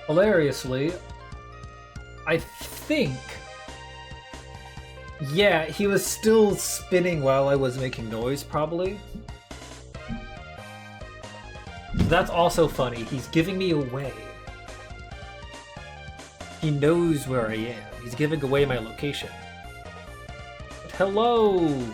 Hilariously, I think... Yeah, he was still spinning while I was making noise, probably. That's also funny. He's giving me away. He knows where I am. He's giving away my location. Hello!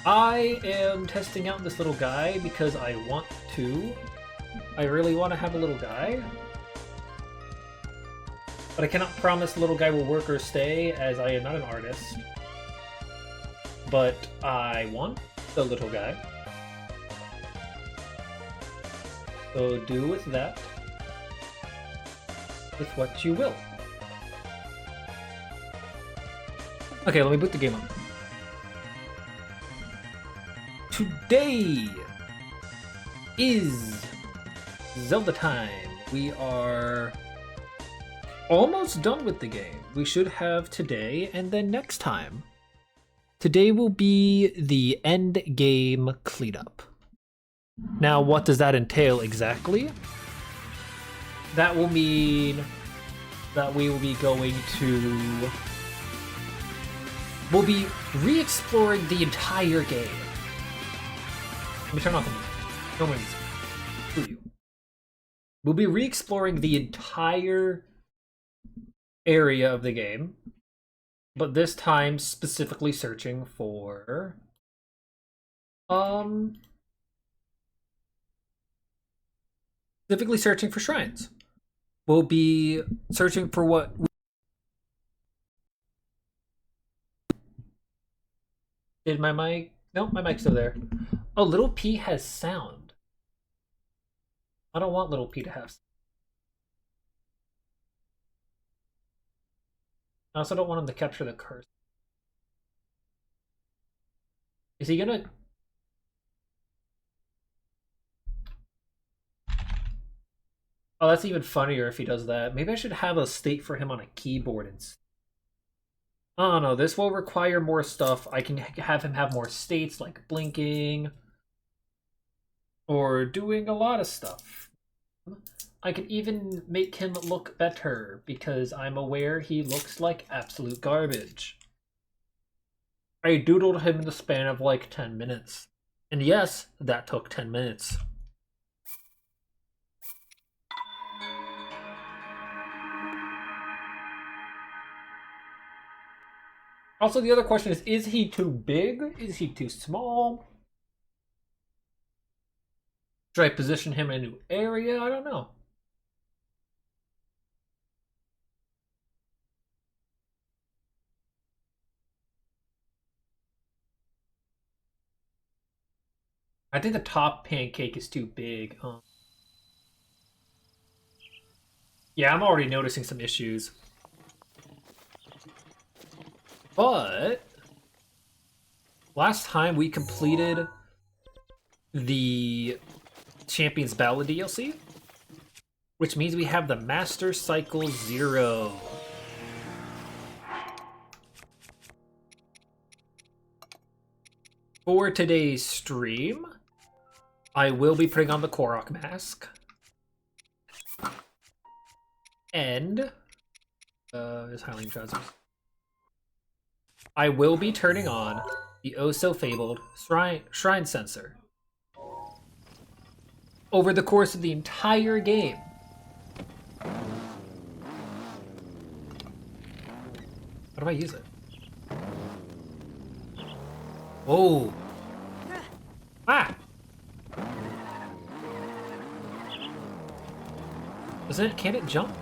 I am testing out this little guy because I want to. I really want to have a little guy. But I cannot promise the little guy will work or stay, as I am not an artist. But I want the little guy. So do with that with what you will. Okay, let me boot the game up. Today is Zelda time. We are almost done with the game. We should have today and then next time. Today will be the end game cleanup. Now, what does that entail exactly? That will mean that we will be going to... We'll be re-exploring the entire game. Let me turn off the music. No more music. Screw you. We'll be re-exploring the entire area of the game, but this time specifically searching for shrines. We'll be searching for what did my mic? Nope, my mic's still there. Oh, little P has sound. I don't want little P to have sound. I also don't want him to capture the curse. Is he gonna... Oh, that's even funnier if he does that. Maybe I should have a state for him on a keyboard instead. Oh no, this will require more stuff. I can have him have more states like blinking or doing a lot of stuff. I can even make him look better because I'm aware he looks like absolute garbage. I doodled him in the span of like 10 minutes. And yes, that took 10 minutes. Also, the other question is he too big? Is he too small? Should I position him in a new area? I don't know. I think the top pancake is too big. Yeah, I'm already noticing some issues. But last time we completed the Champions Ballad DLC, which means we have the Master Cycle 0. For today's stream, I will be putting on the Korok mask. And there's Highland trousers. I will be turning on the oh-so-fabled shrine sensor over the course of the entire game. How do I use it? Oh! Ah! Can't it jump?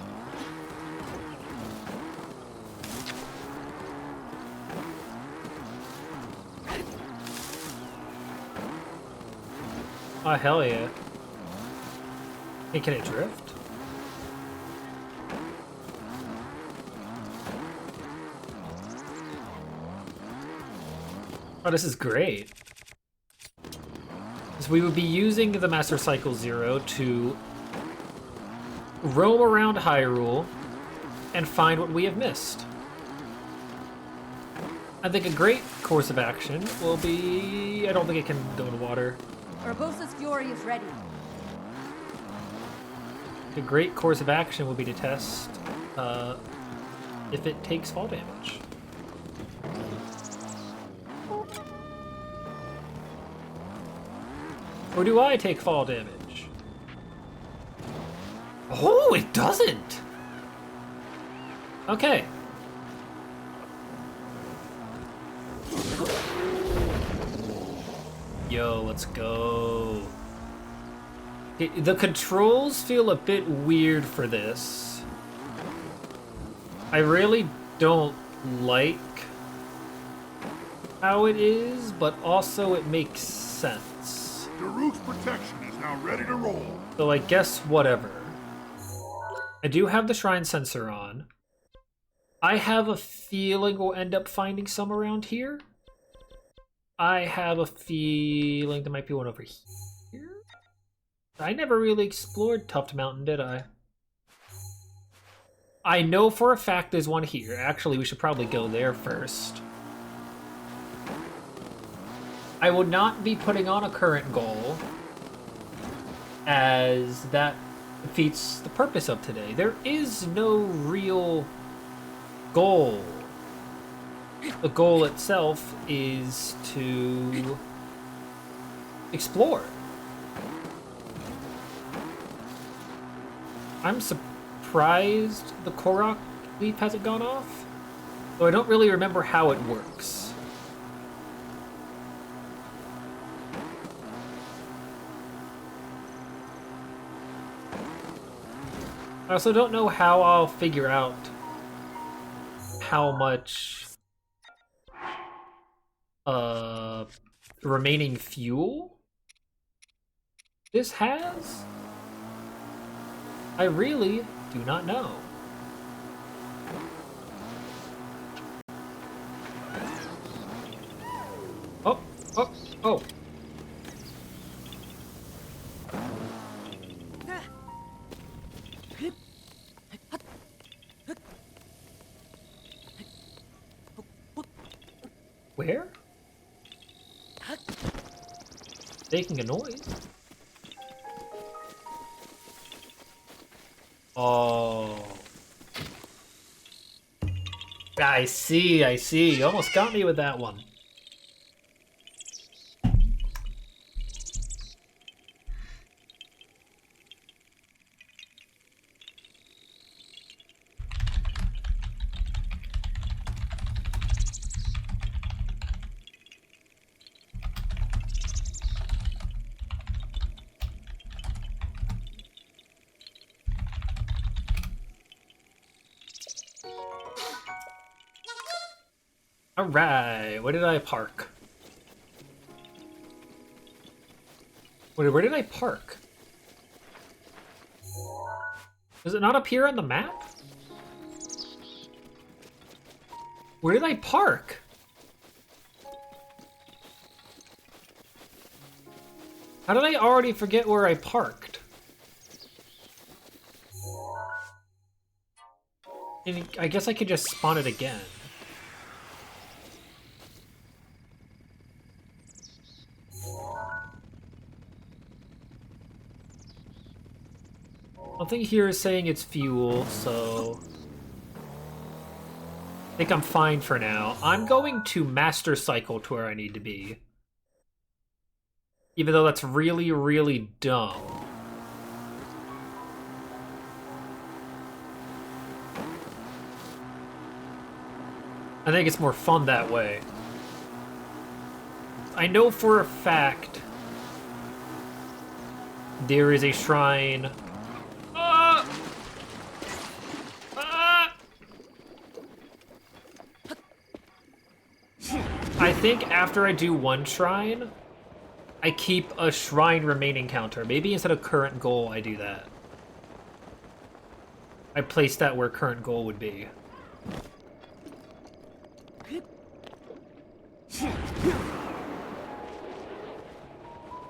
Oh, hell yeah. Hey, can it drift? Oh, this is great. So we would be using the Master Cycle 0 to roam around Hyrule and find what we have missed. I think a great course of action will be... I don't think it can go in water. Urbosa's fury is ready. A great course of action would be to test if it takes fall damage. Or do I take fall damage? Oh, it doesn't! Okay. Yo, let's go. The controls feel a bit weird for this. I really don't like how it is, but also it makes sense. Daruk's protection is now ready to roll. So I guess whatever. I do have the shrine sensor on. I have a feeling we'll end up finding some around here. I have a feeling there might be one over here. I never really explored Tuft Mountain, did I? I know for a fact there's one here. Actually, we should probably go there first. I will not be putting on a current goal, as that defeats the purpose of today. There is no real goal. The goal itself is to explore. I'm surprised the Korok leaf hasn't gone off, though I don't really remember how it works. I also don't know how I'll figure out how much remaining fuel this has. I really do not know. Oh, oh, oh. Where? Making a noise. Oh. I see, I see. You almost got me with that one. Alright, where did I park? Where did I park? Does it not appear on the map? Where did I park? How did I already forget where I parked? And I guess I could just spawn it again. Nothing here is saying it's fuel, so I think I'm fine for now. I'm going to master cycle to where I need to be. Even though that's really, really dumb. I think it's more fun that way. I know for a fact there is a shrine. I think after I do one shrine, I keep a shrine remaining counter. Maybe instead of current goal, I do that. I place that where current goal would be.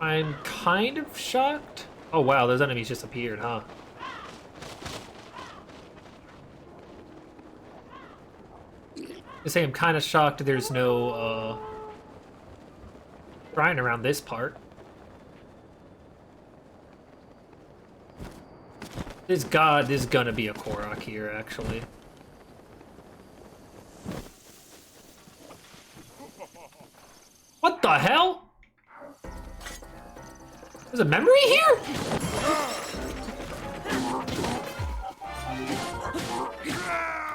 I'm kind of shocked. Oh wow, those enemies just appeared, huh? I say I'm kind of shocked there's no shrine around this part. There's gonna be a Korok here, actually. What the hell? There's a memory here?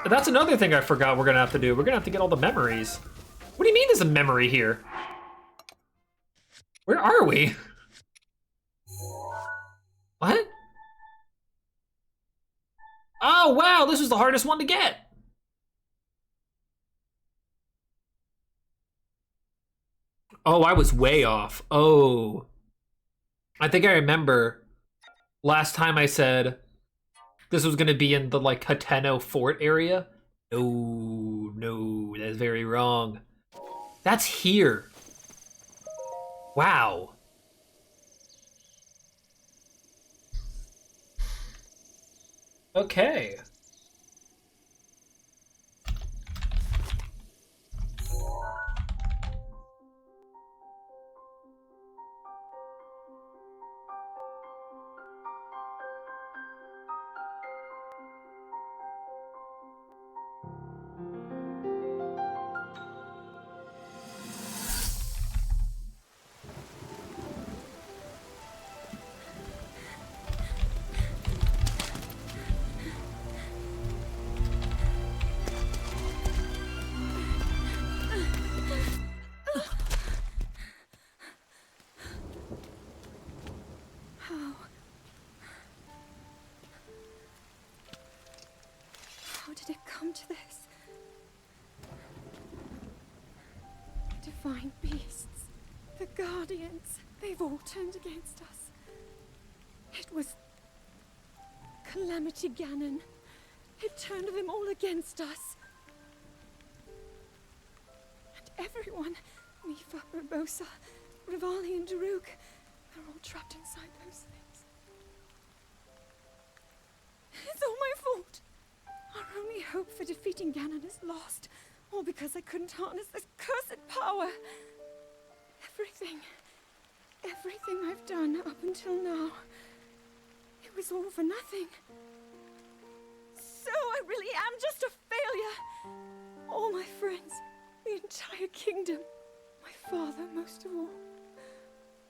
That's another thing I forgot we're gonna have to do. We're gonna have to get all the memories. What do you mean there's a memory here? Where are we? What? Oh, wow, this was the hardest one to get. Oh, I was way off. Oh. I think I remember last time I said this was gonna be in the, like, Hateno Fort area. No, that's very wrong. That's here. Wow. Okay. How did it come to this? Divine beasts, the Guardians, they've all turned against us. It was Calamity Ganon. It turned them all against us. And everyone, Mifa, Urbosa, Rivali and Daruk, they're all trapped inside those things. It's all my fault. Our only hope for defeating Ganon is lost. All because I couldn't harness this cursed power. Everything I've done up until now, it was all for nothing. So I really am just a failure. All my friends, the entire kingdom, my father most of all.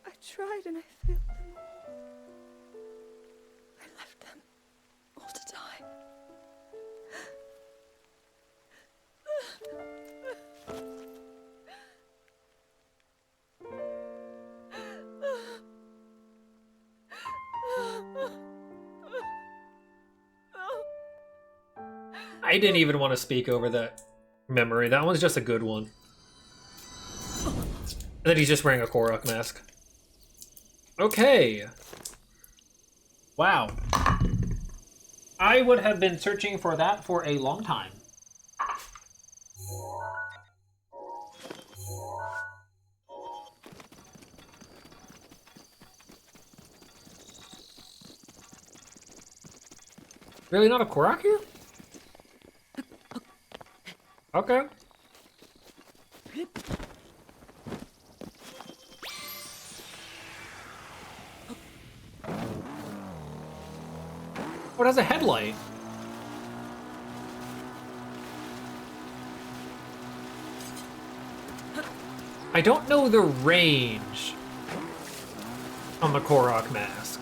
I tried and I failed them all. I left them all to die. I didn't even want to speak over that memory. That one's just a good one. And then he's just wearing a Korok mask. Okay. Wow. I would have been searching for that for a long time. Really not a Korok here? Okay. Oh, it has a headlight. I don't know the range on the Korok mask.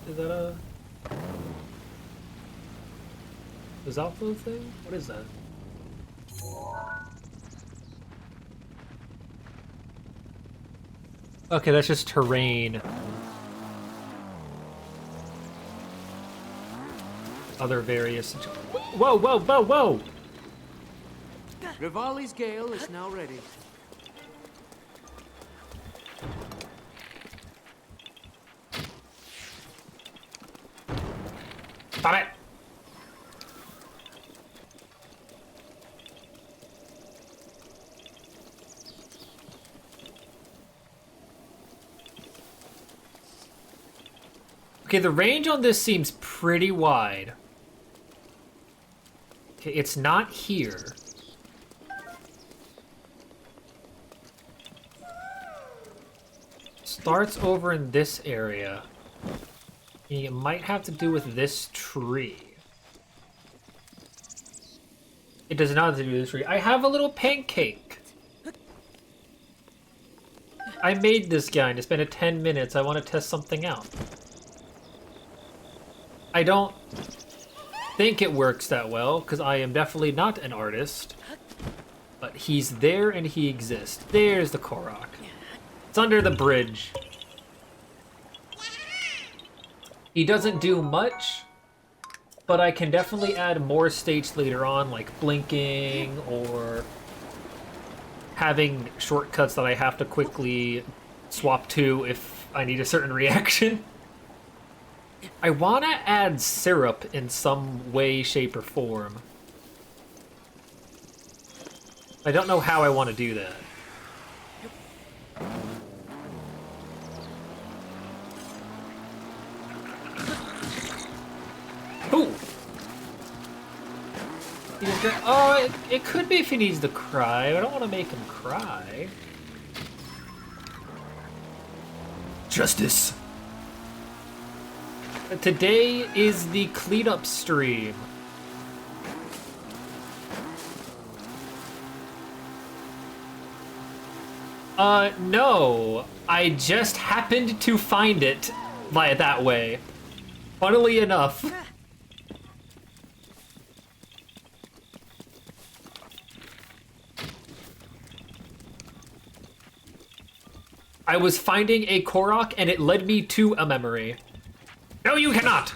Is that a Zeldathon thing? What is that? Okay, that's just terrain. Other various... Whoa, whoa, whoa, whoa! Rivali's Gale is now ready. Stop it! Okay, the range on this seems pretty wide. Okay, it's not here. Starts over in this area. It might have to do with this tree. It does not have to do with this tree. I have a little pancake. I made this guy and it's been 10 minutes. I want to test something out. I don't think it works that well, because I am definitely not an artist. But he's there and he exists. There's the Korok. It's under the bridge. He doesn't do much, but I can definitely add more states later on, like blinking or having shortcuts that I have to quickly swap to if I need a certain reaction. I want to add syrup in some way, shape, or form. I don't know how I want to do that. Ooh! Oh, it could be if he needs to cry. I don't want to make him cry. Justice! Today is the cleanup stream. No. I just happened to find it by that way. Funnily enough. I was finding a Korok and it led me to a memory. No, you cannot!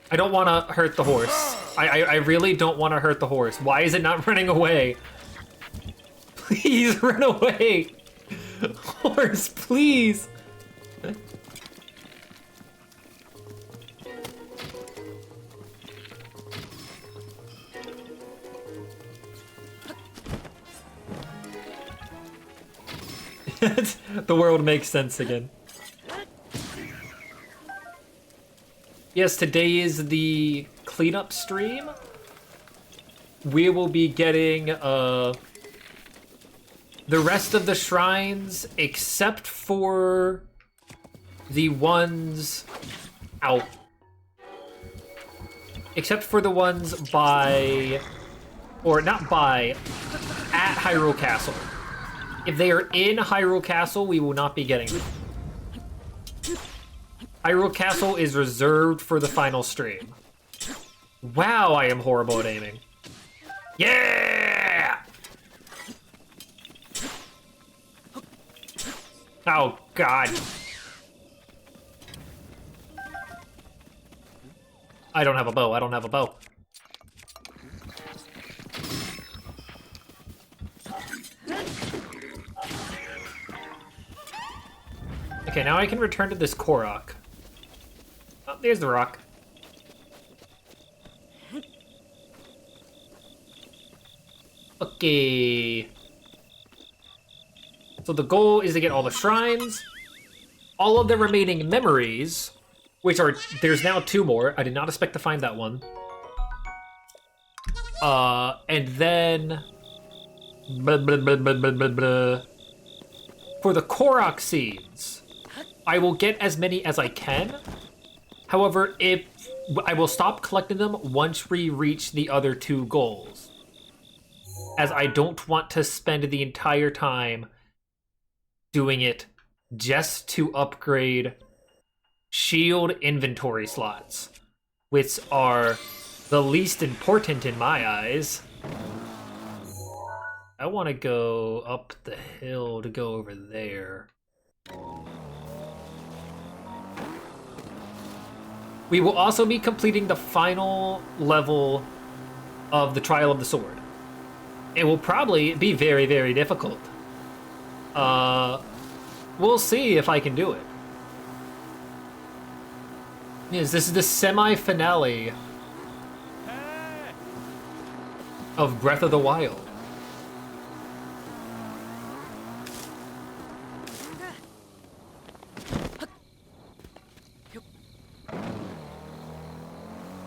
I don't want to hurt the horse. I really don't want to hurt the horse. Why is it not running away? Please run away! Horse, please! The world makes sense again. Yes, today is the cleanup stream. We will be getting the rest of the shrines except for the ones out. Except for the ones by, or not by, at Hyrule Castle. If they are in Hyrule Castle, we will not be getting them. Hyrule Castle is reserved for the final stream. Wow, I am horrible at aiming. Yeah! Oh, God. I don't have a bow, I don't have a bow. Okay, now I can return to this Korok. Oh, there's the rock. Okay. So the goal is to get all the shrines, all of the remaining memories, which are, there's now 2 more. I did not expect to find that one. And then... Blah, blah, blah, blah, blah, blah, blah. For the Korok seeds, I will get as many as I can. However, if I will stop collecting them once we reach the other 2 goals, as I don't want to spend the entire time doing it just to upgrade shield inventory slots, which are the least important in my eyes. I want to go up the hill to go over there. We will also be completing the final level of the Trial of the Sword. It will probably be very, very difficult. We'll see if I can do it. Yes, this is the semi-finale of Breath of the Wild.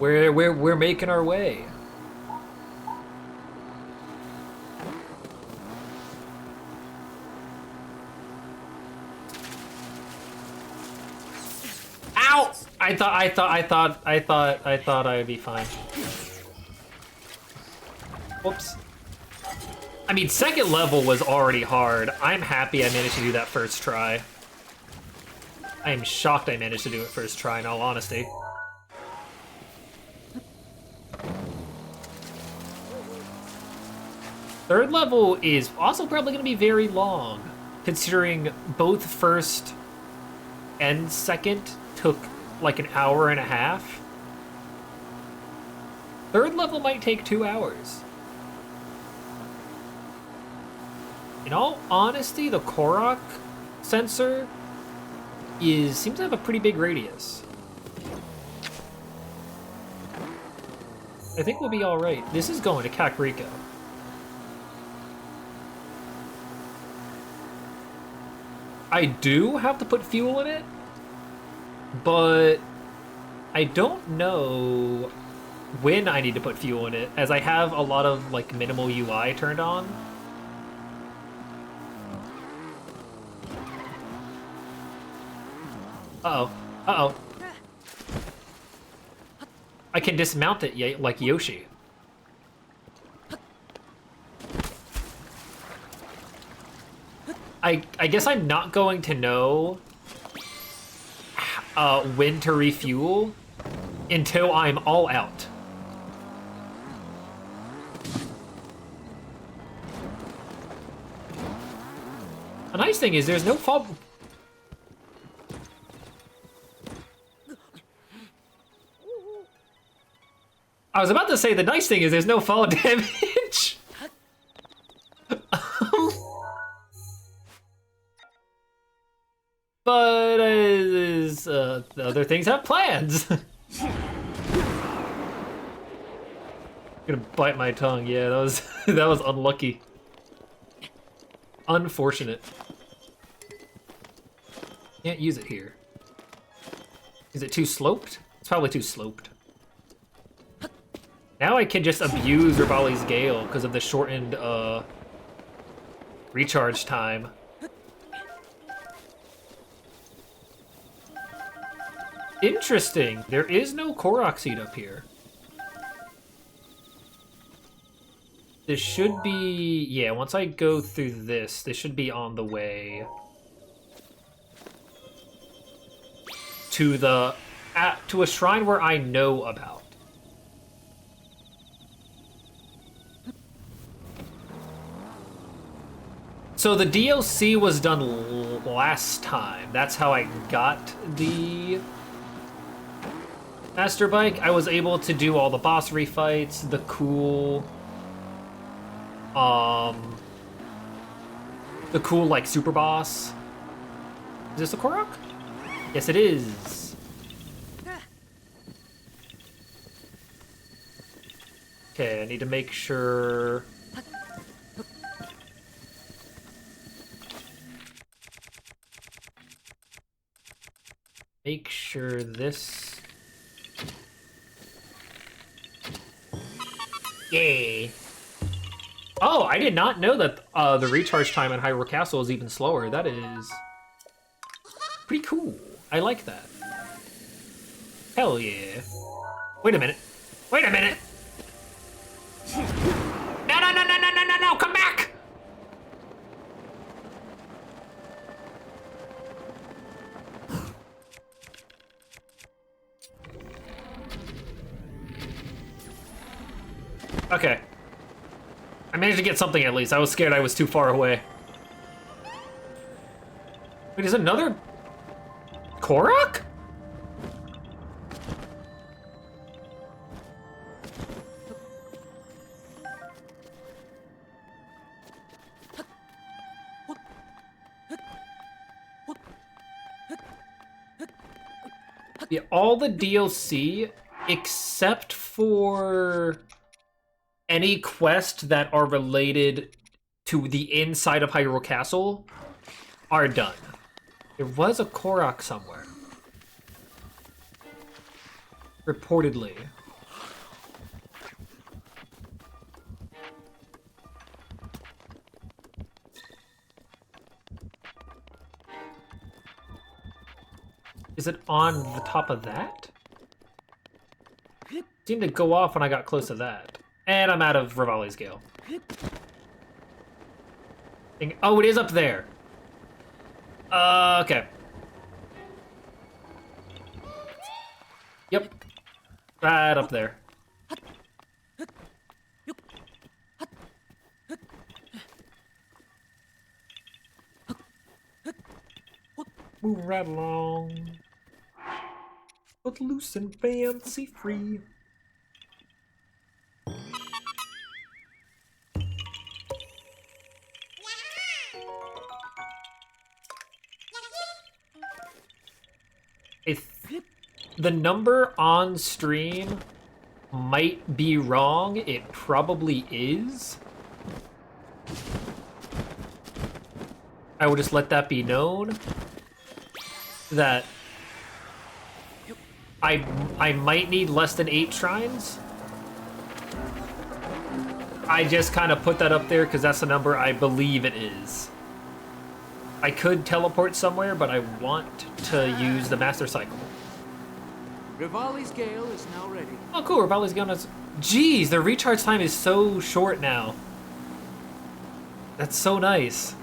We're making our way. Ow! I thought I'd be fine. Whoops. I mean, second level was already hard. I'm happy I managed to do that first try. I am shocked I managed to do it first try, in all honesty. Third level is also probably going to be very long, considering both first and second took like an hour and a half. Third level might take 2 hours. In all honesty, the Korok sensor seems to have a pretty big radius. I think we'll be all right. This is going to Kakariko. I do have to put fuel in it, but I don't know when I need to put fuel in it, as I have a lot of like minimal UI turned on. Uh-oh. Uh-oh. I can dismount it like Yoshi. I guess I'm not going to know when to refuel until I'm all out. The nice thing is there's no fall. I was about to say the nice thing is there's no fall damage. But the other things have plans. Gonna bite my tongue. Yeah, that was that was unlucky. Unfortunate. Can't use it here. Is it too sloped? It's probably too sloped. Now I can just abuse Rivali's Gale because of the shortened recharge time. Interesting. There is no Korok seed up here. This should be... Yeah, once I go through this should be on the way to the... to a shrine where I know about. So the DLC was done last time. That's how I got the Master Bike. I was able to do all the boss refights, the cool like super boss. Is this a Korok? Yes, it is. Okay, I need to make sure. Make sure this. Yay. Oh, I did not know that the recharge time in Hyrule Castle is even slower. That is pretty cool. I like that. Hell yeah. Wait a minute. Wait a minute. No, no, no, no, no, no, no, no, come back! Okay. I managed to get something at least. I was scared I was too far away. Wait, is another Korok? Yeah, all the DLC except for any quest that are related to the inside of Hyrule Castle are done. There was a Korok somewhere. Reportedly. Is it on the top of that? It seemed to go off when I got close to that. And I'm out of Rivali's Gale. Oh, it is up there. Okay. Yep. Right up there. Move right along. But loose and fancy free. The number on stream might be wrong. It probably is. I will just let that be known. That I might need less than 8 shrines. I just kind of put that up there because that's the number I believe it is. I could teleport somewhere, but I want to use the Master Cycle. Rivali's Gale is now ready. Oh, cool. Rivali's Gale is... Jeez, the recharge time is so short now. That's so nice.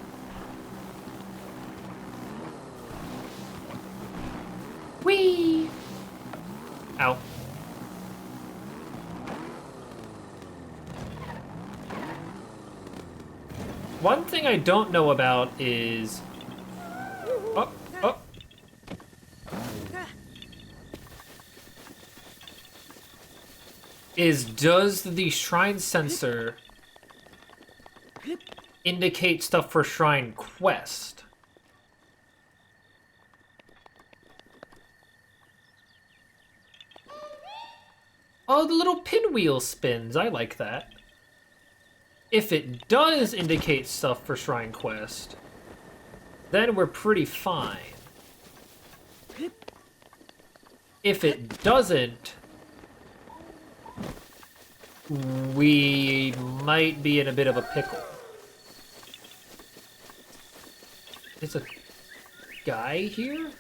Whee! Ow. One thing I don't know about is... Oh, oh. Does the shrine sensor indicate stuff for shrine quest? Oh, the little pinwheel spins. I like that. If it does indicate stuff for shrine quest, then we're pretty fine. If it doesn't, we might be in a bit of a pickle. There's a guy here?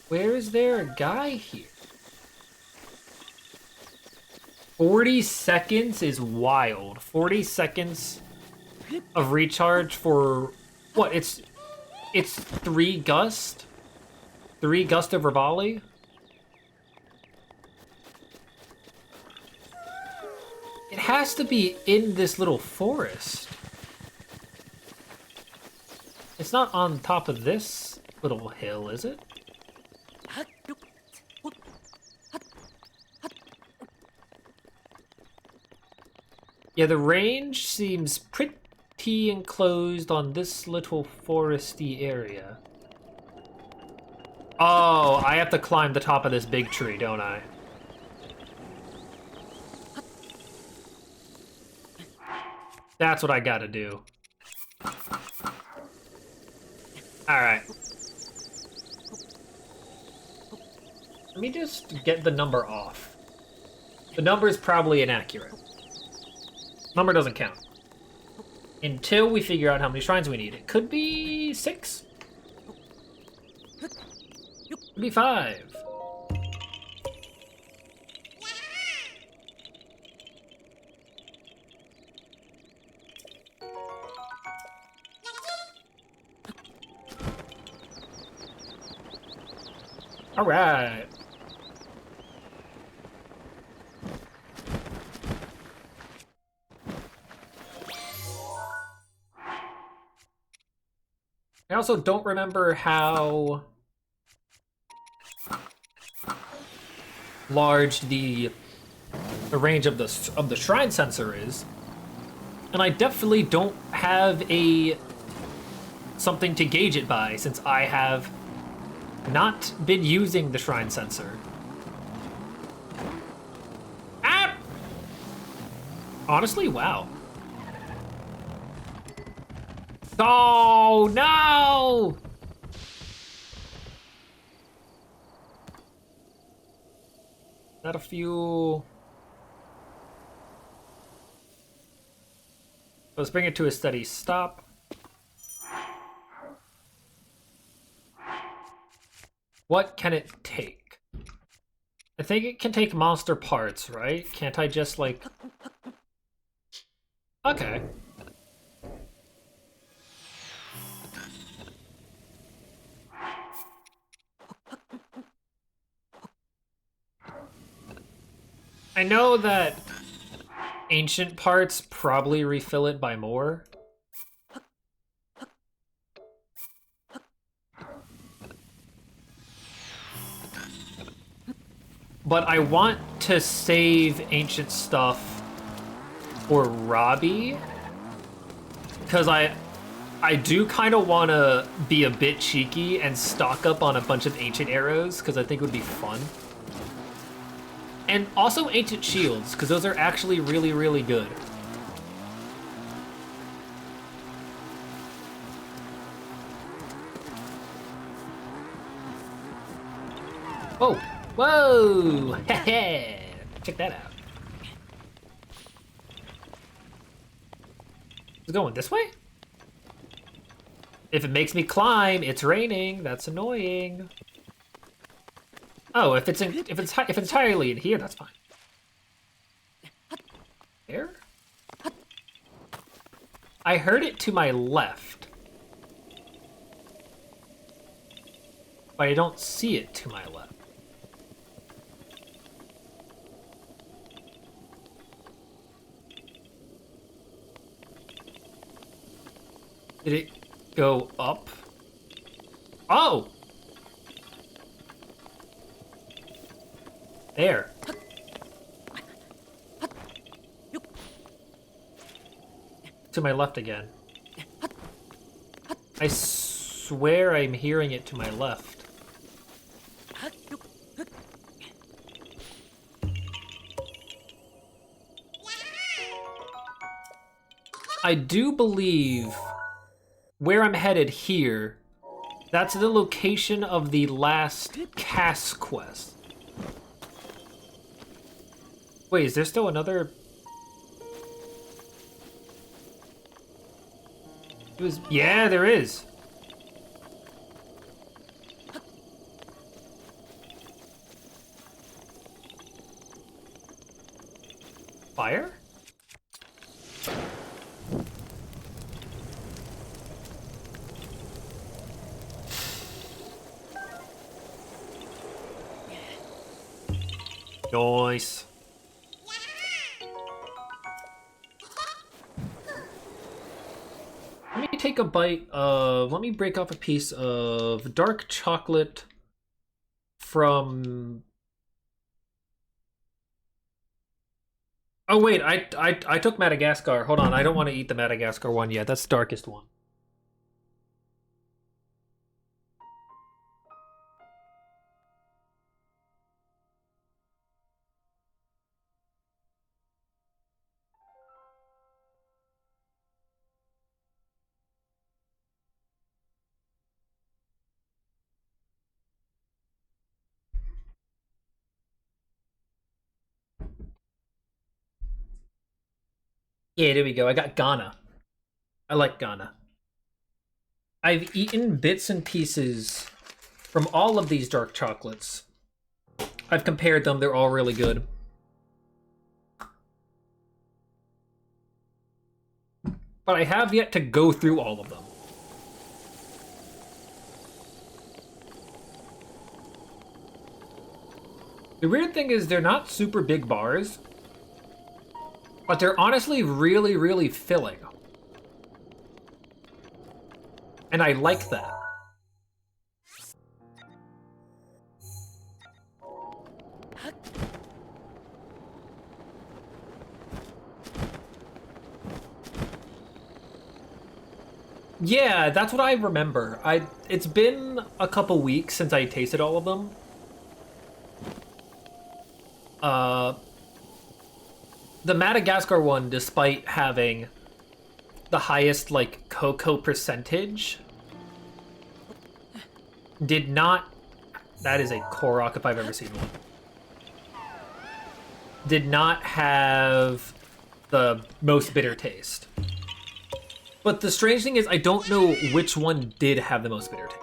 Where is there a guy here? 40 seconds is wild. 40 seconds of recharge for what? It's 3 gust? 3 gust of Rivali? It has to be in this little forest. It's not on top of this little hill, is it? Yeah, the range seems pretty enclosed on this little foresty area. Oh, I have to climb the top of this big tree, don't I? That's what I gotta do. Alright. Let me just get the number off. The number is probably inaccurate. Number doesn't count. Until we figure out how many shrines we need. It could be 6. Could be 5. All right. I also don't remember how large the range of the shrine sensor is, and I definitely don't have something to gauge it by since I have not been using the shrine sensor. Ah! Honestly, wow. Oh, no! Not a few... Let's bring it to a steady stop. What can it take? I think it can take monster parts, right? Can't I just, like... Okay. I know that ancient parts probably refill it by more. But I want to save ancient stuff for Robbie. Because I do kind of want to be a bit cheeky and stock up on a bunch of ancient arrows, because I think it would be fun. And also ancient shields, because those are actually really, really good. Whoa! Whoa! Check that out. It's going this way? If it makes me climb, it's raining. That's annoying. Oh, if it's entirely in here, that's fine. There? I heard it to my left. But I don't see it to my left. Did it go up? Oh! There. To my left again. I swear I'm hearing it to my left. I do believe where I'm headed here, that's the location of the last Kass quest. Wait, is there still another? Yeah, there is. Fire? Nice. Let me take a bite of... Let me break off a piece of dark chocolate from... Oh wait, I took Madagascar. Hold on, I don't want to eat the Madagascar one yet. That's the darkest one. Yeah, there we go. I got Ghana. I like Ghana. I've eaten bits and pieces from all of these dark chocolates. I've compared them. They're all really good. But I have yet to go through all of them. The weird thing is they're not super big bars, but they're honestly really, really filling. And I like that. Yeah, that's what I remember. It's been a couple weeks since I tasted all of them. The Madagascar one, despite having the highest, like, cocoa percentage, did not... That is a Korok if I've ever seen one. Did not have the most bitter taste. But the strange thing is, I don't know which one did have the most bitter taste.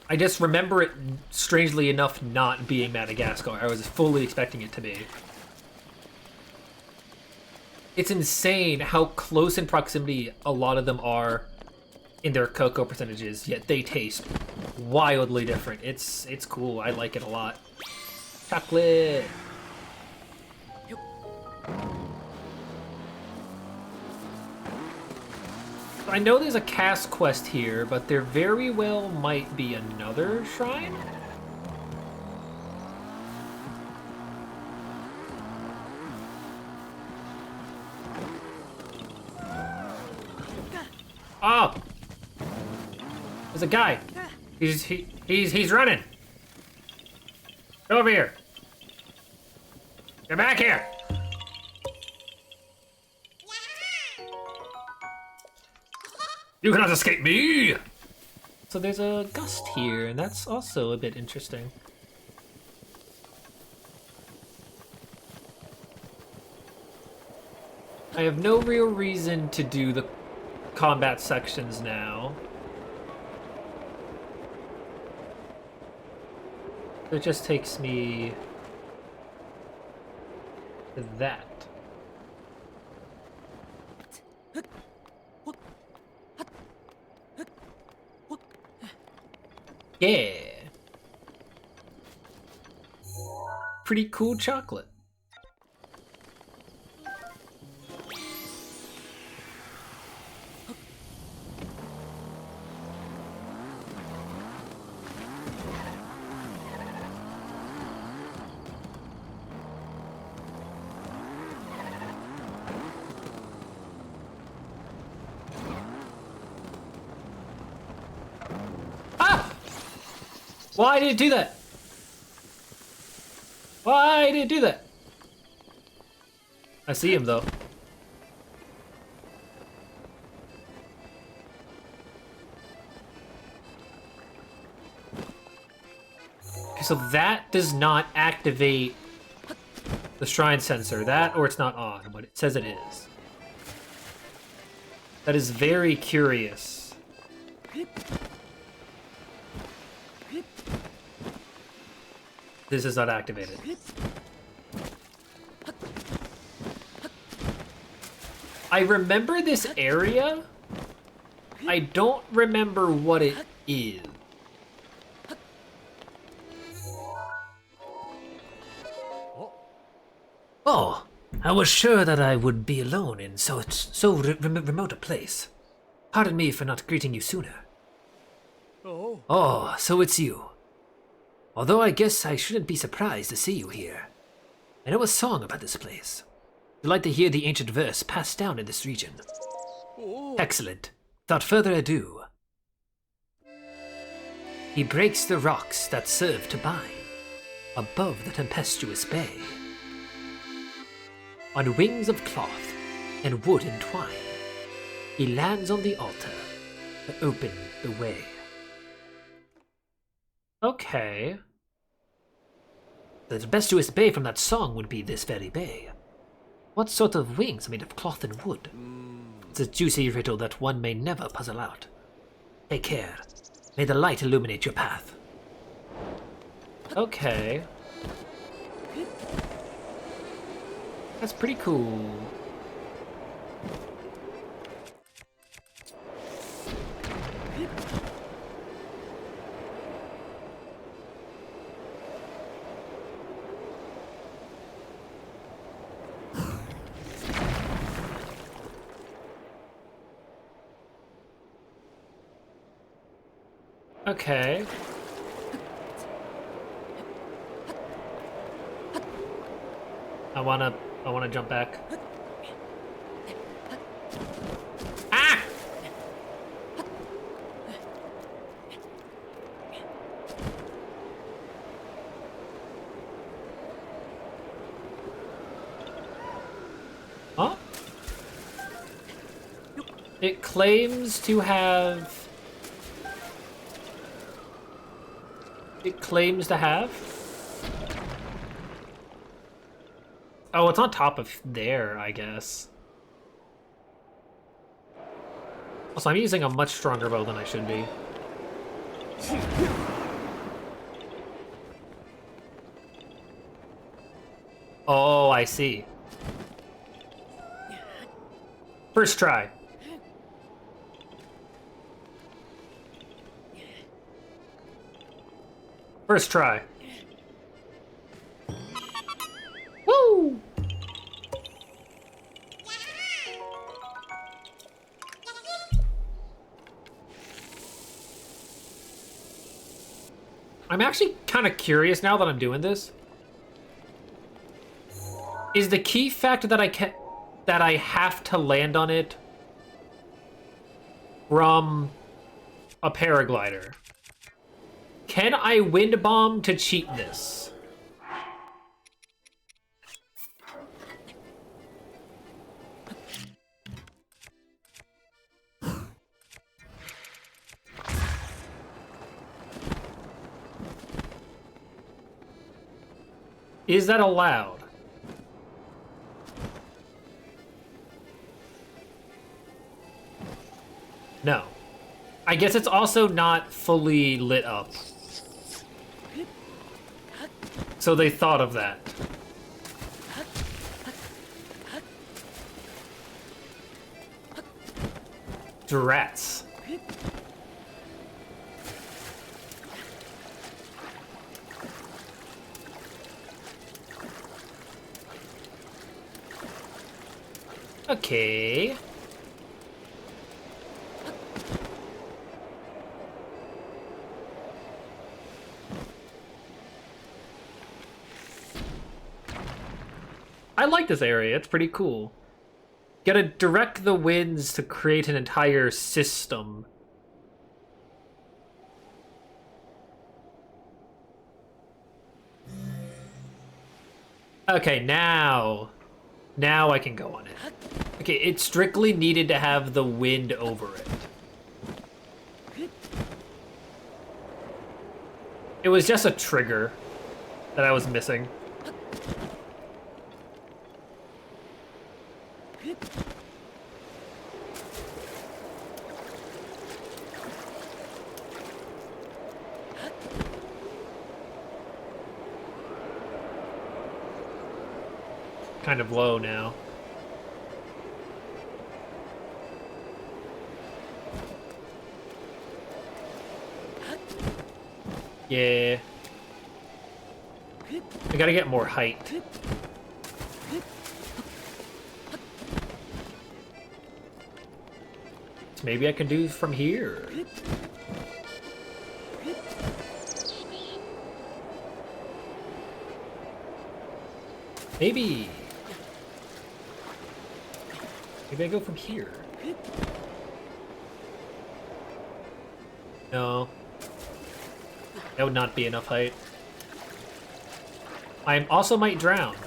I just remember it, strangely enough, not being Madagascar. I was fully expecting it to be. It's insane how close in proximity a lot of them are in their cocoa percentages, yet they taste wildly different. It's cool. I like it a lot. Chocolate! I know there's a Kass quest here, but there very well might be another shrine? Oh! There's a guy. He's running. Go over here. Get back here. You cannot escape me! So there's a gust here, and that's also a bit interesting. I have no real reason to do the combat sections now. It just takes me to that. Yeah. Pretty cool chocolate. Why did it do that? Why did it do that? I see him though. Okay, so that does not activate the shrine sensor. That or it's not on, but it says it is. That is very curious. This is not activated. I remember this area. I don't remember what it is. Oh, I was sure that I would be alone in so remote a place. Pardon me for not greeting you sooner. Oh, so it's you. Although I guess I shouldn't be surprised to see you here. I know a song about this place. You'd like to hear the ancient verse passed down in this region. Excellent. Without further ado. He breaks the rocks that serve to bind above the tempestuous bay. On wings of cloth and wood entwined, he lands on the altar to open the way. Okay. The tempestuous bay from that song would be this very bay. What sort of wings are made of cloth and wood? It's a juicy riddle that one may never puzzle out. Take care. May the light illuminate your path. Okay. That's pretty cool. Okay. I wanna jump back. Ah! Huh? It claims to have... It claims to have? Oh, it's on top of there, I guess. Also, I'm using a much stronger bow than I should be. I see. First try. First try. Woo! I'm actually kind of curious now that I'm doing this. Is the key fact that I have to land on it from a paraglider? Can I wind bomb to cheat this? Is that allowed? No. I guess it's also not fully lit up. So they thought of that. Drats. Okay. I like this area, it's pretty cool. Gotta direct the winds to create an entire system. Okay, now I can go on it. Okay, it strictly needed to have the wind over it. It was just a trigger that I was missing. Kind of low now. Yeah. I gotta get more height. Maybe I can do from here. Maybe. Maybe I go from here. No. That would not be enough height. I also might drown.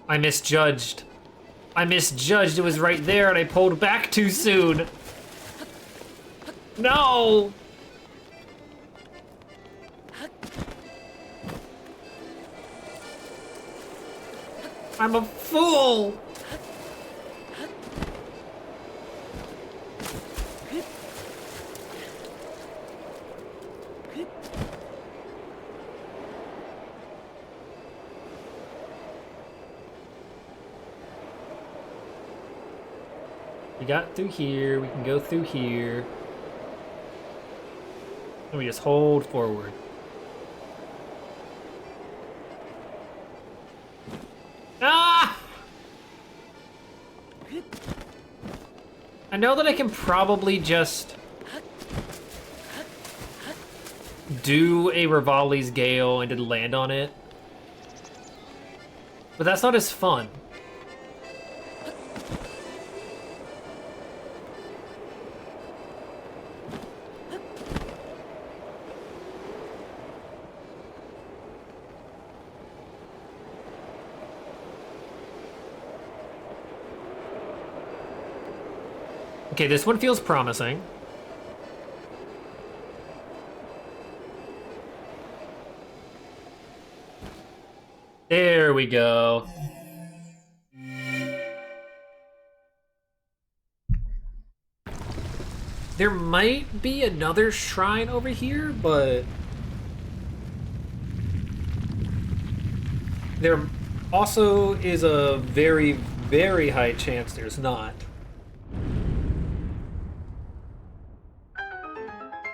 I misjudged. I misjudged. It was right there and I pulled back too soon. No! I'm a fool! We got through here, we can go through here. And we just hold forward. Ah! I know that I can probably just do a Rivali's Gale and then land on it. But that's not as fun. Okay, this one feels promising. There we go. There might be another shrine over here, but there also is a very, very high chance there's not.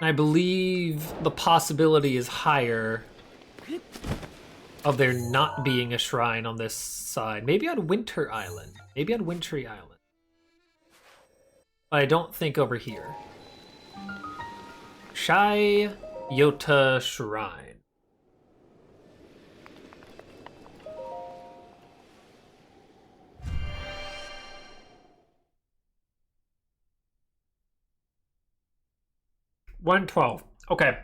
I believe the possibility is higher of there not being a shrine on this side. Maybe on Winter Island. Maybe on Wintry Island. But I don't think over here. Shai Yota Shrine. $112. Okay.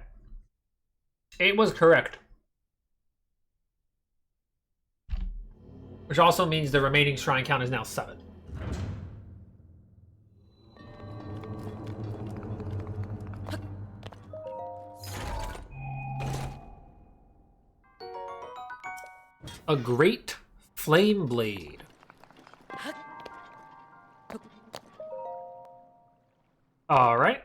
8 was correct. Which also means the remaining shrine count is now 7. A great flame blade. All right.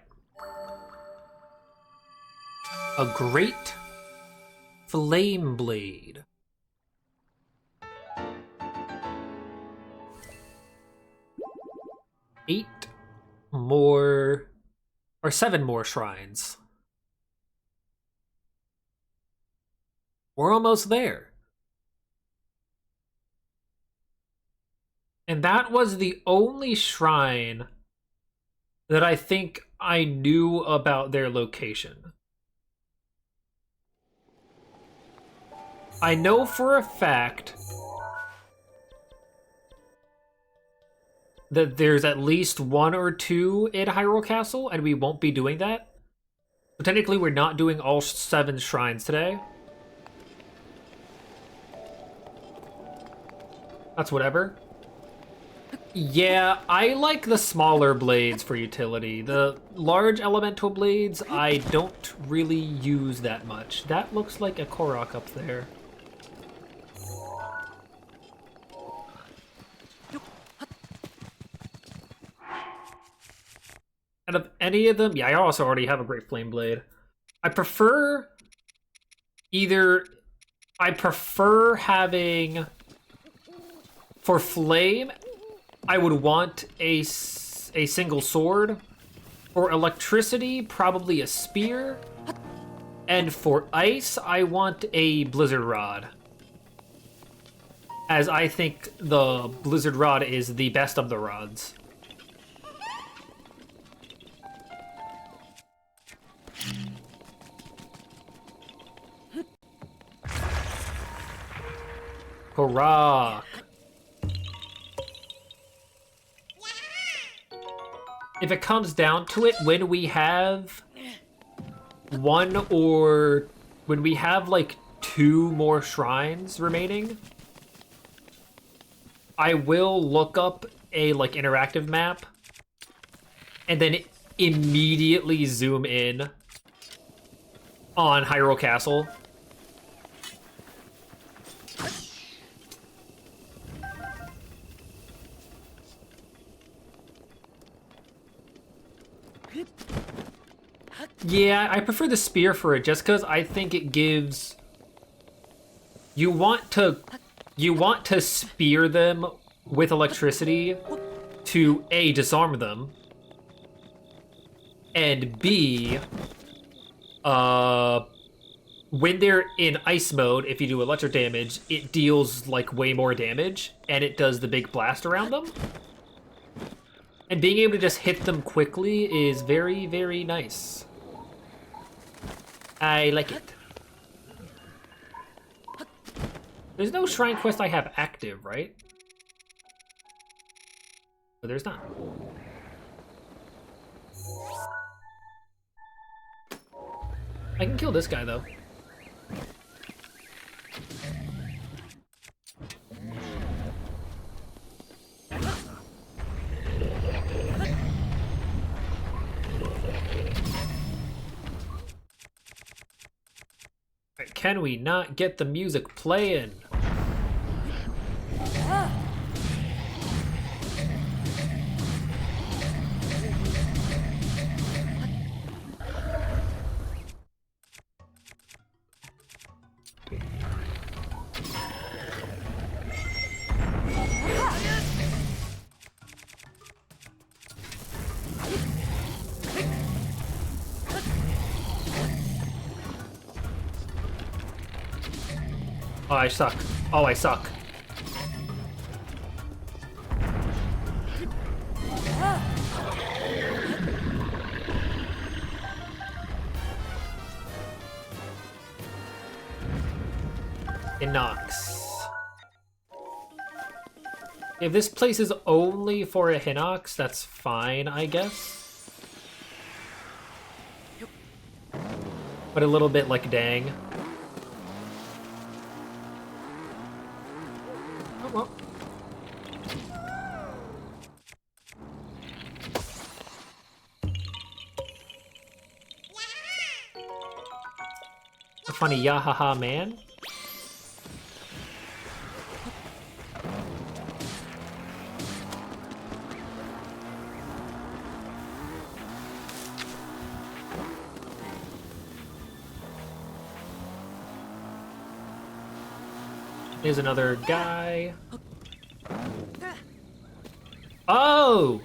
A great flame blade. Eight more, or 7 more shrines. We're almost there. And that was the only shrine that I think I knew about their location. I know for a fact that there's at least 1 or 2 in Hyrule Castle, and we won't be doing that. So technically, we're not doing all 7 shrines today. That's whatever. Yeah, I like the smaller blades for utility. The large elemental blades, I don't really use that much. That looks like a Korok up there. Out of any of them, yeah, I also already have a Great Flame Blade. I prefer having, for flame, I would want a single sword. For electricity, probably a spear. And for ice, I want a blizzard rod. As I think the blizzard rod is the best of the rods. Hurrah! If it comes down to it, when we have like 2 more shrines remaining, I will look up a like interactive map and then immediately zoom in on Hyrule Castle. Yeah, I prefer the spear for it just because I think it gives... You want to spear them with electricity to A, disarm them, and B, when they're in ice mode, if you do electric damage, it deals like way more damage, and it does the big blast around them. And being able to just hit them quickly is very, very nice. I like it. There's no shrine quest I have active, right? But there's not. I can kill this guy, though. can we not get the music playing? Oh, I suck. Oh, I suck. It knocks. If this place is only for a Hinox, that's fine, I guess. But a little bit like dang. Oh, well. A funny yahaha man. Here's another guy. Oh!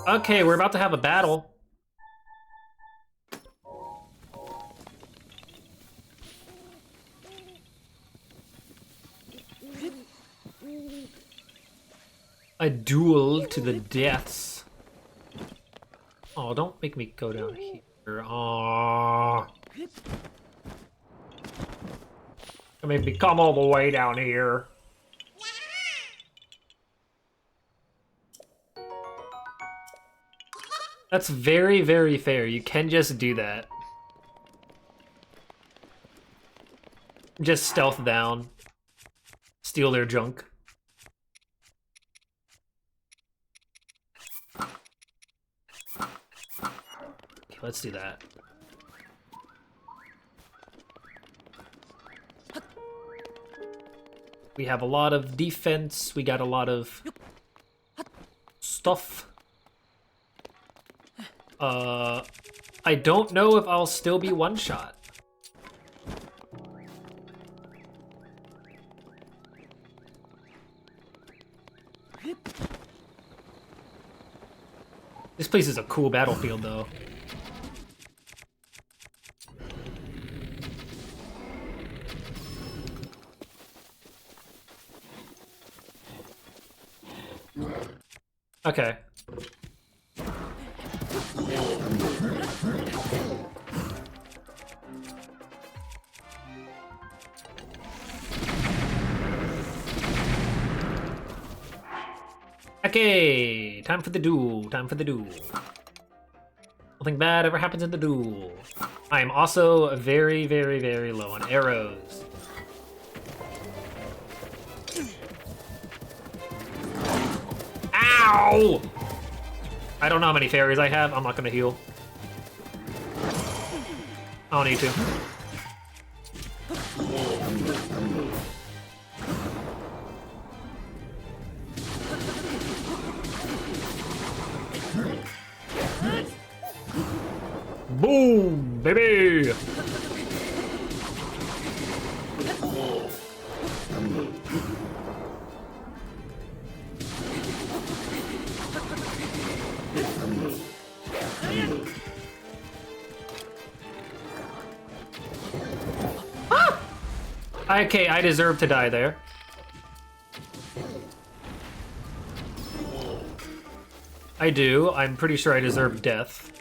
Okay, we're about to have a battle. A duel to the deaths. Oh, don't make me go down here. Aww. Don't make me come all the way down here. That's very, very fair. You can just do that. Just stealth down. Steal their junk. Okay, let's do that. We have a lot of defense. We got a lot of stuff. I don't know if I'll still be one shot. This place is a cool battlefield, though. Okay. Okay, time for the duel, time for the duel. Nothing bad ever happens in the duel. I am also very, very, very low on arrows. Ow! I don't know how many fairies I have. I'm not gonna heal. I don't need to. Boom, baby! Ah! Okay, I deserve to die there. I do. I'm pretty sure I deserve death.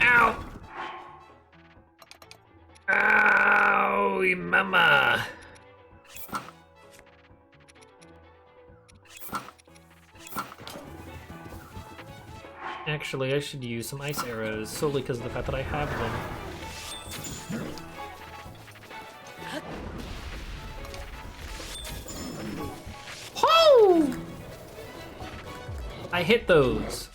Ow! Ow, mama! Actually, I should use some ice arrows, solely because of the fact that I have them. I hit those.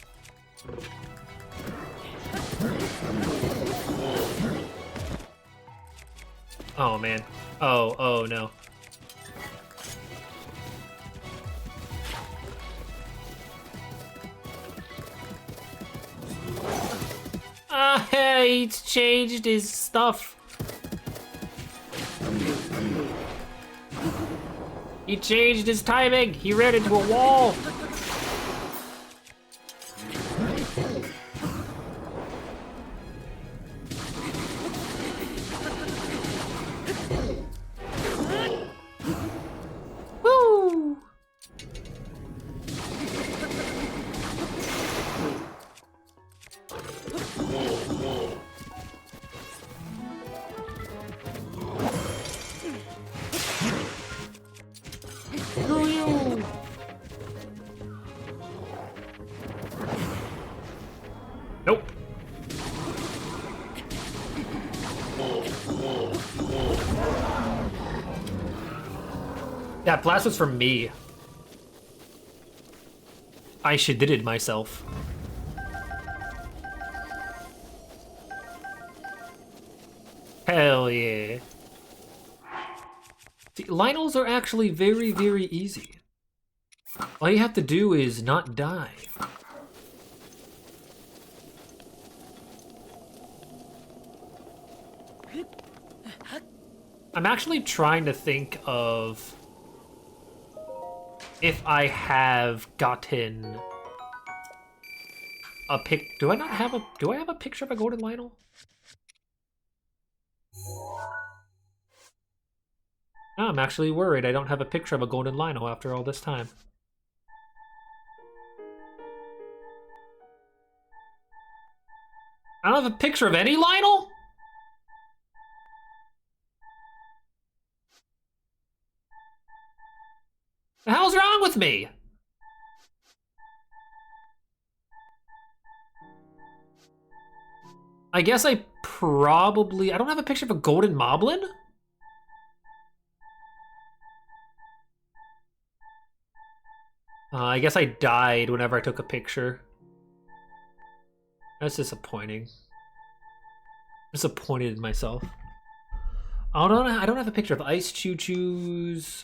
Oh man. Oh no. He's changed his stuff. He changed his timing. He ran into a wall. Woo! Screw you! Nope. That blast was from me. I should did it myself. Hell yeah. See, Lionels are actually very, very easy. All you have to do is not die. I'm actually trying to think of if I have gotten a pic. Do I have a picture of a golden Lionel? No, I'm actually worried I don't have a picture of a golden Lionel after all this time. I don't have a picture of any Lionel? The hell's wrong with me? I guess I don't have a picture of a golden Moblin? I guess I died whenever I took a picture. That's disappointing. Disappointed in myself. I don't have a picture of Ice Choo-Choos.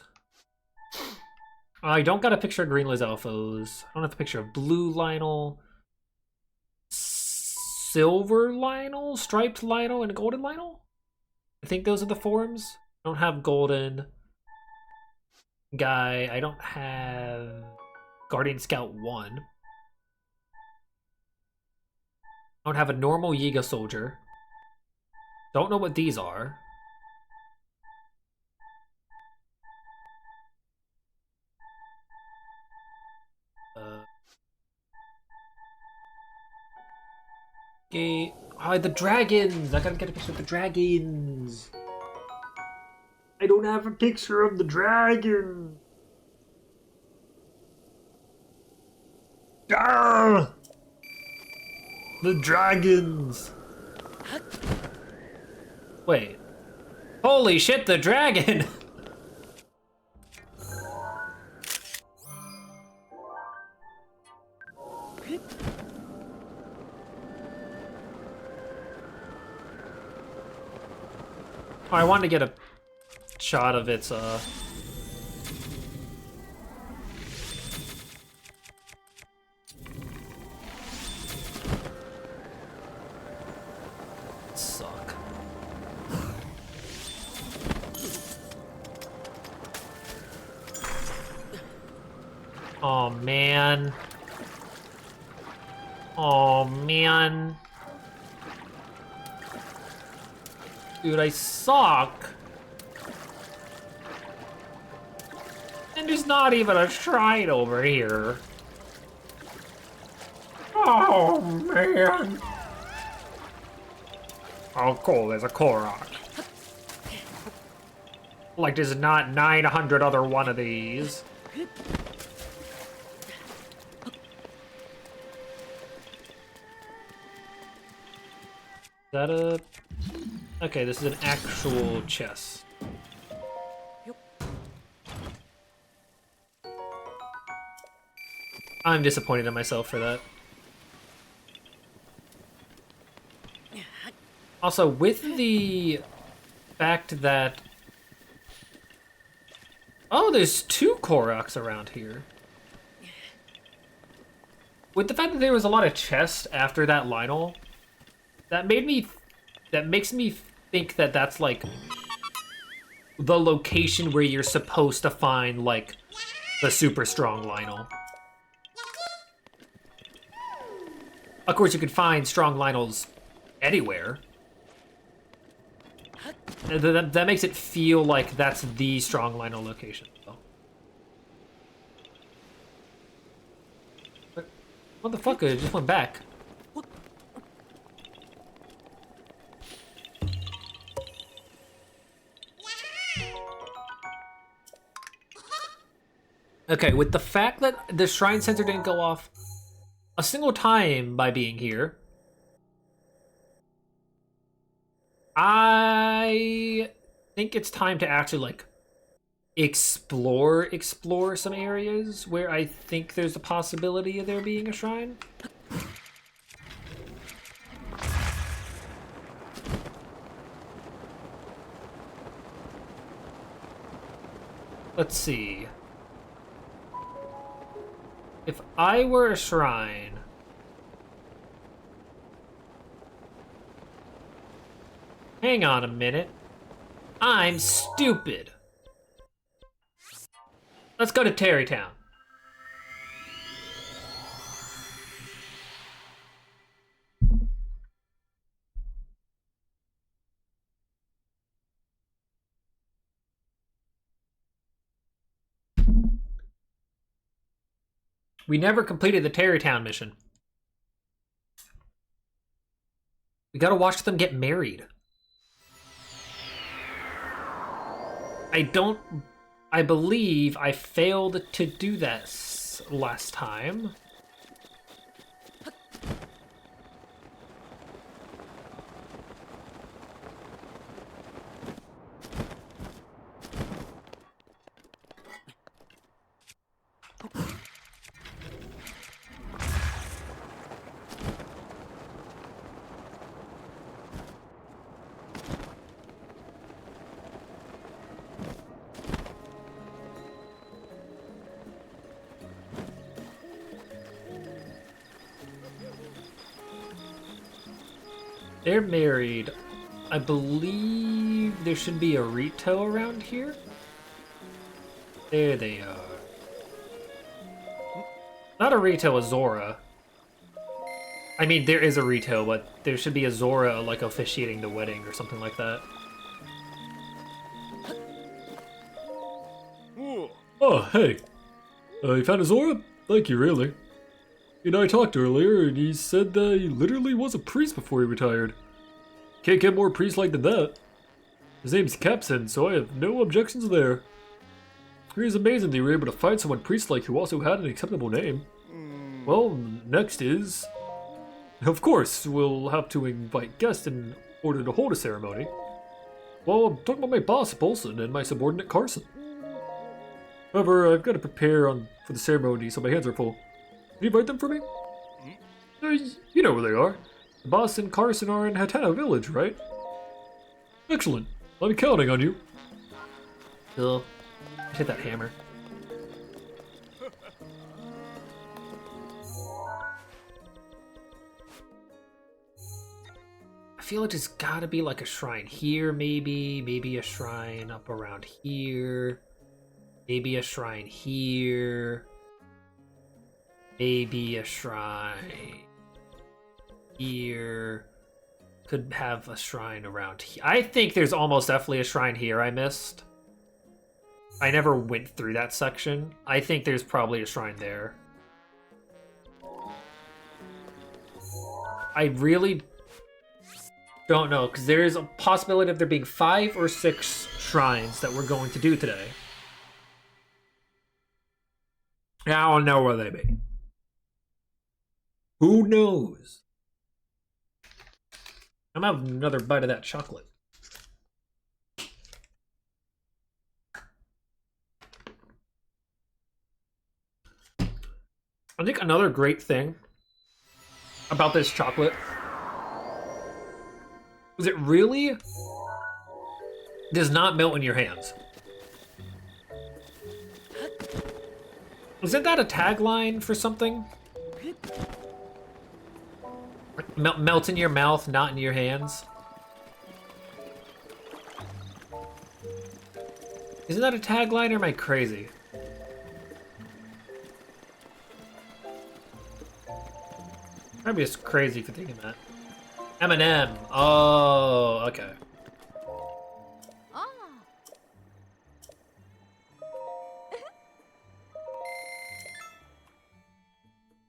I don't got a picture of Green Lizalfos. I don't have a picture of Blue Lionel, Silver Lionel, Striped Lionel, and Golden Lionel. I think those are the forms. I don't have Golden Guy. I don't have Guardian Scout 1. I don't have a normal Yiga Soldier. Don't know what these are. Okay. Oh, the dragons! I gotta get a picture of the dragons! I don't have a picture of the dragon! Ah! The dragons! Wait. Holy shit, the dragon! Oh, I wanted to get a shot of its, suck. Oh, man. Oh, man. Dude, I suck. And there's not even a shrine over here. Oh, man. Oh, cool, there's a Korok. Like there's not 900 other one of these. Is that a... Okay, this is an actual chest. I'm disappointed in myself for that. Also, with the fact that... Oh, there's 2 Koroks around here. With the fact that there was a lot of chests after that Lionel, that makes me think that that's, like, the location where you're supposed to find, like, the super strong Lionel. Of course, you could find strong Lionels anywhere. That makes it feel like that's the strong Lionel location. What the fuck? It just went back. Okay, with the fact that the shrine sensor didn't go off a single time by being here, I think it's time to actually, like, explore some areas where I think there's a possibility of there being a shrine. Let's see. If I were a shrine... Hang on a minute. I'm stupid. Let's go to Terrytown. We never completed the Terrytown mission. We gotta watch them get married. I believe I failed to do that last time. They're married. I believe there should be a Rito around here. There they are. Not a Rito, a Zora. I mean, there is a Rito, but there should be a Zora, like, officiating the wedding or something like that. Oh, hey. You found a Zora? Thank you, really. You and I talked earlier, and he said that he literally was a priest before he retired. Can't get more priest-like than that. His name's Capson, so I have no objections there. It is amazing that you were able to find someone priest-like who also had an acceptable name. Well, next is... Of course, we'll have to invite guests in order to hold a ceremony. Well, I'm talking about my boss, Bolson, and my subordinate, Carson. However, I've got to prepare for the ceremony, so my hands are full. Can you invite them for me? You know where they are. The boss and Carson are in Hatana Village, right? Excellent. I'll be counting on you. Cool. Hit that hammer. I feel like there's gotta be like a shrine here, maybe. Maybe a shrine up around here. Maybe a shrine here. Maybe a shrine here. Could have a shrine around here. I think there's almost definitely a shrine here I missed. I never went through that section. I think there's probably a shrine there. I really don't know, because there is a possibility of there being 5 or 6 shrines that we're going to do today. I don't know where they be. Who knows? I'm gonna have another bite of that chocolate. I think another great thing about this chocolate is it really does not melt in your hands. Isn't that a tagline for something? Melt in your mouth, not in your hands. Isn't that a tagline, or am I crazy? I'm just crazy for thinking that. M&M. Oh, okay.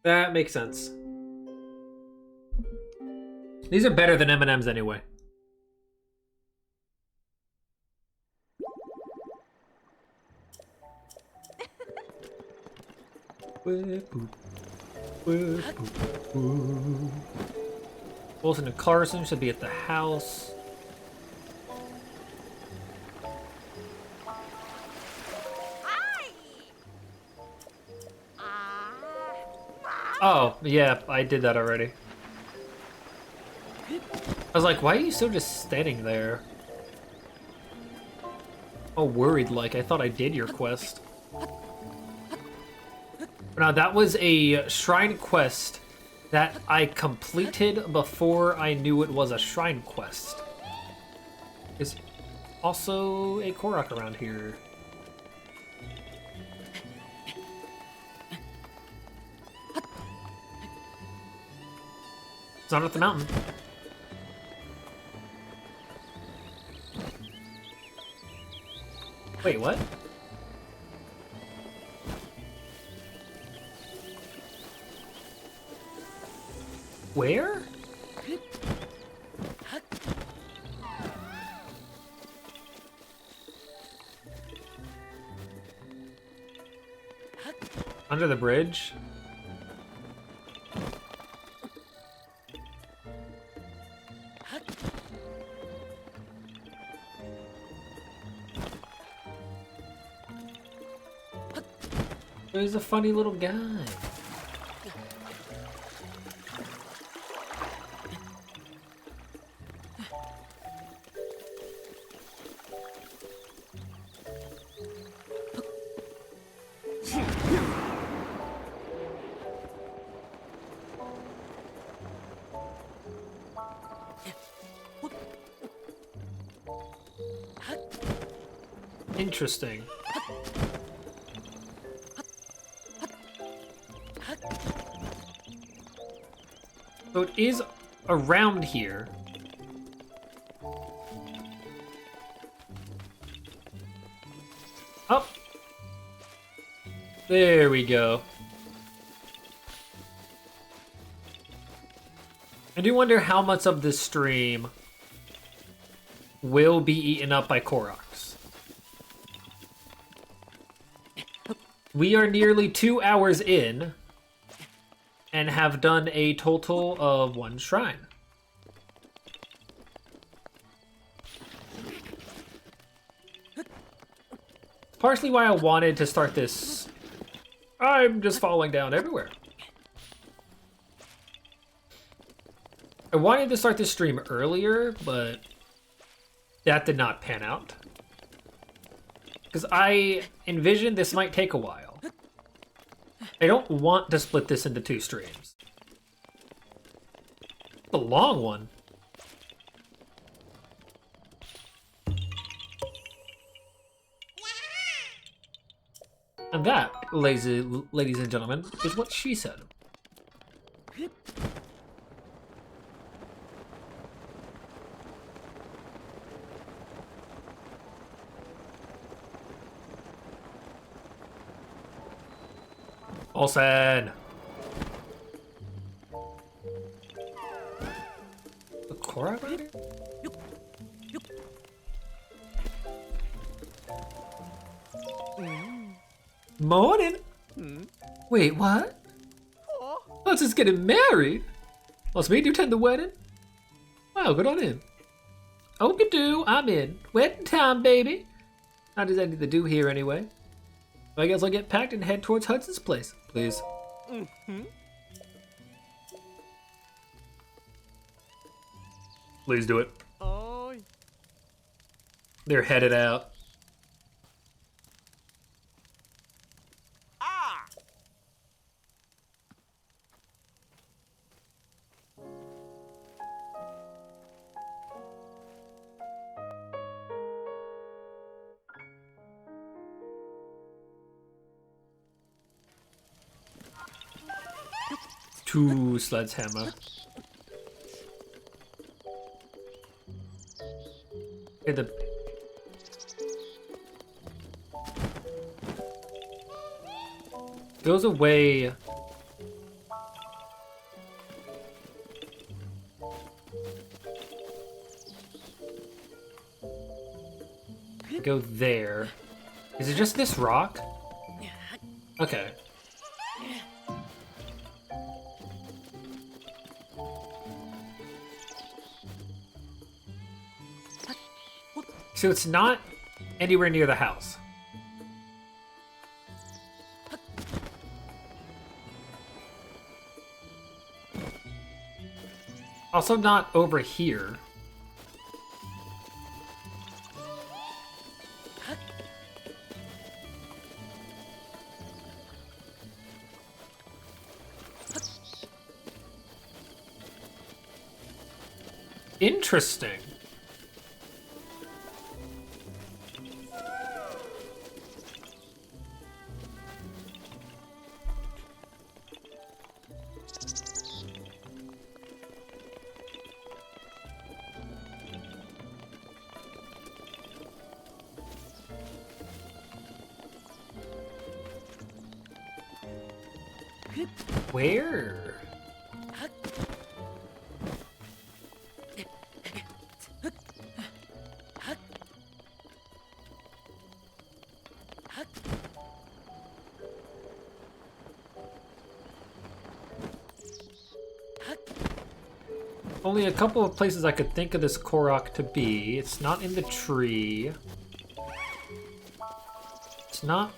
That makes sense. These are better than M&M's anyway. Wilson and Carson should be at the house. Oh, yeah, I did that already. I was like, why are you still just standing there? Oh, worried like I thought I did your quest. Now, that was a shrine quest that I completed before I knew it was a shrine quest. There's also a Korok around here. It's not at the mountain. Wait, what? Where? Under the bridge? He's a funny little guy. Interesting. So it is around here. Oh. There we go. I do wonder how much of this stream will be eaten up by Koroks. We are nearly 2 hours in and have done a total of 1 shrine. Partially why I wanted to start this. I'm just falling down everywhere. I wanted to start this stream earlier, but that did not pan out. Because I envisioned this might take a while. I don't want to split this into 2 streams. It's a long one. And that, ladies and gentlemen, is what she said. Olsen! The Korok right here? Morning! Wait, what? I was just getting married? Must me do attend the wedding? Wow, good on him. Okay, do. I'm in. Wedding time, baby. Not there's anything to do here anyway. I guess I'll get packed and head towards Hudson's place, please. Please do it. Oh. They're headed out. Ah. Two sledgehammer. Okay, the goes away. Go there. Is it just this rock? Okay. So it's not anywhere near the house. Also not over here. Interesting. Where? Only a couple of places I could think of this Korok to be. It's not in the tree. It's not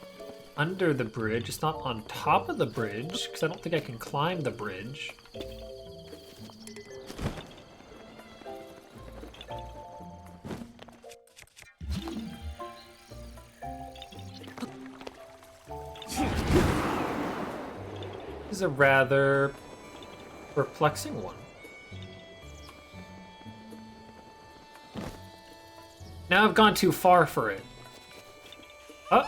under the bridge. It's not on top of the bridge, because I don't think I can climb the bridge. This is a rather perplexing one. Now I've gone too far for it. Oh.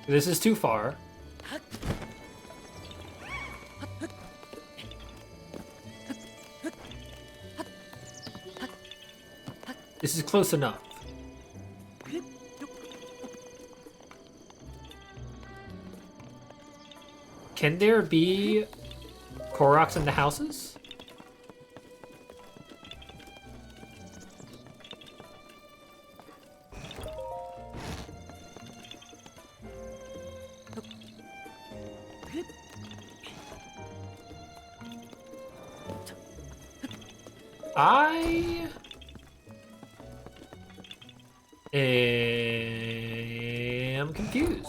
This is too far. This is close enough. Can there be Koroks in the houses? I am confused.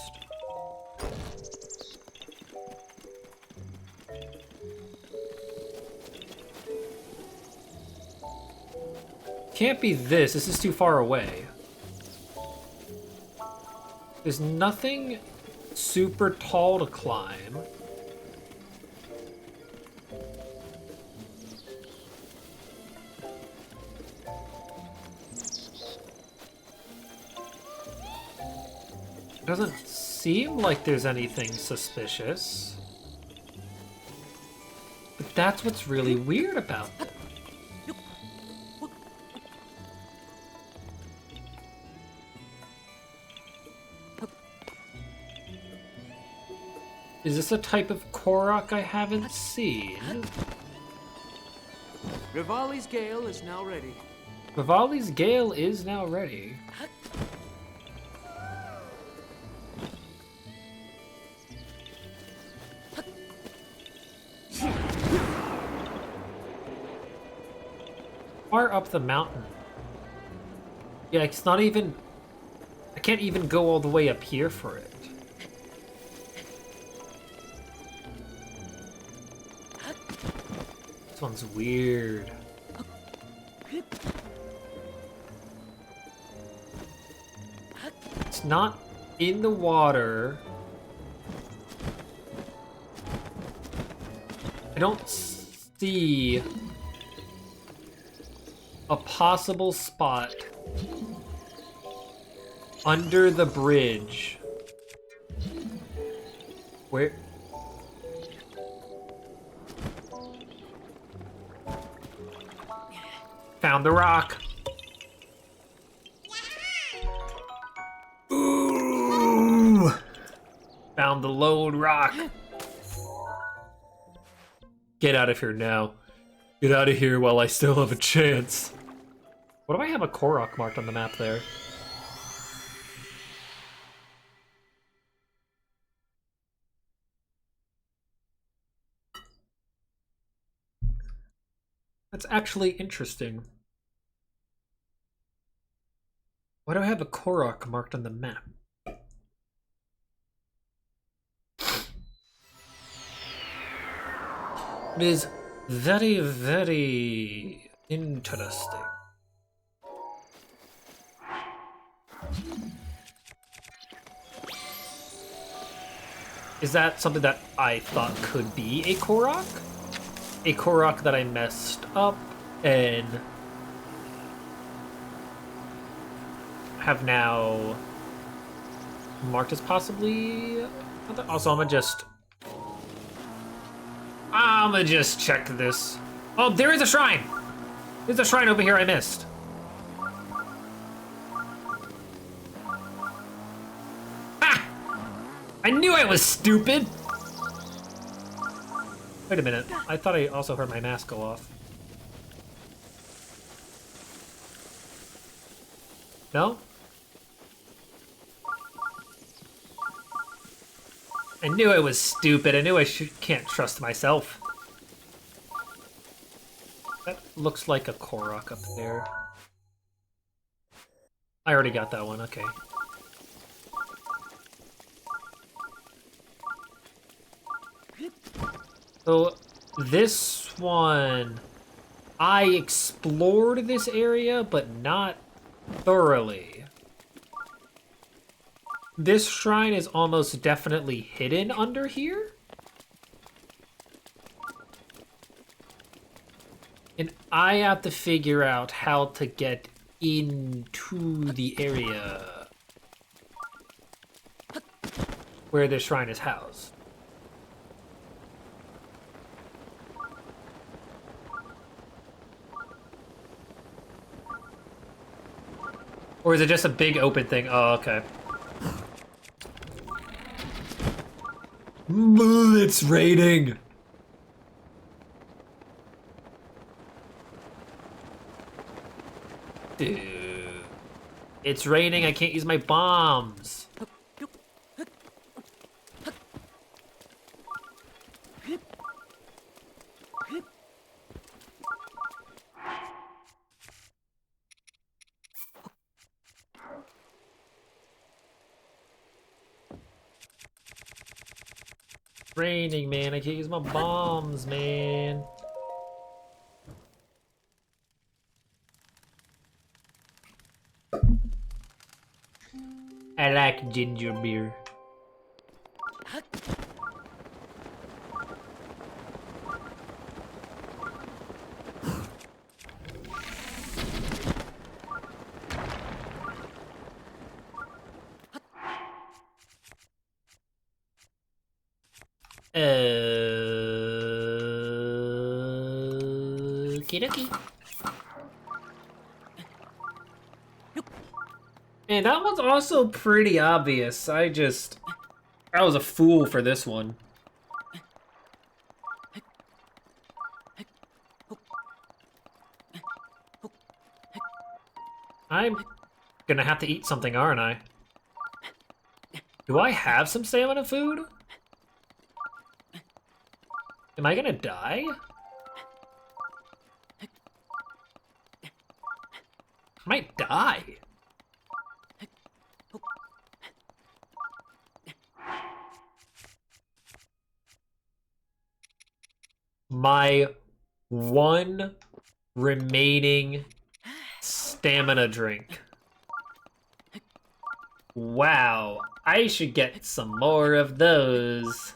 Can't be this. This is too far away. There's nothing super tall to climb. Doesn't seem like there's anything suspicious. But that's what's really weird about it. Is this a type of Korok I haven't seen? Rivali's Gale is now ready. Rivali's Gale is now ready. far up the mountain. Yeah, it's not even... I can't even go all the way up here for it. This one's weird. It's not in the water. I don't see a possible spot under the bridge where... Found the rock. Ooh! Found the lone rock. Get out of here now. Get out of here while I still have a chance. What do I have a Korok marked on the map there? That's actually interesting. Why do I have a Korok marked on the map? It is very, very interesting. Is that something that I thought could be a Korok? A Korok that I messed up and have now marked as possibly... Also, I'm gonna just check this. Oh, there is a shrine! There's a shrine over here I missed. Ah! I knew I was stupid! Wait a minute. I thought I also heard my mask go off. No? I knew I was stupid. I knew I can't trust myself. That looks like a Korok up there. I already got that one, okay. So, this one... I explored this area, but not thoroughly. This shrine is almost definitely hidden under here. And I have to figure out how to get into the area where this shrine is housed. Or is it just a big open thing? Oh, okay. It's raining! Dude. It's raining, I can't use my bombs. Raining, man. I can't use my bombs, man. I like ginger beer. Okie dokie. And that one's also pretty obvious. I was a fool for this one. I'm gonna have to eat something, aren't I? Do I have some stamina food? Am I gonna die? might die. My one remaining stamina drink. Wow, I should get some more of those.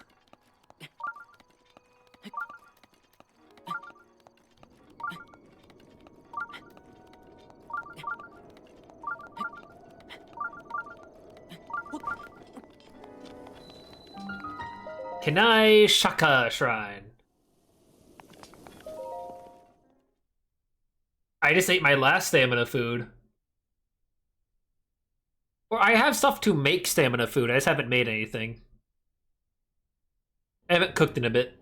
Kanai Shaka Shrine. I just ate my last stamina food. Or I have stuff to make stamina food, I just haven't made anything. I haven't cooked in a bit.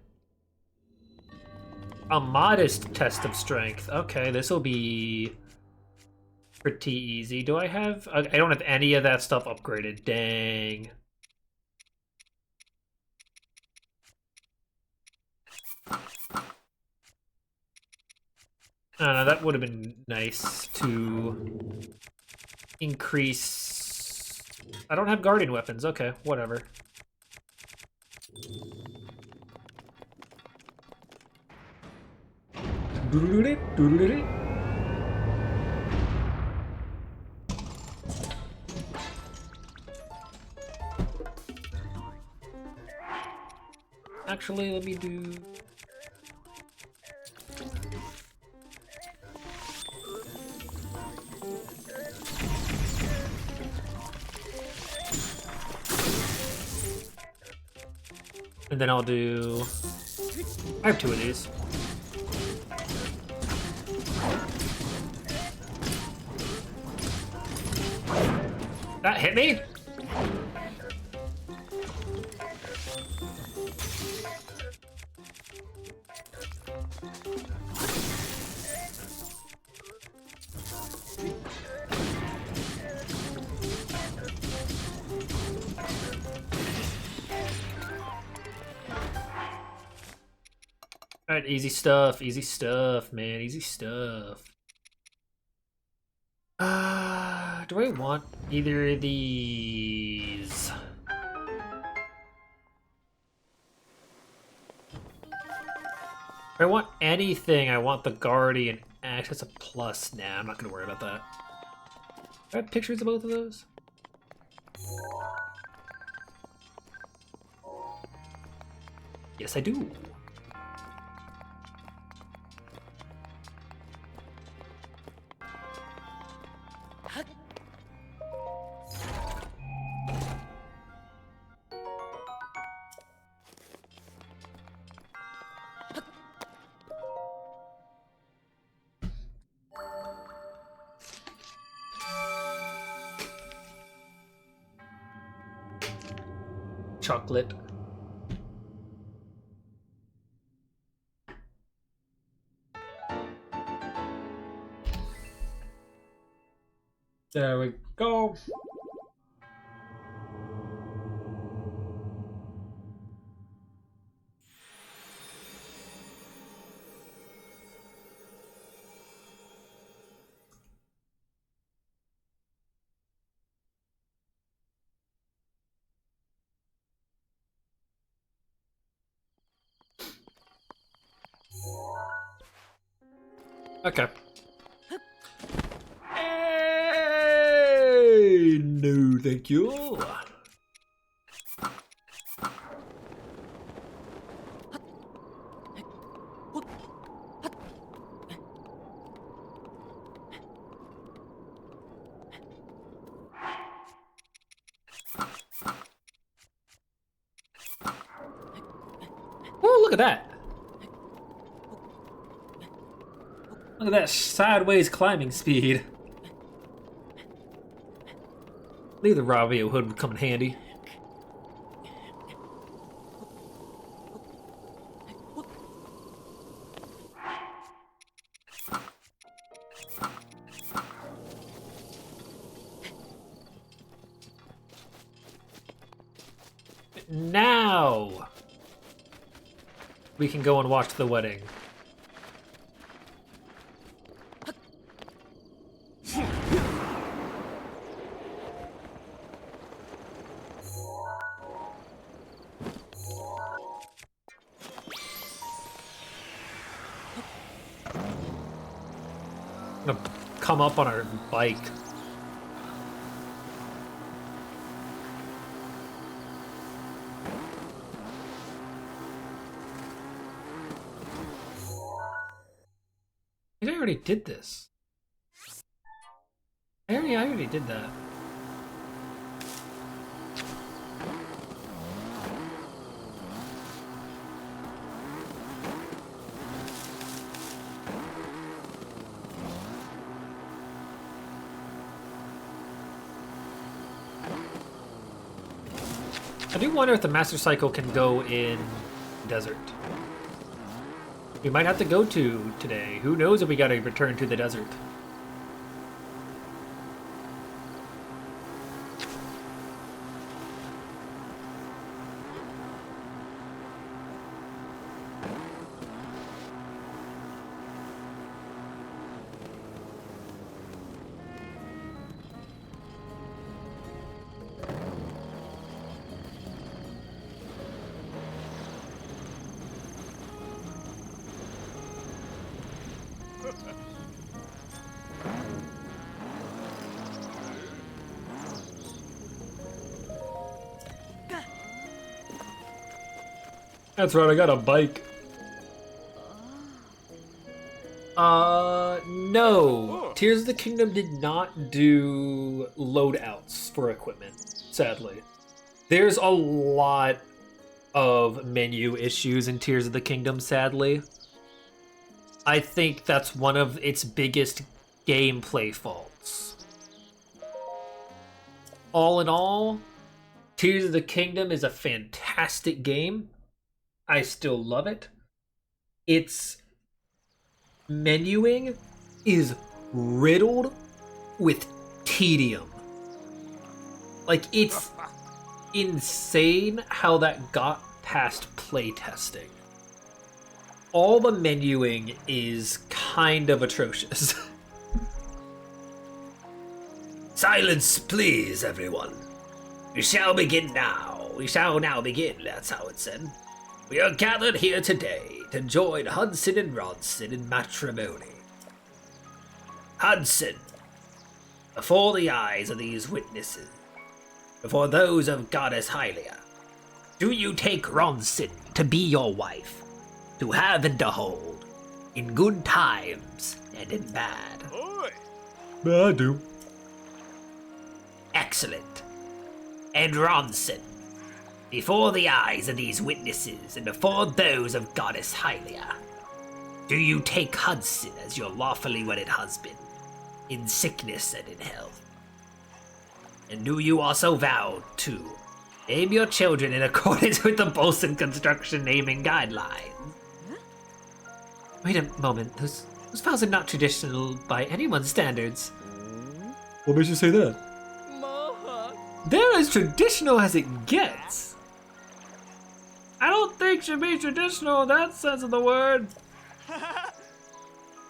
A modest test of strength. Okay, this will be pretty easy. Do I have... I don't have any of that stuff upgraded. Dang. I don't know, that would have been nice to increase... I don't have guardian weapons. Okay, whatever. Actually, let me do... And then I'll do... I have 2 of these. That hit me? Alright, easy stuff, man, easy stuff. Do I want either of these? If I want anything, I want the Guardian Axe as a plus. Nah, I'm not gonna worry about that. Do I have pictures of both of those? Yes, I do. Chocolate. There we go. Okay. Hey, no, thank you. Oh, look at that. Look at that sideways climbing speed. Leave the Ravio hood would come in handy. Now we can go and watch the wedding. come up on our bike. I already did this. I already did that. I do wonder if the Master Cycle can go in desert. We might have to go to today. Who knows if we gotta return to the desert. That's right, I got a bike. No. Tears of the Kingdom did not do loadouts for equipment, sadly. There's a lot of menu issues in Tears of the Kingdom, sadly. I think that's one of its biggest gameplay faults. All in all, Tears of the Kingdom is a fantastic game. I still love it. Its menuing is riddled with tedium. Like, it's insane how that got past playtesting. All the menuing is kind of atrocious. Silence, please, everyone. We shall begin now. We shall now begin, that's how it's said. We are gathered here today to join Hudson and Ronson in matrimony. Hudson, before the eyes of these witnesses, before those of Goddess Hylia, do you take Ronson to be your wife, to have and to hold, in good times and in bad? I do. Excellent. And Ronson, before the eyes of these witnesses and before those of Goddess Hylia, do you take Hudson as your lawfully wedded husband, in sickness and in health? And do you also vow to name your children in accordance with the Bolson Construction naming guidelines? Wait a moment, those vows are not traditional by anyone's standards. What makes you say that? They're as traditional as it gets. I don't think should be traditional in that sense of the word.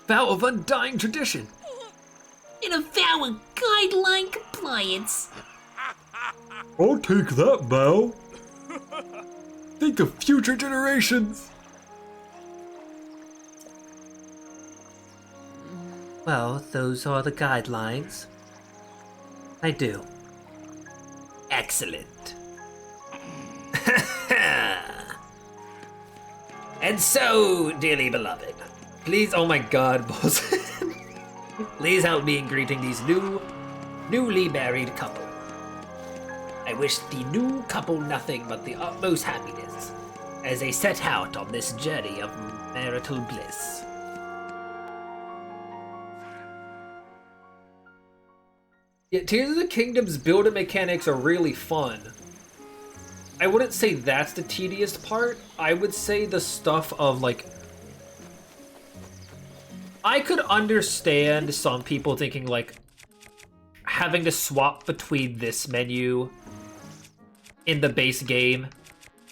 Vow of undying tradition. In a vow of guideline compliance. I'll take that vow. Think of future generations. Well, those are the guidelines. I do. Excellent. And so, dearly beloved, please, oh my god, Bolson, please help me in greeting these newly married couple. I wish the new couple nothing but the utmost happiness as they set out on this journey of marital bliss. Yeah, Tears of the Kingdom's build-up mechanics are really fun. I wouldn't say that's the tedious part. I would say the stuff of, like... I could understand some people thinking, like, having to swap between this menu in the base game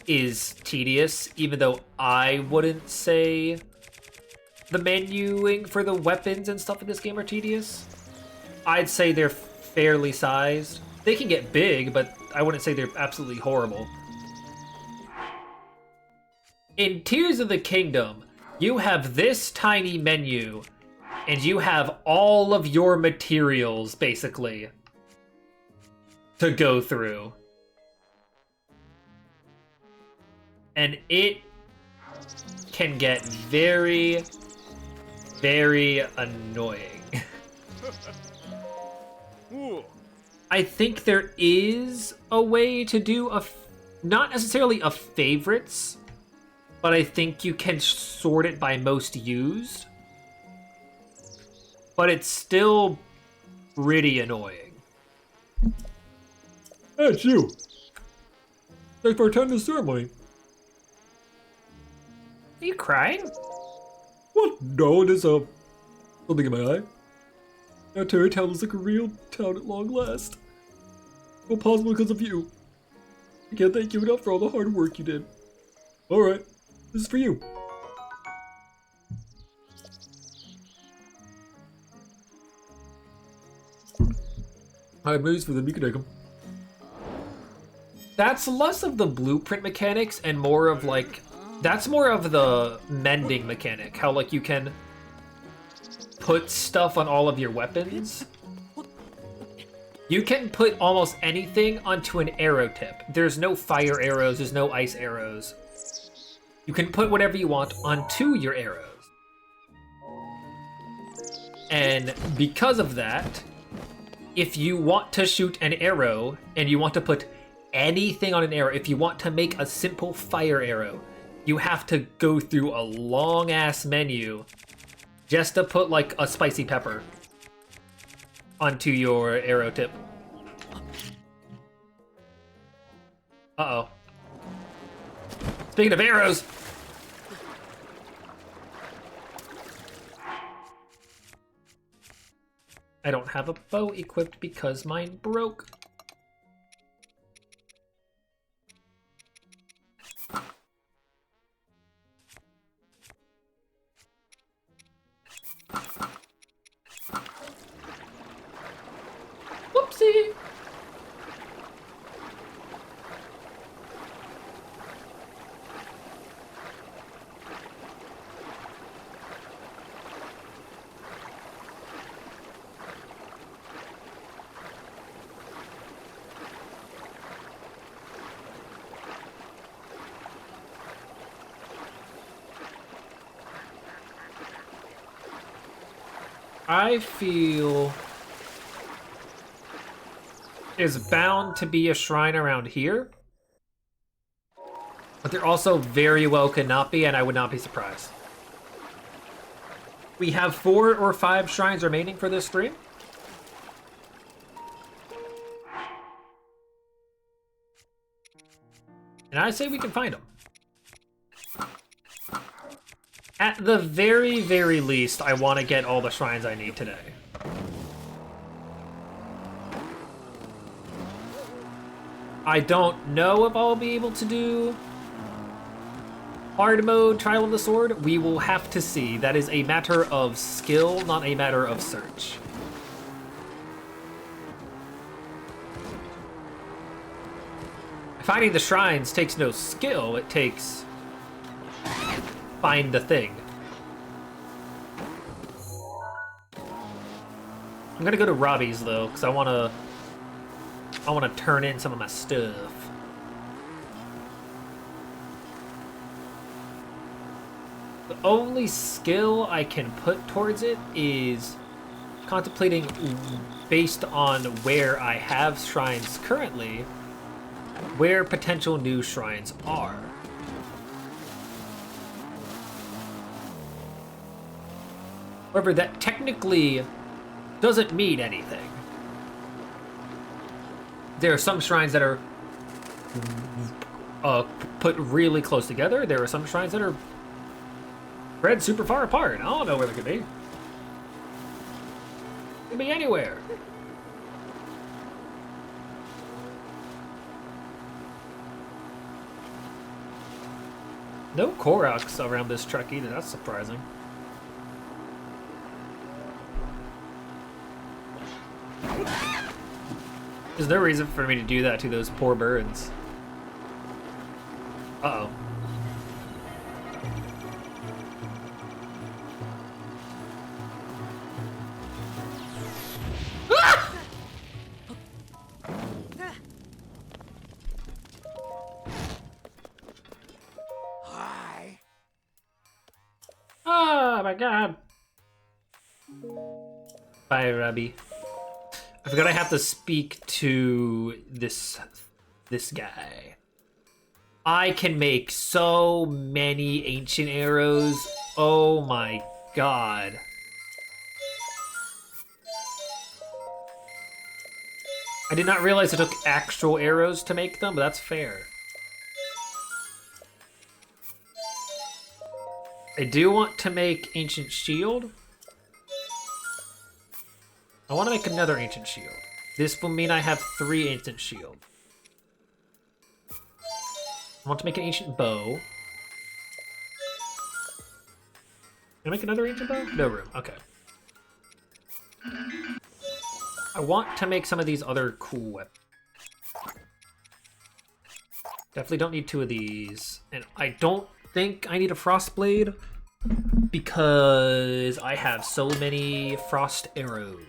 is tedious, even though I wouldn't say the menuing for the weapons and stuff in this game are tedious. I'd say they're fairly sized. They can get big, but I wouldn't say they're absolutely horrible. In Tears of the Kingdom, you have this tiny menu and you have all of your materials, basically, to go through. And it can get very, very annoying. I think there is a way to do not necessarily a favorites, but I think you can sort it by most used. But it's still pretty annoying. Hey, it's you. Thanks for attending the ceremony. Are you crying? What? No, there's something in my eye. Now Terry Town looks like a real town at long last. All possible because of you. I can't thank you enough for all the hard work you did. Alright, this is for you. I have news for them, you can take them. That's less of the blueprint mechanics and more of like, that's more of the mending mechanic. How like you can put stuff on all of your weapons. You can put almost anything onto an arrow tip. There's no fire arrows, there's no ice arrows. You can put whatever you want onto your arrows. And because of that, if you want to shoot an arrow and you want to put anything on an arrow, if you want to make a simple fire arrow, you have to go through a long ass menu just to put like a spicy pepper onto your arrow tip. Uh-oh. Speaking of arrows, I don't have a bow equipped because mine broke. Whoopsie! I feel there's bound to be a shrine around here, but there also very well could not be, and I would not be surprised. We have 4 or 5 shrines remaining for this stream. And I say we can find them. At the very, very least, I want to get all the shrines I need today. I don't know if I'll be able to do hard mode Trial of the Sword. We will have to see. That is a matter of skill, not a matter of search. Finding the shrines takes no skill, it takes find the thing. I'm gonna go to Robbie's though, because I wanna turn in some of my stuff. The only skill I can put towards it is contemplating, based on where I have shrines currently, where potential new shrines are. However, that technically doesn't mean anything. There are some shrines that are put really close together. There are some shrines that are spread super far apart. I don't know where they could be. It could be anywhere. No Koroks around this truck either. That's surprising. There's no reason for me to do that to those poor birds. Uh-oh. god. Bye, Robbie. I forgot I have to speak to this guy. I can make so many ancient arrows. Oh my god. I did not realize it took actual arrows to make them, but that's fair. I do want to make ancient shield. I want to make another ancient shield. This will mean I have 3 ancient shield. I want to make an ancient bow. Can I make another ancient bow? No room. Okay. I want to make some of these other cool weapons. Definitely don't need 2 of these. And I don't think I need a frost blade because I have so many frost arrows.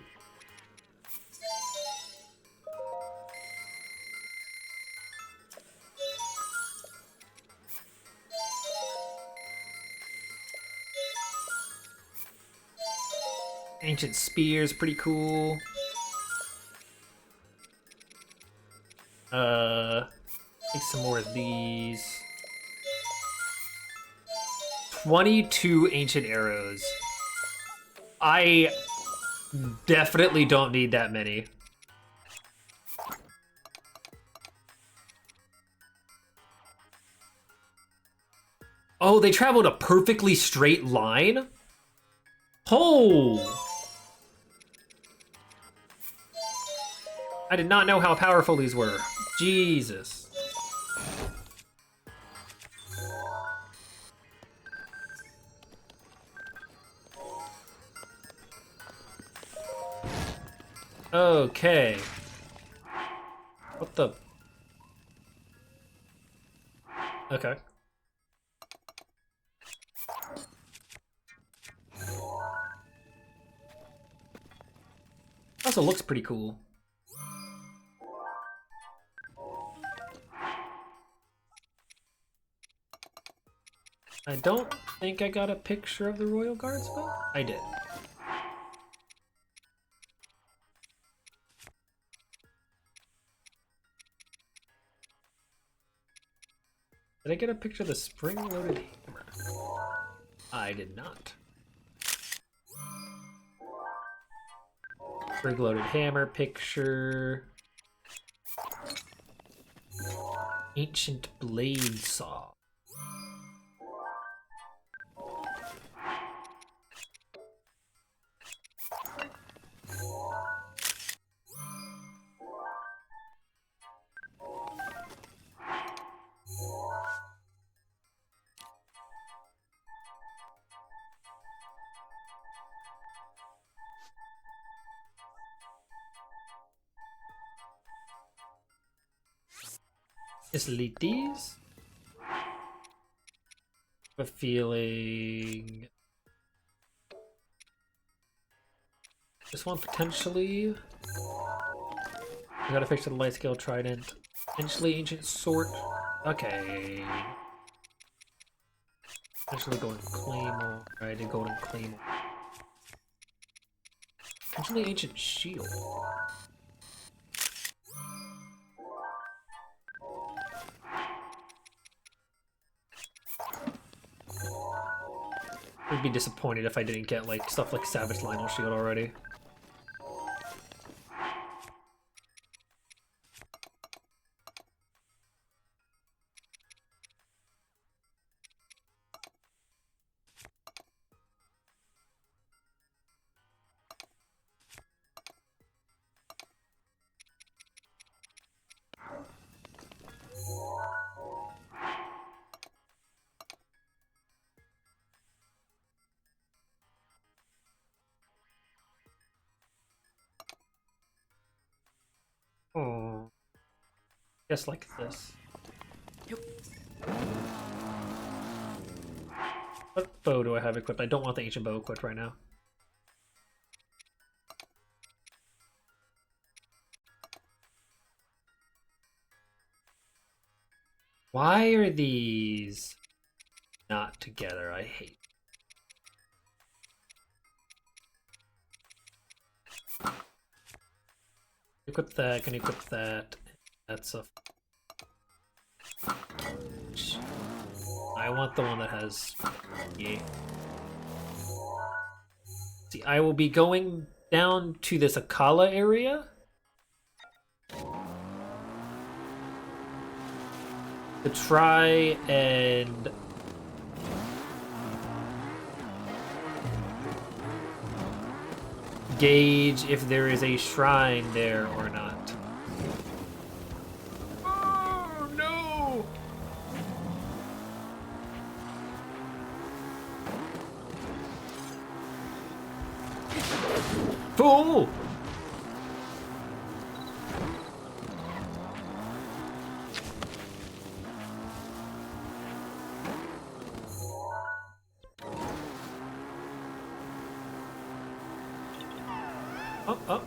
Ancient spear's pretty cool. Take some more of these. 22 ancient arrows. I definitely don't need that many. Oh, they traveled a perfectly straight line? Oh! I did not know how powerful these were. Jesus. Okay. What the? Okay. Also looks pretty cool. I don't think I got a picture of the Royal Guards, but I did. Did I get a picture of the spring-loaded hammer? I did not. Spring-loaded hammer picture. Ancient blade saw. Just delete these. A feeling. This one potentially. I gotta fix the light scale trident. Potentially ancient sword. Okay. Potentially golden claymore. I did golden claymore. Potentially ancient shield. I'd be disappointed if I didn't get like stuff like Savage Lionel Shield already. Oh, just like this. What bow do I have equipped? I don't want the ancient bow equipped right now. Why are these not together? I hate. Equip that, can equip that. That's a... I want the one that has... Yeah. See, I will be going down to this Akala area. To try and... gauge if there is a shrine there or not. Oh no! Fool! Up, up.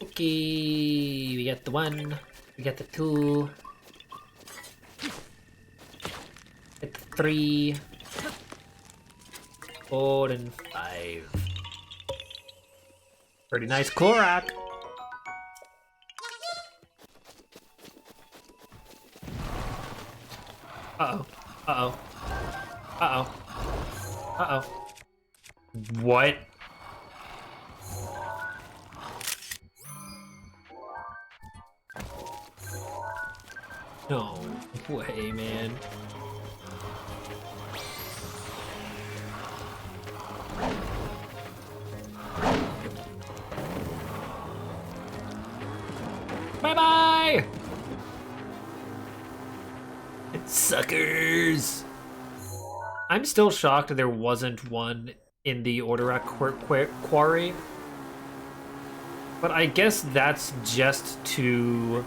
Okay, we got the 1, we got the 2, get the 3, 4, and 5. Pretty nice Korok. Uh-oh. Uh-oh. Uh-oh. Uh-oh. What? No way, man. Bye-bye! Suckers! I'm still shocked there wasn't one in the Ordorak quarry. But I guess that's just to...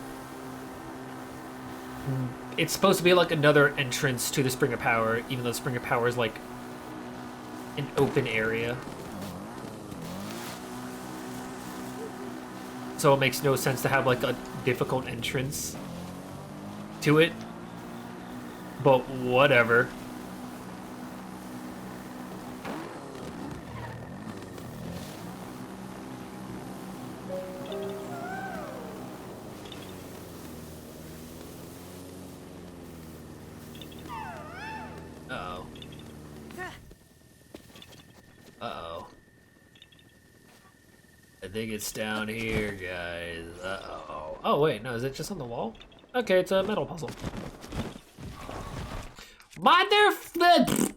It's supposed to be like another entrance to the Spring of Power, even though the Spring of Power is like an open area. So it makes no sense to have like a difficult entrance to it. But whatever. Uh-oh. Uh-oh. I think it's down here, guys. Uh-oh. Oh, wait, no, is it just on the wall? Okay, it's a metal puzzle. Motherfucker!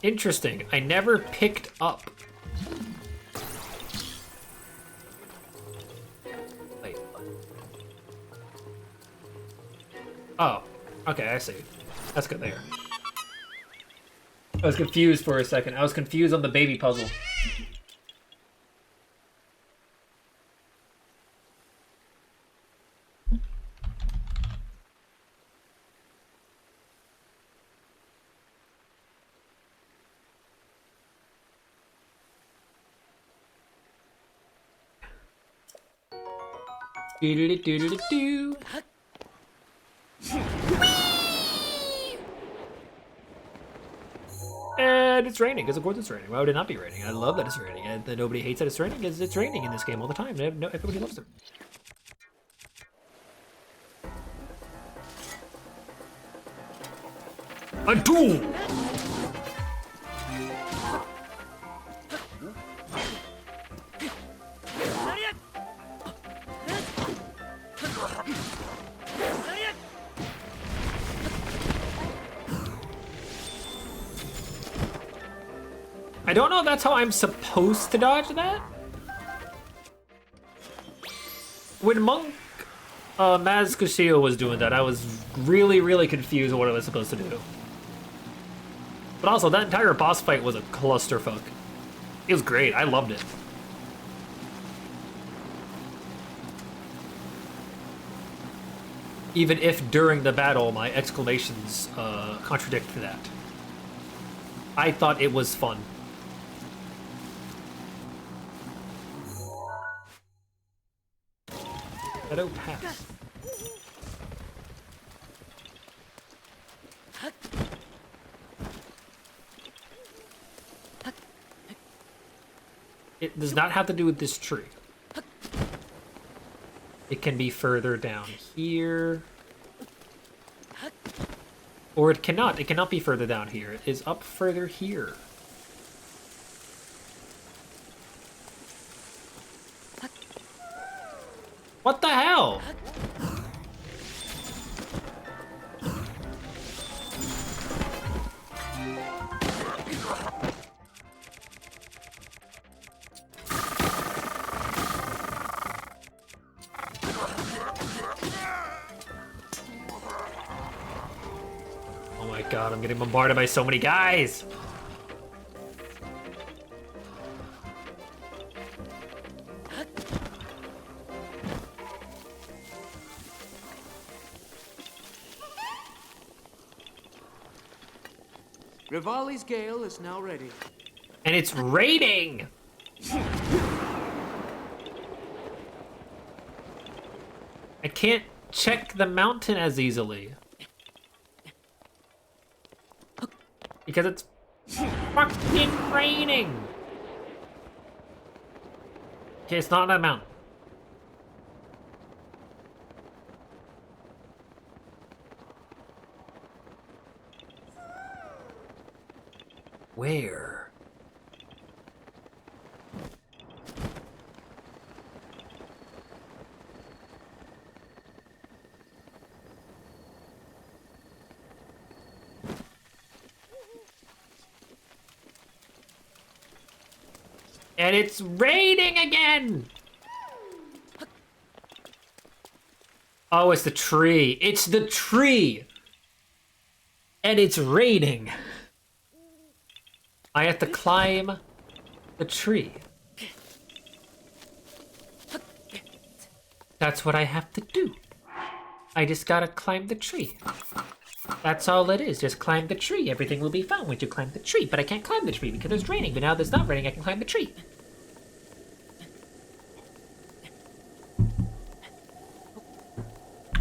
Interesting. I never picked up. Wait. Oh. Okay, I see. That's good there. I was confused for a second. I was confused on the baby puzzle. Do-do-do-do-do-do. And it's raining, because of course it's raining. Why would it not be raining? I love that it's raining. And that nobody hates that it's raining, because it's raining in this game all the time. No, everybody loves it. A duel! I don't know if that's how I'm supposed to dodge that. When Monk Maz Kushio was doing that, I was really confused on what I was supposed to do. But also, that entire boss fight was a clusterfuck. It was great. I loved it. Even if during the battle my exclamations contradict that. I thought it was fun. Shadow Pass. It does not have to do with this tree. It can be further down here. Or it cannot. It cannot be further down here. It is up further here. What the hell? Oh my god, I'm getting bombarded by so many guys! Rivali's Gale is now ready. And it's raining! I can't check the mountain as easily. Because it's fucking raining! Okay, it's not a mountain. Where? And it's raining again! Oh, it's the tree. It's the tree! And it's raining. I have to climb the tree. That's what I have to do. I just gotta climb the tree. That's all it is. Just climb the tree. Everything will be fine once you climb the tree. But I can't climb the tree because it's raining. But now that it's not raining, I can climb the tree.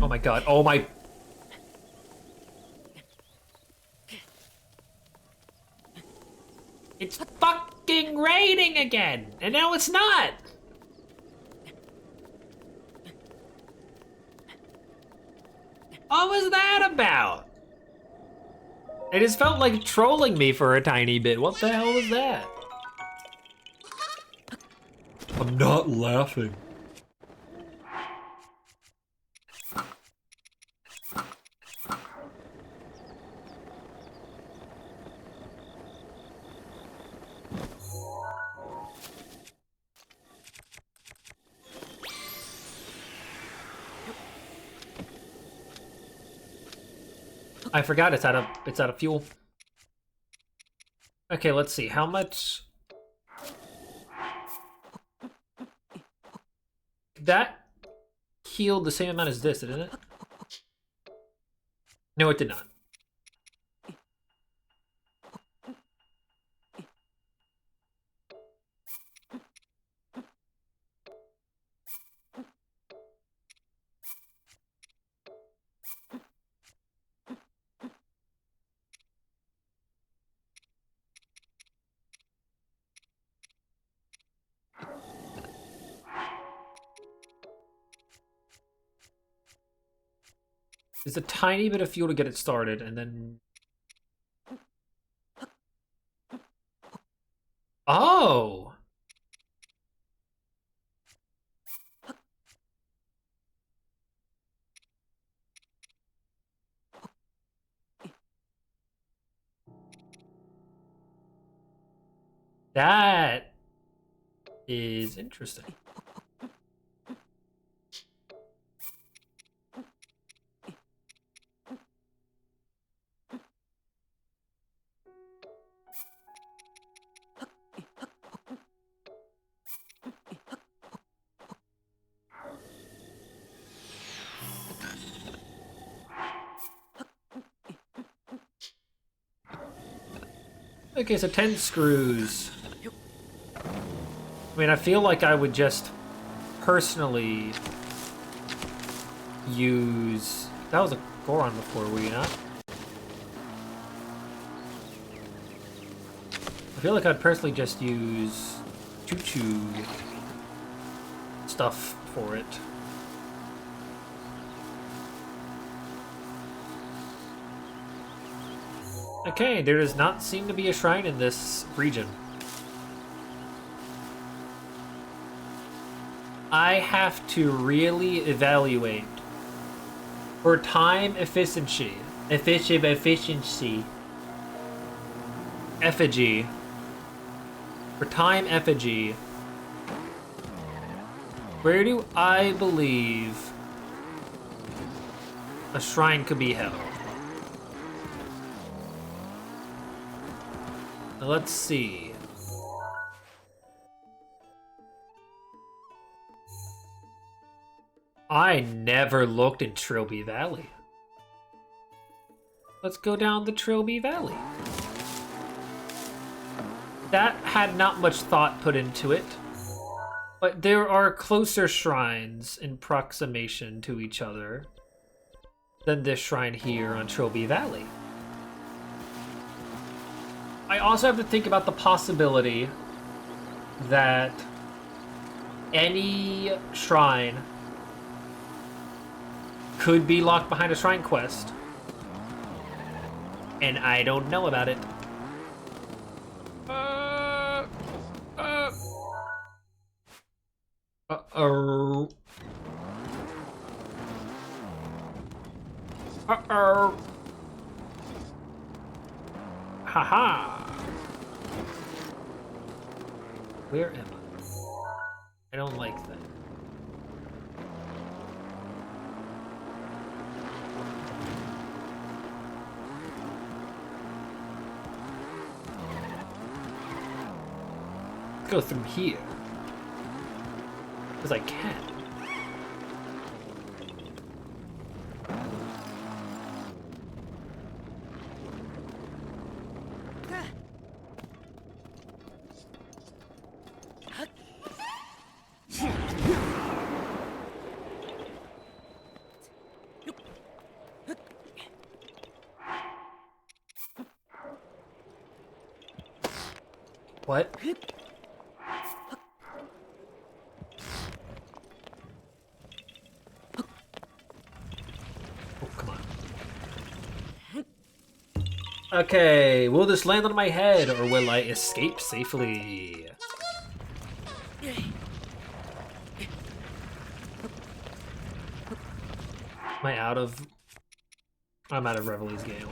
Oh my god. Oh my... It's fucking raining again! And now it's not! What was that about? It just felt like trolling me for a tiny bit. What the hell was that? I'm not laughing. I forgot it's out of fuel. Okay, let's see. How much? That healed the same amount as this, didn't it? No, it did not. There's a tiny bit of fuel to get it started, and then... Oh! That is interesting. Okay, so 10 screws. I mean, I feel like I would just personally use... That was a Goron before, were you not? I feel like I'd personally just use choo-choo stuff for it. Okay, there does not seem to be a shrine in this region. I have to really evaluate for time efficiency. Efficiency. Effigy. For time effigy. Where do I believe a shrine could be held? Now let's see. I never looked in Trilby Valley. Let's go down the Trilby Valley. That had not much thought put into it, but there are closer shrines in proximation to each other than this shrine here on Trilby Valley. I also have to think about the possibility that any shrine could be locked behind a shrine quest, and I don't know about it. Uh-oh. Uh-oh. Haha. Where am I? I don't like that. Let's go through here. Because I can. What? Oh, come on. Okay, will this land on my head or will I escape safely? Am I out of... I'm out of Revelie's Gale.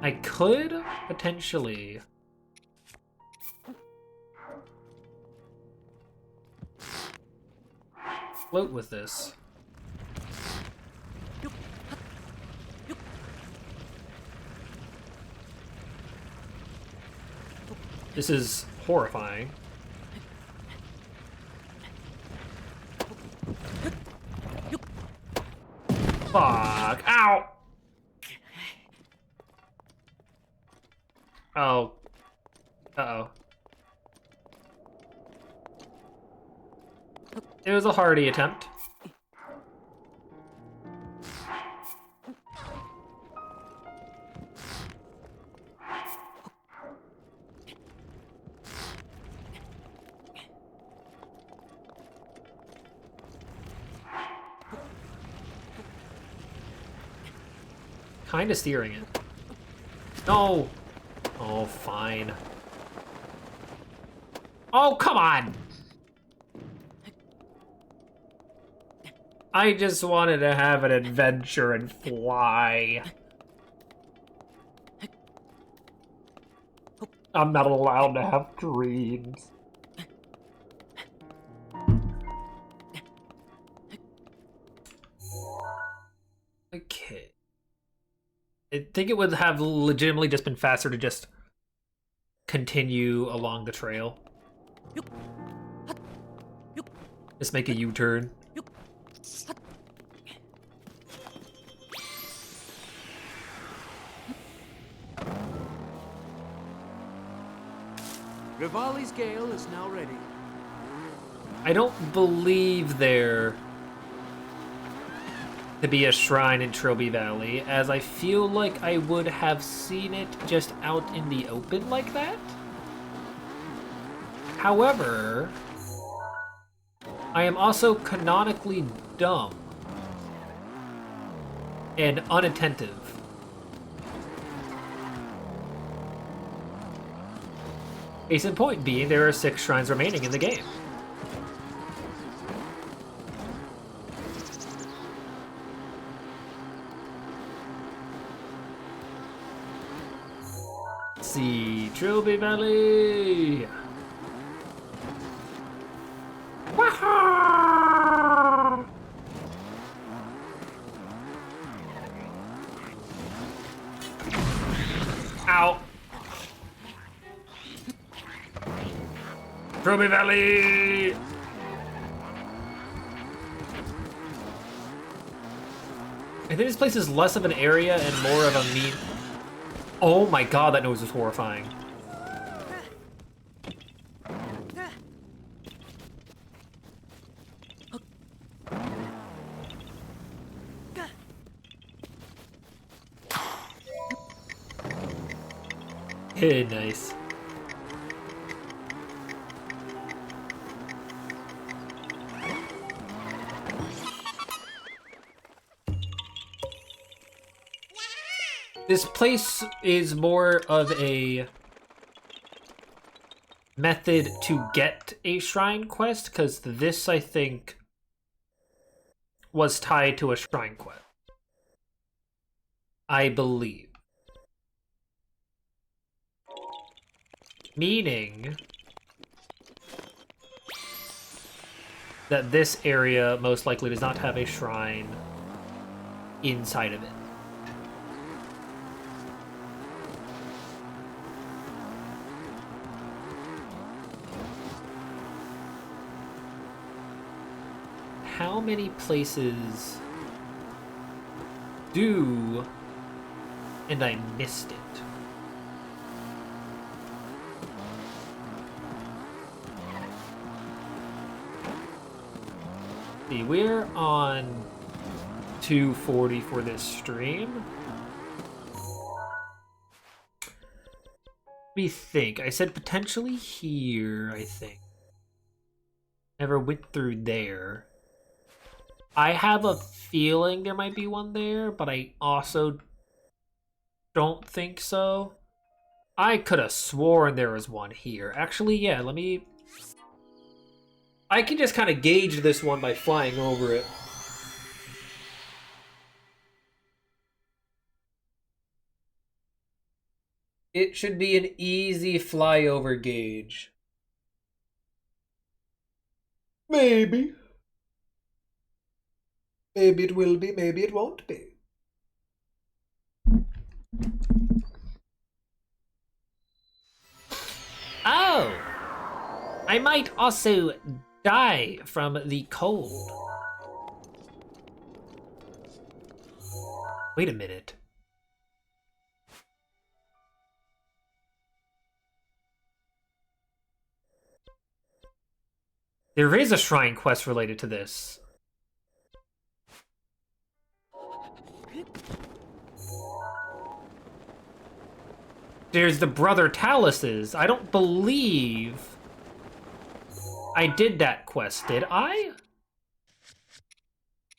I could potentially float with this. This is horrifying. Fuck! Ow! Oh. Uh-oh. It was a hardy attempt. Kinda steering it. No! Oh, fine. Oh, come on! I just wanted to have an adventure and fly. I'm not allowed to have dreams. Okay. I think it would have legitimately just been faster to just continue along the trail. Just make a U-turn. Rivali's Gale is now ready. I don't believe there to be a shrine in Trilby Valley, as I feel like I would have seen it just out in the open like that. However, I am also canonically dumb and unattentive. Case in point being, there are 6 shrines remaining in the game. Let's see, Trilby Valley. Wah-ha! Ow. Trilby Valley! I think this place is less of an area and more of a mean... Oh my god, that noise was horrifying. Hey, nice. This place is more of a method to get a shrine quest, because this, I think, was tied to a shrine quest. I believe. Meaning that this area most likely does not have a shrine inside of it. How many places do... and I missed it? See, we're on 240 for this stream. Let me think. I said potentially here, I think. Never went through there. I have a feeling there might be one there, but I also don't think so. I could have sworn there was one here. Actually, yeah, let me... I can just kind of gauge this one by flying over it. It should be an easy flyover gauge. Maybe. Maybe it will be, maybe it won't be. Oh! I might also die from the cold. Wait a minute. There is a shrine quest related to this. There's the Brother Taluses. I don't believe I did that quest, did I?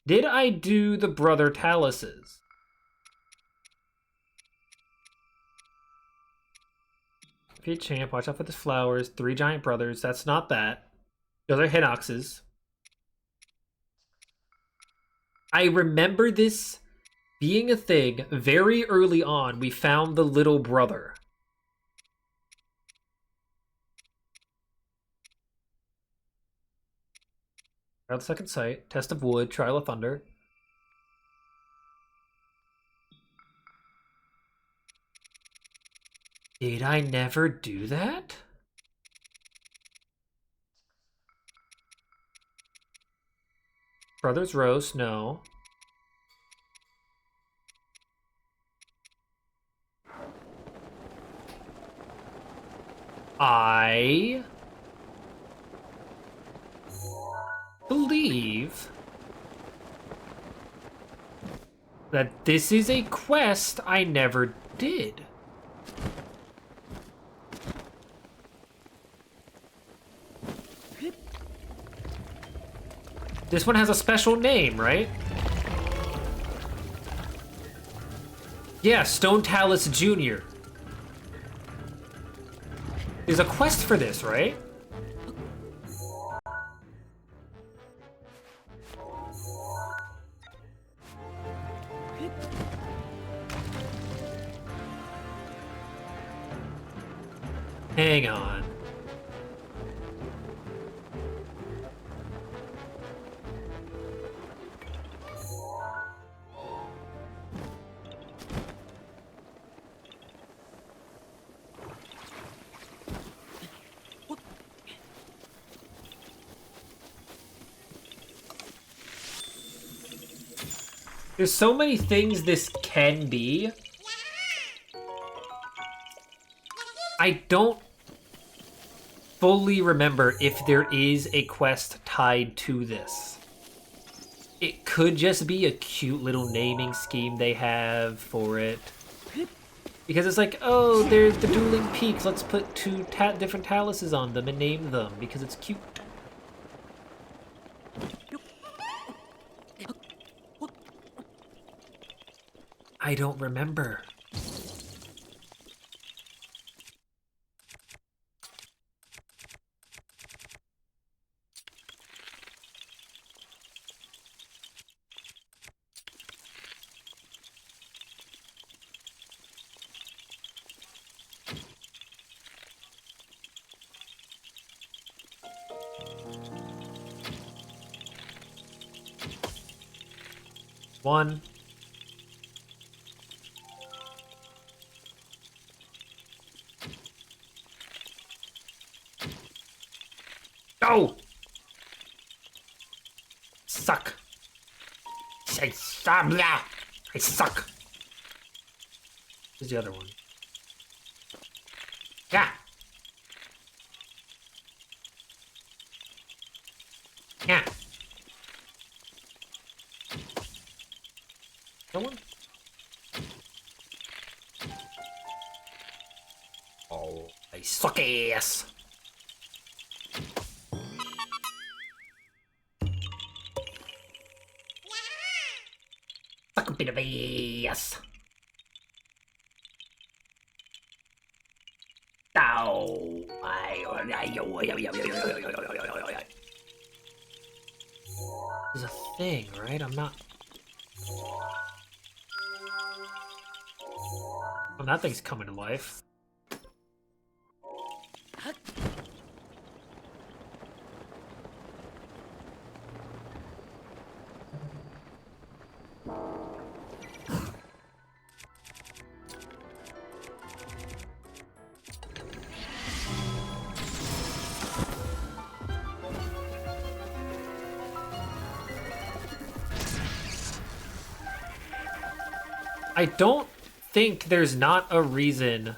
Did I do the Brother Taluses? Defeat champ, watch out for the flowers. 3 giant brothers. That's not that. Those are Hinoxes. I remember this being a thing very early on. We found the little brother. Trial of Second Sight, Test of Wood, Trial of Thunder. Did I never do that? Brothers Roast, no. I believe that this is a quest I never did. This one has a special name, right? Yeah, Stone Talus Jr. There's a quest for this, right? Hang on. There's so many things this can be. I don't fully remember if there is a quest tied to this. It could just be a cute little naming scheme they have for it. Because it's like, oh, there's the dueling peaks. Let's put two different taluses on them and name them because it's cute. I don't remember. One. Go! Suck. I suck. Where's the other one? Yeah. Yeah. No one? Oh, I suck ass. Suck a bit of ass. Ow. There's a thing, right? I'm not... Oh, that thing's coming to life. I don't think there's not a reason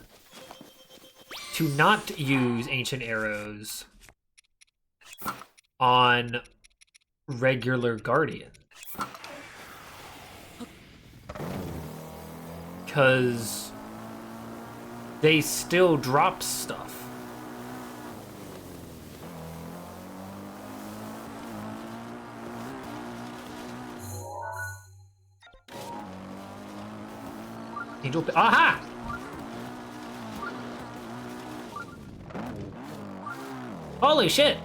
to not use ancient arrows on regular Guardian. Because they still drop stuff. Angel... Aha! Holy shit!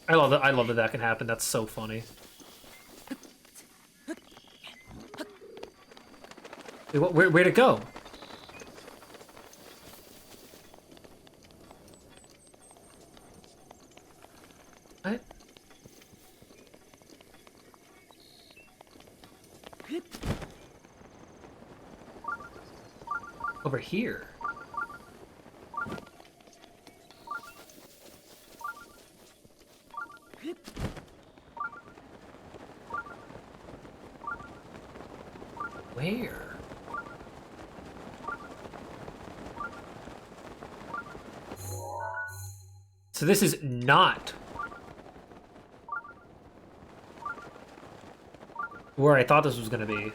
I love that that can happen. That's so funny. Wait, where'd it go? What? Over here. where? So this is not where I thought this was gonna be.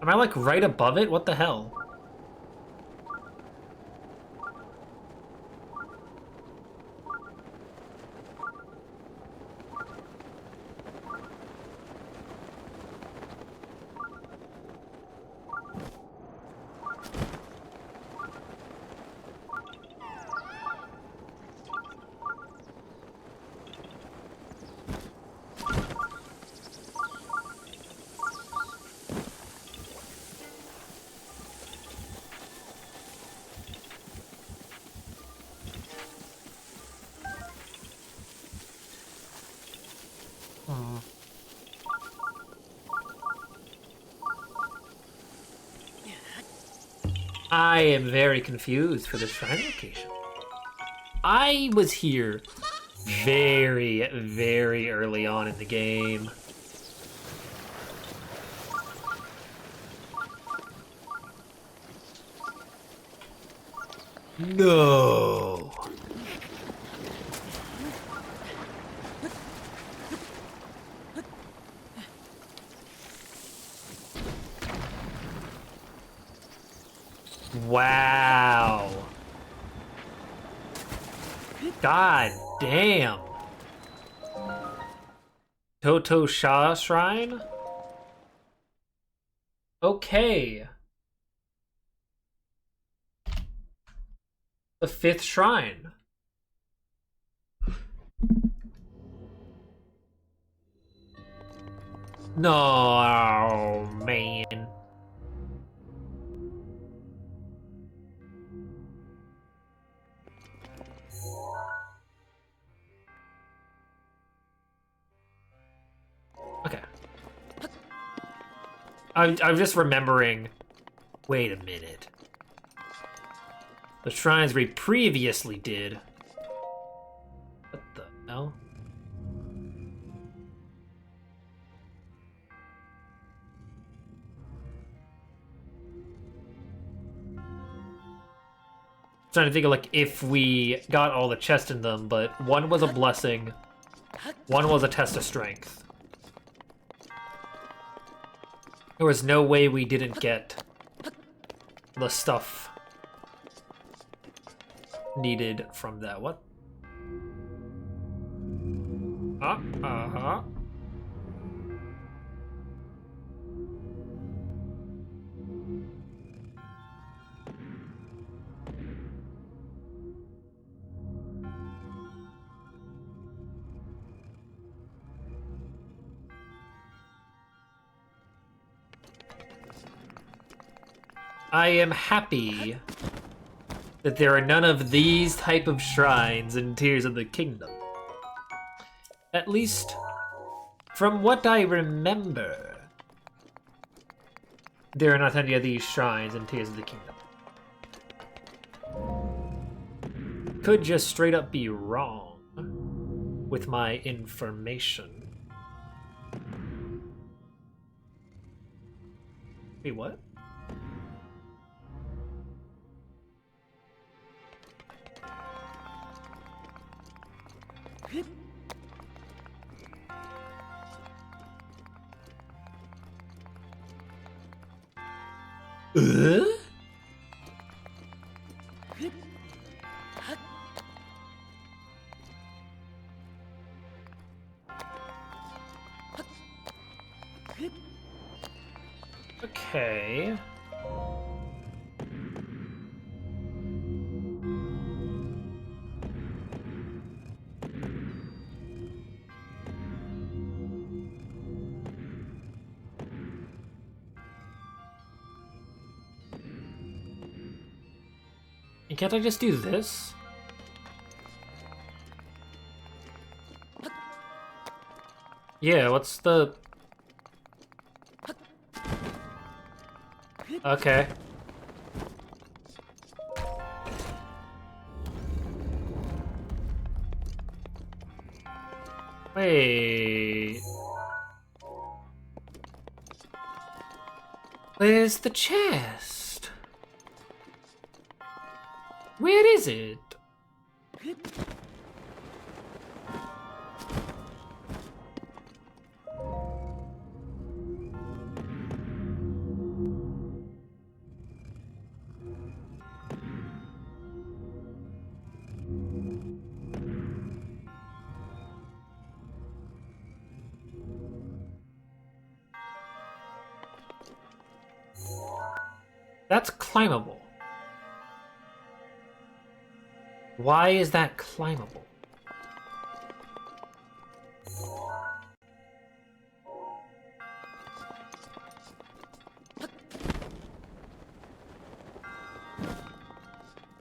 Am I like right above it? What the hell? I am very confused for this shrine location. I was here very, very early on in the game. No. Wow. God damn. Toto Sha Shrine? Okay. The 5th shrine. No, man. Okay. I'm just remembering. Wait a minute. The shrines we previously did. What the hell? Trying to think of like if we got all the chests in them, but one was a blessing, one was a test of strength. There was no way we didn't get the stuff needed from that. What? Uh-huh. I am happy that there are none of these type of shrines in Tears of the Kingdom. At least, from what I remember, there are not any of these shrines in Tears of the Kingdom. Could just straight up be wrong with my information. Wait, what? Okay. Can't I just do this? Yeah, what's the... Okay. Wait. Where's the chest? Where is it? That's climbable. Why is that climbable?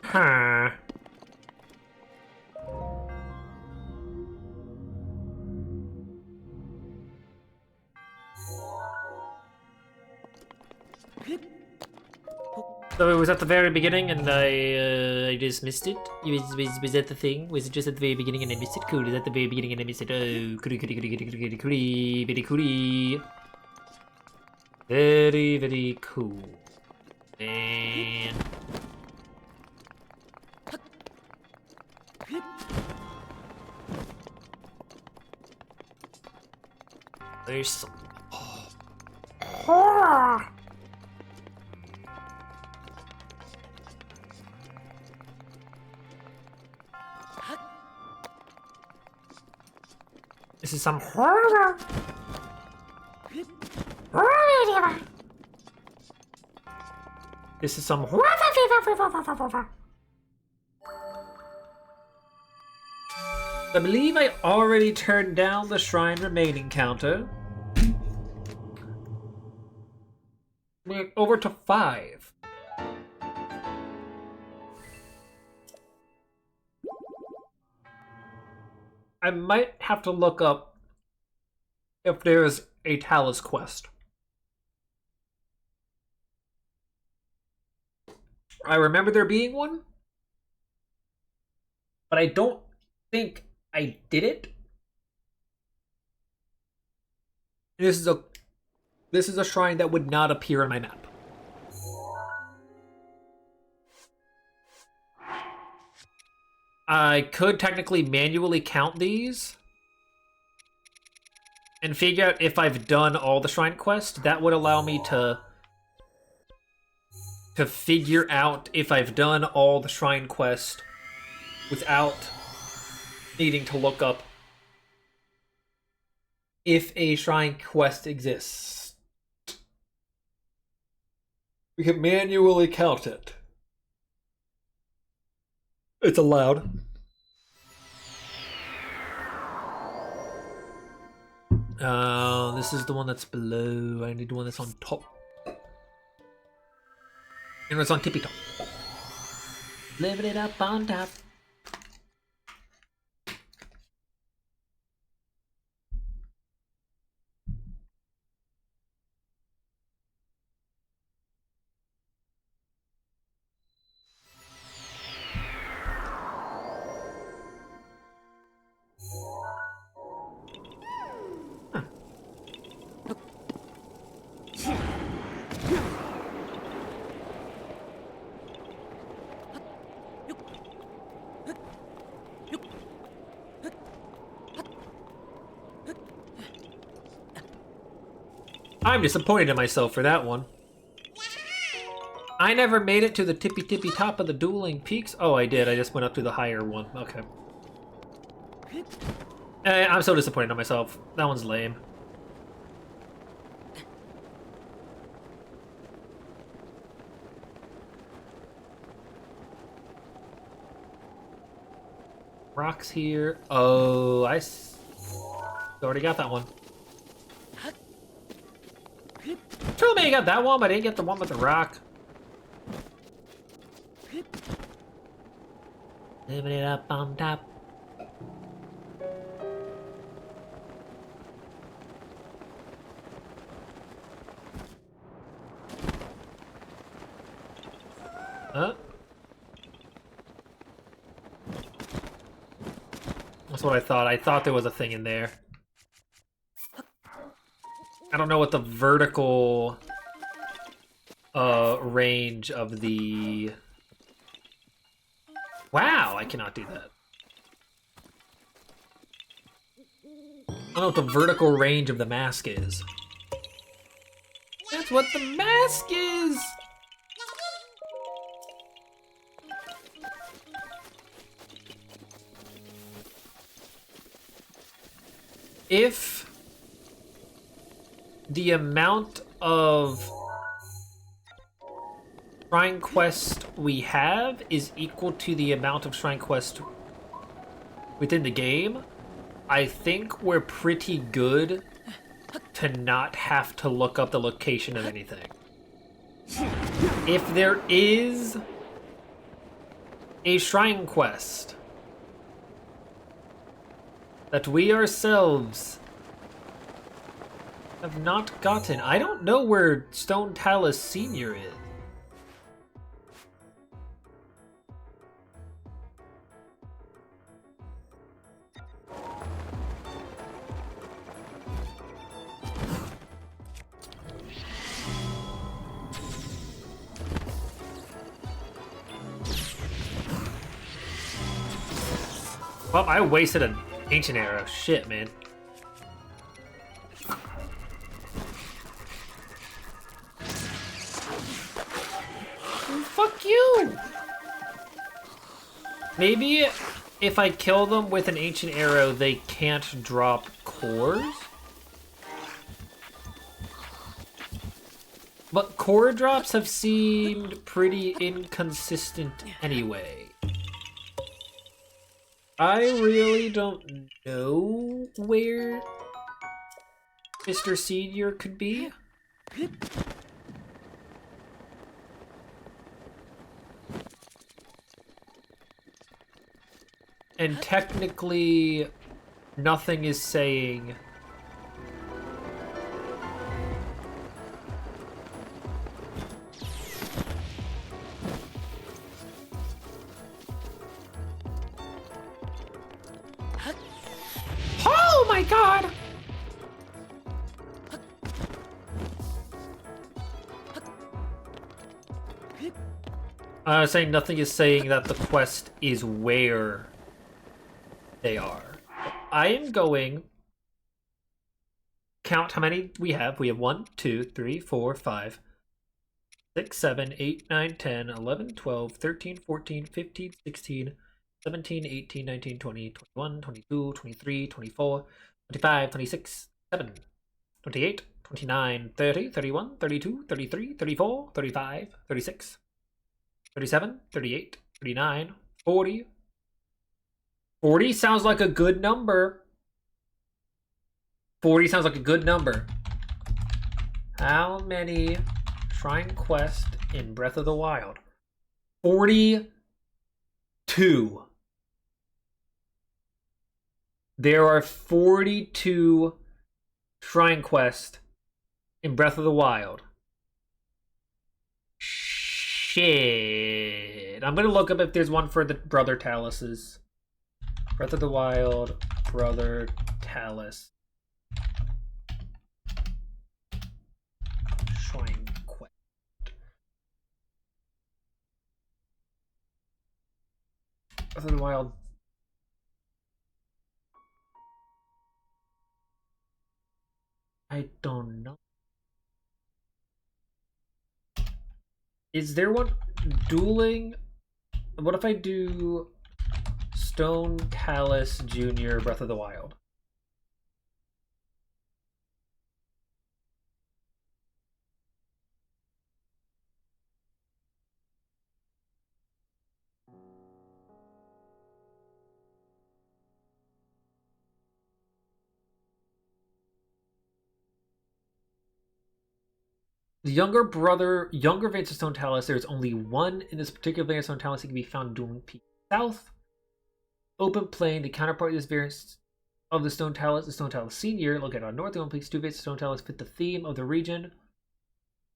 Huh. So it was at the very beginning and I just missed it? Was that the thing? Was it just at the very beginning and I missed it? Cool, is that the very beginning and I missed it? Oh, very cool. Very, very cool. And... there's some... Oh. This is some horror. This is some horror. I believe I already turned down the shrine remaining counter. We're over to 5. I might have to look up if there's a Talus quest. I remember there being one, but I don't think I did it. This is a shrine that would not appear on my map. I could technically manually count these and figure out if I've done all the shrine quests. That would allow me to figure out if I've done all the shrine quests without needing to look up if a shrine quest exists. We can manually count it. It's allowed. This is the one that's below. I need the one that's on top. And it's on tippy top. Living it up on top. I'm disappointed in myself for that one. I never made it to the tippy top of the dueling peaks. Oh, I did. I just went up to the higher one. Okay. I'm so disappointed in myself. That one's lame. Rocks here. Oh, already got that one. Told me I got that one, but I didn't get the one with the rock. Living it up on top. Huh? That's what I thought. I thought there was a thing in there. I don't know what the vertical range of the... Wow, I cannot do that. I don't know what the vertical range of the mask is. That's what the mask is! If the amount of Shrine Quest we have is equal to the amount of Shrine Quest within the game, I think we're pretty good to not have to look up the location of anything. If there is a Shrine Quest that we ourselves have not gotten, I don't know where Stone Talus Senior is. Well, I wasted an ancient arrow. Shit, man. Fuck you! Maybe if I kill them with an ancient arrow, they can't drop cores? But core drops have seemed pretty inconsistent anyway. I really don't know where Mr. Senior could be. And technically, nothing is saying... Oh my god! I was saying nothing is saying that the quest is where they are. I am going... Count how many we have. We have 1, 2, 3, 4, 5, 6, 7, 8, 9, 10, 11, 12, 13, 14, 15, 16, 17, 18, 19, 20, 21, 22, 23, 24, 25, 26, 7, 28, 29, 30, 31, 32, 33, 34, 35, 36, 37, 38, 39, 40. 40 sounds like a good number. 40 sounds like a good number. How many Shrine Quest in Breath of the Wild? 42. There are 42 Shrine Quest in Breath of the Wild. Shit. I'm gonna look up if there's one for the Brother Taluses. Breath of the Wild, Brother Talus. Shrine Quest. Breath of the Wild. I don't know. Is there one dueling? What if I do Stone Talus Jr. Breath of the Wild? The younger variant of Stone Talus, there's only one in this particular variant of Stone Talus. It can be found dueling Peak South. Open Plain, the counterpart of this variant of the Stone Talus, the Stone Talus Senior, located on North Open Peaks. Two variants of Stone Talus fit the theme of the region.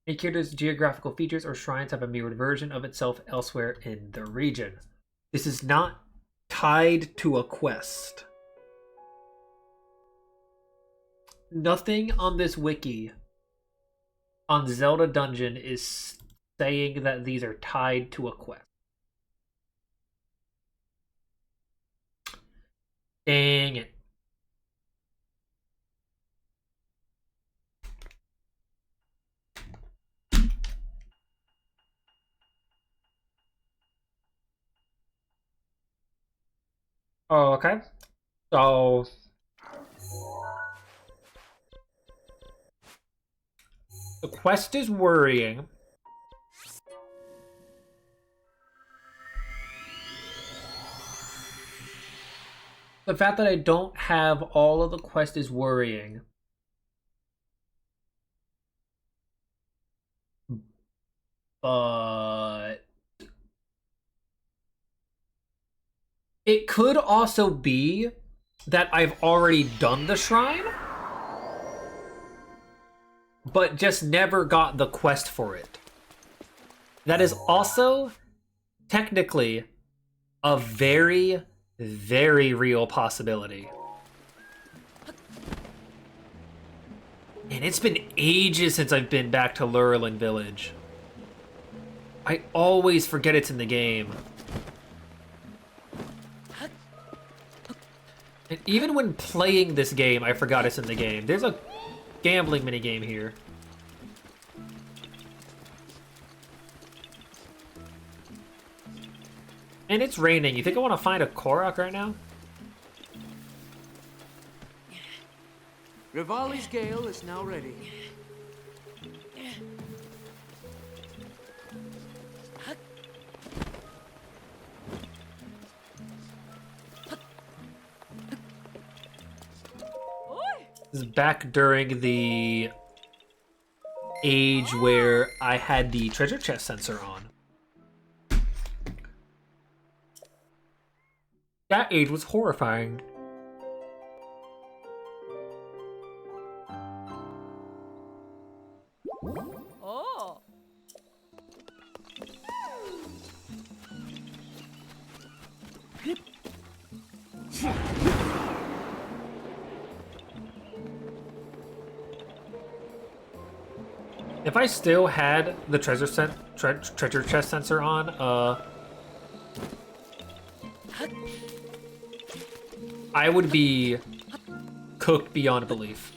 A character's geographical features or shrines have a mirrored version of itself elsewhere in the region. This is not tied to a quest. Nothing on this wiki on Zelda Dungeon is saying that these are tied to a quest. Dang it. Oh, okay. So the quest is worrying. The fact that I don't have all of the quest is worrying. But it could also be that I've already done the shrine, but just never got the quest for it. That is also technically a very, very real possibility. And it's been ages since I've been back to Lurelin Village. I always forget it's in the game. And even when playing this game, I forgot it's in the game. There's a gambling minigame here. And it's raining. You think I want to find a Korok right now? Rivali's Gale is now ready. This is back during the age where I had the treasure chest sensor on. That age was horrifying. Oh. If I still had the treasure chest sensor on, I would be cooked beyond belief.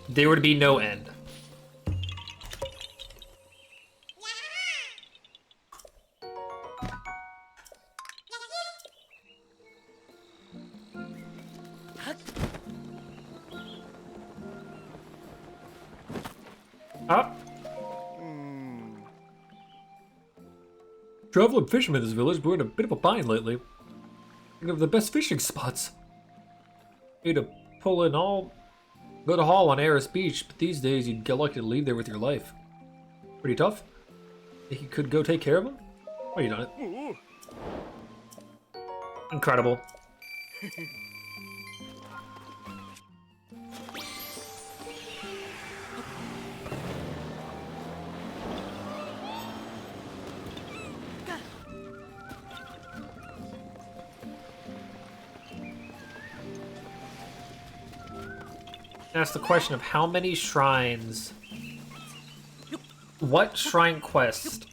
There would be no end. Up. Traveling fishermen in this village, we're in a bit of a bind lately. One of the best fishing spots. Need to pull in all good haul on Eris Beach, but these days you'd get lucky to leave there with your life. Pretty tough. Think you could go take care of him? Oh, you done it. Incredible. Ask the question of how many shrines, what shrine quest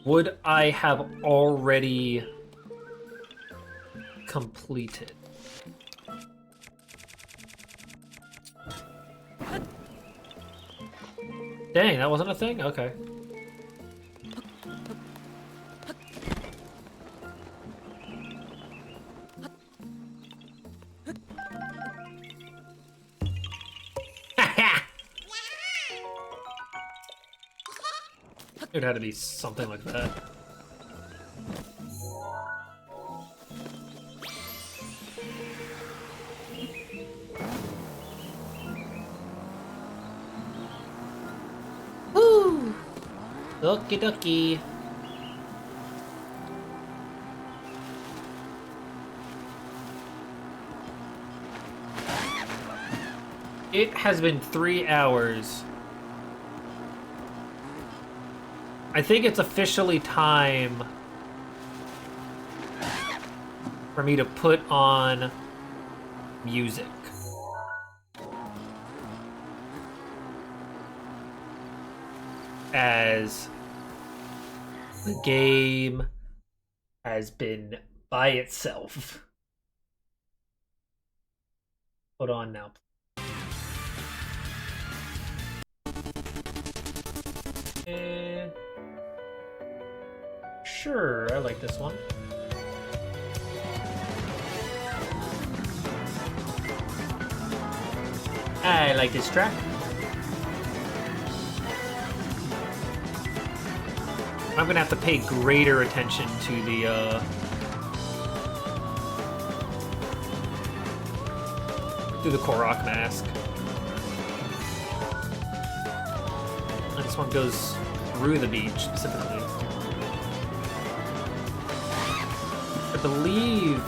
would I have already completed? Dang, that wasn't a thing? Okay. It had to be something like that. Woo! Okie dokie. It has been 3 hours I think it's officially time for me to put on music. As the game has been by itself. Hold on now. Sure, I like this one. I like this track. I'm gonna have to pay greater attention to the Korok mask. And this one goes through the beach specifically. I believe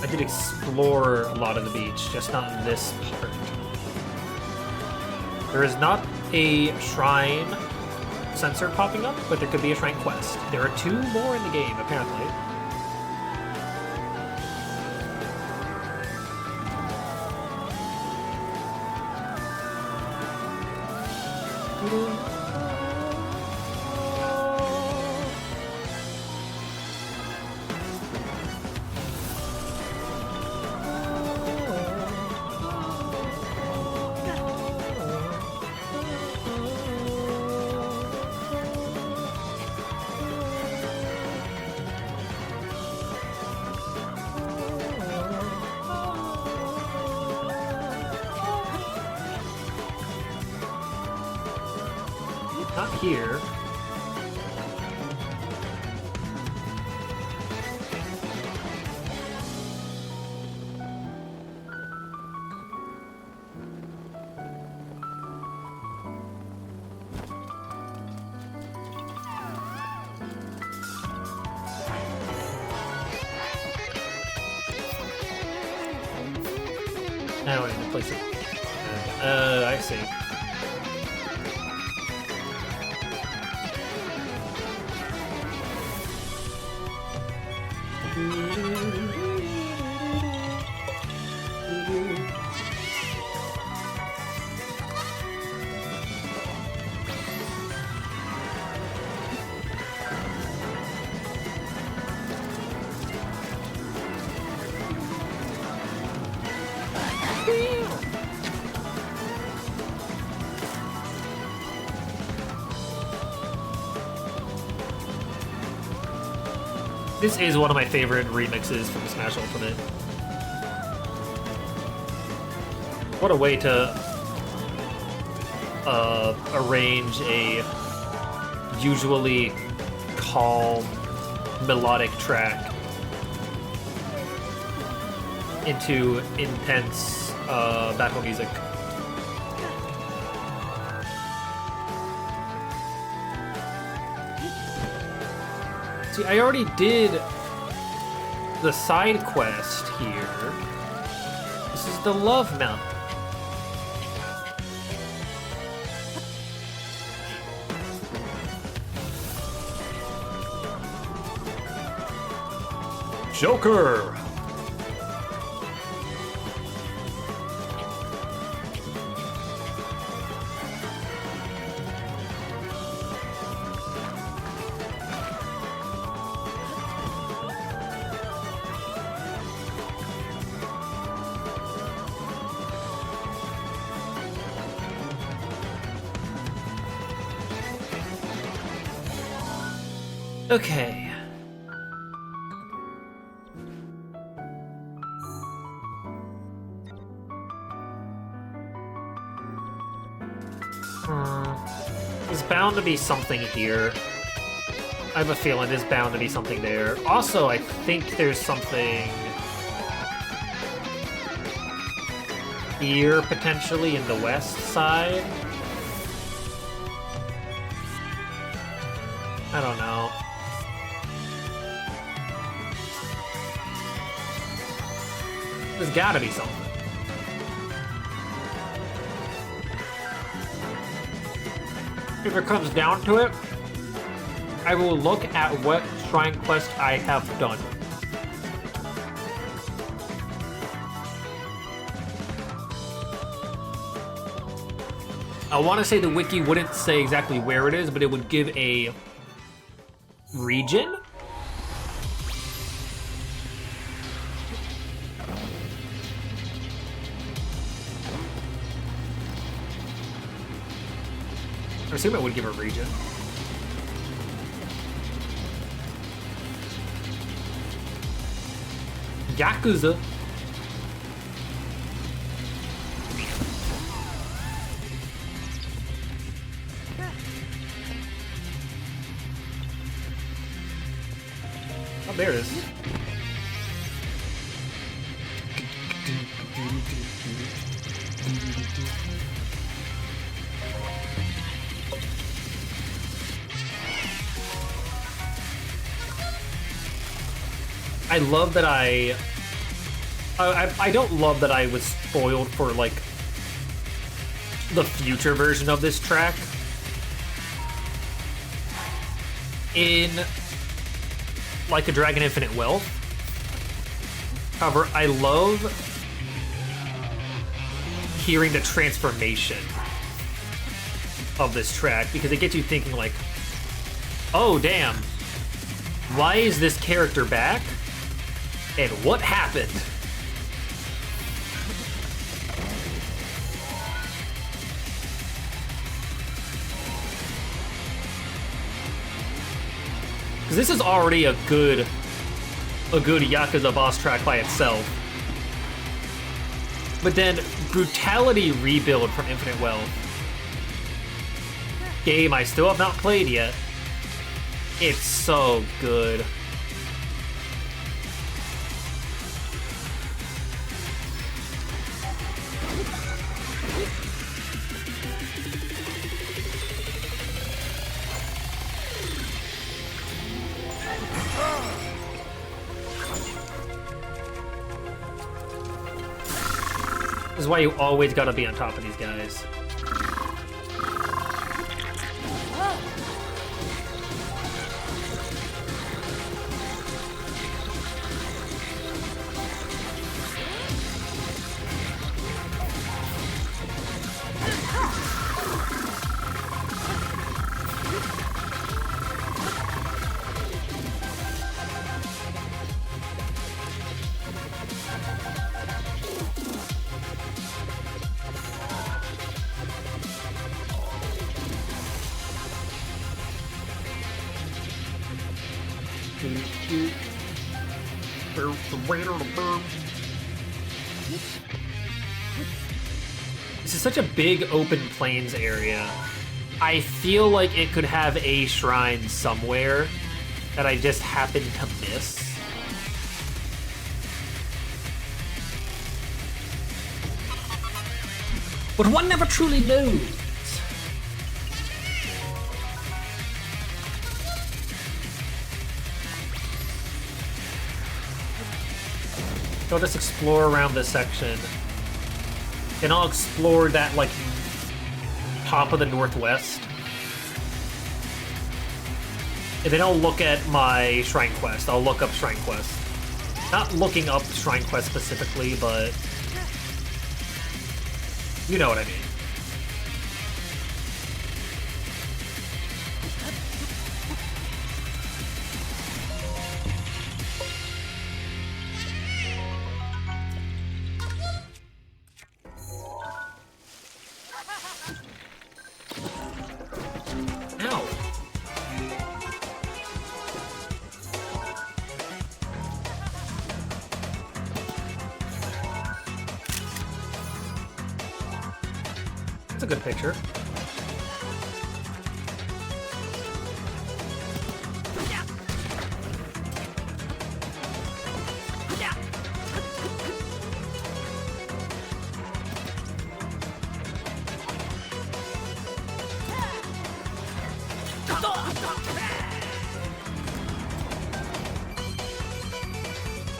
I did explore a lot of the beach, just not in this part. There is not a shrine sensor popping up, but there could be a shrine quest. There are 2 more in the game, apparently. Not here. Now I need to place it. I see. This is one of my favorite remixes from Smash Ultimate. What a way to arrange a usually calm, melodic track into intense battle music. See, I already did the side quest here. This is the Love Mountain. Joker! Okay. There's bound to be something here. I have a feeling there's bound to be something there. Also, I think there's something here, potentially, in the west side. I don't know. There's gotta be something. If it comes down to it, I will look at what shrine quest I have done. I want to say the wiki wouldn't say exactly where it is, but it would give a region. I assume it would give a region. Yakuza. Oh, there it is. I love that I don't love that I was spoiled for, like, the future version of this track. In Like a Dragon Infinite Wealth. However, I love hearing the transformation of this track because it gets you thinking like, oh damn, why is this character back? And what happened? Because this is already a good Yakuza boss track by itself. But then Brutality Rebuild from Infinite Wealth. Game I still have not played yet. It's so good. This is why you always gotta be on top of these guys. This is such a big open plains area. I feel like it could have a shrine somewhere that I just happened to miss. But one never truly knows. I'll just explore around this section. And I'll explore that, like, top of the northwest. And then I'll look at my shrine quest. I'll look up shrine quest. Not looking up shrine quest specifically, but you know what I mean. That's a good picture.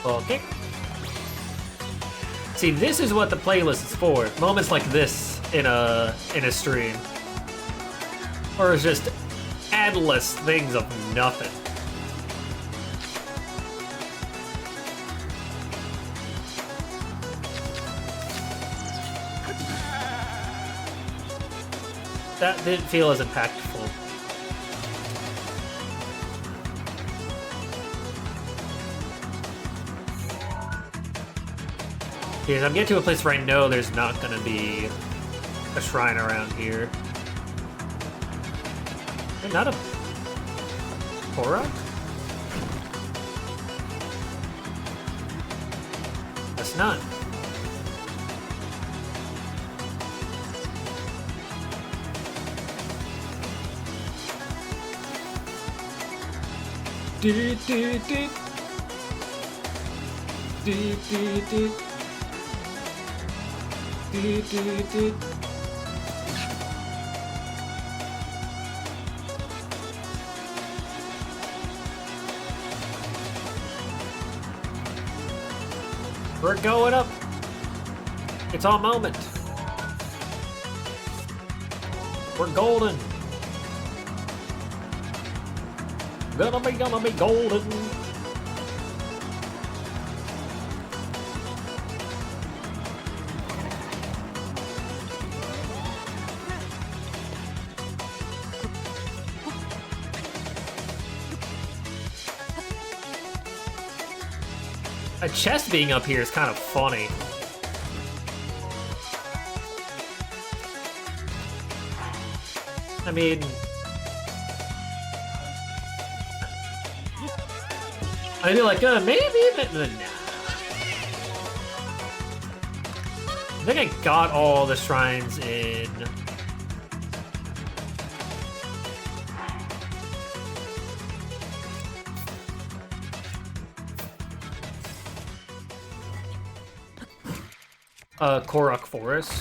Okay. See, this is what the playlist is for. Moments like this in a stream. Or it's just endless things of nothing. That didn't feel as impactful. Because I'm getting to a place where I know there's not gonna be a shrine around here. Not a Korok? That's not. Do do do. Do do do. Do do do. We're going up. It's our moment. We're golden. Gonna be golden. A chest being up here is kind of funny. I mean, I'd be like, maybe, but nah. I think I got all the shrines in. Korok Forest.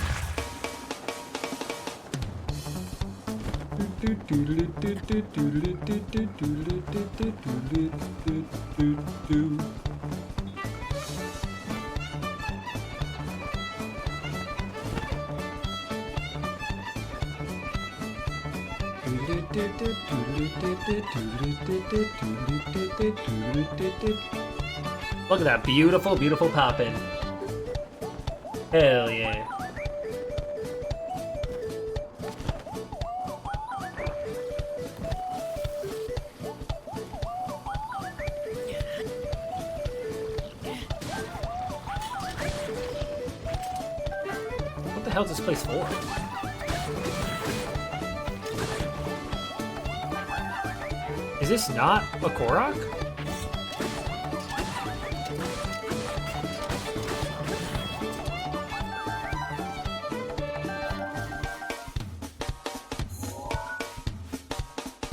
Look at that beautiful, beautiful poppin'. Hell yeah. What the hell is this place for? Is this not a Korok?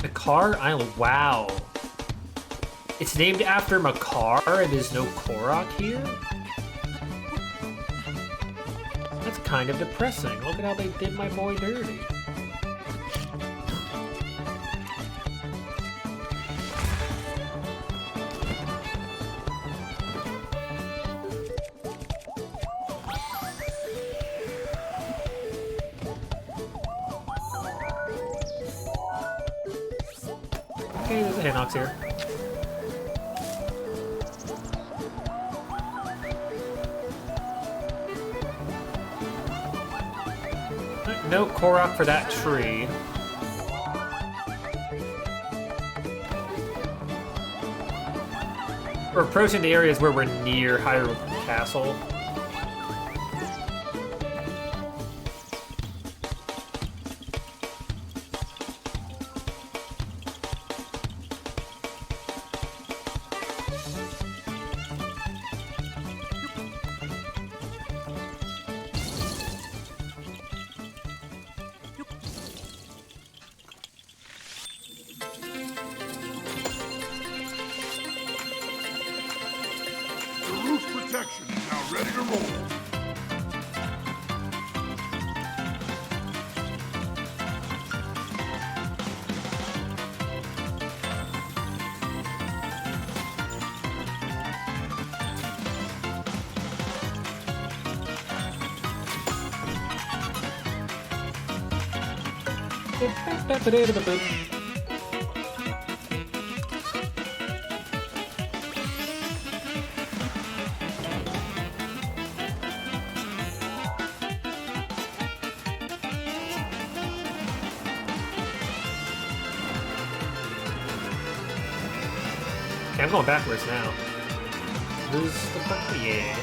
Makar Island, wow. It's named after Makar and there's no Korok here? That's kind of depressing. Look at how they did my boy dirty. Okay, there's a Hinox here. No Korok for that tree. We're approaching the areas where we're near Hyrule Castle. Protection is now ready to roll. Okay, I'm going backwards now. This is the part, yeah.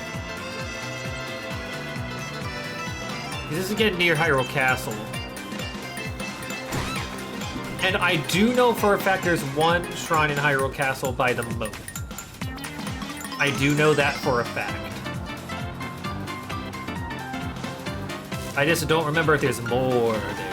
This is getting near Hyrule Castle. And I do know for a fact there's one shrine in Hyrule Castle by the moat. I do know that for a fact. I just don't remember if there's more there.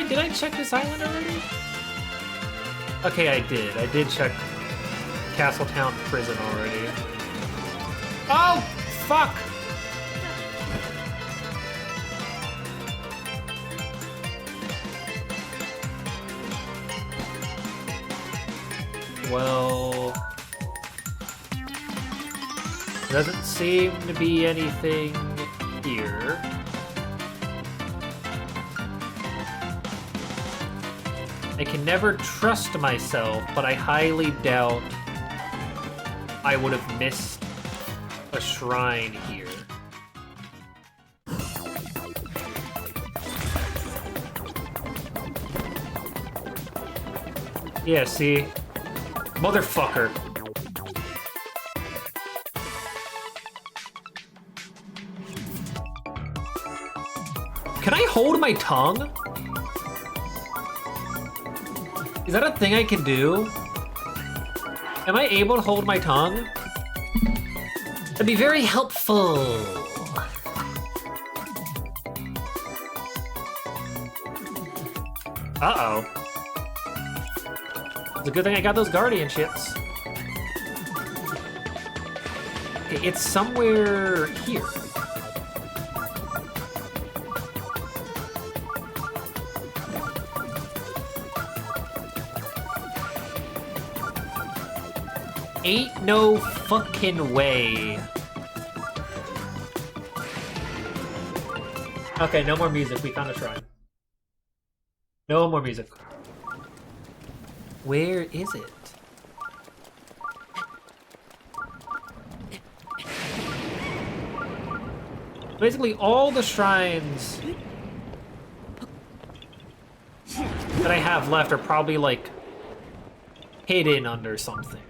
Did I check this island already? Okay, I did. I did check Castletown Prison already. Oh, fuck! Well, doesn't seem to be anything here. I can never trust myself, but I highly doubt I would have missed a shrine here. Yeah, see? Motherfucker. Can I hold my tongue? Is that a thing I can do? Am I able to hold my tongue? That'd be very helpful. Uh-oh. It's a good thing I got those guardianships. Okay, it's somewhere here. Ain't no fucking way. Okay, no more music. We found a shrine. No more music. Where is it? Basically, all the shrines that I have left are probably, like, hidden under something.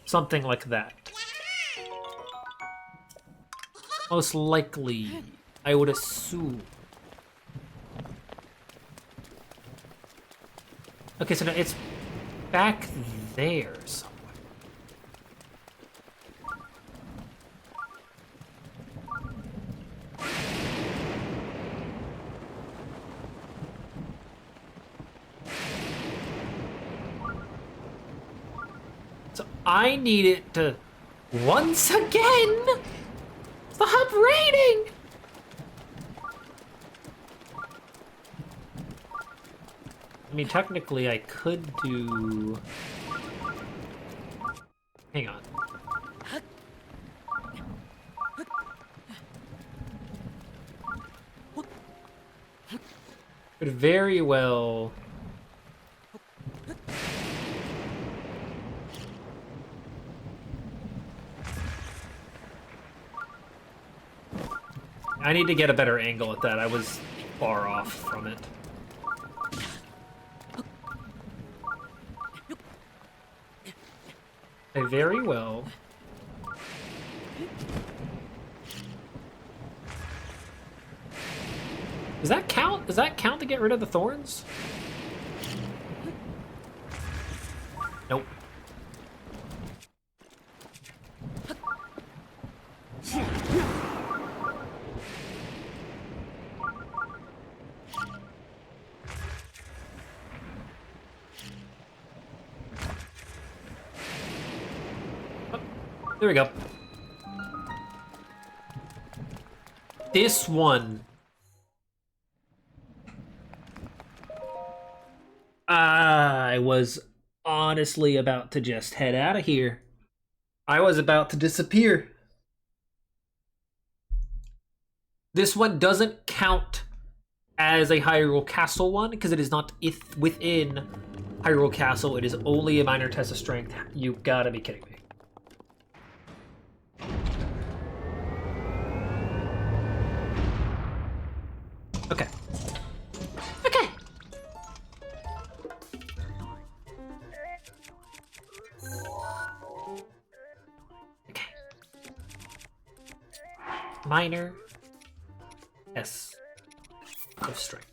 Something like that. Most likely, I would assume. Okay, so now it's back there somewhere. So I need it to once again stop raining. I mean, technically, I could do... Hang on. Could very well... I need to get a better angle at that. I was far off from it. Very well. Does that count? Does that count to get rid of the thorns? Nope. There we go. This one. I was honestly about to just head out of here. I was about to disappear. This one doesn't count as a Hyrule Castle one because it is not within Hyrule Castle. It is only a minor test of strength. You gotta be kidding me. Okay. Okay. Okay. Minor S of strength.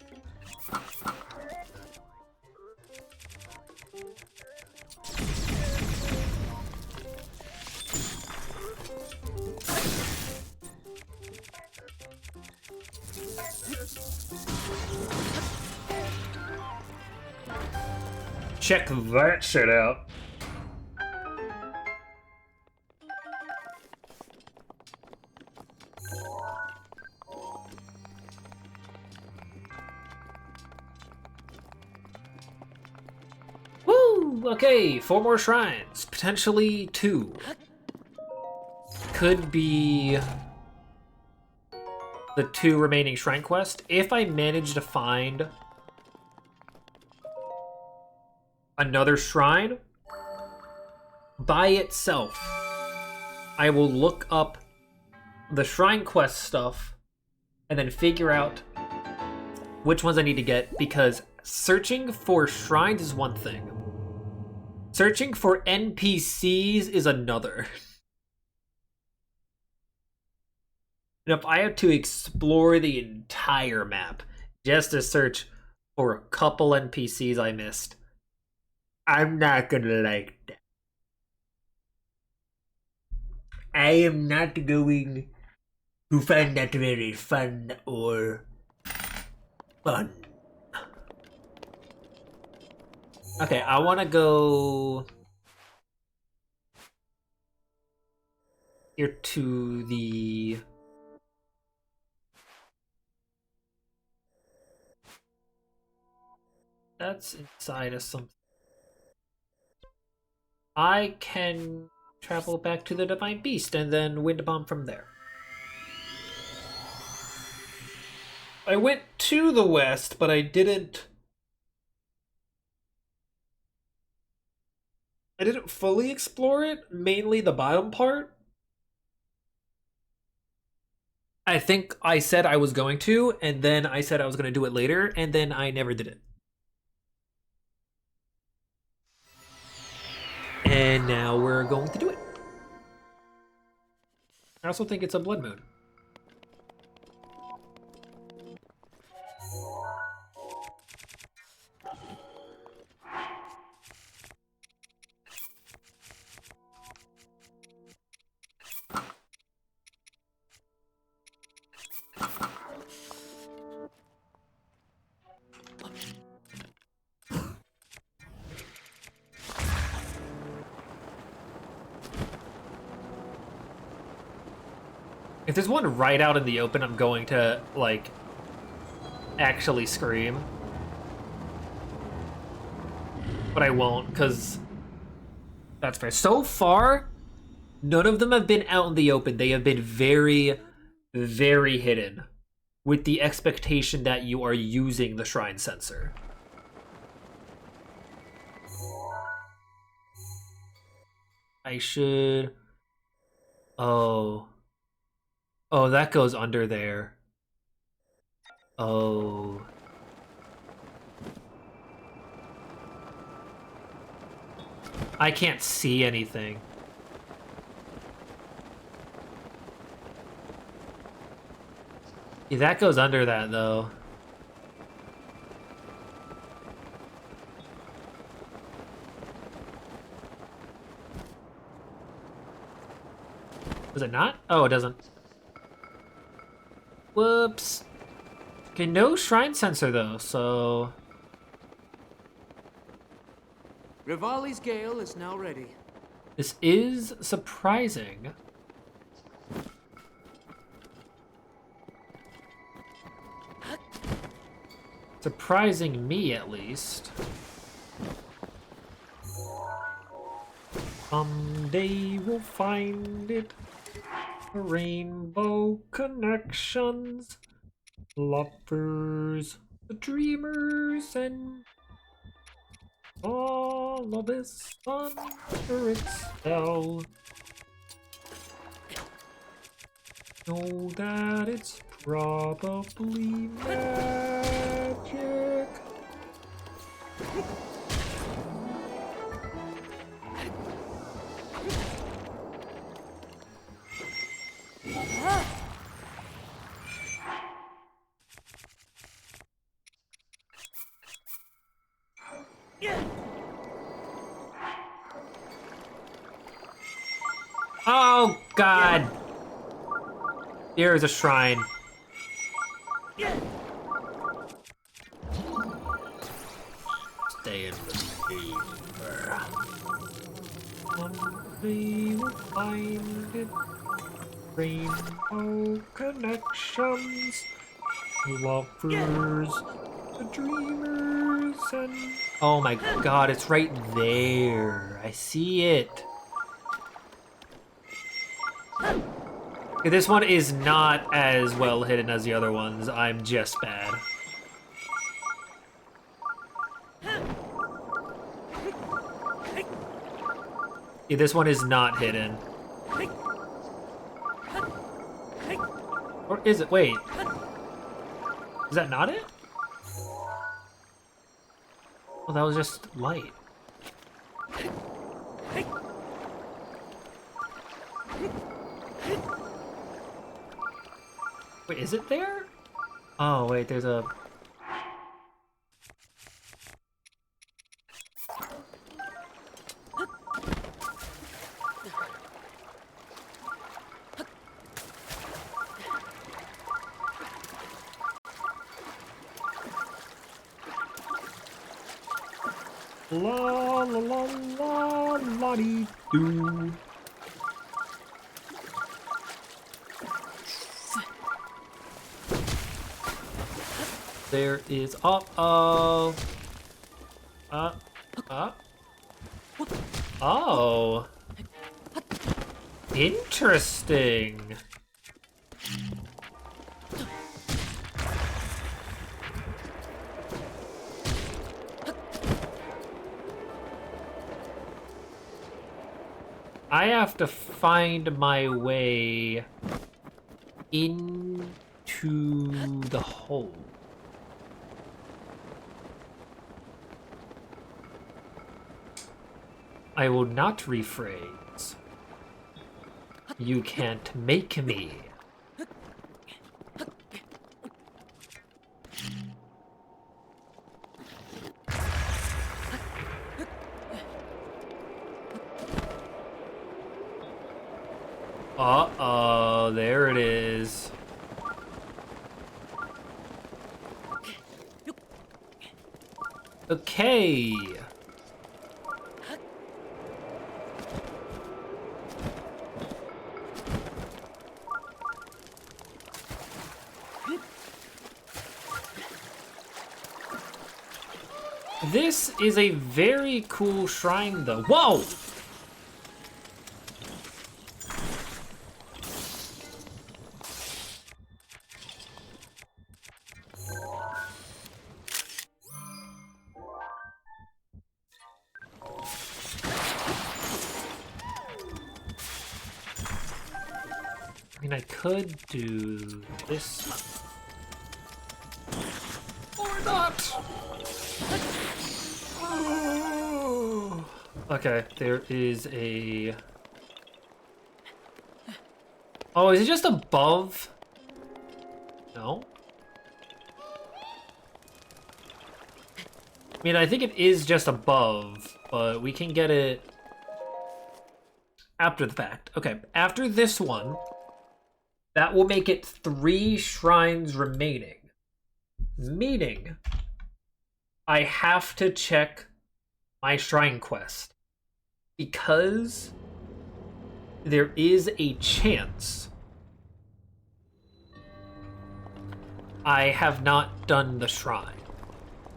Check that shit out. Woo! Okay, 4 more shrines. Potentially 2. Could be the 2 remaining shrine quests. If I manage to find another shrine by itself, I will look up the shrine quest stuff and then figure out which ones I need to get, because searching for shrines is one thing. Searching for NPCs is another. And if I have to explore the entire map just to search for a couple NPCs I missed, I'm not gonna like that. I am not going to find that very fun or fun. Okay, I want to go here to the... That's inside of something. I can travel back to the Divine Beast and then Wind Bomb from there. I went to the west, but I didn't fully explore it, mainly the bottom part. I think I said I was going to, and then I said I was going to do it later, and then I never did it. And now we're going to do it. I also think it's a blood moon. If there's one right out in the open, I'm going to, like, actually scream. But I won't, because that's fair. So far, none of them have been out in the open. They have been very, very hidden, with the expectation that you are using the shrine sensor. I should... Oh... Oh, that goes under there. Oh. I can't see anything. Yeah, that goes under that, though. Does it not? Oh, it doesn't. Whoops. Okay, no shrine sensor though, so... Rivali's Gale is now ready. This is surprising. Surprising me, at least. Someday we'll find it. Rainbow connections. Lovers, the dreamers, and all of this under its spell. Know that it's probably magic. Oh, God. There is a shrine. Stay in the chamber. Someday we'll find it. Rainbow connections. Lovers, the dreamers, and... Oh my God, it's right there. I see it. Okay, this one is not as well hidden as the other ones. I'm just bad. Yeah, this one is not hidden. Or is it? Wait. Is that not it? Oh, that was just light. Wait, is it there? Oh, wait, there's a... La la la la la dee doo. There is oh interesting. I have to find my way into the hole. I will not rephrase. You can't make me. Uh-oh, there it is. Okay. This is a very cool shrine, though. Whoa! I mean, I could do this. Or not! Oh. Okay, there is a... Oh, is it just above? No? I mean, I think it is just above, but we can get it after the fact. Okay, after this one, that will make it 3 shrines remaining. Meaning, I have to check my shrine quest. Because there is a chance I have not done the shrine.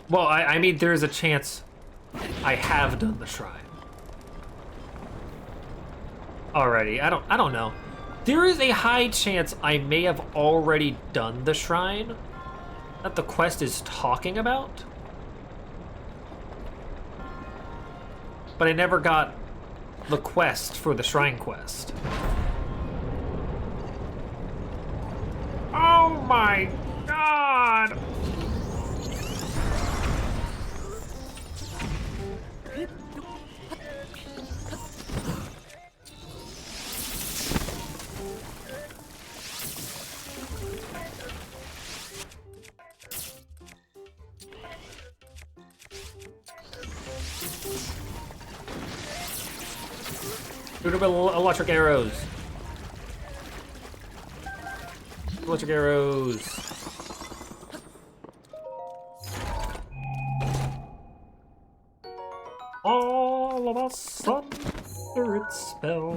Well, I mean, there is a chance I have done the shrine. already. I don't know. There is a high chance I may have already done the shrine that the quest is talking about. But I never got the quest for the shrine quest. Oh my god! Shoot him with electric arrows. Electric arrows. All of us under its spell.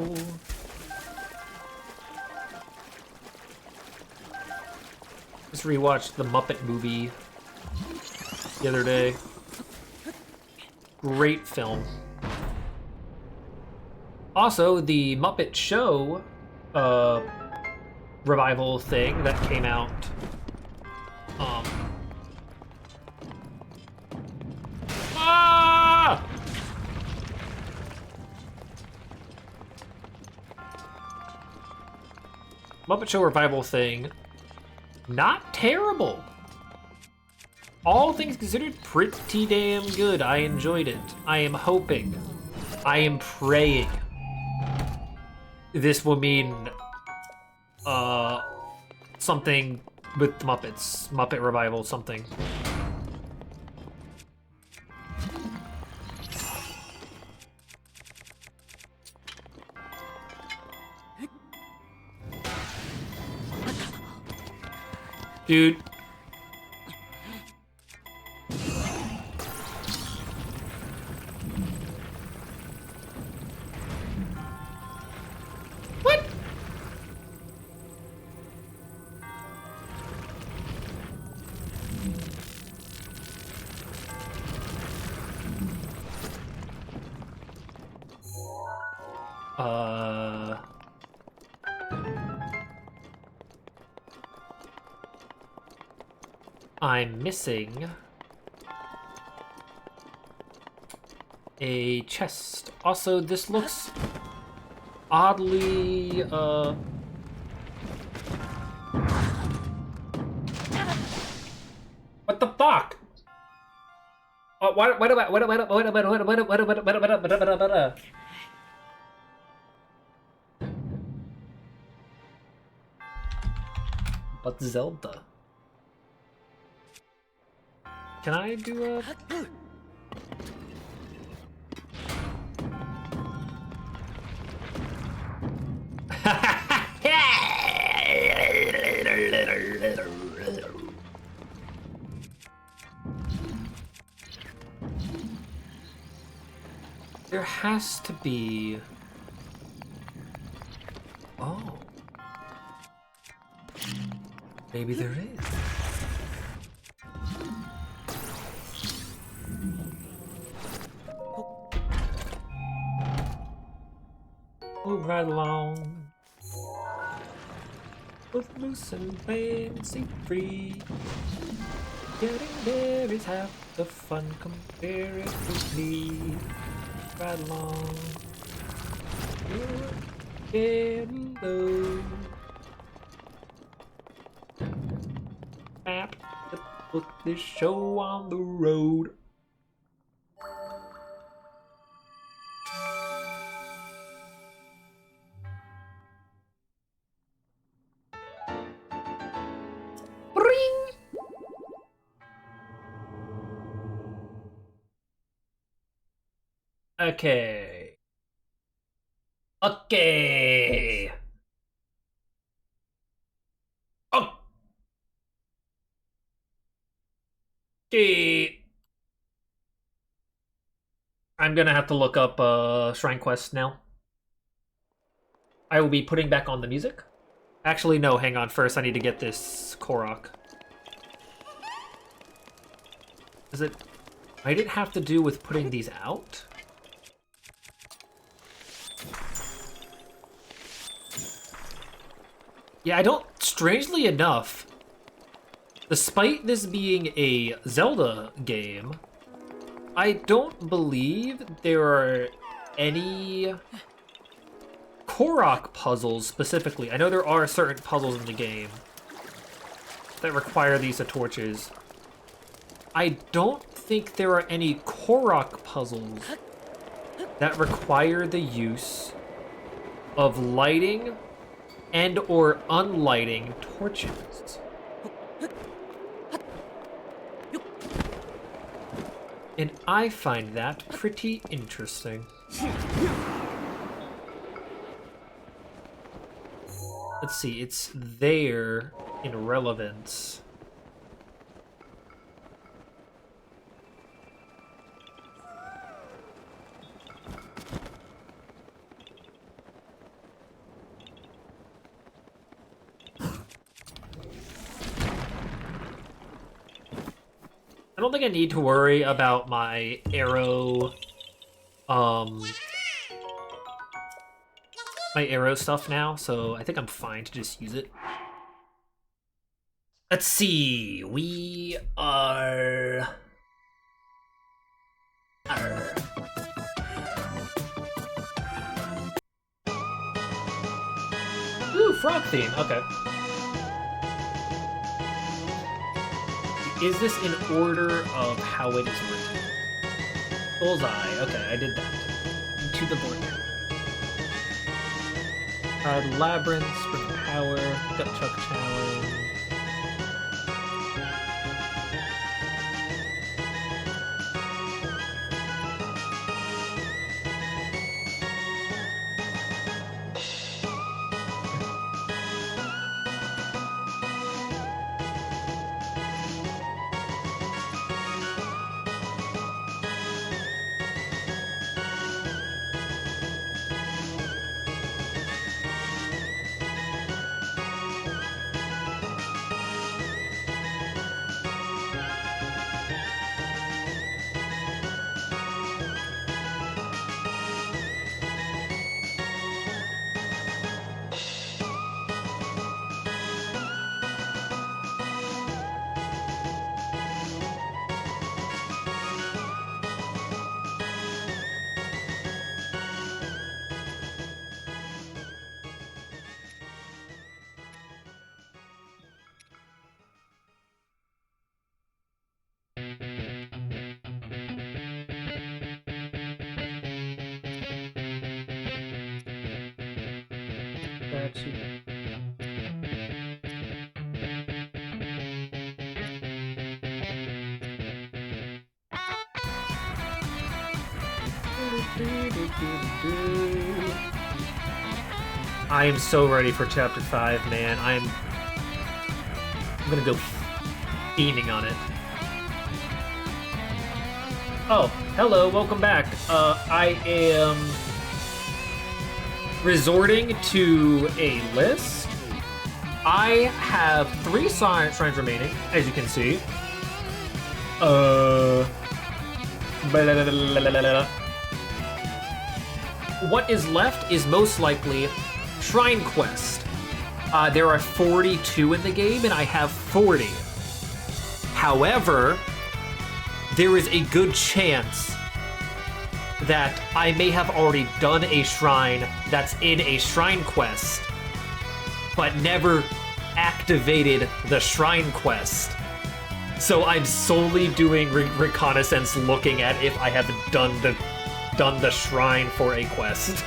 Just rewatched the Muppet movie the other day. Great film. Also, the Muppet Show revival thing that came out. Ah! Muppet Show revival thing. Not terrible. All things considered, pretty damn good. I enjoyed it. I am hoping. I am praying. This will mean something with the Muppets. Muppet revival, something. Dude. What? I'm missing a chest. Also, this looks oddly, what the fuck? What about but Zelda? Can I do a... There has to be... Oh. Maybe there is. Move right along. Both loose and fancy free. Getting there is half the fun comparatively. Right along. Getting low. Map to put this show on the road. Okay. Okay. Okay. I'm gonna have to look up Shrine Quest now. I will be putting back on the music. Actually, no, hang on. First, I need to get this Korok. Is it... Might it have to do with putting these out? Yeah, I don't... Strangely enough, despite this being a Zelda game, I don't believe there are any Korok puzzles specifically. I know there are certain puzzles in the game that require these torches. I don't think there are any Korok puzzles that require the use of lighting and or unlighting torches. And I find that pretty interesting. Let's see, it's there in relevance. I don't think I need to worry about my arrow, my arrow stuff now, so I think I'm fine to just use it. Let's see, we are... Ooh, frog theme, okay. Is this in order of how it is written? Bullseye, okay, I did that. To the border. Labyrinth, Spring of Power, Gutchuck Challenge. I am so ready for Chapter 5, man. I'm gonna go fiending on it. Oh, hello, welcome back. I am resorting to a list. I have 3 shrines remaining, as you can see. What is left is most likely Shrine Quest. There are 42 in the game, and I have 40. However, there is a good chance that I may have already done a shrine that's in a Shrine Quest, but never activated the Shrine Quest. So I'm solely doing reconnaissance, looking at if I have done the shrine for a quest.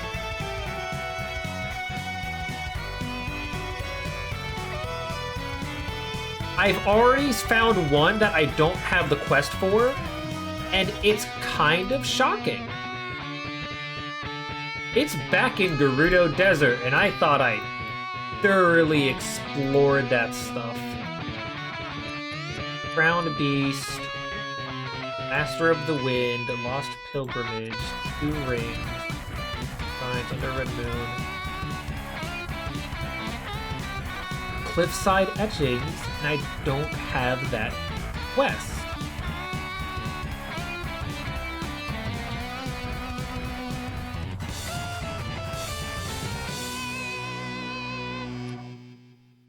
I've already found one that I don't have the quest for, and it's kind of shocking. It's back in Gerudo Desert, and I thought I thoroughly explored that stuff. Crowned Beast, Master of the Wind, Lost Pilgrimage, 2 Rings, Shrines Under Red Moon, Cliffside Etchings, and I don't have that quest.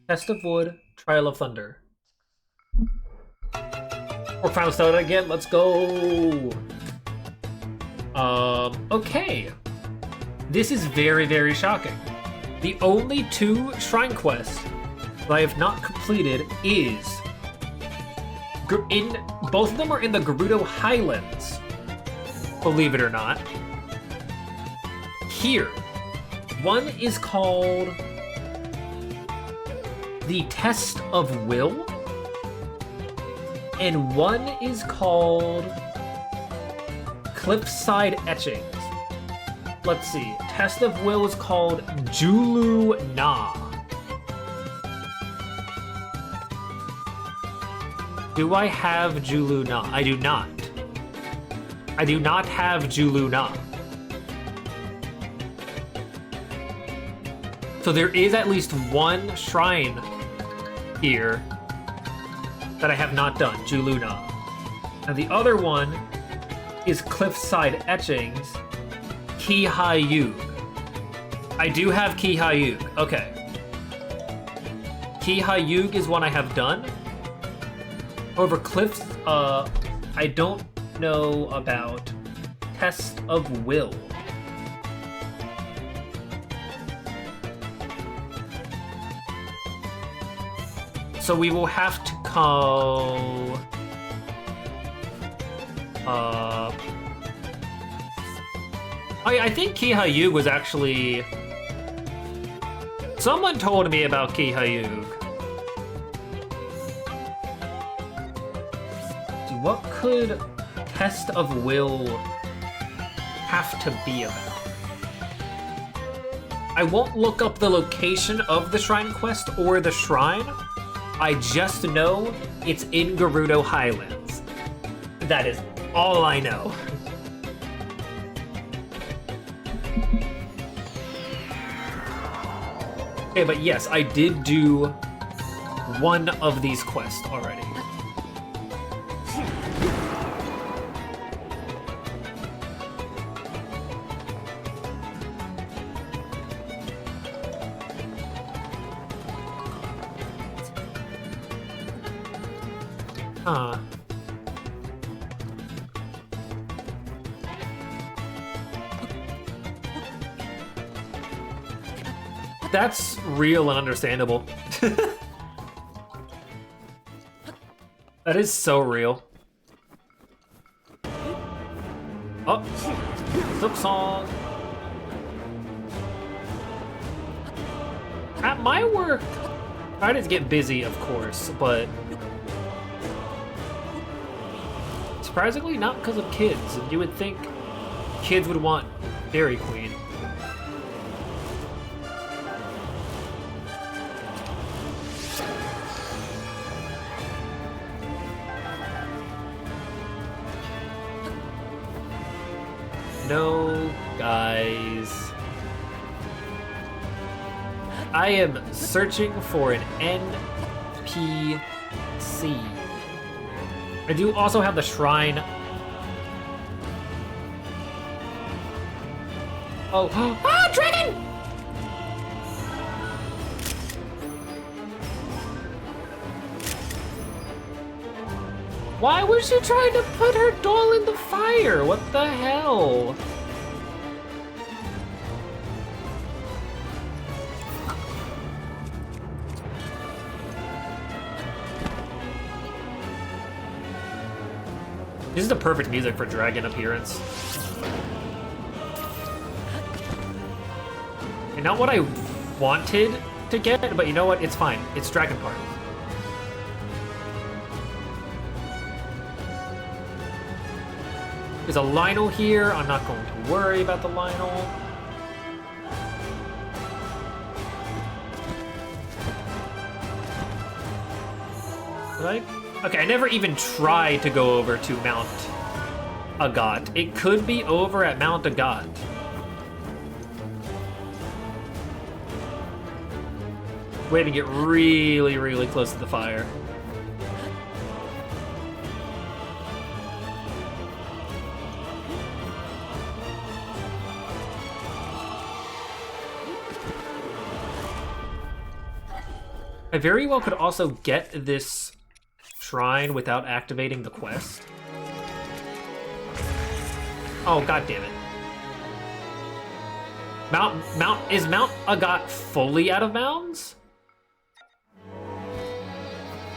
Test of Wood, Trial of Thunder. Or Final Stone again, let's go! Okay. This is very, very shocking. The only 2 shrine quests that I have not completed is... both of them are in the Gerudo Highlands, believe it or not. Here. One is called the Test of Will, and one is called Cliffside Etchings. Let's see. Test of Will is called Julu Na. Do I have Julu Na? I do not. I do not have Julu Na. So there is at least one shrine here that I have not done, Julu Na. And the other one is Cliffside Etchings, Ki Hyug. I do have Ki Hyug. Okay. Ki Hyug is one I have done. However, Cliffs, I don't know about Test of Will. So we will have to call... I think Ki Hyug was actually... Someone told me about Ki Hyug. What could Test of Will have to be about? I won't look up the location of the shrine quest or the shrine. I just know it's in Gerudo Highlands. That is all I know. Okay, but yes, I did do one of these quests already. Huh. That's real and understandable. That is so real. Oh, Silk Song. At my work, try to get busy, of course, but surprisingly not because of kids. You would think kids would want Dairy Queen. No, guys. I am searching for an NPC. I do also have the shrine. Oh, ah, dragon! Why was she trying to put her doll in the fire? What the hell? This is the perfect music for dragon appearance. And not what I wanted to get, but you know what? It's fine. It's dragon part. There's a Lionel here. I'm not going to worry about the Lionel. Okay, I never even tried to go over to Mount Agat. It could be over at Mount Agat. Waiting to get really, really close to the fire. I very well could also get this shrine without activating the quest. Oh, god damn it. Is Mount Agat fully out of bounds?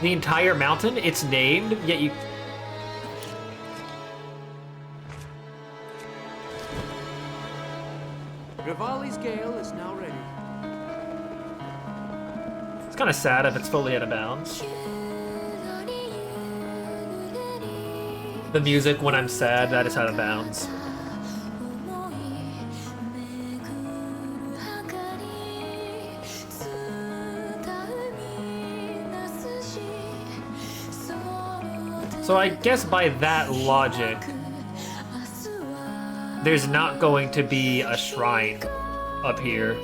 The entire mountain? It's named, yet you... Rivali's Gale is now ready. It's kind of sad if it's fully out of bounds. The music when I'm sad, that is out of bounds. So I guess by that logic, there's not going to be a shrine up here.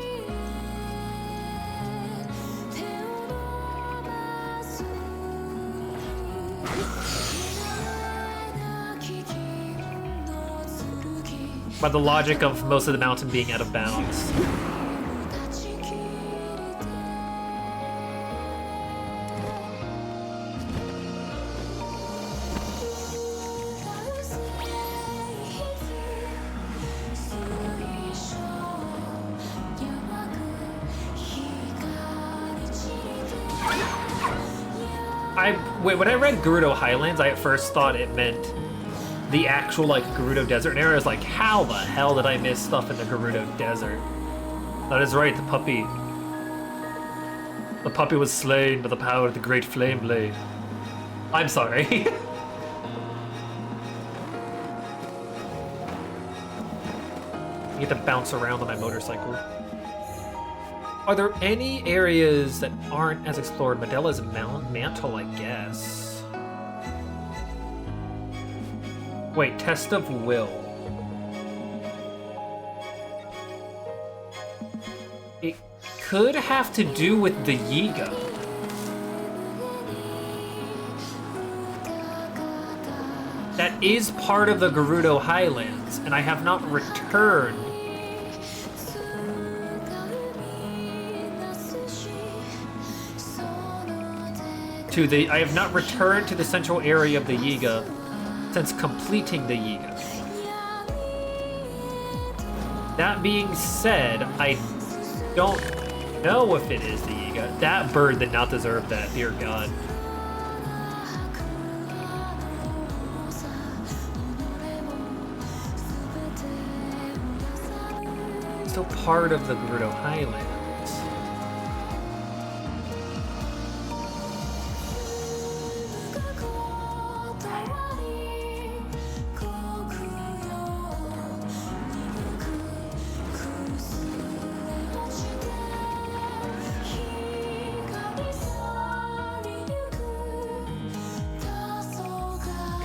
By the logic of most of the mountain being out of bounds. When I read Gerudo Highlands, I at first thought it meant the actual, like, Gerudo Desert. And I was like, how the hell did I miss stuff in the Gerudo Desert? That is right, the puppy. The puppy was slain by the power of the great flame blade. I'm sorry. I get to bounce around on my motorcycle. Are there any areas that aren't as explored? Medella's Mantle, I guess. Wait, Test of Will. It could have to do with the Yiga. That is part of the Gerudo Highlands, and I have not returned I have not returned to the central area of the Yiga since completing the Yiga. That being said, I don't know if it is the Yiga. That bird did not deserve that, dear God. Still part of the Gerudo Highlands.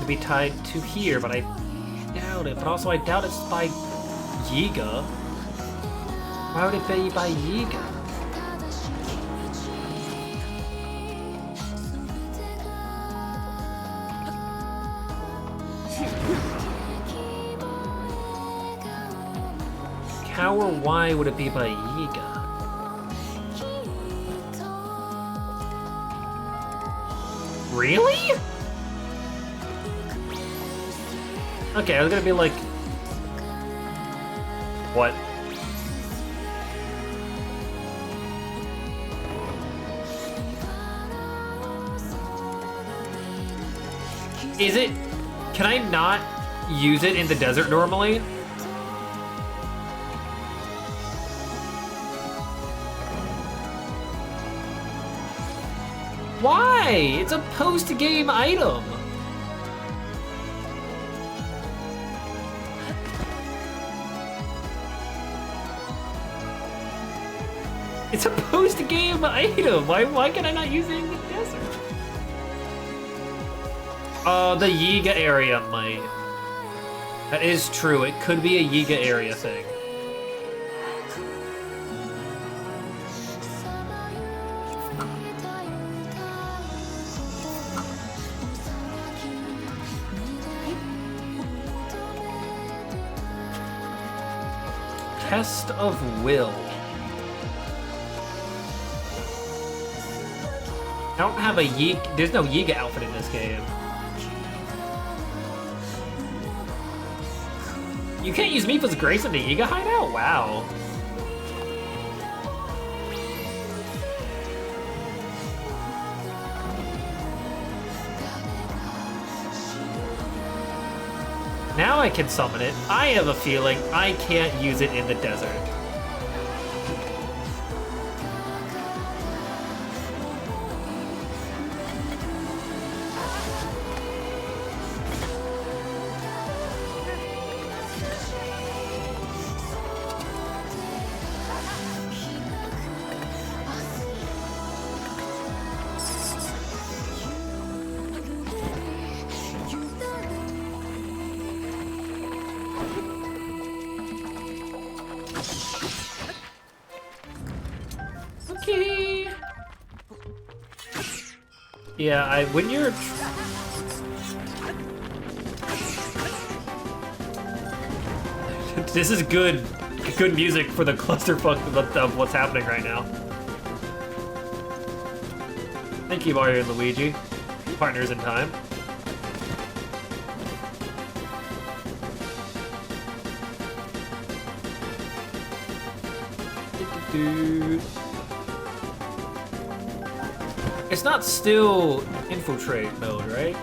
Be tied to here, but I doubt it. But also, I doubt it's by Yiga. Why would it be by Yiga? How or why would it be by Yiga? Really? Okay, I was gonna be like... What? Is it... Can I not use it in the desert normally? Why? It's a post-game item. It's a post-game item. Why can I not use it in the desert? The Yiga area might. That is true. It could be a Yiga area thing. Test of Will. don't have a Yiga. There's no Yiga outfit in this game. You can't use Mipha's Grace in the Yiga hideout? Wow. Now I can summon it. I have a feeling I can't use it in the desert. Okay. Yeah, when you're... This is good music for the clusterfuck of what's happening right now. Thank you, Mario and Luigi. Partners in time. It's not still infiltrate mode, right?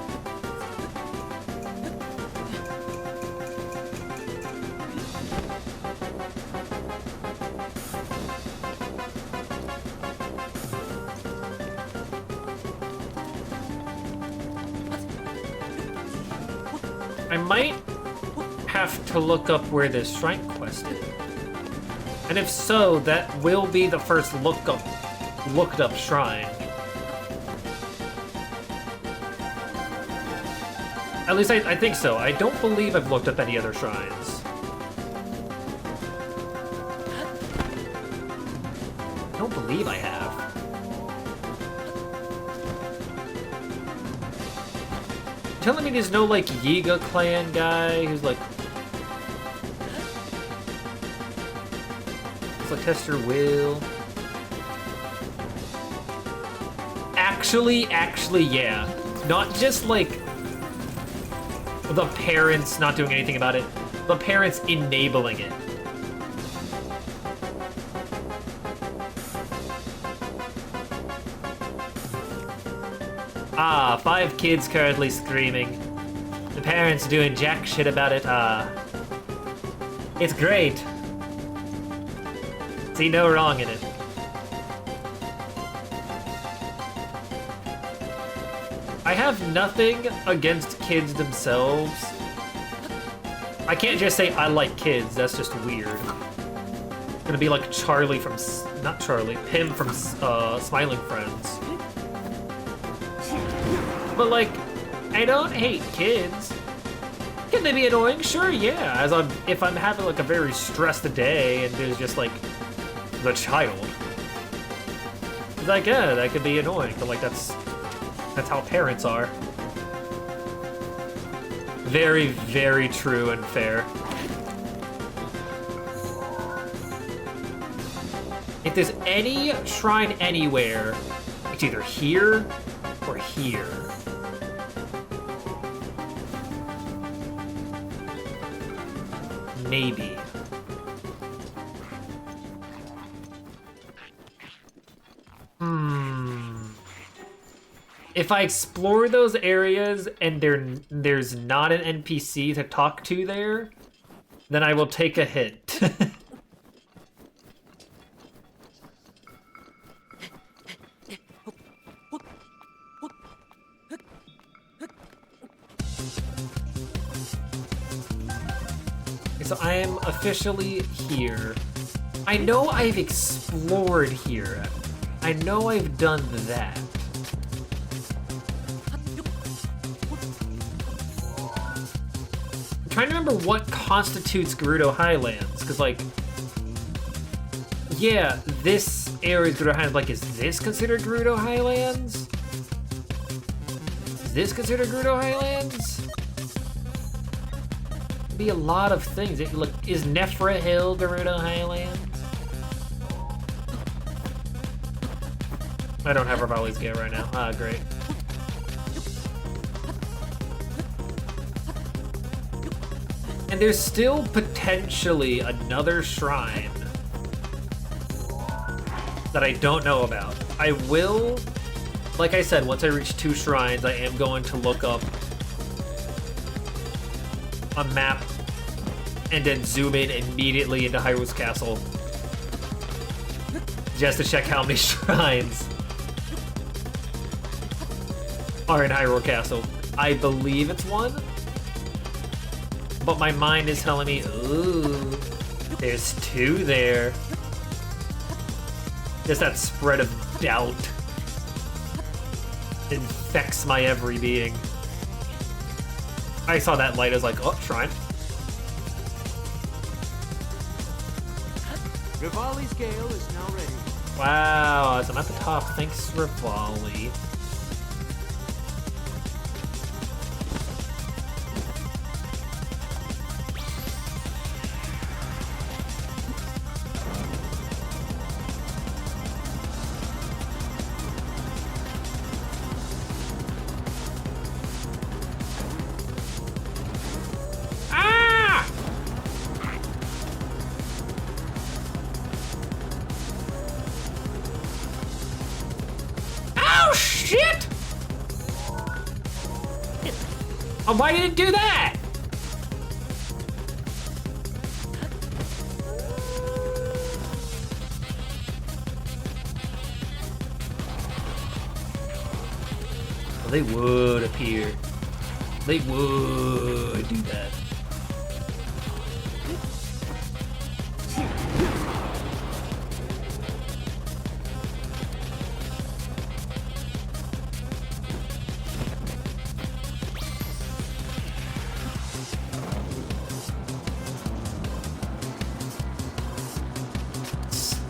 I might have to look up where this shrine quest is. And if so, that will be the first looked up shrine. At least I think so. I don't believe I've looked up any other shrines. I don't believe I have. Telling me there's no like Yiga clan guy who's like Tester Will. Actually, yeah. Not just like the parents not doing anything about it, the parents enabling it. Ah, 5 kids currently screaming. The parents doing jack shit about it. It's great. See no wrong in it. I have nothing against kids themselves. I can't just say I like kids, that's just weird. It's gonna be like Charlie from, not Charlie, Pim from Smiling Friends. But like, I don't hate kids. Can they be annoying? Sure, yeah. If I'm having like a very stressed day and there's just like the child. It's like, yeah, that could be annoying, but like that's how parents are. Very, very true and fair. If there's any shrine anywhere, it's either here or here. Maybe. If I explore those areas and there's not an NPC to talk to there, then I will take a hit. So I am officially here. I know I've explored here. I know I've done that. I'm trying to remember what constitutes Gerudo Highlands, because like, yeah, this area is Gerudo Highlands. Like, is this considered Gerudo Highlands? Is this considered Gerudo Highlands? Be a lot of things. Look, is Nefra Hill Gerudo Highlands? I don't have Rivali's Gale right now. Ah, great. And there's still potentially another shrine that I don't know about. I will, like I said, once I reach 2 shrines, I am going to look up a map and then zoom in immediately into Hyrule Castle just to check how many shrines are in Hyrule Castle. I believe it's 1, but my mind is telling me, ooh, there's 2 there. Just that spread of doubt infects my every being. I saw that light, I was like, oh, shrine. Rivali's Gale is now ready. Wow, as I'm at the top, thanks Rivali. Oh, why did it do that? Well, they would appear. They would do that.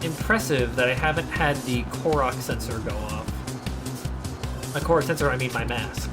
Impressive that I haven't had the Korok sensor go off. My Korok sensor, I mean my mask.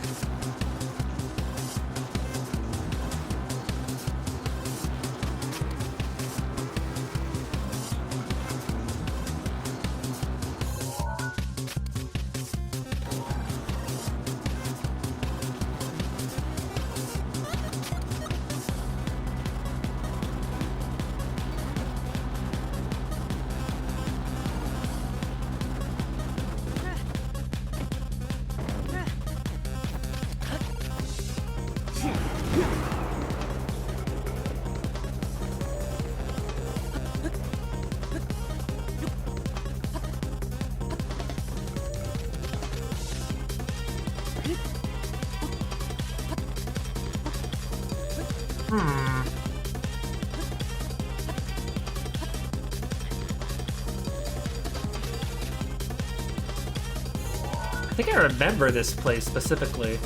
I think I remember this place specifically. I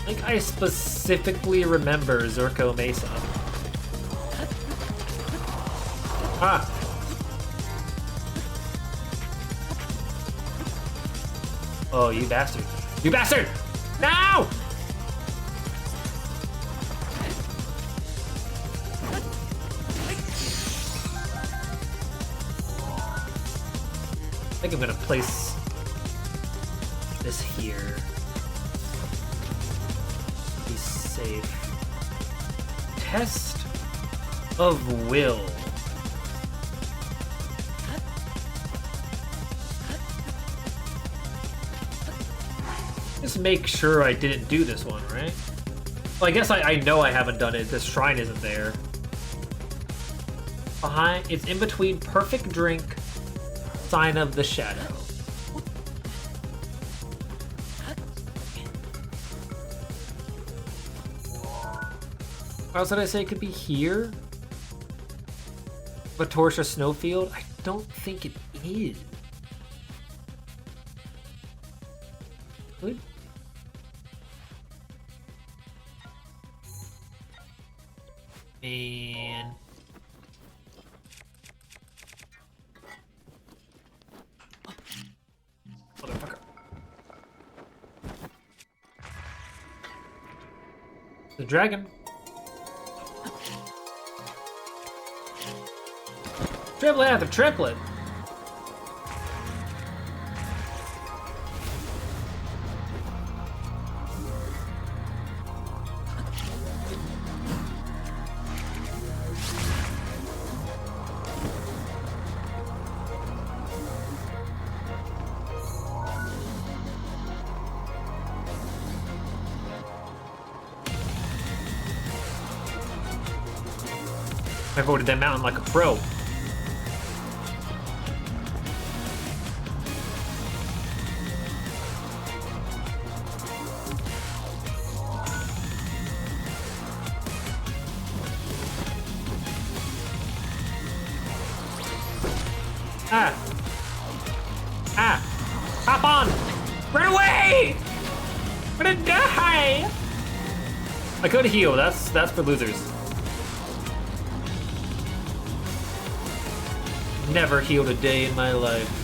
think I specifically remember Zurko Mesa. Ah! Oh, you bastard. You bastard! No! I think I'm gonna place this here. Be safe. Test of will. Just make sure I didn't do this one, right? Well, I guess I know I haven't done it. This shrine isn't there. Behind, it's in between Perfect Drink, Sign of the Shadow. Or else did I say it could be here? Vatorsha Snowfield? I don't think it is. Good. Man. Motherfucker. The dragon. Triplet after triplet. I voted that mountain like a pro. Ah! Ah! Hop on! Run away! I'm gonna die! I could heal, that's for losers. Never healed a day in my life.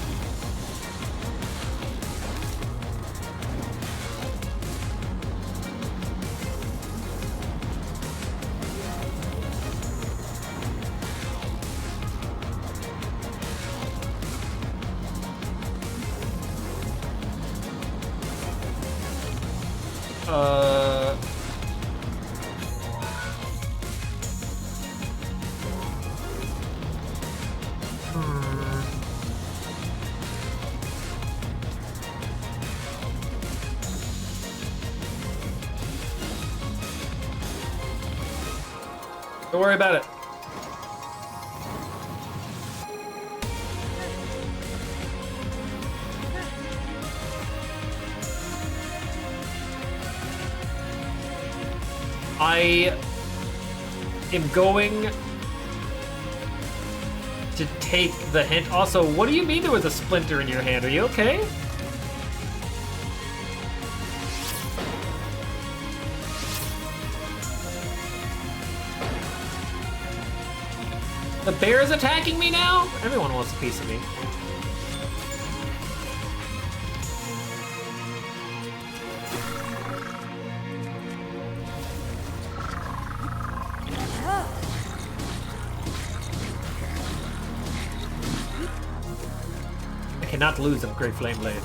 Don't worry about it. I am going to take the hint. Also, what do you mean there was a splinter in your hand? Are you okay? The bear is attacking me now? Everyone wants a piece of me. I cannot lose a Great Flame Blade.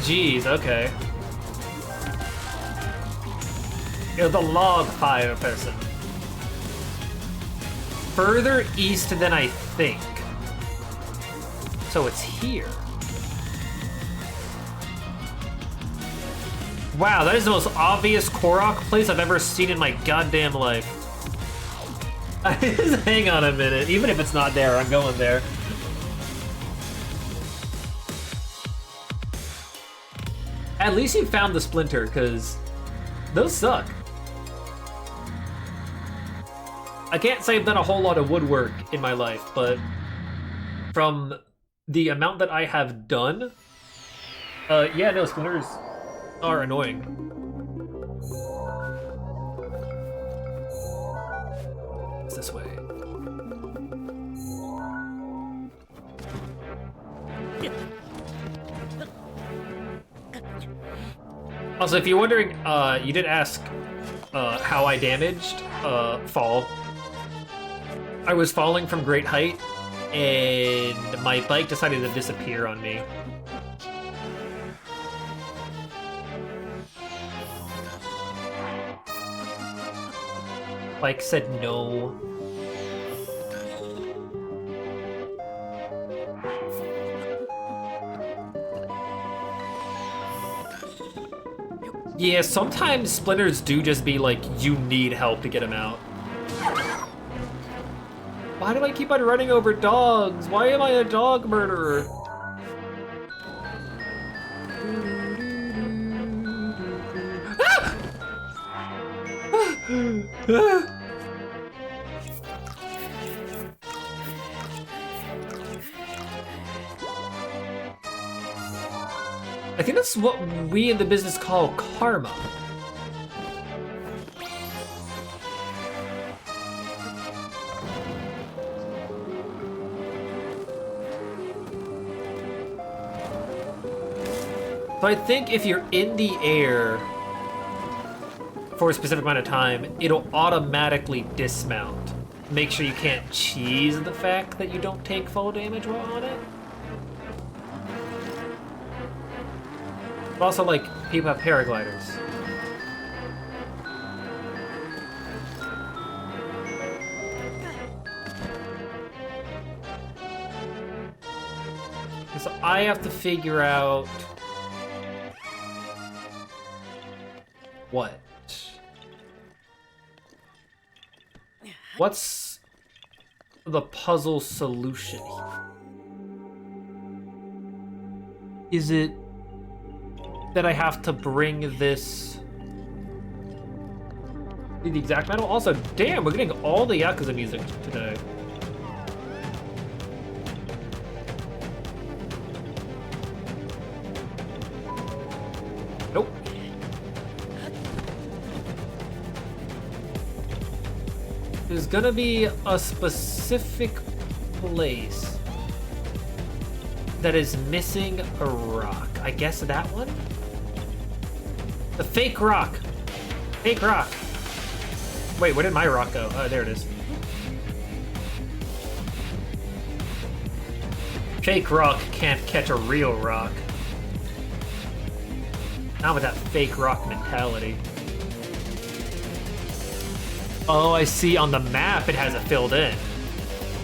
Jeez, okay. You're the log fire person. Further east than I think. So it's here. Wow, that is the most obvious Korok place I've ever seen in my goddamn life. Hang on a minute. Even if it's not there, I'm going there. At least you found the splinter, because those suck. I can't say I've done a whole lot of woodwork in my life, but from the amount that I have done, yeah, no, splinters are annoying. It's this way. Also, if you're wondering, you did ask how I damaged fall. I was falling from great height, and my bike decided to disappear on me. Bike said no. Yeah, sometimes splinters do just be like, you need help to get them out. Why do I keep on running over dogs? Why am I a dog murderer? I think that's what we in the business call karma. So I think if you're in the air for a specific amount of time, it'll automatically dismount. Make sure you can't cheese the fact that you don't take full damage while on it. But also, like, people have paragliders. So I have to figure out what? What's the puzzle solution? Is it that I have to bring this to the exact metal? Also, damn, we're getting all the Yakuza music today. Nope. There's gonna be a specific place that is missing a rock. I guess that one? The fake rock. Fake rock. Wait, where did my rock go? Oh, there it is. Fake rock can't catch a real rock. Not with that fake rock mentality. Oh, I see on the map it has it filled in.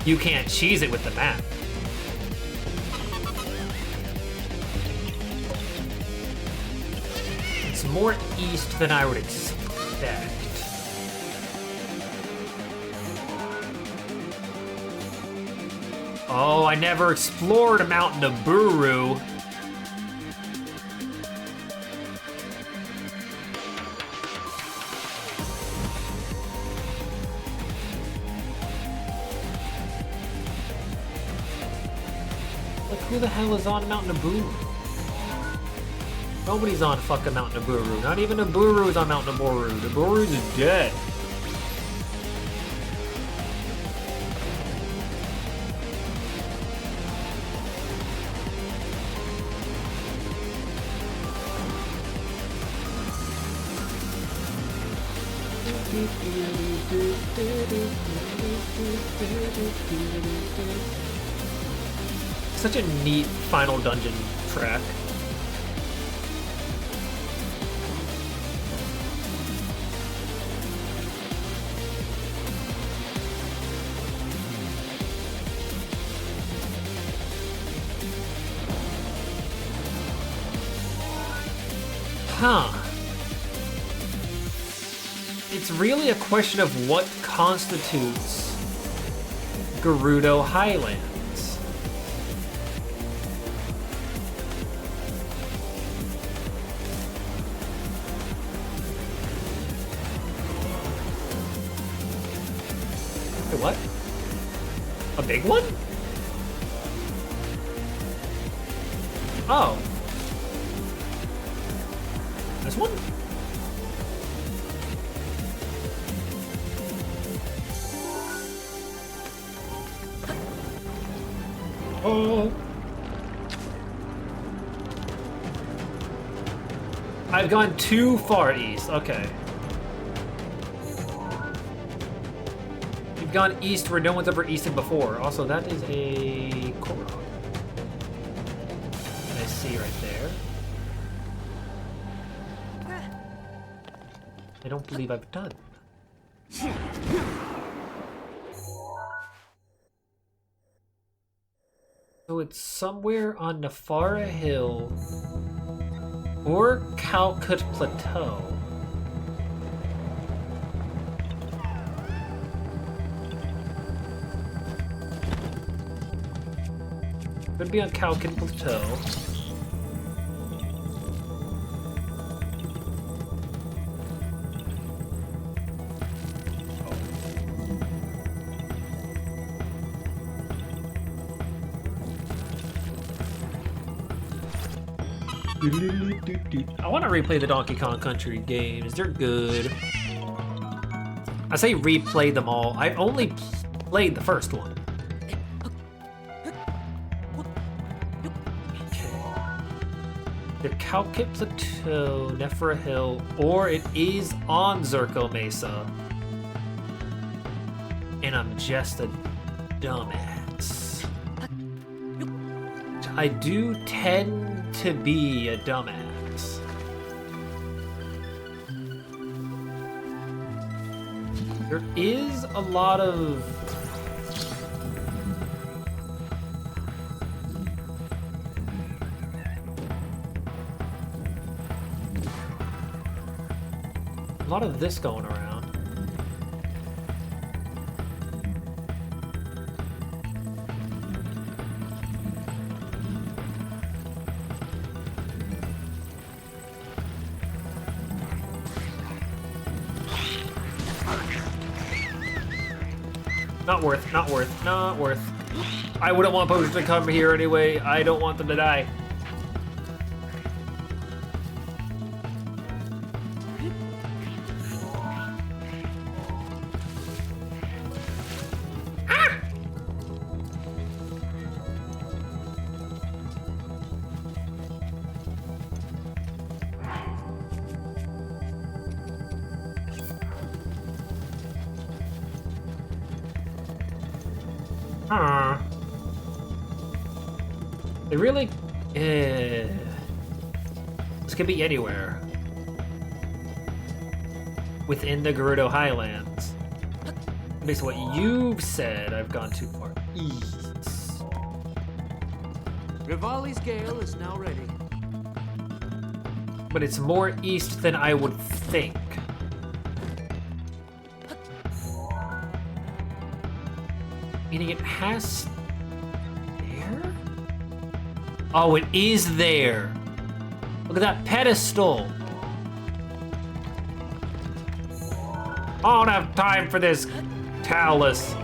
You can't cheese it with the map. It's more east than I would expect. Oh, I never explored Mount Naburu. Like, who the hell is on Mount Naburu? Nobody's on fucking Mount Naburu. Not even Naburu is on Mount Naburu. Naburu's dead. Such a neat final dungeon track. Huh. It's really a question of what constitutes Gerudo Highlands. Wait, what? A big one? Oh. This one? Oh. I've gone too far east. Okay. You've gone east where no one's ever easted before. Also, that is a Korok. I see right there. I don't believe I've done. So it's somewhere on Nefara Hill or Calcut Plateau. Could be on Calcut Plateau. I want to replay the Donkey Kong Country games. They're good. I say replay them all. I've only played the first one. The Calcut Plateau, Nefera Hill, or it is on Zirco Mesa. And I'm just a dumbass. I do tend to be a dumbass. There is a lot of A lot of this going around. Not worth, not worth, not worth. I wouldn't want potions to come here anyway. I don't want them to die. Huh. They really... This could be anywhere. Within the Gerudo Highlands. Based on what you've said, I've gone too far east. Rivali's Gale is now ready. But it's more east than I would think. Meaning it has... There? Oh, it is there. Look at that pedestal. I don't have time for this talus.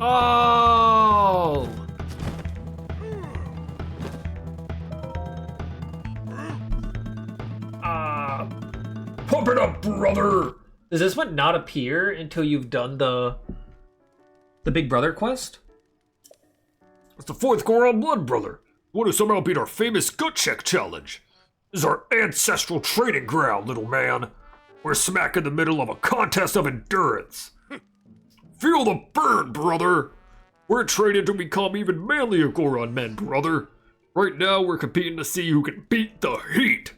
Oh! Pump it up, brother! Does this one not appear until you've done the Big Brother quest? It's the 4th Goron Blood Brother. Want to somehow beat our famous gut check challenge. This is our ancestral training ground, little man. We're smack in the middle of a contest of endurance. Feel the burn, brother! We're training to become even manlier Goron men, brother. Right now, we're competing to see who can beat the heat.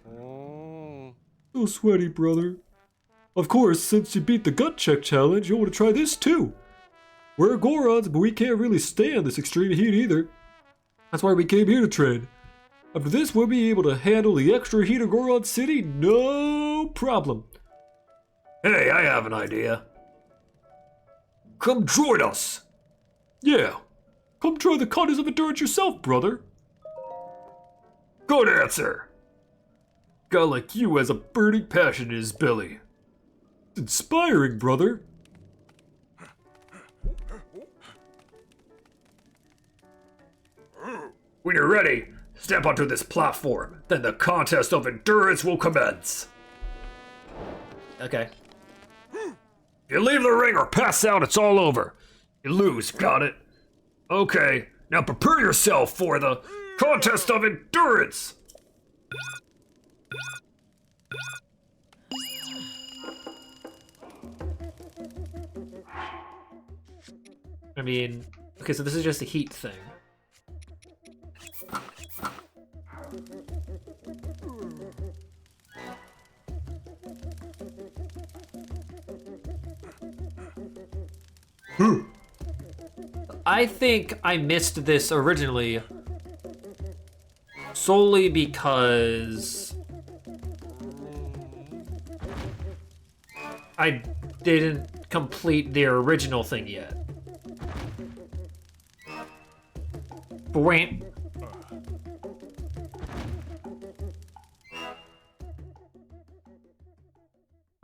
So sweaty, brother. Of course, since you beat the gut check challenge, you'll want to try this too. We're Gorons, but we can't really stand this extreme heat either. That's why we came here to train. After this, we'll be able to handle the extra heat of Goron City, no problem. Hey, I have an idea. Come join us. Yeah, come try the contest of endurance yourself, brother. Good answer. Guy like you has a burning passion in his belly. It's inspiring, brother. When you're ready, step onto this platform. Then the contest of endurance will commence. Okay. If you leave the ring or pass out, it's all over. You lose, got it? Okay, now prepare yourself for the contest of endurance. I mean, okay, so this is just a heat thing. I think I missed this originally solely because I didn't complete the original thing yet. But wait.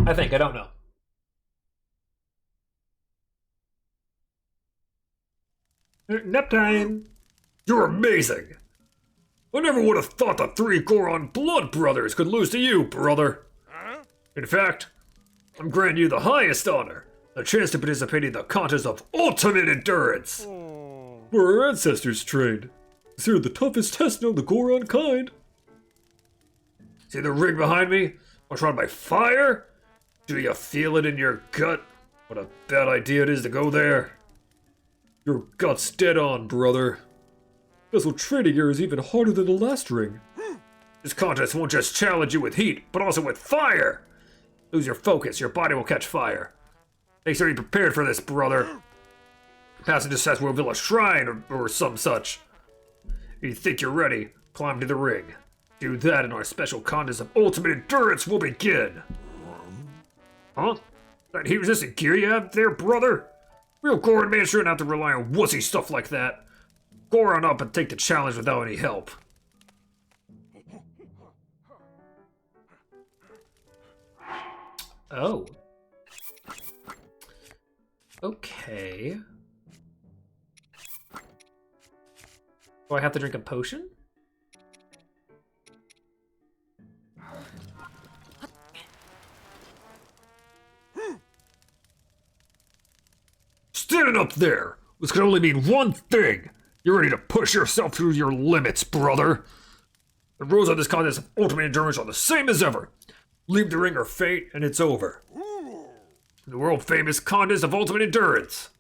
I don't know. Nap time. You're amazing. I never would have thought the 3 Goron Blood Brothers could lose to you, brother. In fact, I'm granting you the highest honor, a chance to participate in the contest of ultimate endurance. Where our ancestors trained. Considered the toughest test known to Goron kind. See the ring behind me? Surrounded by fire? Do you feel it in your gut? What a bad idea it is to go there. Your gut's dead on, brother. Vessel training here is even harder than the last ring. This contest won't just challenge you with heat, but also with fire! Lose your focus, your body will catch fire. Make sure you're prepared for this, brother. Passing this test will reveal a shrine or some such. If you think you're ready, climb to the ring. Do that and our special contest of ultimate endurance will begin. Huh? That heat resistant gear you have there, brother? Real Goron man shouldn't have to rely on wussy stuff like that. Go on up and take the challenge without any help. Oh. Okay. Do I have to drink a potion? Standing up there! This can only mean one thing! You're ready to push yourself through your limits, brother! The rules of this contest of ultimate endurance are the same as ever. Leave the ring or fate, and it's over. The world famous contest of ultimate endurance.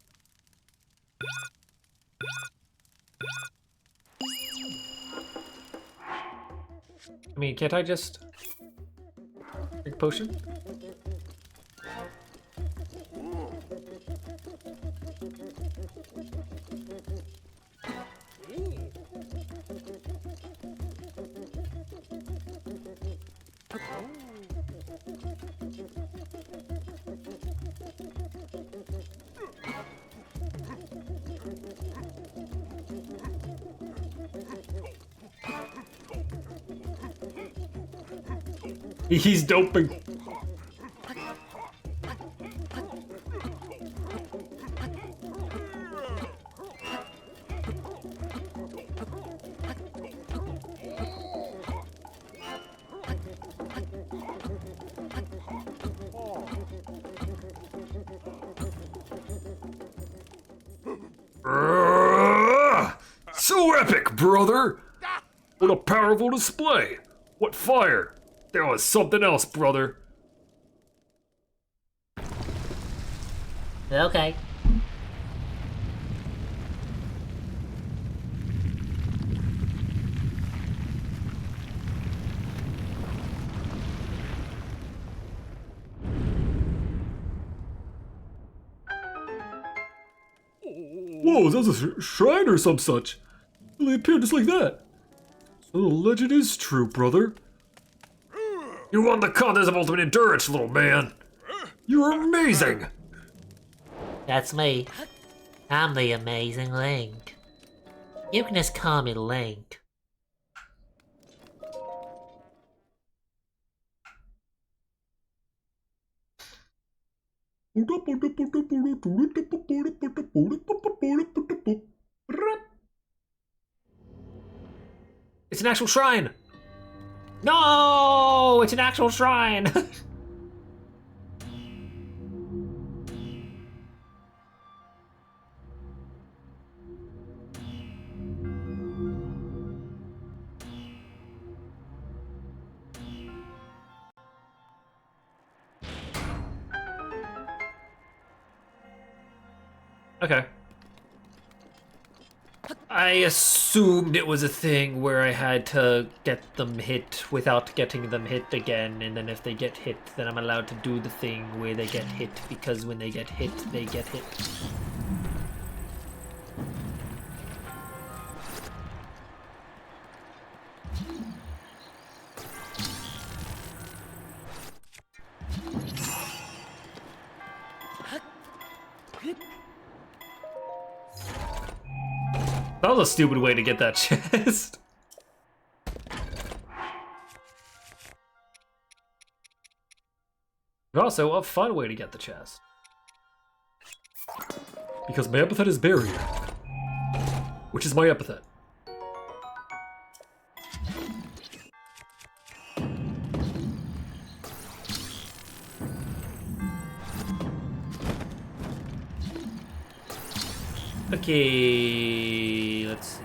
I mean, can't I just drink potion? He's doping. So epic, brother! What a powerful display! What fire! There was something else, brother. Okay. Whoa, that's a shrine or some such. They appeared just like that. So the legend is true, brother. You won the contest of ultimate endurance, little man. You're amazing. That's me. I'm the amazing Link. You can just call me Link. It's an actual shrine! No! It's an actual shrine! Okay. I assumed it was a thing where I had to get them hit without getting them hit again, and then if they get hit, then I'm allowed to do the thing where they get hit, because when they get hit, they get hit. That was a stupid way to get that chest. But also a fun way to get the chest. Because my epithet is barrier. Which is my epithet. Okay, let's see.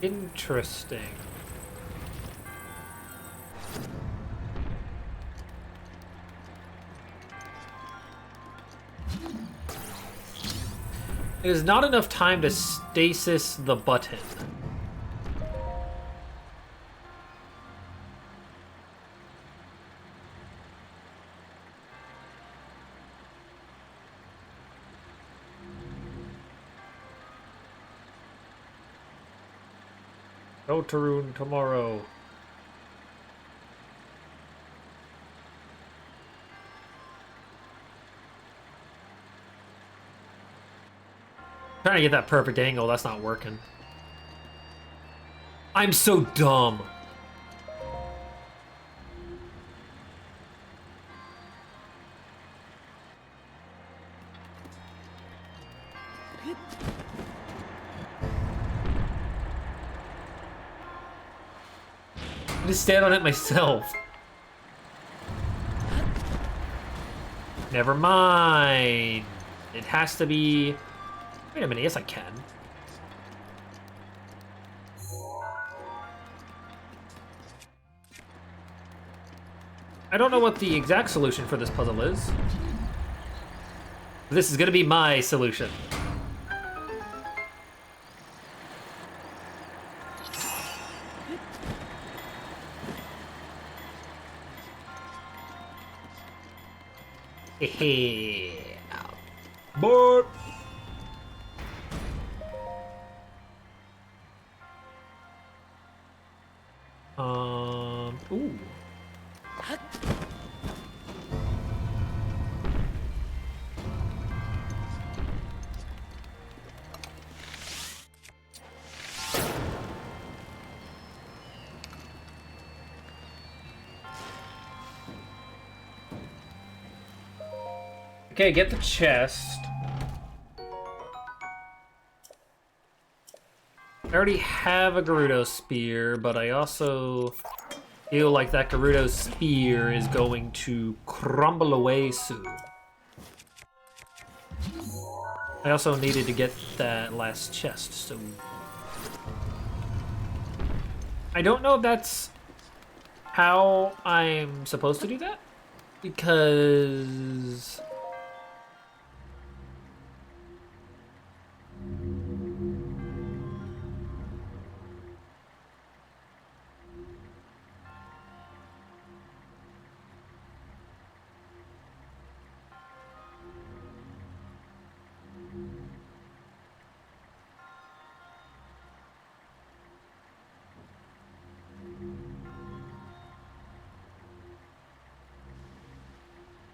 Interesting. It is not enough time to stasis the button. No Tarun tomorrow. Trying to get that perfect angle, that's not working. I'm so dumb. I'm gonna stand on it myself. Never mind. It has to be... Wait a minute, yes I can. I don't know what the exact solution for this puzzle is. This is gonna be my solution. Hehe. But Ooh. Okay, get the chest. I already have a Gerudo Spear, but I also feel like that Gerudo Spear is going to crumble away soon. I also needed to get that last chest, so... I don't know if that's how I'm supposed to do that, because...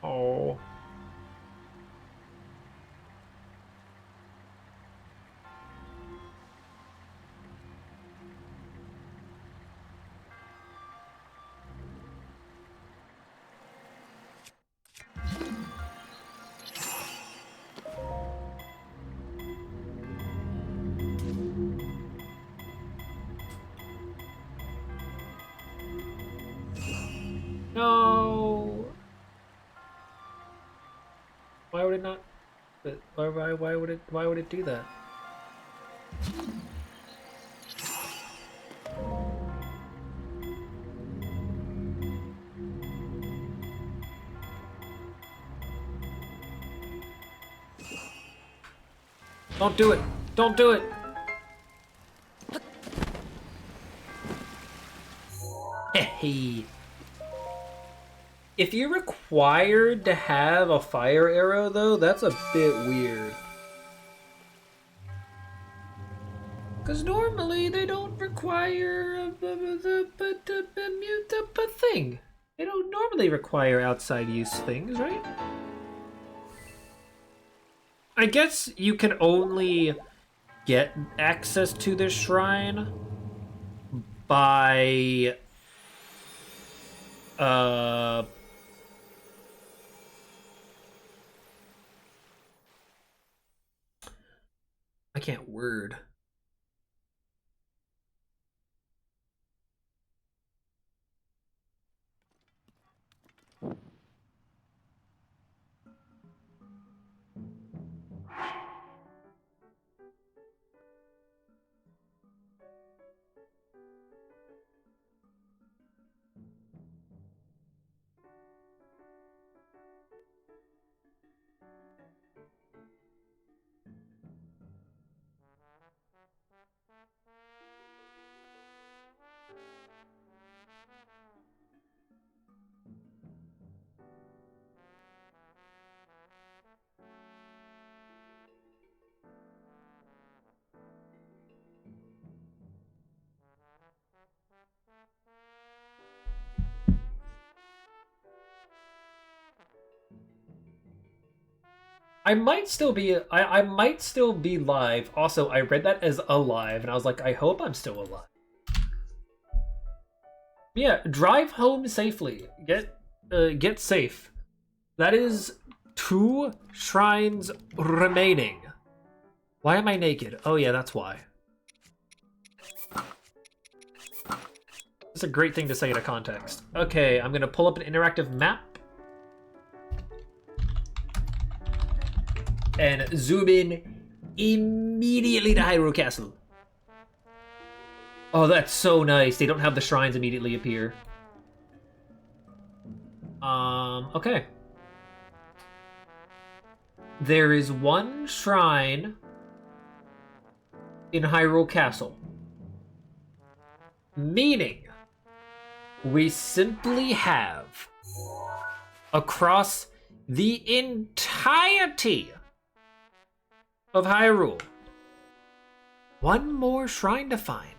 Oh. No. Why would it not? Why would it do that? Don't do it! Don't do it! Hey. If you're required to have a fire arrow, though, that's a bit weird. Because normally they don't require a thing. They don't normally require outside use things, right? I guess you can only get access to this shrine by... I can't word. I might still be I might still be live. Also, I read that as alive, and I was like, I hope I'm still alive. Yeah, drive home safely. Get safe. That is 2 shrines remaining. Why am I naked? Oh yeah, that's why. It's a great thing to say in a context. Okay, I'm gonna pull up an interactive map. And zoom in immediately to Hyrule Castle. Oh, that's so nice. They don't have the shrines immediately appear. Okay. There is 1 shrine in Hyrule Castle. Meaning, we simply have, across the entirety of Hyrule, 1 more shrine to find.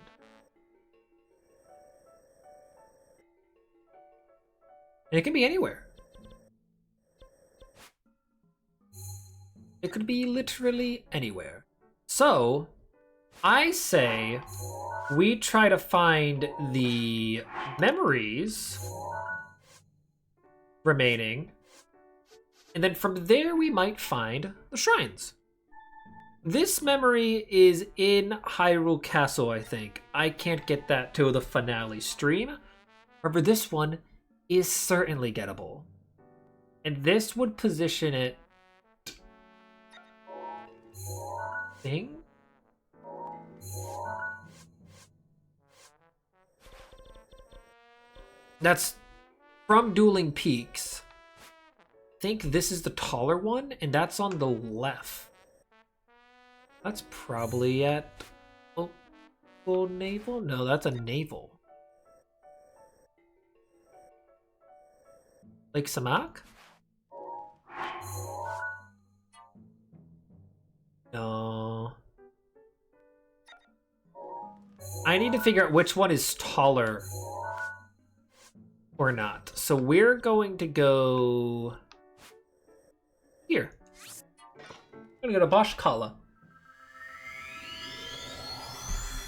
And it can be anywhere. It could be literally anywhere. So, I say we try to find the memories remaining, and then from there we might find the shrines. This memory is in Hyrule Castle, I think. I can't get that till the finale stream. However, this one is certainly gettable. And this would position it... thing? That's from Dueling Peaks. I think this is the taller one, and that's on the left. That's probably at... oh, navel? No, that's a navel. Lake Samak? No. I need to figure out which one is taller or not. So we're going to go here. I'm gonna go to Boschkala.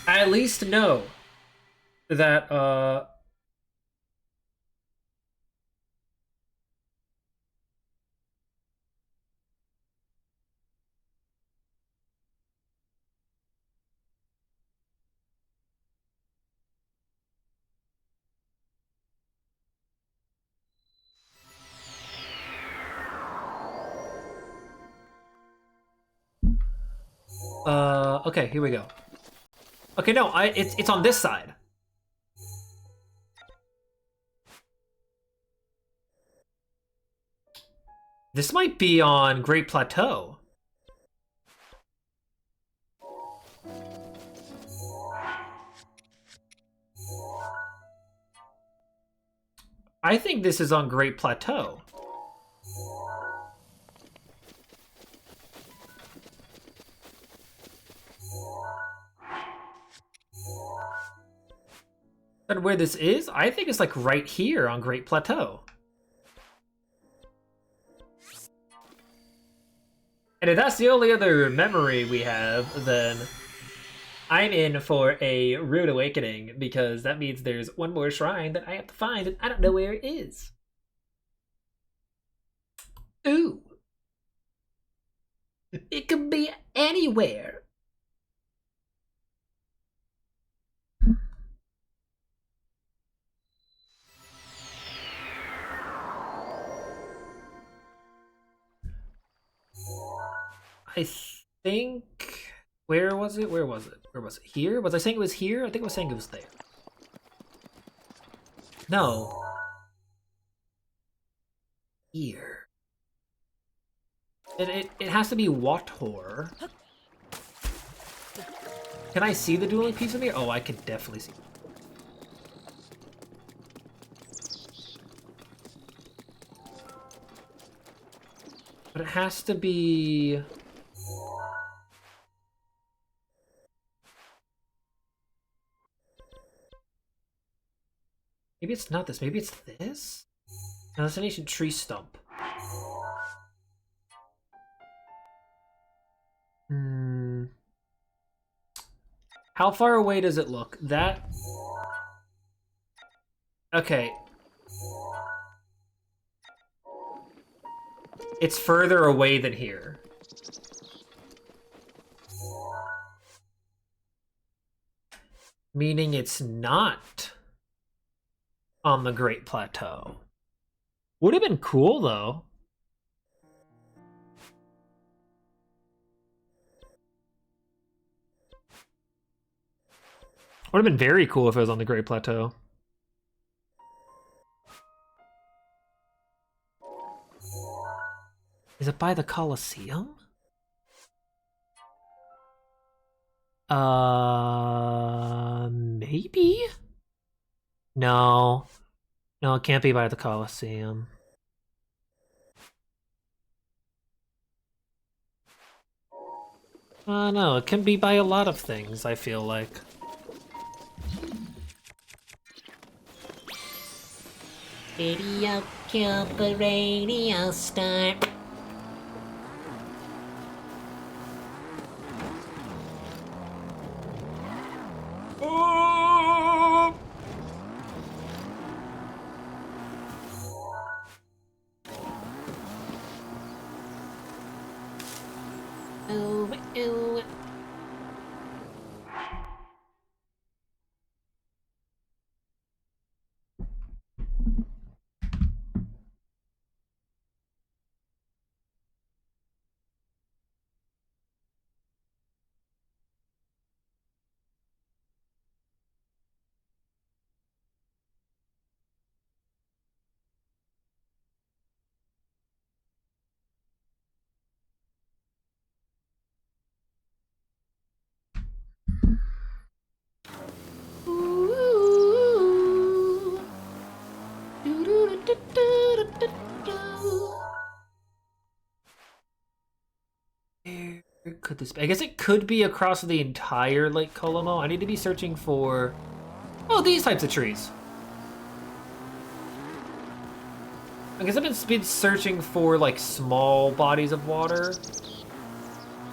I at least know that okay, here we go. Okay, no, it's on this side. This might be on Great Plateau. I think this is on Great Plateau. And where this is, I think it's like right here on Great Plateau. And if that's the only other memory we have, then I'm in for a rude awakening, because that means there's 1 more shrine that I have to find, and I don't know where it is. Ooh. It could be anywhere. I think... Where was it? Where was it? Where was it? Here? Was I saying it was here? I think I was saying it was there. No. Here. It has to be Wator. Can I see the dueling piece of me? Oh, I can definitely see. But it has to be... Maybe it's not this. Maybe it's this? No, that's an ancient tree stump. How far away does it look? That... Okay. It's further away than here. Meaning it's not on the Great Plateau. Would have been cool, though. Would have been very cool if it was on the Great Plateau. Is it by the Colosseum? Maybe? No. No, it can't be by the Colosseum. No, it can be by a lot of things, I feel like. Radio Cooper, radio star. Ooh, ooh. Ooh. Do-do-do-do-do-do-do. Where could this be? I guess it could be across the entire Lake Colomo. I need to be searching for... Oh, these types of trees. I guess I've been searching for, like, small bodies of water.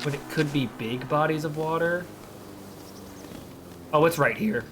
When it could be big bodies of water. Oh, it's right here.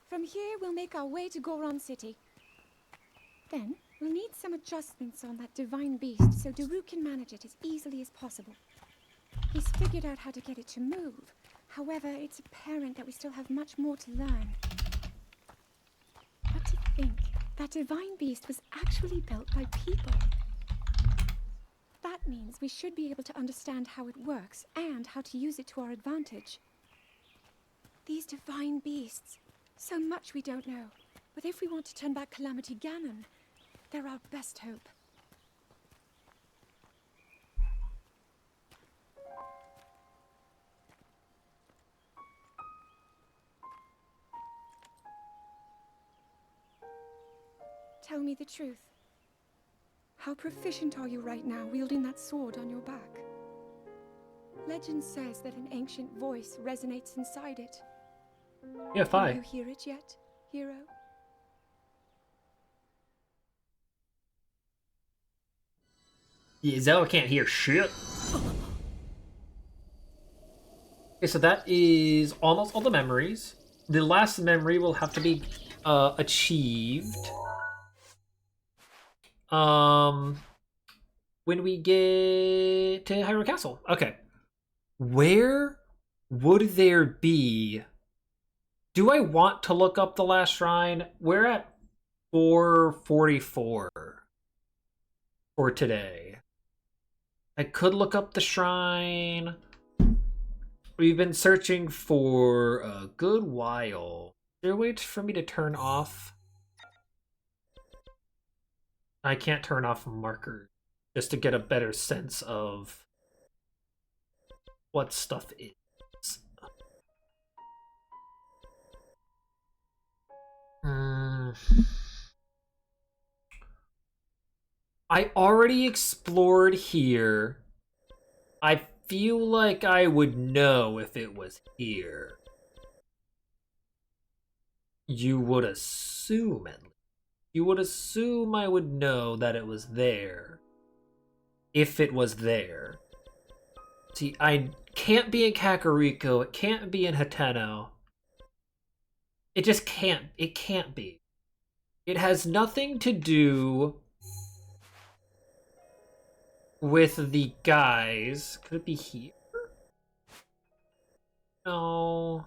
From here, we'll make our way to Goron City. Then, we'll need some adjustments on that divine beast so Daru can manage it as easily as possible. He's figured out how to get it to move. However, it's apparent that we still have much more to learn. But to think that divine beast was actually built by people. That means we should be able to understand how it works and how to use it to our advantage. These divine beasts, so much we don't know. But if we want to turn back Calamity Ganon, they're our best hope. Tell me the truth. How proficient are you right now wielding that sword on your back? Legend says that an ancient voice resonates inside it. Yeah, Can fine. you hear it yet, hero? Yeah, Zelda can't hear shit. Okay, so that is almost all the memories. The last memory will have to be achieved. When we get to Hyrule Castle. Okay. Where would there be... Do I want to look up the last shrine? We're at 444 for today. I could look up the shrine. We've been searching for a good while. Is there a way for me to turn off I can't turn off markers just to get a better sense of what stuff is. I already explored here. I feel like I would know if it was here. You would assume at least. You would assume I would know that it was there. If it was there. See, I can't be in Kakariko. It can't be in Hateno. It just can't. It can't be. It has nothing to do with the guys. Could it be here? No.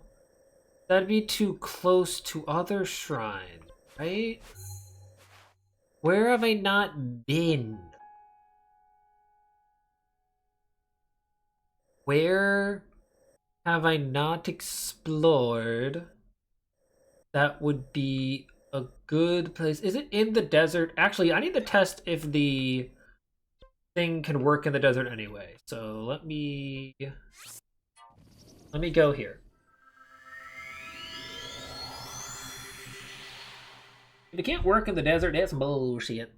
That'd be too close to other shrines, right? Where have I not been? Where have I not explored? That would be a good place. Is it in the desert? Actually, I need to test if the thing can work in the desert anyway. So let me go here. If it can't work in the desert, that's bullshit.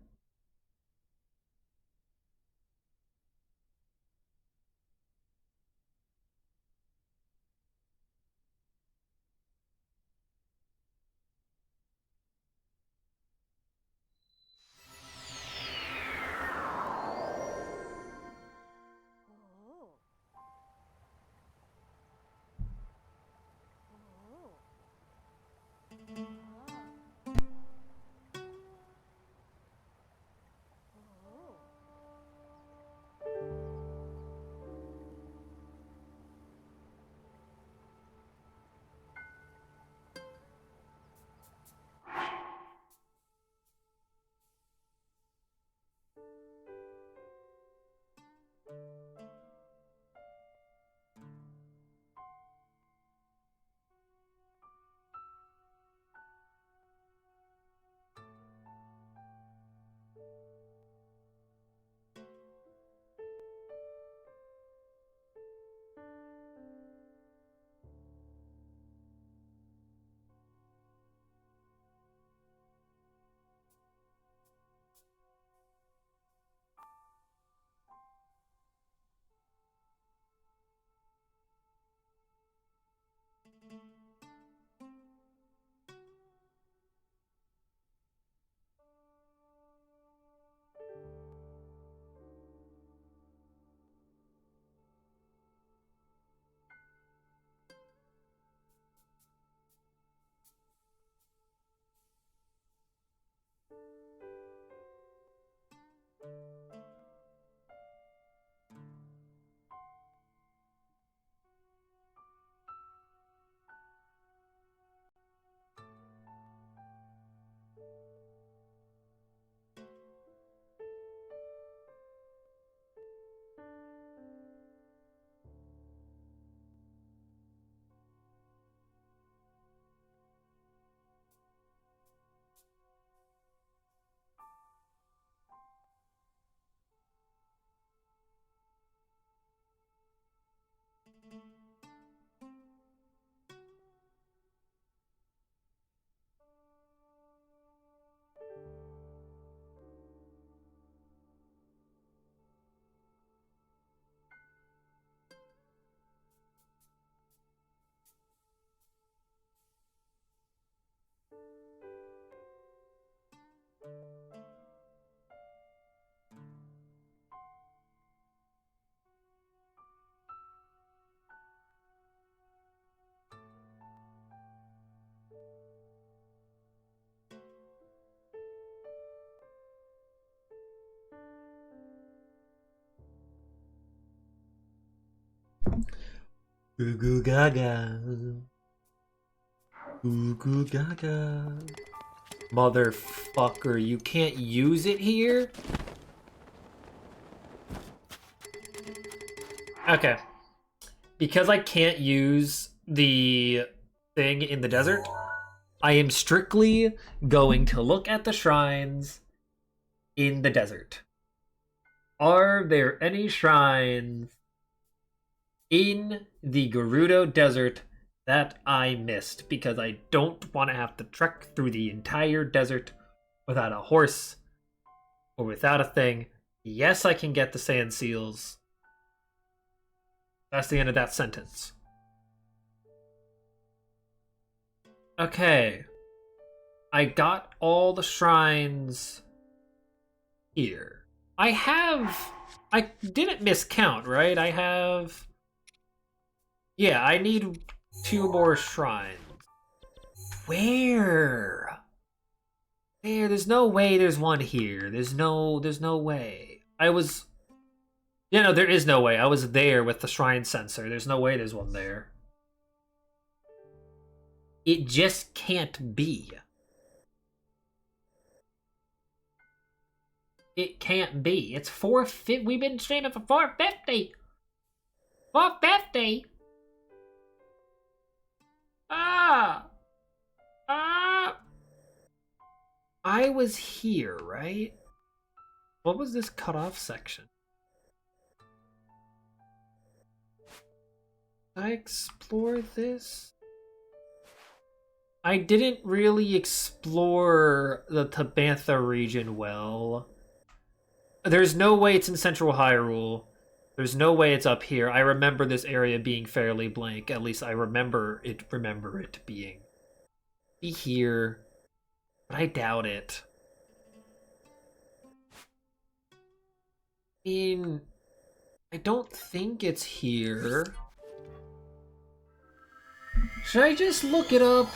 Goo goo gaga. Goo goo gaga. Motherfucker, you can't use it here? Okay. Because I can't use the thing in the desert, I am strictly going to look at the shrines in the desert. Are there any shrines in the Gerudo Desert that I missed? Because I don't want to have to trek through the entire desert without a horse or without a thing. Yes, I can get the sand seals. That's the end of that sentence. Okay. I got all the shrines here. I didn't miscount, right? Yeah, I need 2 more shrines. Where? There's no way there's one here. There's no way. Yeah, no, there is no way. I was there with the shrine sensor. There's no way there's one there. It just can't be. It can't be. It's 450. We've been streaming for 450. 450. I was here, right? What was this cutoff section? Did I explore this? I didn't really explore the Tabantha region well. There's no way it's in Central Hyrule. There's no way it's up here. I remember this area being fairly blank. At least I remember it being here. But I doubt it. I mean, I don't think it's here. Should I just look it up?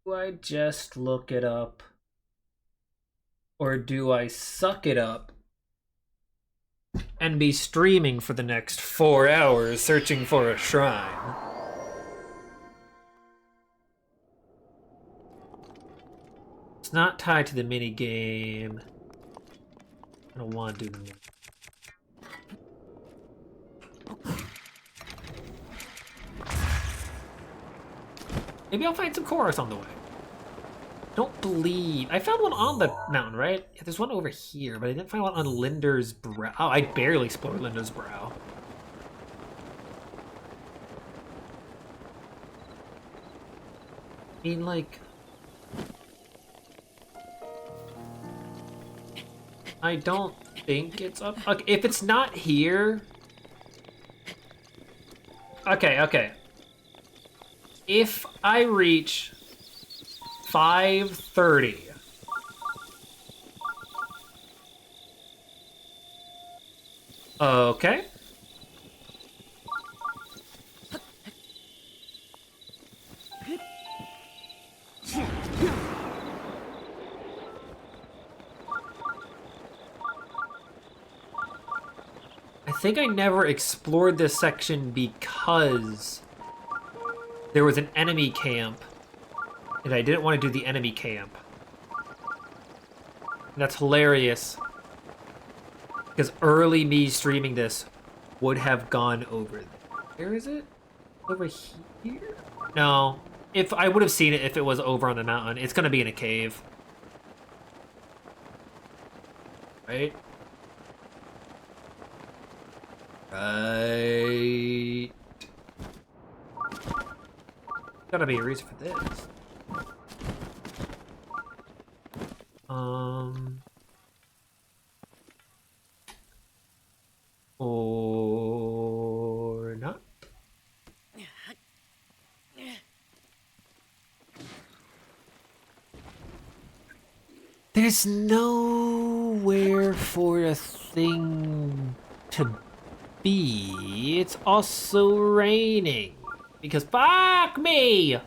Do I just look it up? Or do I suck it up and be streaming for the next 4 hours searching for a shrine? It's not tied to the minigame. I don't want to do the Maybe I'll find some chorus on the way. Don't believe... I found one on the mountain, right? Yeah, there's one over here, but I didn't find one on Linder's Brow. Oh, I barely explored Linder's Brow. I mean, like... I don't think it's up... Okay, if it's not here... Okay. If I reach 5:30, okay. I think I never explored this section because there was an enemy camp, and I didn't want to do the enemy camp. And that's hilarious, because early me streaming this would have gone over there. Where is it? Over here? No. If I would have seen it if it was over on the mountain. It's gonna be in a cave. Right? Right. Gotta be a reason for this. Or not. There's nowhere for a thing to be. It's also raining. Because fuck me!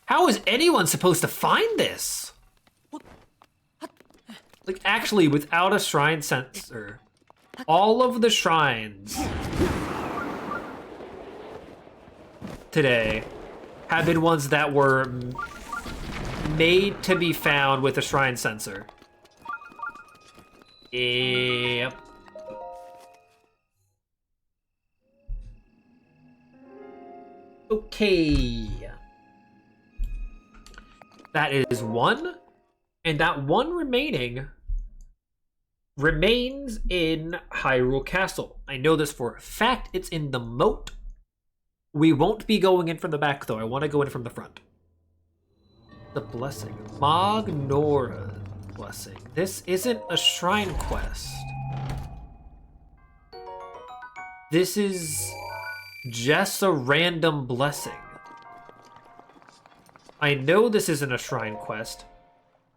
How is anyone supposed to find this? Like, actually, without a shrine sensor, all of the shrines today have been ones that were made to be found with a shrine sensor. Yep. Okay. That is one. And that one remaining remains in Hyrule Castle. I know this for a fact. It's in the moat. We won't be going in from the back, though. I want to go in from the front. The blessing. Magnora blessing. This isn't a shrine quest. This is just a random blessing. I know this isn't a shrine quest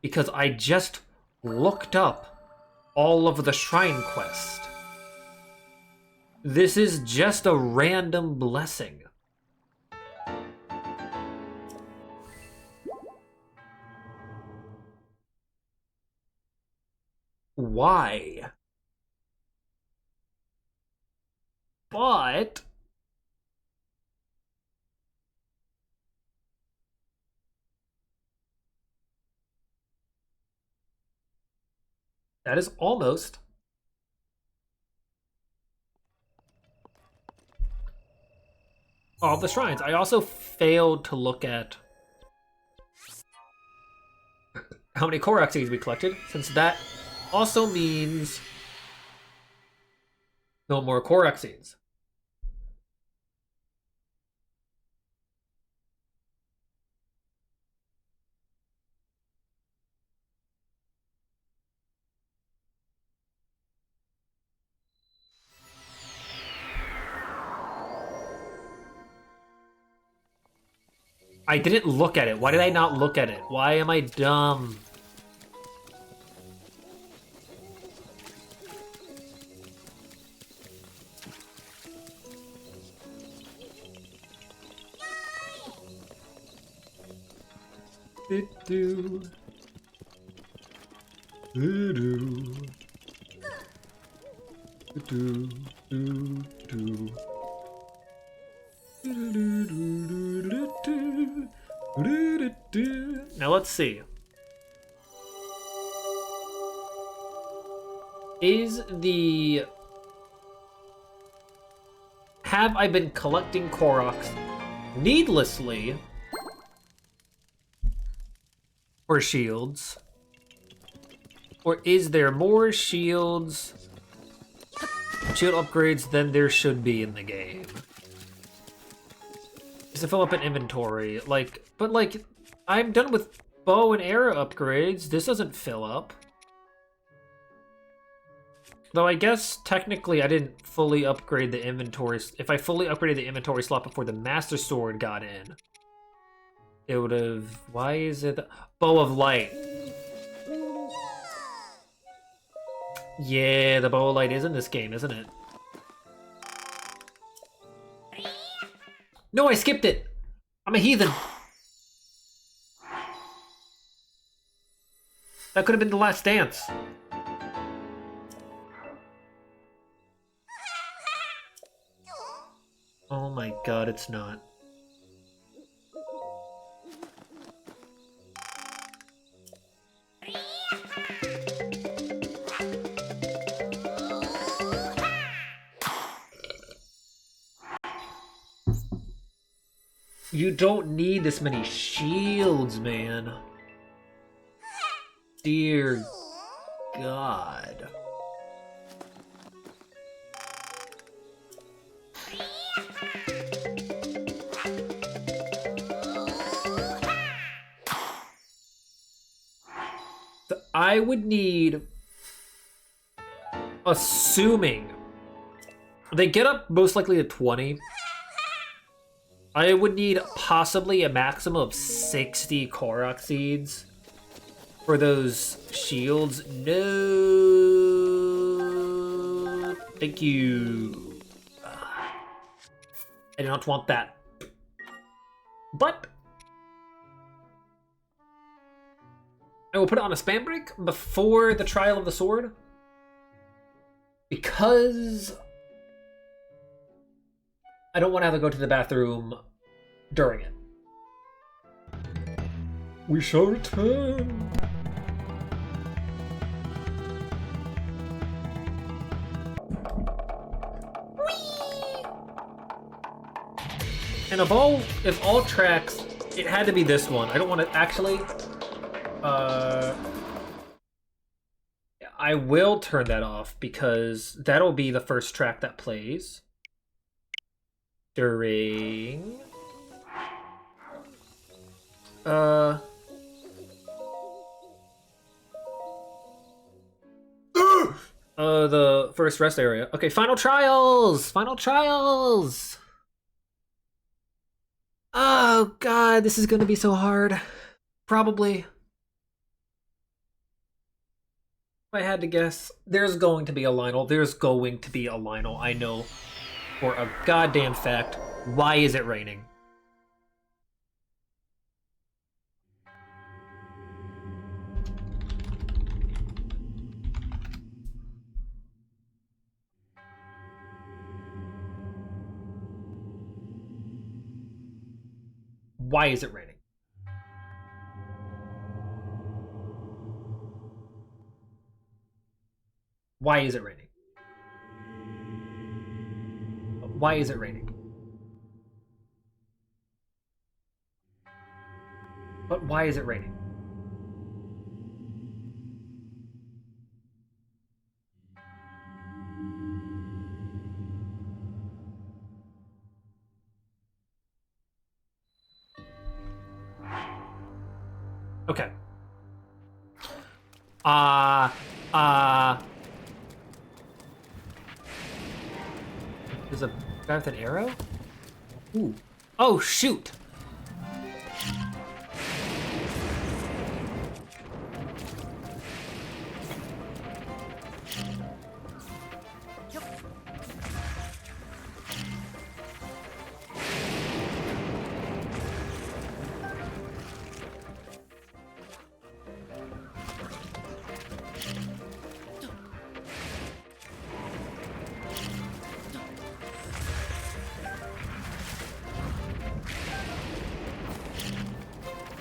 because I just looked up all of the shrine quest. This is just a random blessing. Why? But that is almost all the shrines. I also failed to look at how many Korok seeds we collected, since that also means no more Korok seeds. I didn't look at it. Why did I not look at it? Why am I dumb? Do do do do. Now let's see. Have I been collecting Koroks needlessly for shields? Or is there more shield upgrades than there should be in the game? Just to fill up an inventory, but I'm done with bow and arrow upgrades. This doesn't fill up. Though I guess technically I didn't fully upgrade the inventory. If I fully upgraded the inventory slot before the Master Sword got in, it would have. Why is it Bow of Light? Yeah, the Bow of Light is in this game, isn't it? No, I skipped it. I'm a heathen. That could have been the last dance. Oh my god, it's not. You don't need this many shields, man. Dear God. So I would need, assuming they get up most likely to 20. I would need possibly a maximum of 60 Korok seeds for those shields. No. Thank you. I do not want that. But I will put it on a spam break before the Trial of the Sword, because I don't want to have to go to the bathroom during it. We shall return. And if all tracks, it had to be this one. I don't want to actually. I will turn that off because that'll be the first track that plays during. The first rest area. Okay, final trials! Final trials! Oh god, this is gonna be so hard. Probably. If I had to guess, there's going to be a Lionel. There's going to be a Lionel. I know for a goddamn fact. Why is it raining? Why is it raining? Why is it raining? Why is it raining? But why is it raining? Okay. There's a guy with an arrow? Ooh. Oh, shoot!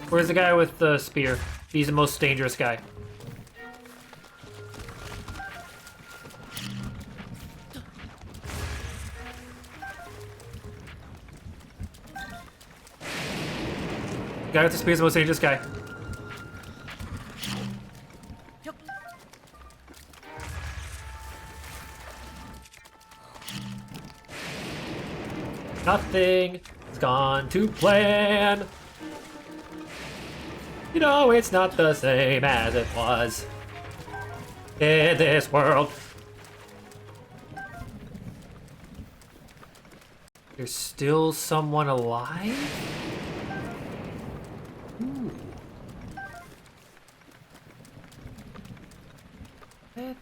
Where's the guy with the spear? He's the most dangerous guy. Guy with the spear is the most dangerous guy. Nothing has gone to plan. You know, it's not the same as it was in this world. There's still someone alive? Ooh. What?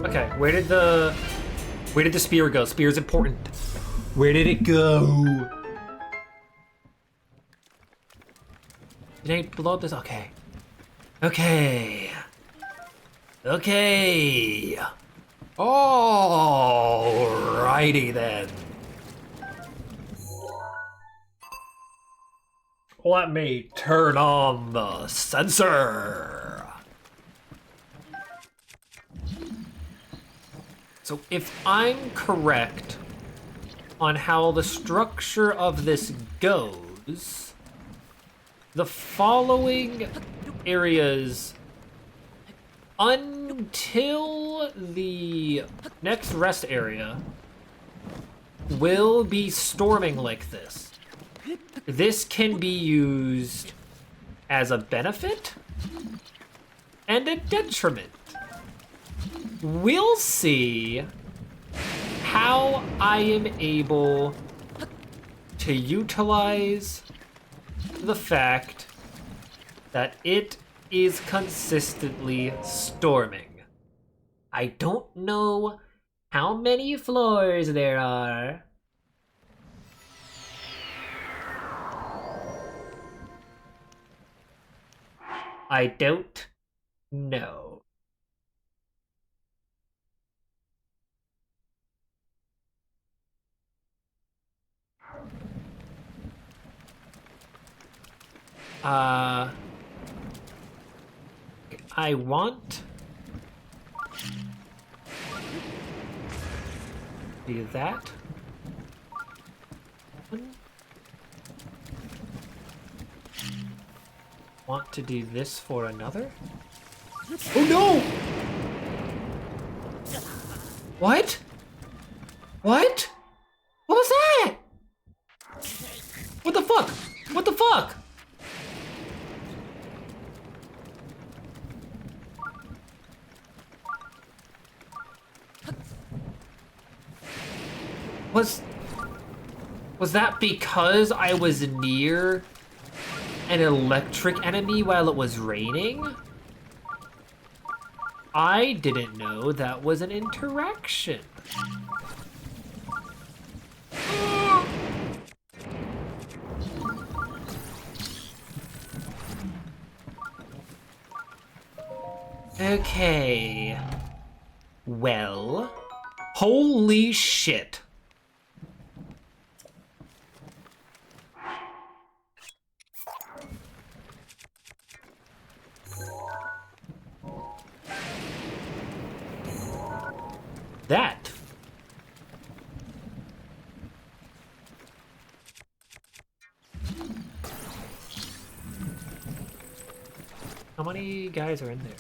Okay, where did the spear go? Spear's important. Where did it go? It ain't blow up this. Okay. Okay. Okay. Alrighty then. Let me turn on the sensor. So if I'm correct on how the structure of this goes, the following areas until the next rest area will be storming like this. This can be used as a benefit and a detriment. We'll see how I am able to utilize the fact that it is consistently storming. I don't know how many floors there are. I don't know. I want do that. Want to do this for another? Oh no! What? What? What was that? What the fuck? What the fuck? Was that because I was near an electric enemy while it was raining? I didn't know that was an interaction. Okay. Well, holy shit. That. How many guys are in there?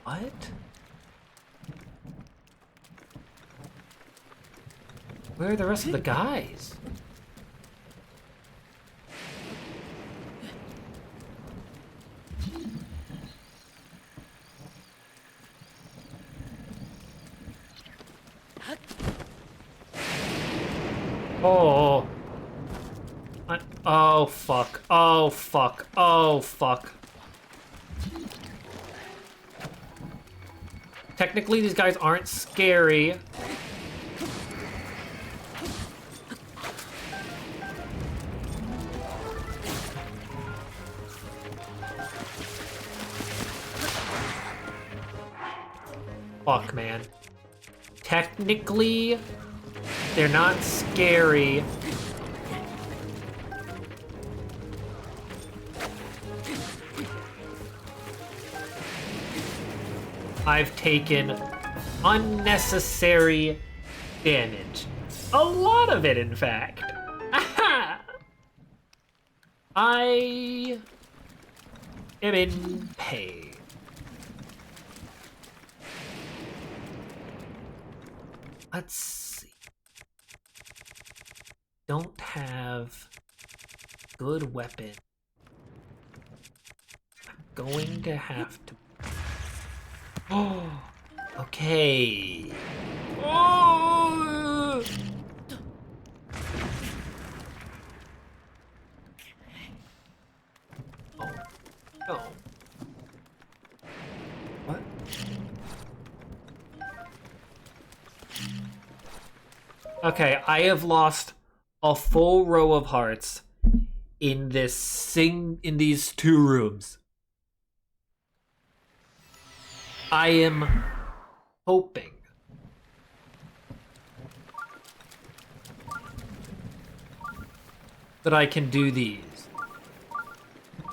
What? Where are the rest of the guys? Oh. Oh, fuck. Oh, fuck. Oh, fuck. Technically, these guys aren't scary. Fuck, man. Technically, they're not scary. I've taken unnecessary damage. A lot of it, in fact. Aha! I am in pain. Let's see. Don't have good weapon. I'm going to have to. Oh, okay. Oh! Oh, no. What? Okay, I have lost a full row of hearts in these two rooms. I am hoping that I can do these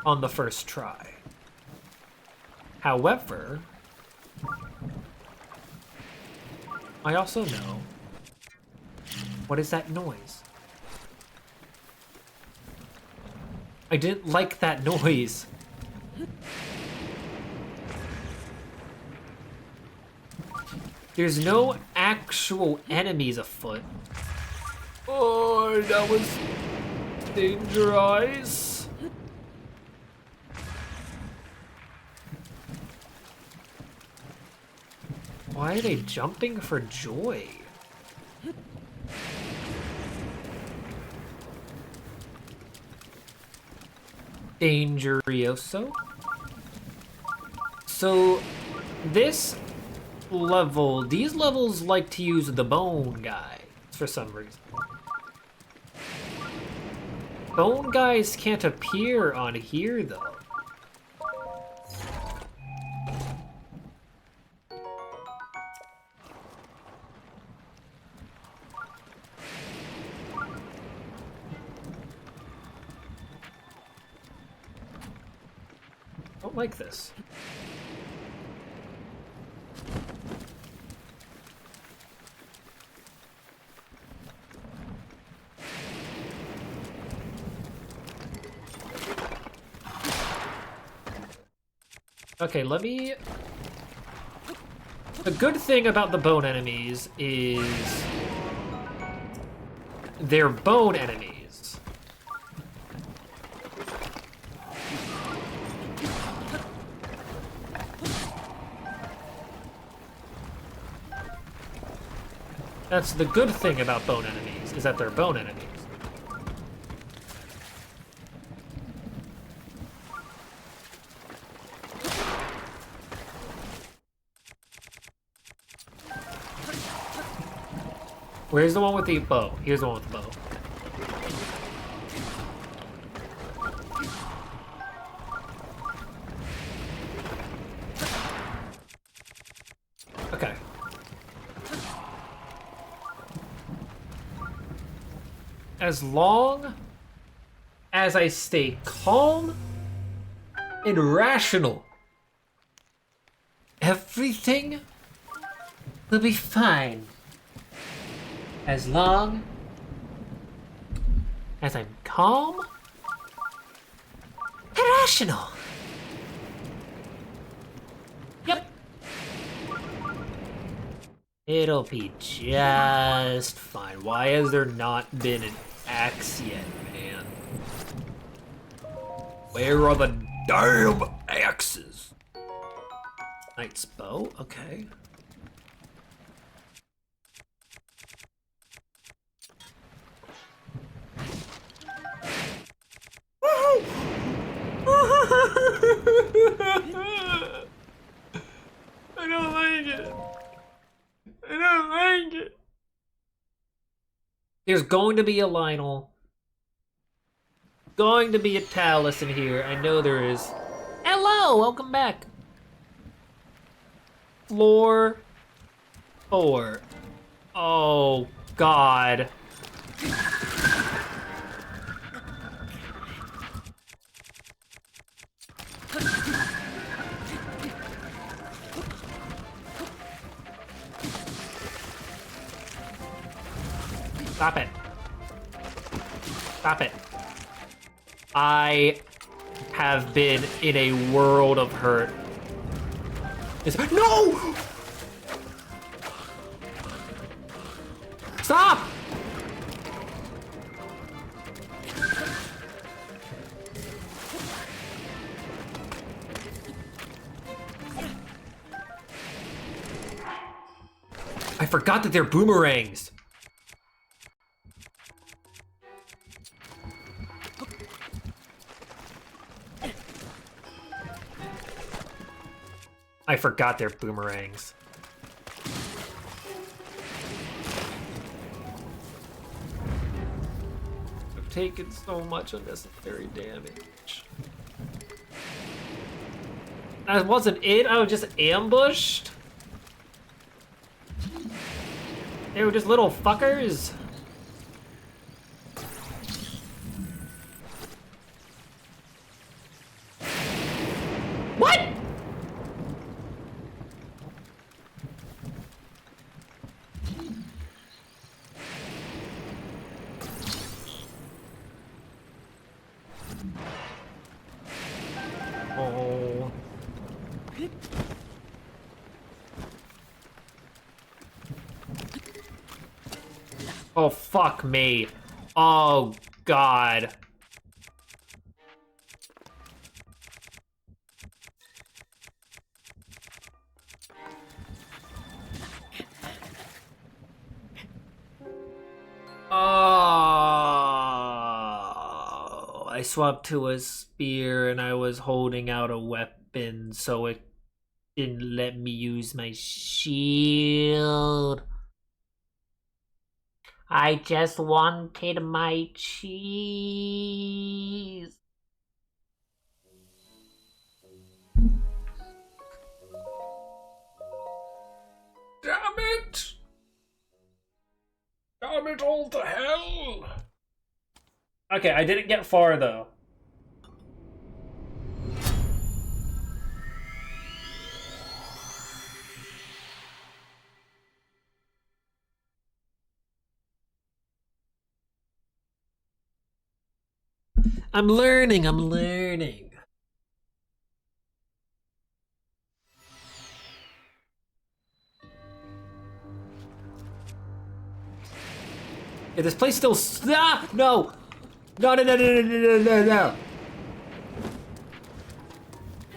on the first try. However, I also know, what is that noise? I didn't like that noise. There's no actual enemies afoot. Oh, that was dangerous. Why are they jumping for joy? Dangerioso. So, these levels like to use the bone guy for some reason. Bone guys can't appear on here though. like this. Okay, let me... The good thing about the bone enemies is... they're bone enemies. That's the good thing about bone enemies, is that they're bone enemies. Where's the one with the bow? Here's the one with the bow. Okay. As long as I stay calm and rational, everything will be fine. As long as I'm calm and rational. Yep. It'll be just fine. Why has there not been an axe yet, man? Where are the damn axes? Knight's bow? Okay. I don't like it. I don't like it. There's going to be a Lionel. Going to be a Talus in here. I know there is. Hello, welcome back. Floor 4. Oh, God. Stop it. Stop it. I have been in a world of hurt. No! Stop! I forgot that they're boomerangs. I forgot they're boomerangs. I've taken so much unnecessary damage. That wasn't it, I was just ambushed? They were just little fuckers? What?! Oh. Oh, fuck me. Oh, God. Oh, I swapped to a spear and I was holding out a weapon, so it didn't let me use my shield. I just wanted my cheese. Damn it! Damn it all to hell! Okay, I didn't get far though. I'm learning, I'm learning. Yeah, this place still... Ah! No! No, no, no, no, no, no, no, no!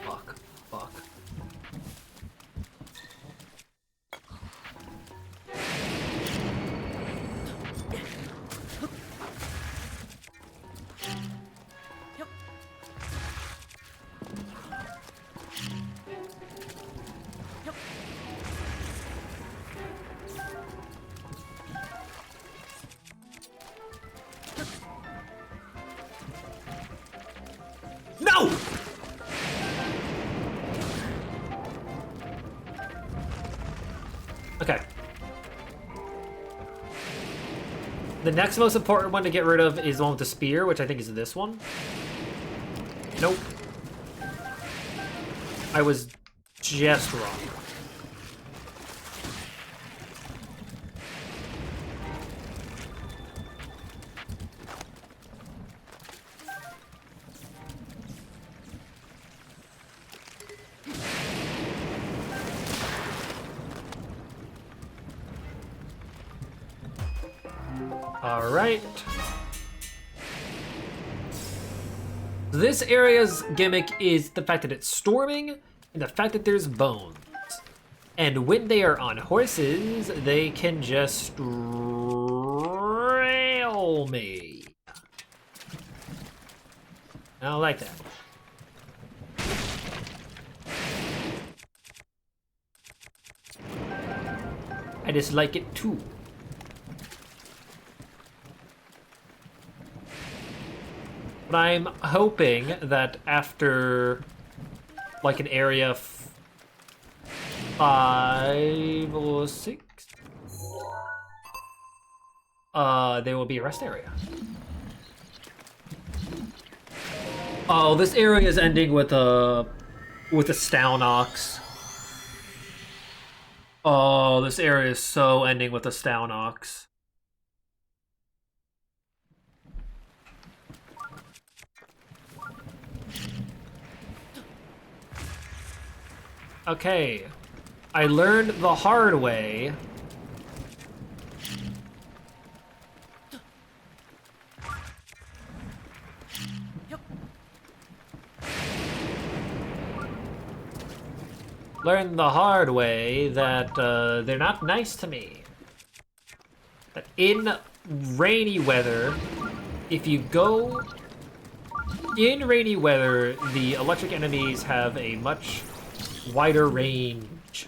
Fuck. Fuck. No! Okay. The next most important one to get rid of is the one with the spear, which I think is this one. Nope. I was just wrong. All right. This area's gimmick is the fact that it's storming and the fact that there's bones. And when they are on horses, they can just rail me. I don't like that. I dislike it too. But I'm hoping that after, like, an area 5 or 6, there will be a rest area. Oh, this area is ending with a Staunox. Oh, this area is so ending with a Staunox. Okay, I learned the hard way. Learned the hard way that they're not nice to me. That in rainy weather, if you go in rainy weather, the electric enemies have a much wider range.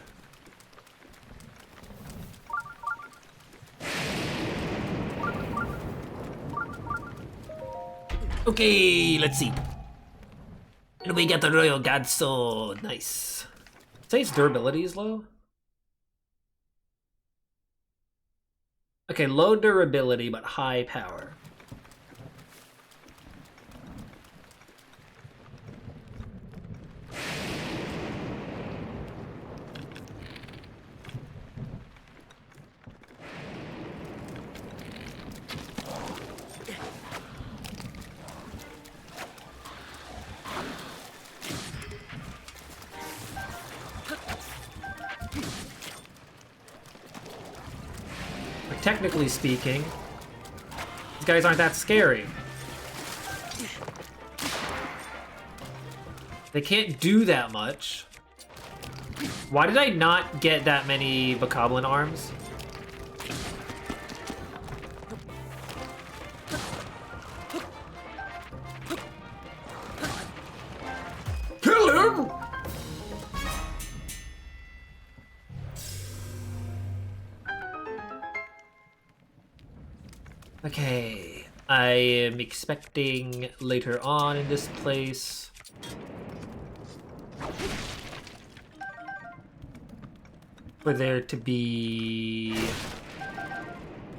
Okay, let's see. And we got the Royal God Sword. Nice. Say its durability is low? Okay, low durability, but high power. Technically speaking, these guys aren't that scary. They can't do that much. Why did I not get that many Bokoblin arms? Kill him! Okay, I am expecting later on in this place for there to be...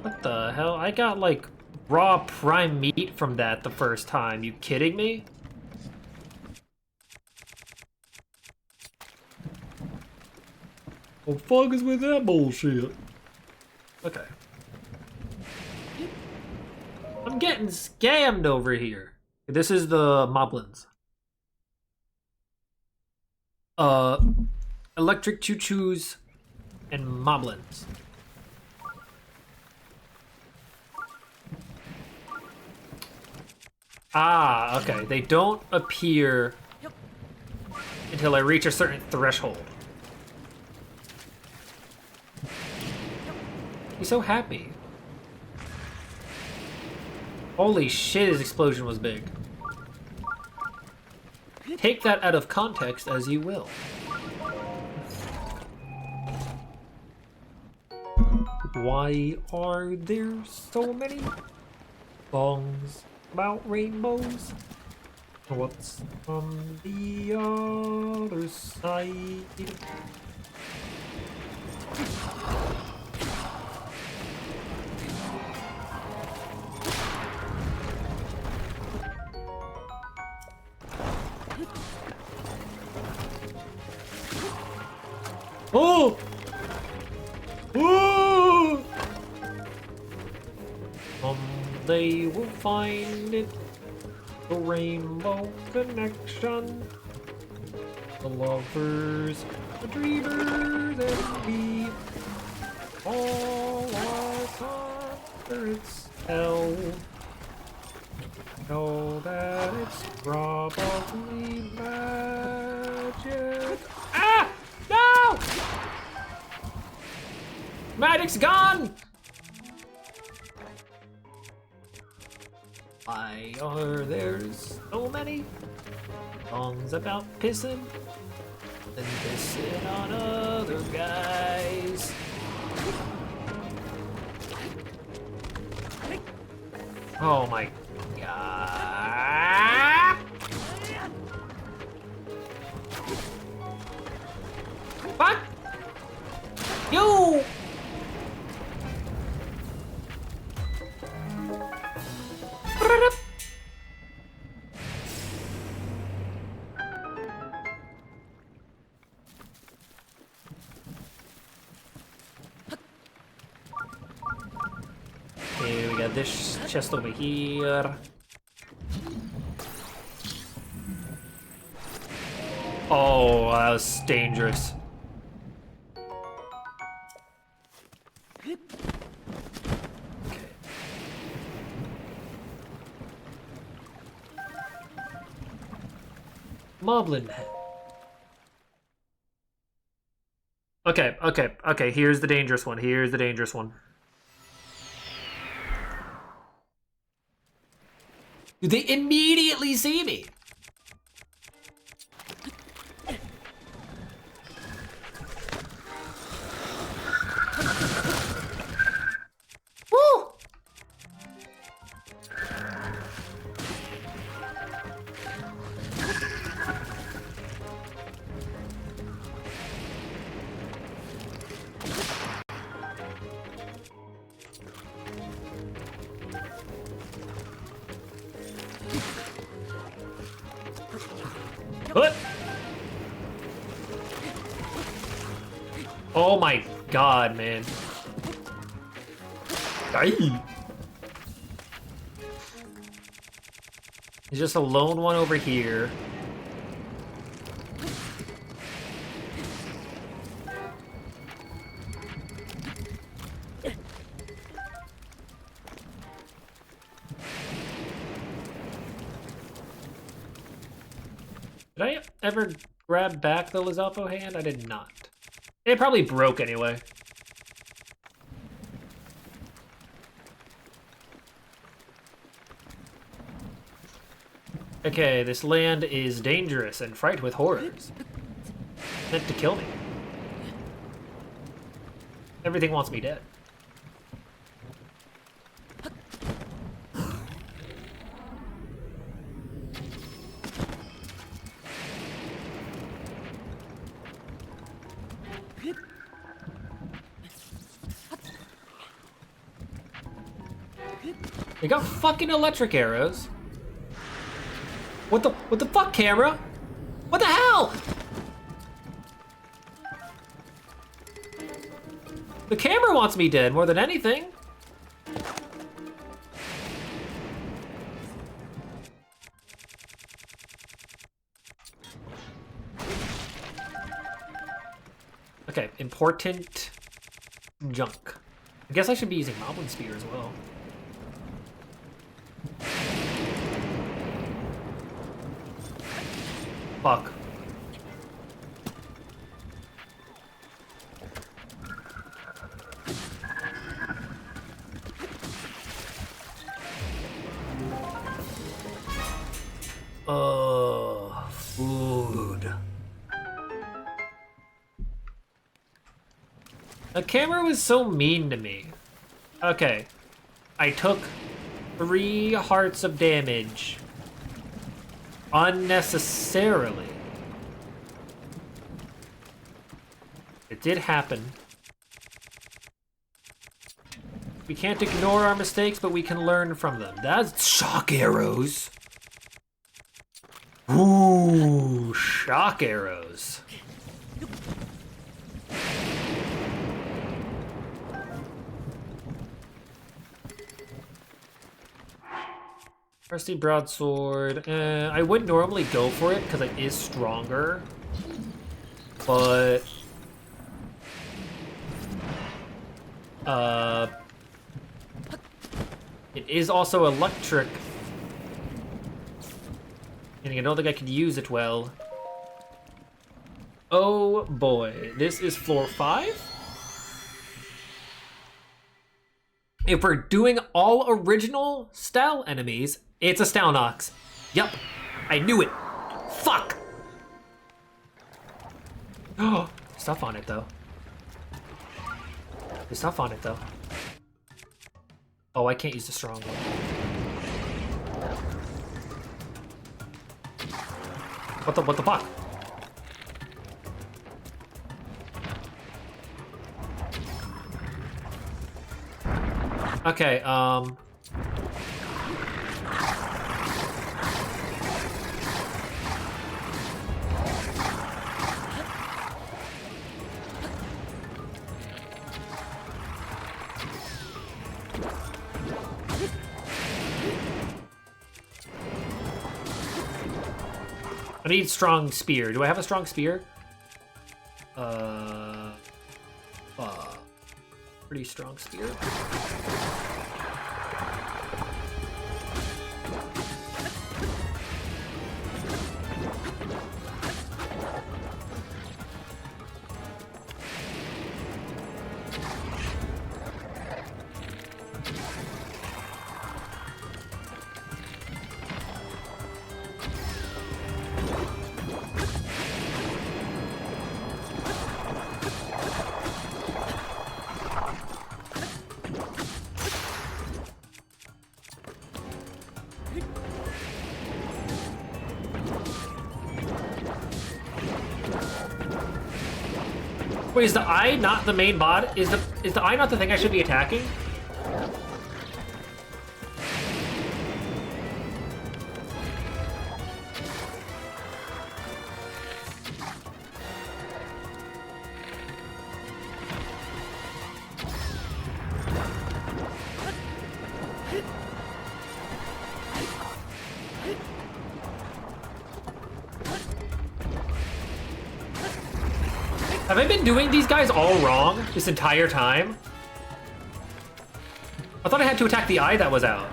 What the hell? I got like raw prime meat from that the first time. You kidding me? What the fuck is with that bullshit? Okay. I'm getting scammed over here. This is the Moblins. Electric choo-choos and Moblins. Ah, okay. They don't appear until I reach a certain threshold. He's so happy. Holy shit, his explosion was big. Take that out of context as you will. Why are there so many songs about rainbows? What's on the other side? Oh! Oh! Someday we'll find it. The rainbow connection. The lovers, the dreamers, and we all are conquerors. Hell. Know that it's probably magic. Ah! No! Magic's gone! Why are there so many songs about pissing and pissing on other guys? Oh my god. Fuck! You! Okay, we got this chest over here. Oh, that was dangerous. Moblin head. Okay, here's the dangerous one. Here's the dangerous one. They immediately see me. Woo! What? Oh my god, man. Aye. There's just a lone one over here. Did I ever grab back the Lizalfo hand? I did not. It probably broke anyway. Okay, this land is dangerous and fraught with horrors. Meant to kill me. Everything wants me dead. They got fucking electric arrows. What the fuck, camera? What the hell? The camera wants me dead more than anything. Okay, important junk. I guess I should be using Moblin Spear as well. Fuck. Food. The camera was so mean to me. Okay. I took 3 hearts of damage. Unnecessarily. It did happen. We can't ignore our mistakes, but we can learn from them. That's shock arrows. Ooh, shock arrows. Rusty broadsword. I wouldn't normally go for it because it is stronger, but it is also electric, and I don't think I could use it well. Oh boy, this is floor 5. If we're doing all original style enemies, it's a Stalnox. Yup, I knew it. Fuck! Oh, stuff on it though. There's stuff on it though. Oh, I can't use the strong one. What the fuck? Okay, I need strong spear. Do I have a strong spear? Pretty strong spear. Wait, is the eye not the main bod? Is the eye not the thing I should be attacking? Have I been doing these guys all wrong this entire time? I thought I had to attack the eye that was out.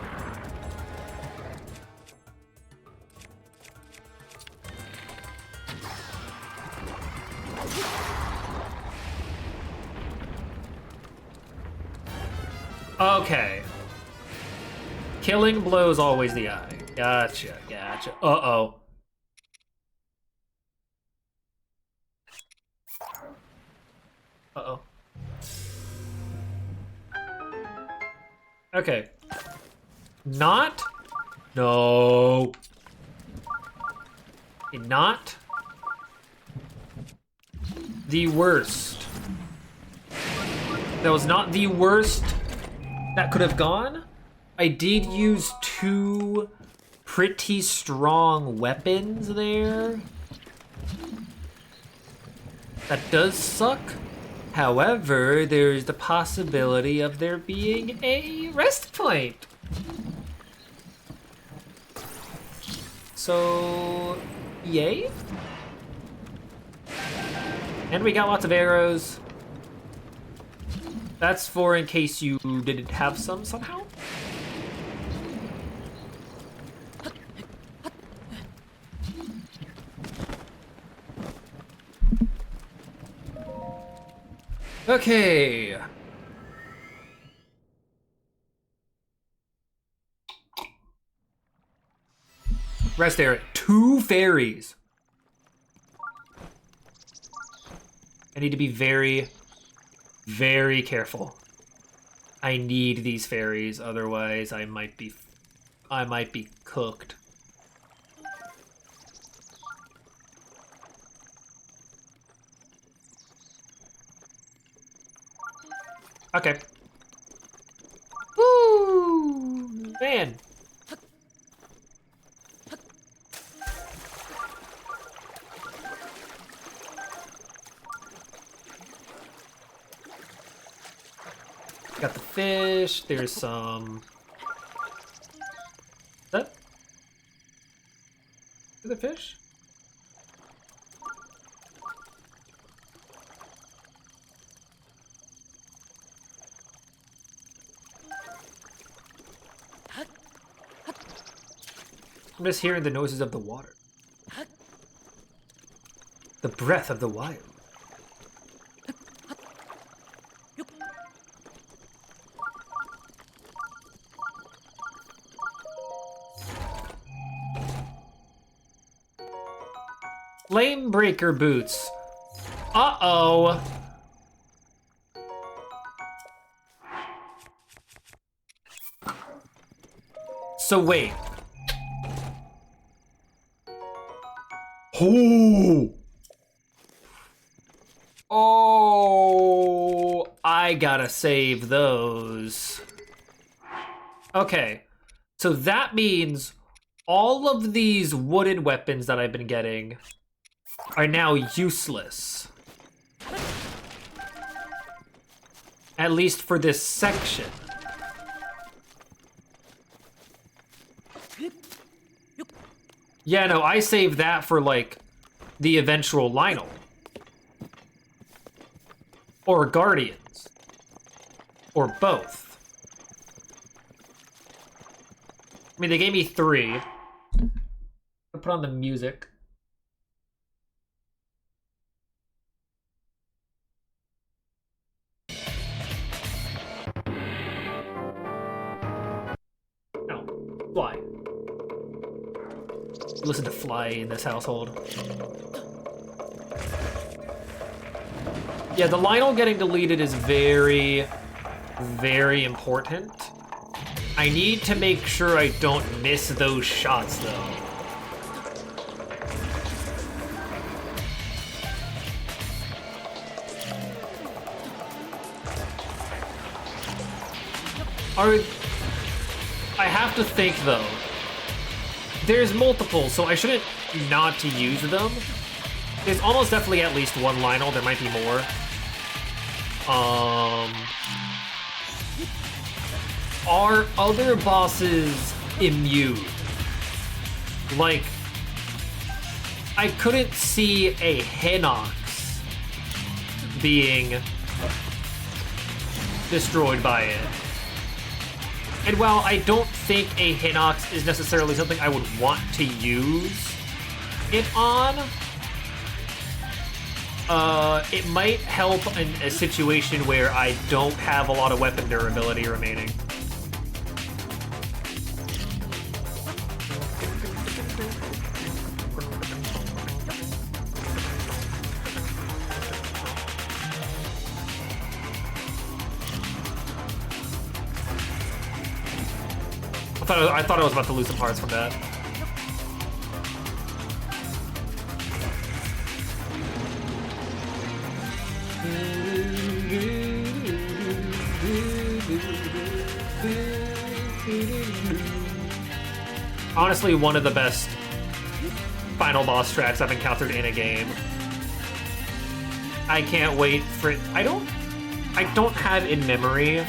Okay. Killing blows always the eye. Gotcha, gotcha. Uh-oh. Uh-oh. Okay. Not... No. Not... the worst. That was not the worst that could have gone. I did use 2 pretty strong weapons there. That does suck. However, there's the possibility of there being a rest point. So, yay? And we got lots of arrows. That's for in case you didn't have some somehow. Okay. Rest area. 2 fairies. I need to be very, very careful. I need these fairies, otherwise I might be cooked. Okay. Woo! Man. Got the fish. There's some. Is that? Is it fish? I'm just hearing the noises of the water. The breath of the wild. Flame breaker boots. Uh-oh. So wait. Oh. Oh, I gotta save those. Okay. So that means all of these wooden weapons that I've been getting are now useless. At least for this section. Yeah, no, I saved that for, like, the eventual Lionel. Or Guardians. Or both. I mean, they gave me 3. I'll put on the music. No, fly. Listen to fly in this household. Yeah, the Lionel getting deleted is very, very important. I need to make sure I don't miss those shots, though. I have to think, though. There's multiple, so I shouldn't not to use them. There's almost definitely at least one Lionel. There might be more. Are other bosses immune? Like, I couldn't see a Hinox being destroyed by it. And while I don't think a Hinox is necessarily something I would want to use it on, it might help in a situation where I don't have a lot of weapon durability remaining. I thought I was about to lose some hearts from that. Honestly, one of the best final boss tracks I've encountered in a game. I can't wait for it. I don't have in memory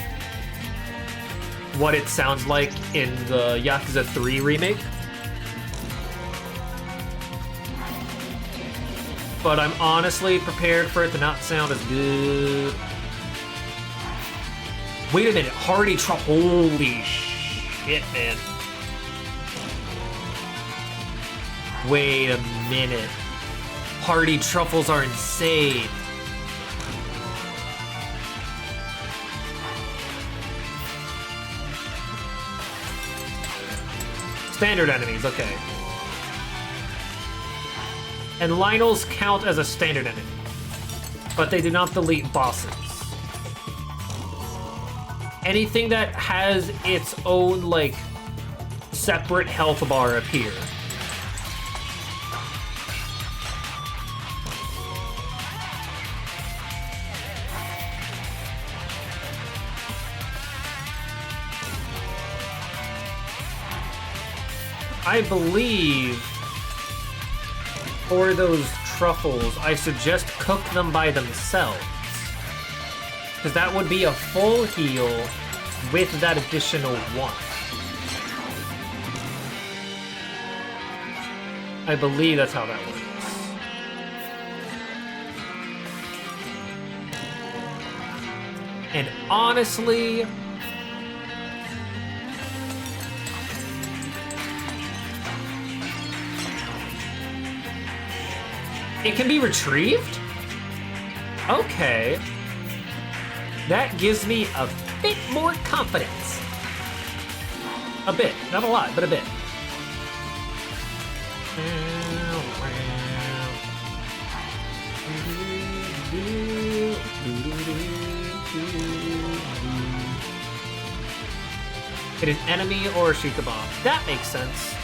what it sounds like in the Yakuza 3 remake. but I'm honestly prepared for it to not sound as good. Wait a minute, Hardy Truffle. Holy shit, man. Wait a minute. Hardy Truffles are insane. Standard enemies, okay. And Lionels count as a standard enemy, but they do not delete bosses. Anything that has its own, like, separate health bar appear. I believe for those truffles, I suggest cook them by themselves. Because that would be a full heal with that additional one. I believe that's how that works. And honestly, it can be retrieved? Okay. That gives me a bit more confidence. A bit. Not a lot, but a bit. Hit an enemy or shoot the bomb. That makes sense.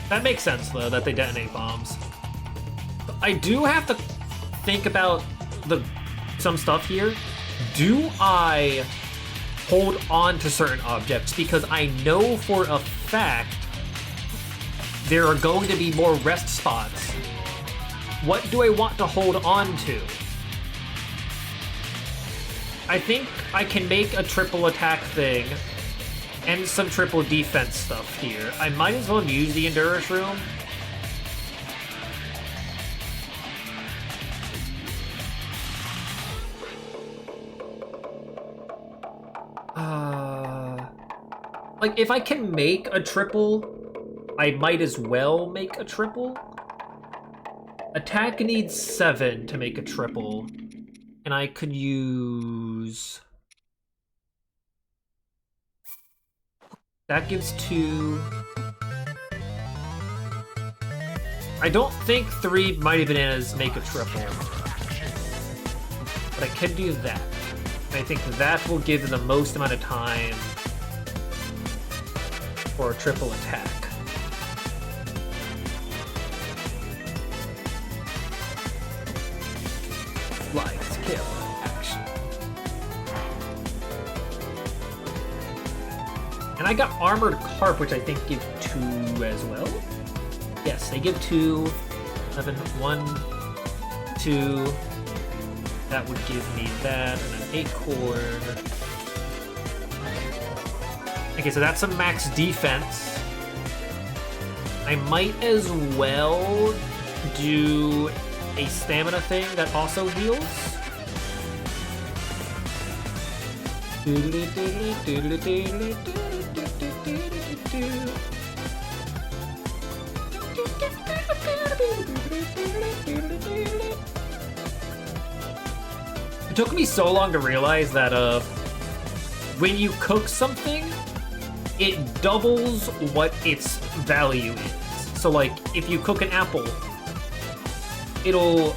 That makes sense, though, that they detonate bombs. I do have to think about some stuff here. Do I hold on to certain objects? Because I know for a fact there are going to be more rest spots. What do I want to hold on to? I think I can make a triple attack thing and some triple defense stuff here. I might as well use the Endurance Room. Like, if I can make a triple, I might as well make a triple. Attack needs 7 to make a triple. And I could use... That gives 2. I don't think 3 Mighty Bananas make a triple. But I could do that. I think that will give the most amount of time for a triple attack. Lights, kill, action. And I got Armored Carp, which I think give 2 as well. Yes, they give 2. 11, 1, 2. That would give me that, and an Acorn. Okay, so that's some max defense. I might as well do a stamina thing that also heals. It took me so long to realize that when you cook something, it doubles what its value is. So like, if you cook an apple, it'll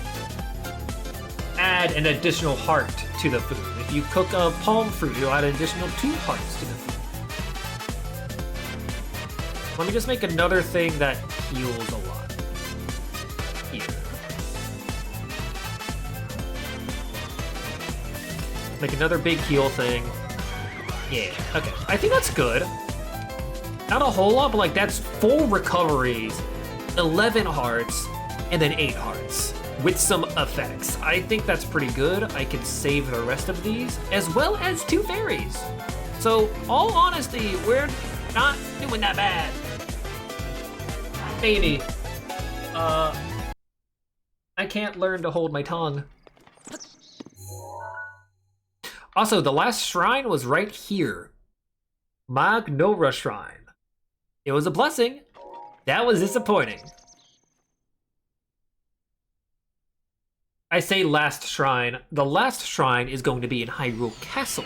add an additional heart to the food. If you cook a palm fruit, it'll add an additional 2 hearts to the food. Let me just make another thing that heals a lot. Here. Make another big heal thing. Yeah, okay. I think that's good. Not a whole lot, but like that's full recoveries 11 hearts, and then 8 hearts with some effects. I think that's pretty good. I can save the rest of these, as well as 2 fairies. So, all honesty, we're not doing that bad. Maybe. I can't learn to hold my tongue. Also, the last shrine was right here. Magnora Shrine. It was a blessing. That was disappointing. I say last shrine. The last shrine is going to be in Hyrule Castle.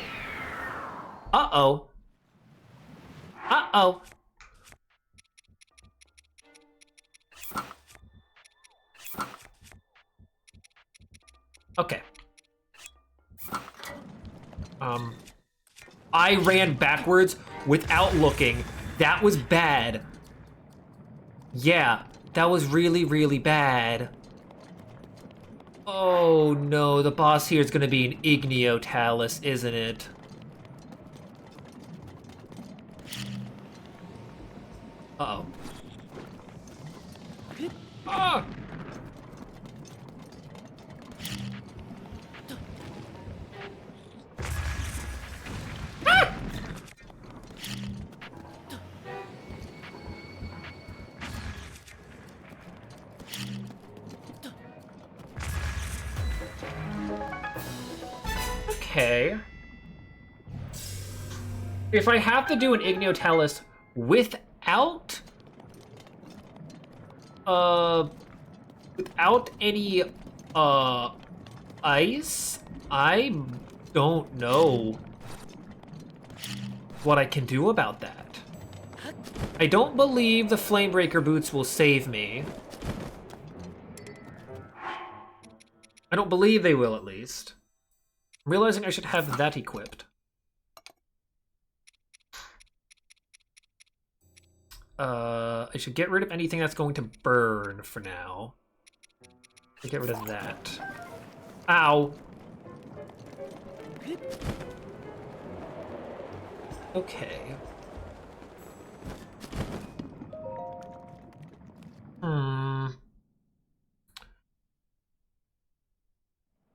Uh-oh. Uh-oh. Okay. I ran backwards without looking. That was bad. Yeah, that was really, really bad. Oh no, the boss here is gonna be an Igneo Talus, isn't it? Uh-oh. Ah! Okay. If I have to do an Igneo Talus without any ice, I don't know what I can do about that. I don't believe the Flamebreaker boots will save me. I don't believe they will, at least. I'm realizing I should have that equipped. I should get rid of anything that's going to burn for now. Get rid of that. Ow! Okay.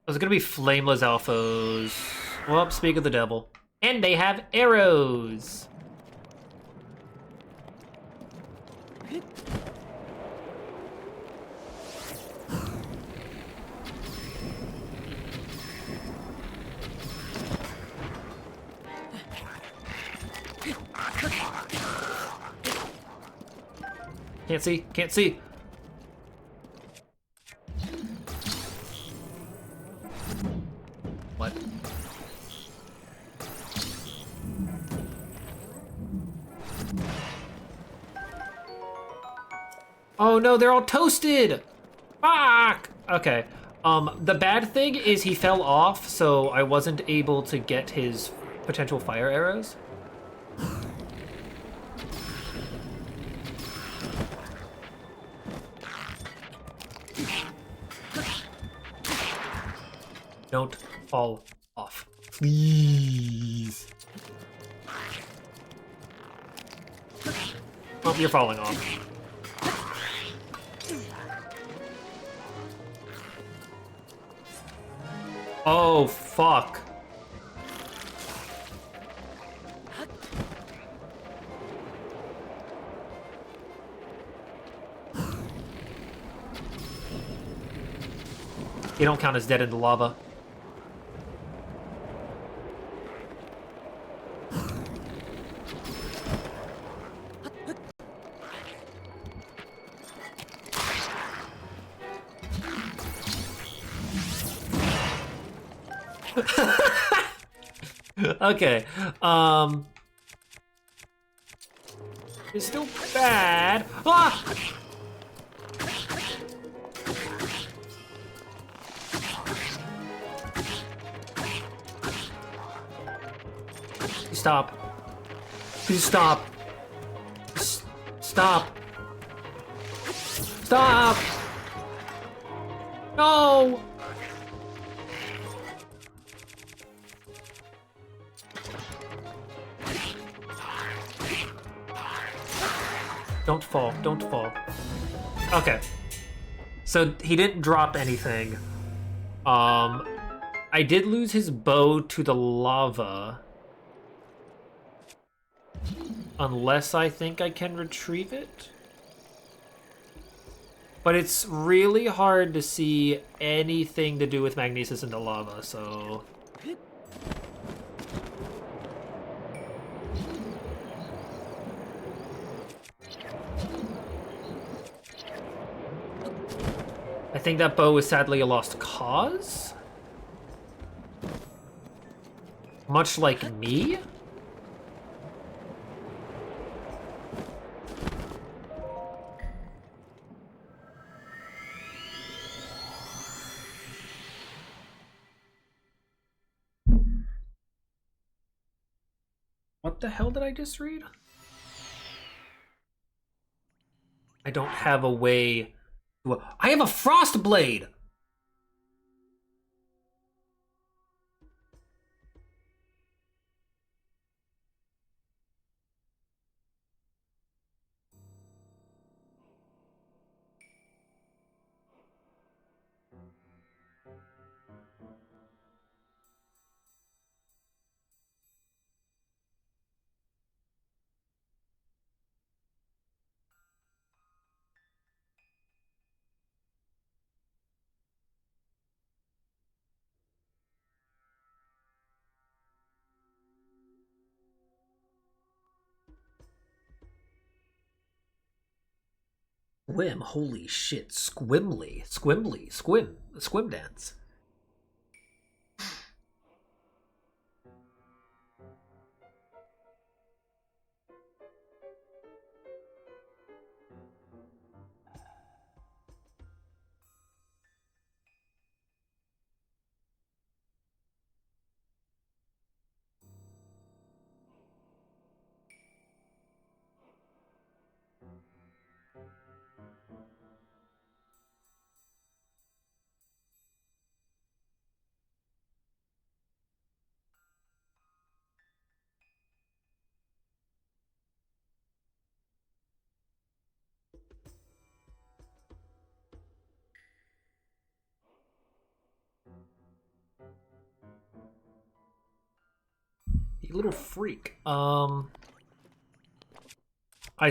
There's gonna be flameless alphos. Well, speak of the devil. And they have arrows! Can't see, can't see. What? Oh no, they're all toasted! Fuck! Okay. The bad thing is he fell off, so I wasn't able to get his potential fire arrows. Don't fall off. Please. Oh, you're falling off. Oh, fuck. You don't count as dead in the lava. Okay, it's still bad. Ah! Stop. Please stop. Stop. Stop! No! Don't fall, don't fall. Okay. So he didn't drop anything. I did lose his bow to the lava. Unless I think I can retrieve it. But it's really hard to see anything to do with magnesis in the lava, so... I think that bow is sadly a lost cause. Much like me. What the hell did I just read? I don't have a way... I have a frost blade! Squim, holy shit, squimly, squim, the squim dance. You little freak. I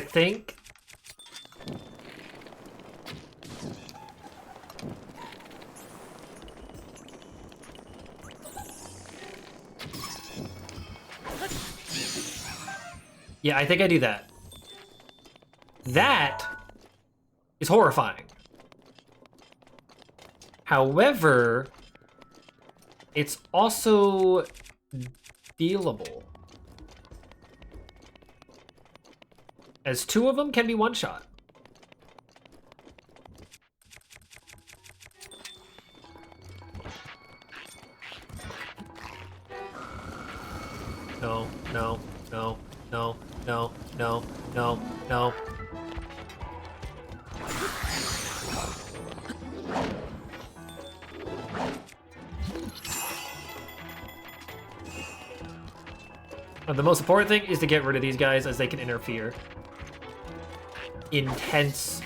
think... Yeah, I think I do that. That is horrifying. However, it's also dealable. As two of them can be one shot. No, no, no, no, no, no, no, no. The most important thing is to get rid of these guys as they can interfere intensely.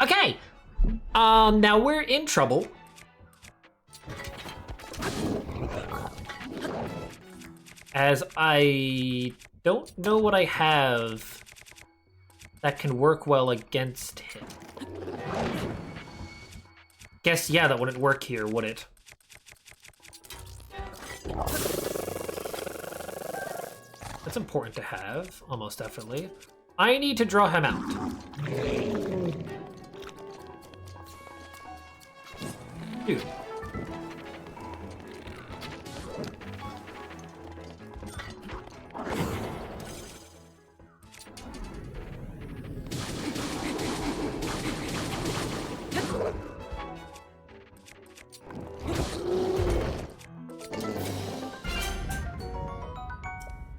Okay, now we're in trouble. As I don't know what I have that can work well against him. Guess, yeah, that wouldn't work here, would it? That's important to have, almost definitely. I need to draw him out. Dude.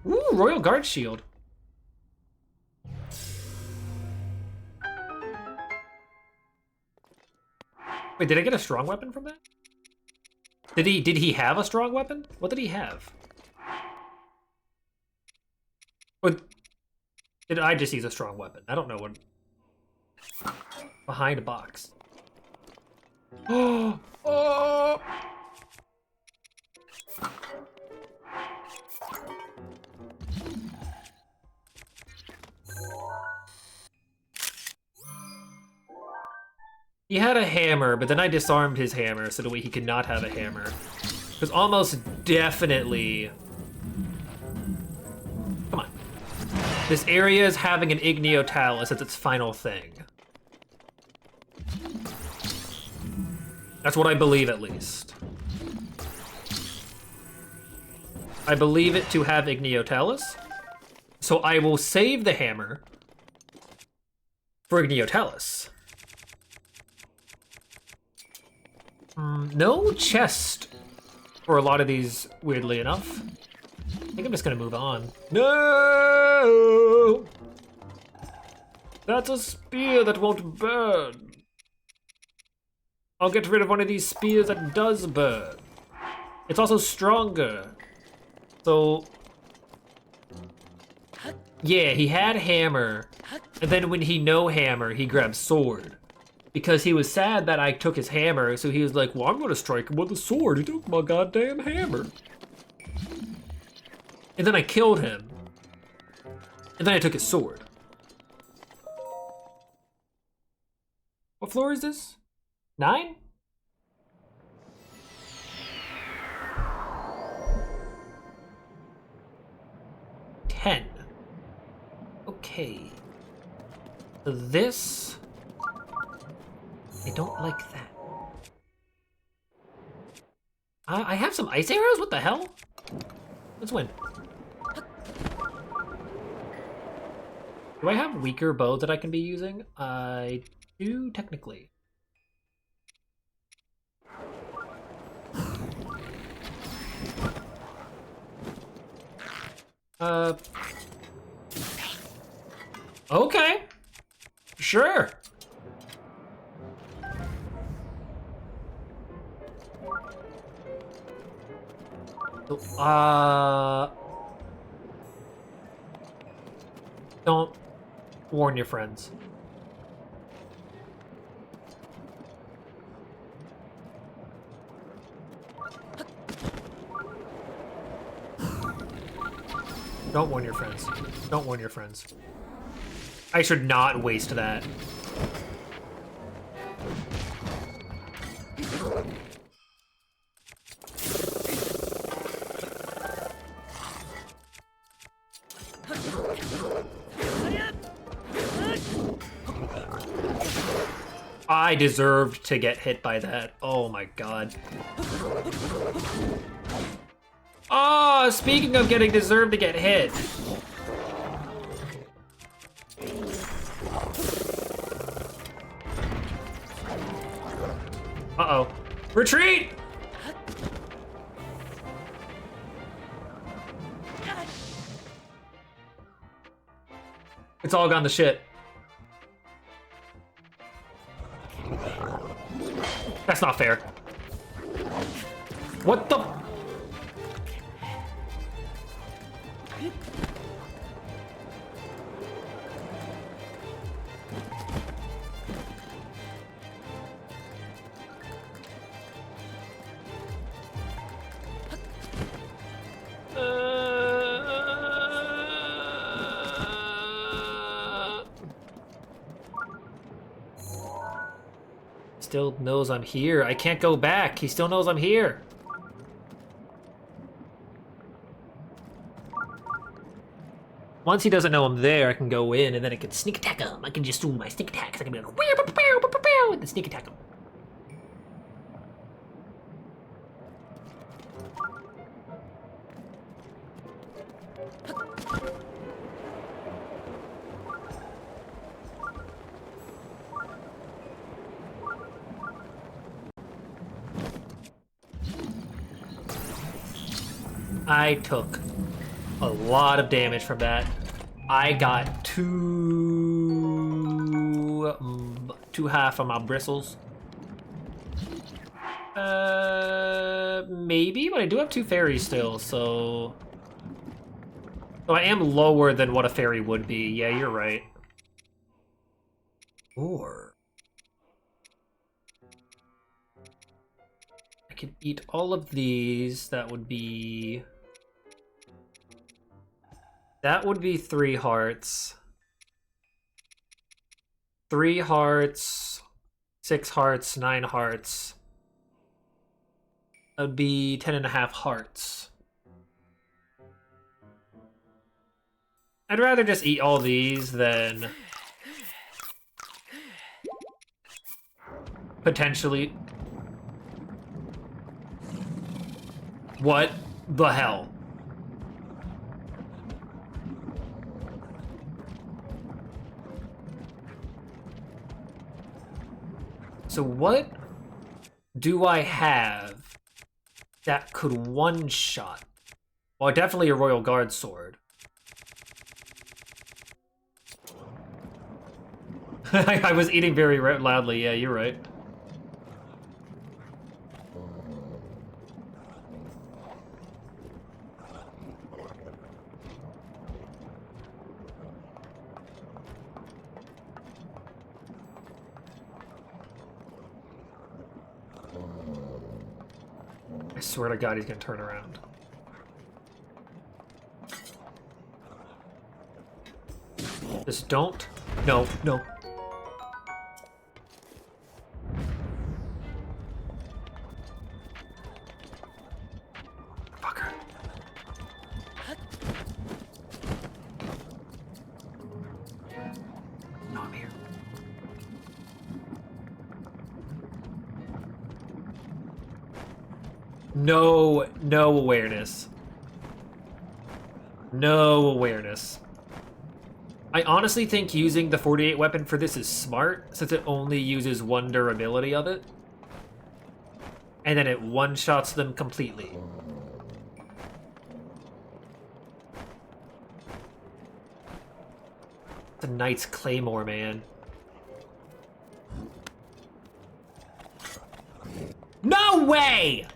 Ooh, Royal Guard Shield. Wait, did I get a strong weapon from that? Did he have a strong weapon? What did he have? Or did I just use a strong weapon? I don't know what. Behind a box. Oh! Oh! He had a hammer, but then I disarmed his hammer so that way he could not have a hammer. Because almost definitely... Come on. This area is having an Igneo-Talus as its final thing. That's what I believe, at least. I believe it to have Igneo-Talus. So I will save the hammer for Igneo-Talus. No chest for a lot of these, weirdly enough. I think I'm just gonna move on. No! That's a spear that won't burn. I'll get rid of one of these spears that does burn. It's also stronger. So... yeah, he had hammer. And then when he no hammer, he grabbed sword. Because he was sad that I took his hammer, so he was like, well, I'm gonna strike him with a sword. He took my goddamn hammer. And then I killed him. And then I took his sword. What floor is this? 9? Okay. So this... I don't like that. I have some ice arrows? What the hell? Let's win. Do I have weaker bows that I can be using? I do, technically. Okay. Sure. Don't warn your friends. Don't warn your friends. Don't warn your friends. I should not waste that. I deserved to get hit by that. Oh my god. Oh, speaking of getting deserved to get hit. Uh-oh. Retreat! It's all gone to shit. That's not fair. What the? Still knows I'm here. I can't go back. He still knows I'm here. Once he doesn't know I'm there, I can go in and then I can sneak attack him. I can just do my sneak attacks. I can be like, and then sneak attack him. I took a lot of damage from that. I got two half of my bristles. Maybe, but I do have 2 fairies still, so... So I am lower than what a fairy would be. Yeah, you're right. Or I could eat all of these. That would be 3 hearts. 3 hearts, 6 hearts, 9 hearts. That would be 10.5 hearts. I'd rather just eat all these than potentially... What the hell? So what do I have that could one-shot? Well, definitely a Royal Guard sword. I was eating very loudly, yeah, you're right. I swear to God, he's gonna turn around. Just don't. No, no. Fucker. No, I'm here. No awareness. No awareness. I honestly think using the 48 weapon for this is smart, since it only uses 1 durability of it. And then it one-shots them completely. It's a Knight's Claymore, man. No way!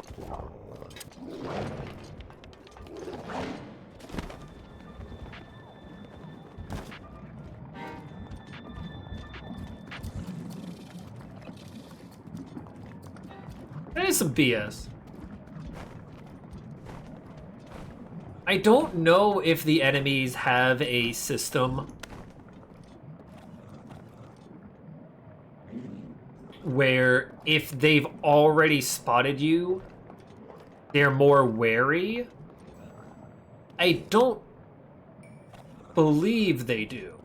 That is some BS. I don't know if the enemies have a system where if they've already spotted you, they're more wary. I don't believe they do.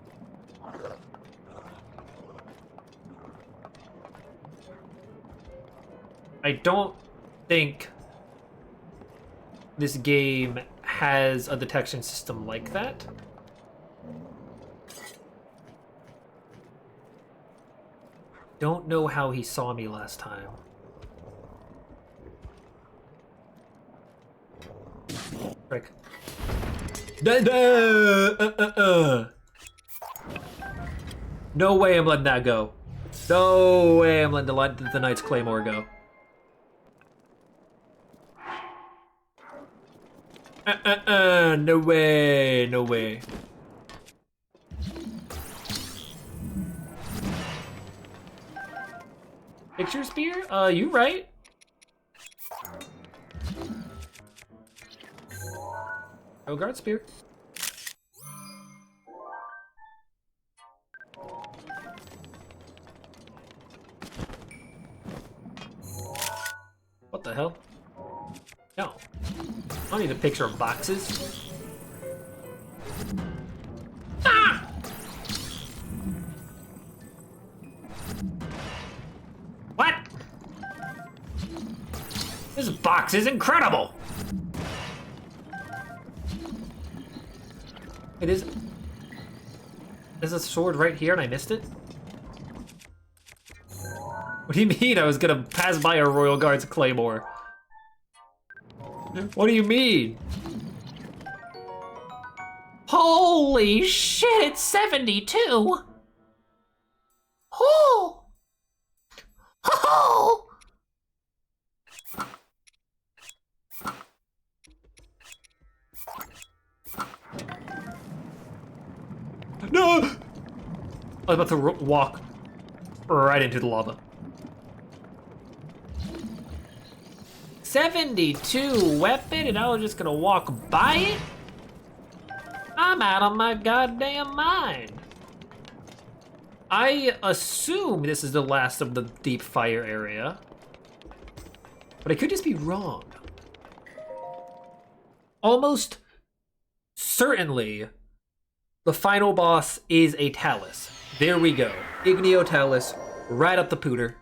I don't think this game has a detection system like that. Don't know how he saw me last time. Frick. No way I'm letting that go. No way I'm letting the Knight's Claymore go. No way, no way. Picture spear? You right. Oh, guard spear. What the hell? No. I don't need a picture of boxes. Ah! What? This box is incredible! It is... There's a sword right here and I missed it? What do you mean I was gonna pass by a Royal Guard's Claymore? What do you mean? Holy shit, it's 72! Oh! Oh! I was about to walk right into the lava. 72 weapon, and I was just gonna walk by it? I'm out of my goddamn mind. I assume this is the last of the deep fire area, but I could just be wrong. Almost certainly, the final boss is a Talus. There we go. Igneo Talus, right up the pooter.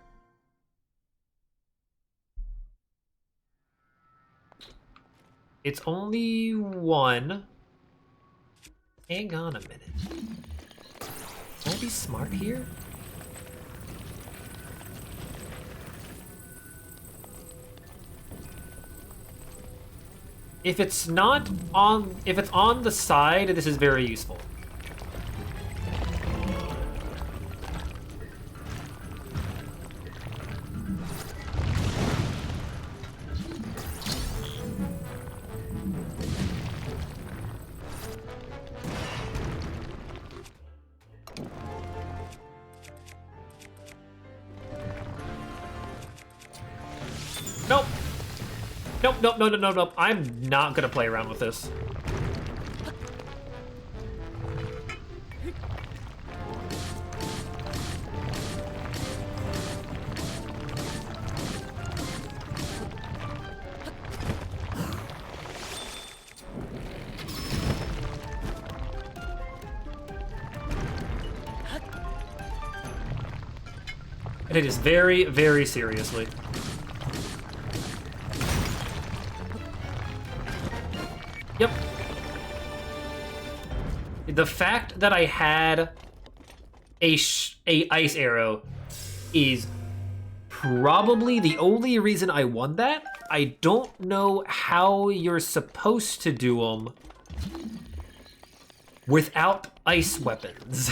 It's only one. Hang on a minute. Can I be smart here? If it's on the side, this is very useful. Nope. Nope, nope, no, no, no, nope. I'm not gonna play around with this. And it is very, very seriously. Yep. The fact that I had a ice arrow is probably the only reason I won that. I don't know how you're supposed to do them without ice weapons.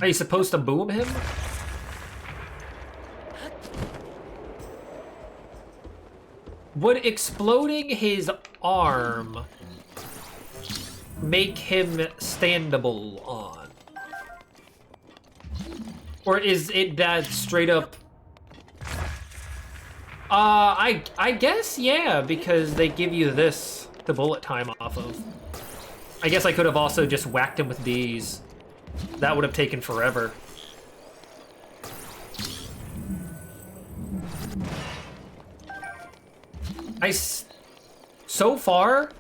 Are you supposed to boom him? Would exploding his arm make him standable on? Or is it that straight up? I guess, yeah, because they give you this to bullet time off of. I guess I could have also just whacked him with these. That would have taken forever. So far,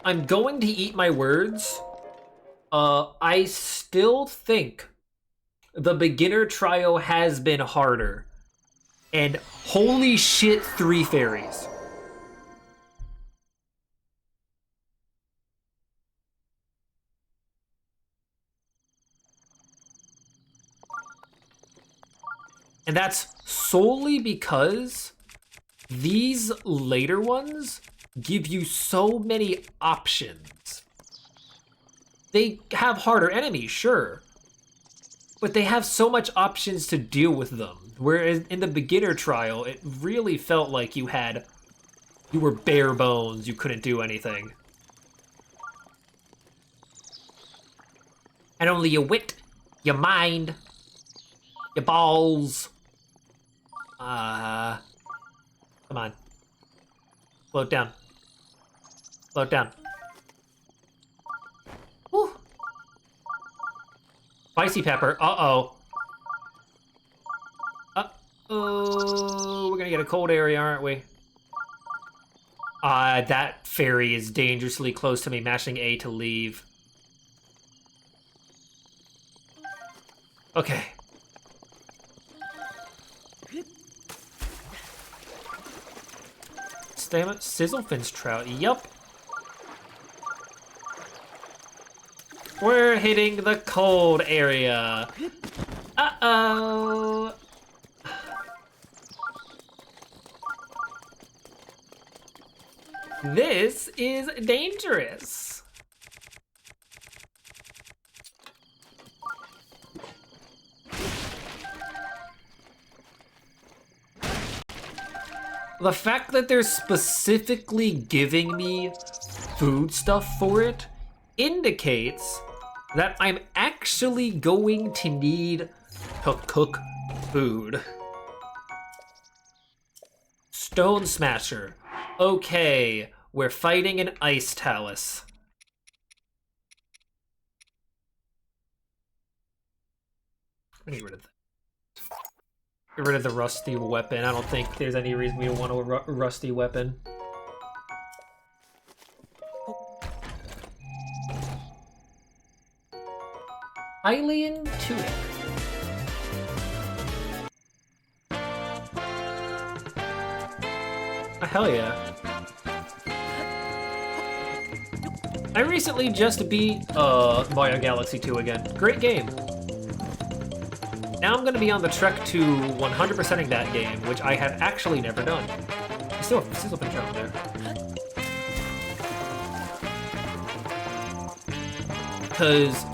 I'm going to eat my words. I still think the beginner trio has been harder. And holy shit, 3 fairies. And that's solely because these later ones give you so many options. They have harder enemies, sure, but they have so much options to deal with them. Whereas in the beginner trial, it really felt like you were bare bones, you couldn't do anything. And only your wit, your mind, your balls. Come on. Float down. Float down. Whew. Spicy pepper. Uh-oh. Uh-oh. We're gonna get a cold area, aren't we? That fairy is dangerously close to me, mashing A to leave. Okay. Sizzlefin's trout. Yup. We're hitting the cold area. Uh-oh. This is dangerous. the fact that they're specifically giving me food stuff for it indicates that I'm actually going to need to cook food. Stone Smasher. Okay, we're fighting an ice talus. Get rid of that. Get rid of the rusty weapon. I don't think there's any reason we want a rusty weapon. Alien Tunic. Oh, hell yeah. I recently just beat Mario Galaxy 2 again. Great game. Now I'm gonna be on the trek to 100%ing that game, which I have actually never done. Still been around there. Because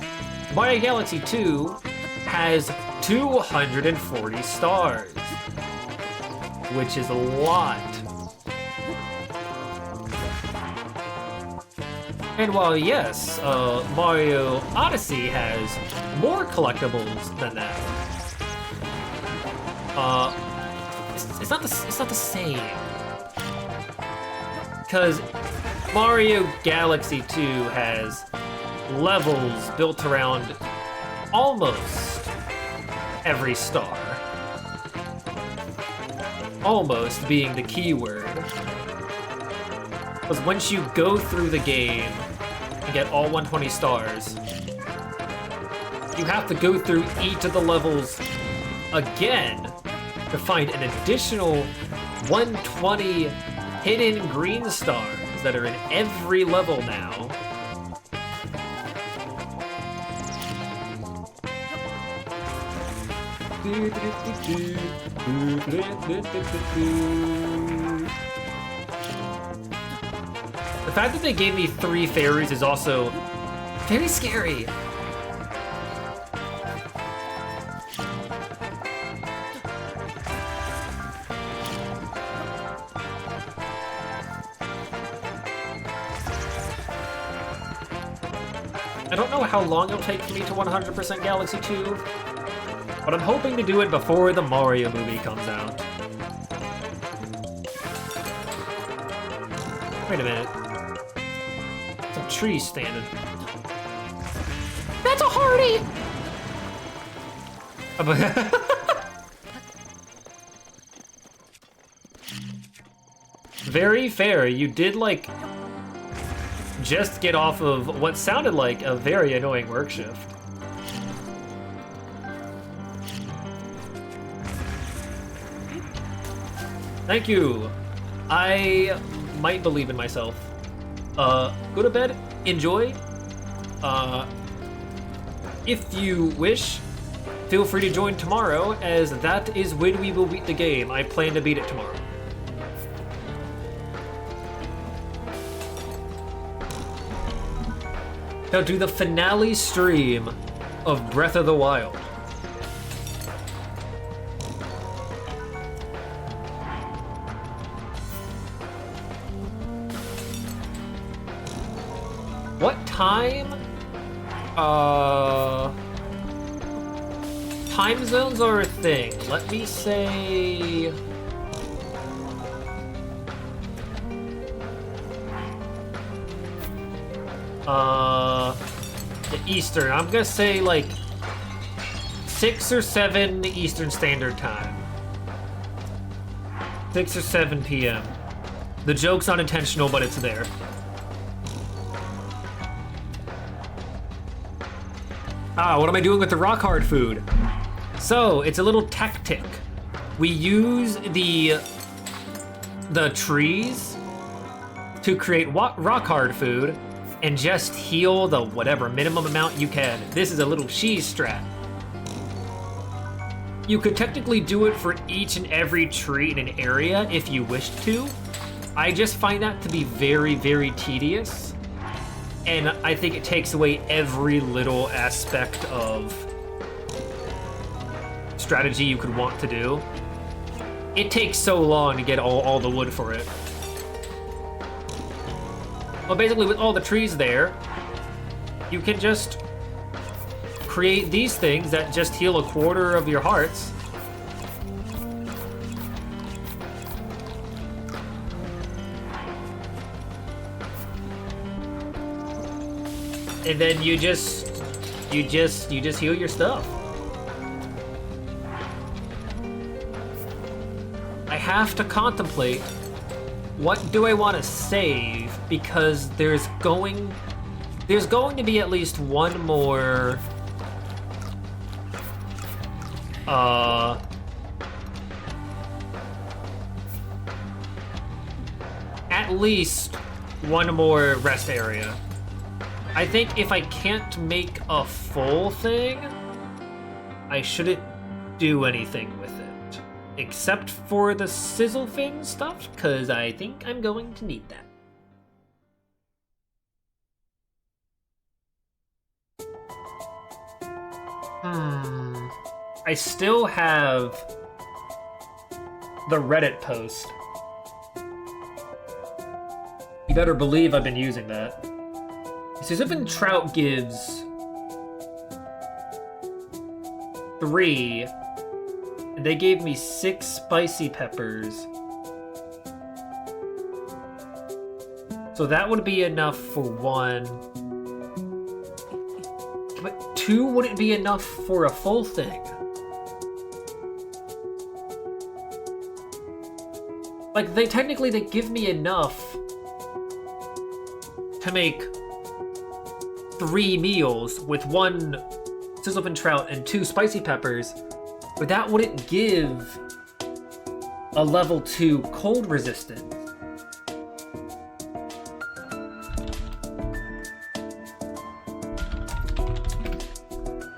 Mario Galaxy 2 has 240 stars, which is a lot. And while yes, Mario Odyssey has more collectibles than that, it's not the same. Because Mario Galaxy 2 has levels built around almost every star. Almost being the key word. Because once you go through the game and get all 120 stars, you have to go through each of the levels again to find an additional 120 hidden green stars that are in every level now. The fact that they gave me 3 fairies is also very scary. I don't know how long it'll take for me to 100% Galaxy 2, but I'm hoping to do it before the Mario movie comes out. Wait a minute. Some trees standing. That's a hardy! Very fair. You did, like, just get off of what sounded like a very annoying work shift. Thank you. I might believe in myself. Go to bed, enjoy. If you wish, feel free to join tomorrow, as that is when we will beat the game. I plan to beat it tomorrow. Now do the finale stream of Breath of the Wild. What time? Time zones are a thing. Let me say... the Eastern. I'm gonna say like 6 or 7 Eastern Standard Time. 6 or 7 p.m. The joke's unintentional, but it's there. Ah, what am I doing with the rock hard food? So, it's a little tactic. We use the trees to create rock hard food and just heal the whatever minimum amount you can. This is a little cheese strat. You could technically do it for each and every tree in an area if you wished to. I just find that to be very, very tedious. And I think it takes away every little aspect of strategy you could want to do. it takes so long to get all the wood for it. Well, basically, with all the trees there, you can just create these things that just heal a quarter of your hearts. And then you just heal your stuff. I have to contemplate what do I want to save, because there's going to be at least one more at least one more rest area. I think if I can't make a full thing, I shouldn't do anything with it. Except for the sizzle fin stuff, because I think I'm going to need that. I still have the Reddit post. You better believe I've been using that. Sizzle Trout gives 3, and they gave me 6 spicy peppers. So that would be enough for 1. But 2 wouldn't be enough for a full thing. Like, they give me enough to make 3 meals with 1 sizzle trout and 2 spicy peppers, but that wouldn't give a level 2 cold resistance.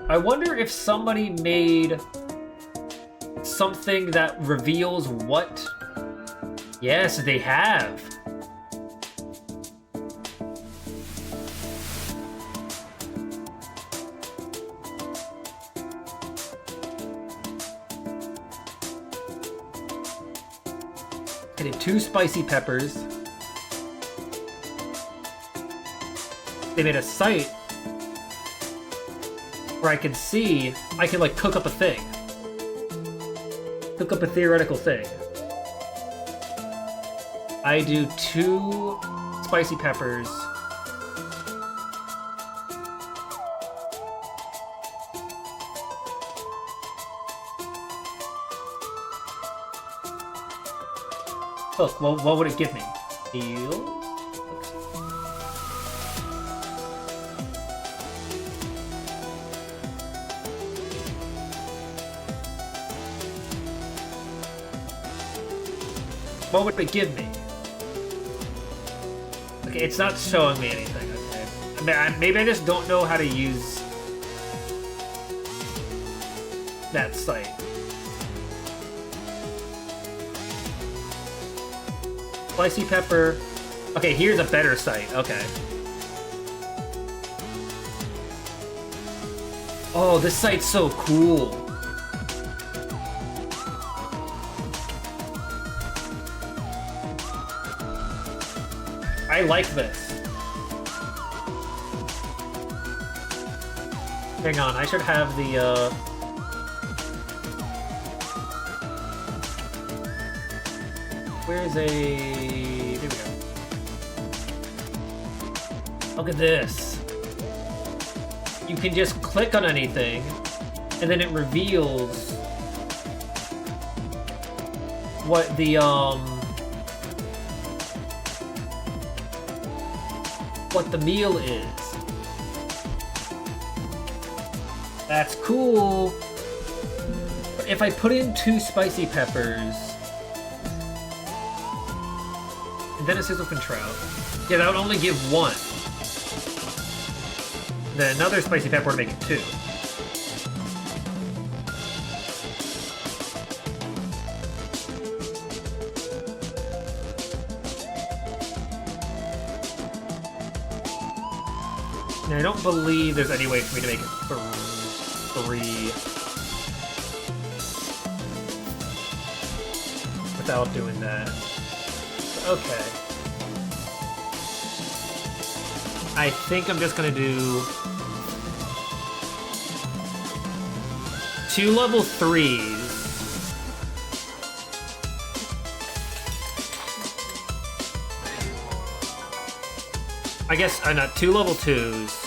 I wonder if somebody made something that reveals what... Yes, they have. I did 2 spicy peppers. They made a site where I can like cook up a thing. Cook up a theoretical thing. I do 2 spicy peppers. Look, well, what would it give me? Heal? What would it give me? Okay, it's not showing me anything, okay. Maybe I just don't know how to use that site. Spicy pepper. Okay, here's a better site. Okay. Oh, this site's so cool. I like this. Hang on, I should have the, Where's a... There we go. Look at this. You can just click on anything, and then it reveals what the, what the meal is. That's cool. But if I put in 2 spicy peppers, and then a sizzle trout, yeah, that would only give 1. Then another spicy pepper to make it 2. Now, I don't believe there's any way for me to make it 3. without doing that. Okay. I think I'm just gonna do 2 level 3s. I guess not 2 level 2s.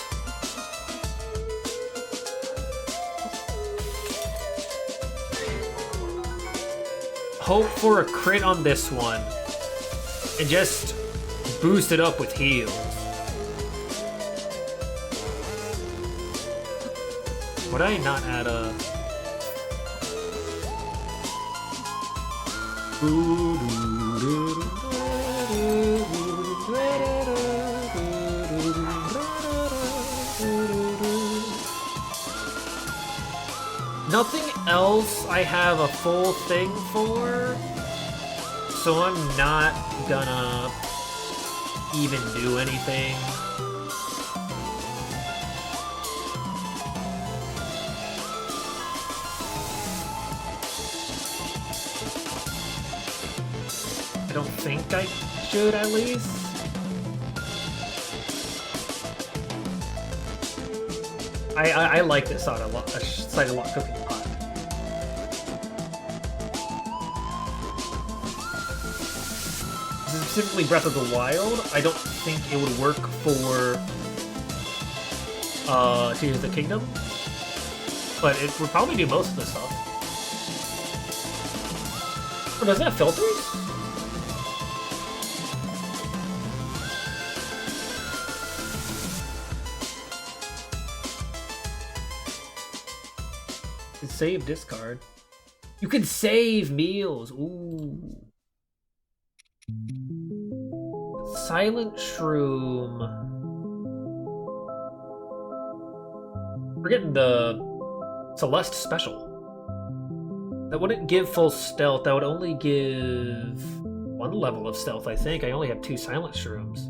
Hope for a crit on this one, and just boost it up with heals. Would I not add a... Nothing else I have a full thing for, so I'm not gonna even do anything. I don't think I should, at least. I like this side a lot cooking pot. Specifically Breath of the Wild, I don't think it would work for Tears of the Kingdom, but it would probably do most of the stuff. Oh, doesn't it have filters? Save discard. You can save meals. Ooh. Silent Shroom. We're getting the Celeste special. That wouldn't give full stealth. That would only give 1 level of stealth, I think. I only have 2 Silent Shrooms.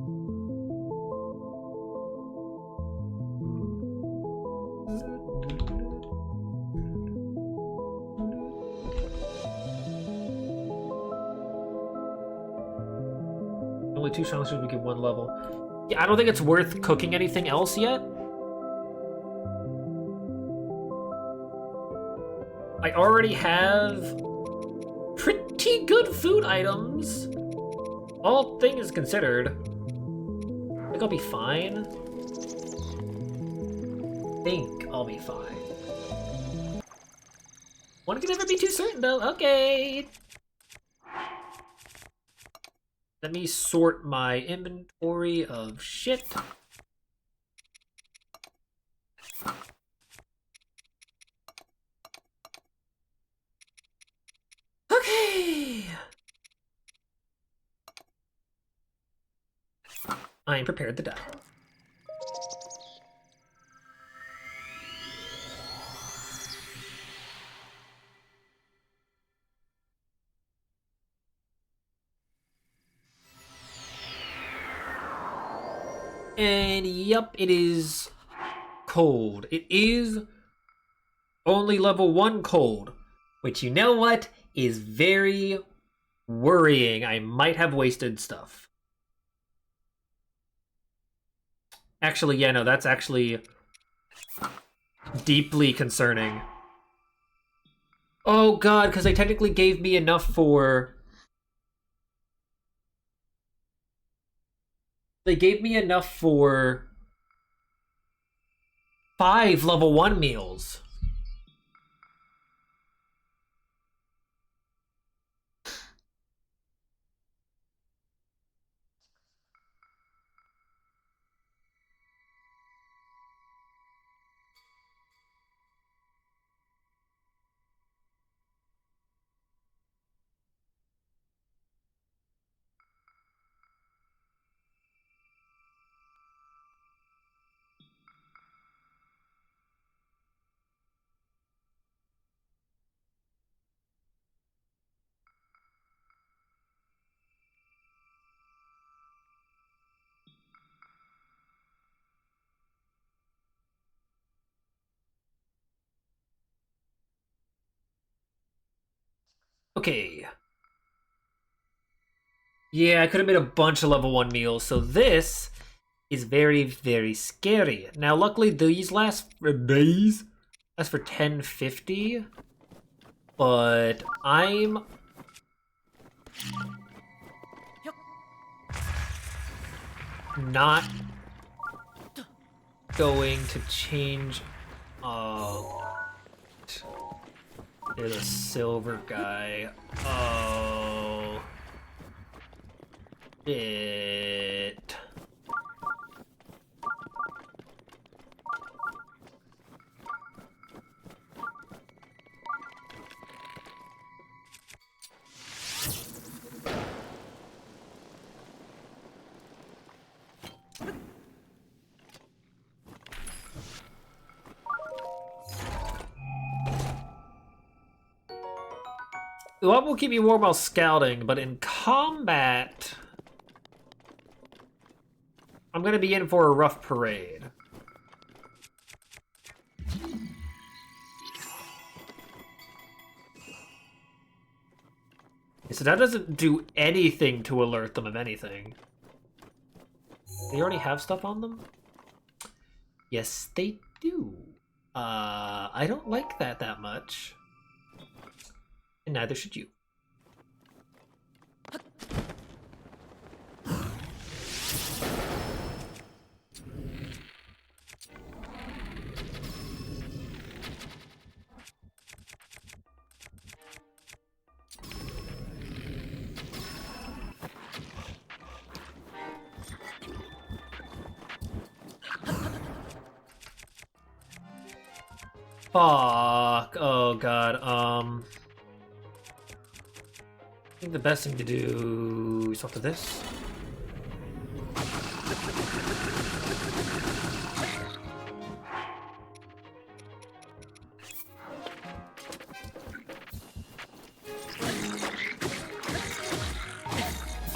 Only 2 Silent Shrooms would give 1 level. Yeah, I don't think it's worth cooking anything else yet. I already have pretty good food items, all things considered. I think I'll be fine. I'll be fine. One can never be too certain, though. Okay. Let me sort my inventory of shit. Okay. I am prepared to die. And yep, it is cold. It is only level 1 cold, which, you know what, is very worrying. I might have wasted stuff. Actually, yeah, no, that's actually deeply concerning. Oh god, because they technically gave me enough for... They gave me enough for 5 level 1 meals. Okay. Yeah, I could have made a bunch of level 1 meals, so this is very, very scary. Now, luckily, these last for days. That's for 1050. But I'm not going to change. Oh, there's a silver guy. Oh, shit. What will keep me warm while scouting, but in combat, I'm gonna be in for a rough parade. So that doesn't do anything to alert them of anything. They already have stuff on them? Yes, they do. I don't like that much. And neither should you. Fuck. Oh god. I think the best thing to do is after this.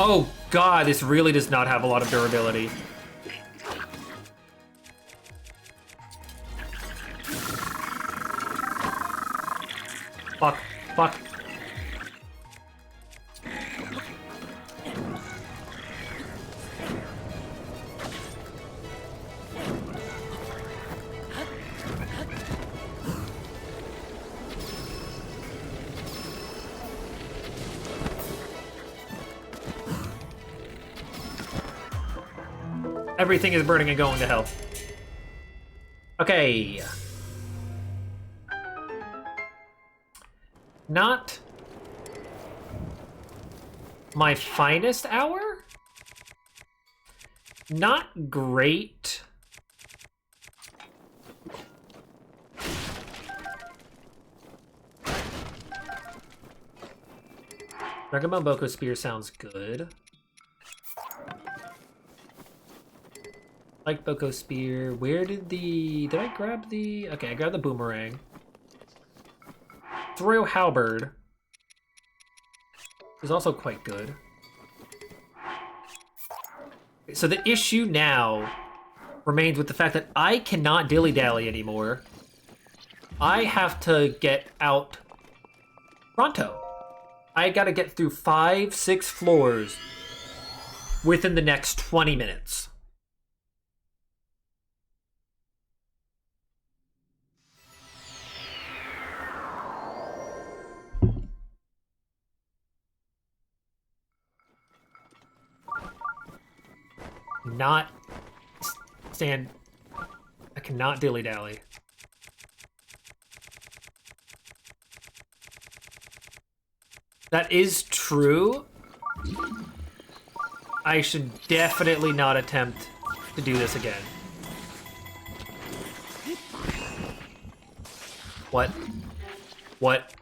Oh god, this really does not have a lot of durability. Fuck, fuck. Everything is burning and going to hell. Okay. Not my finest hour? Not great. Dragonbone Boko Spear sounds good. Like Boko Spear. Where did I grab the... Okay, I grabbed the boomerang. Throw Halberd is also quite good. So the issue now remains with the fact that I cannot dilly-dally anymore. I have to get out pronto. I gotta get through 5-6 floors within the next 20 minutes. Not stand. I cannot dilly-dally. That is true. I should definitely not attempt to do this again. What? What?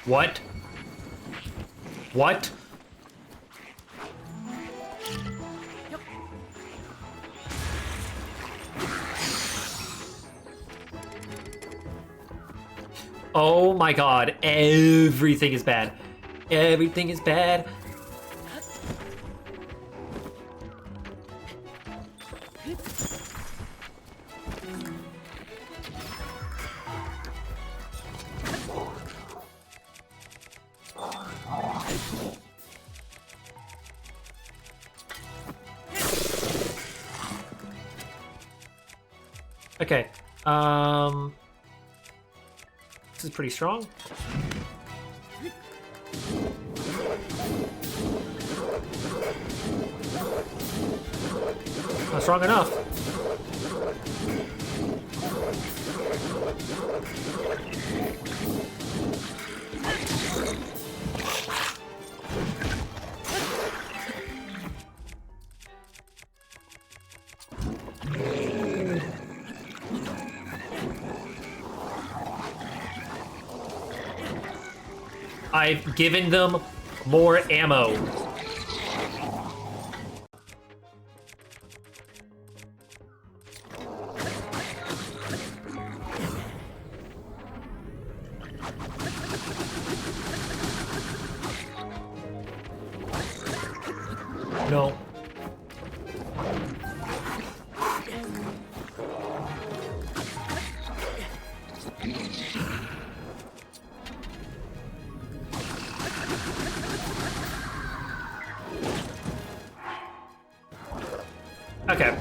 What? What? Oh my god, everything is bad. Everything is bad. Okay. This is pretty strong. Not strong enough. I've given them more ammo. No. Okay.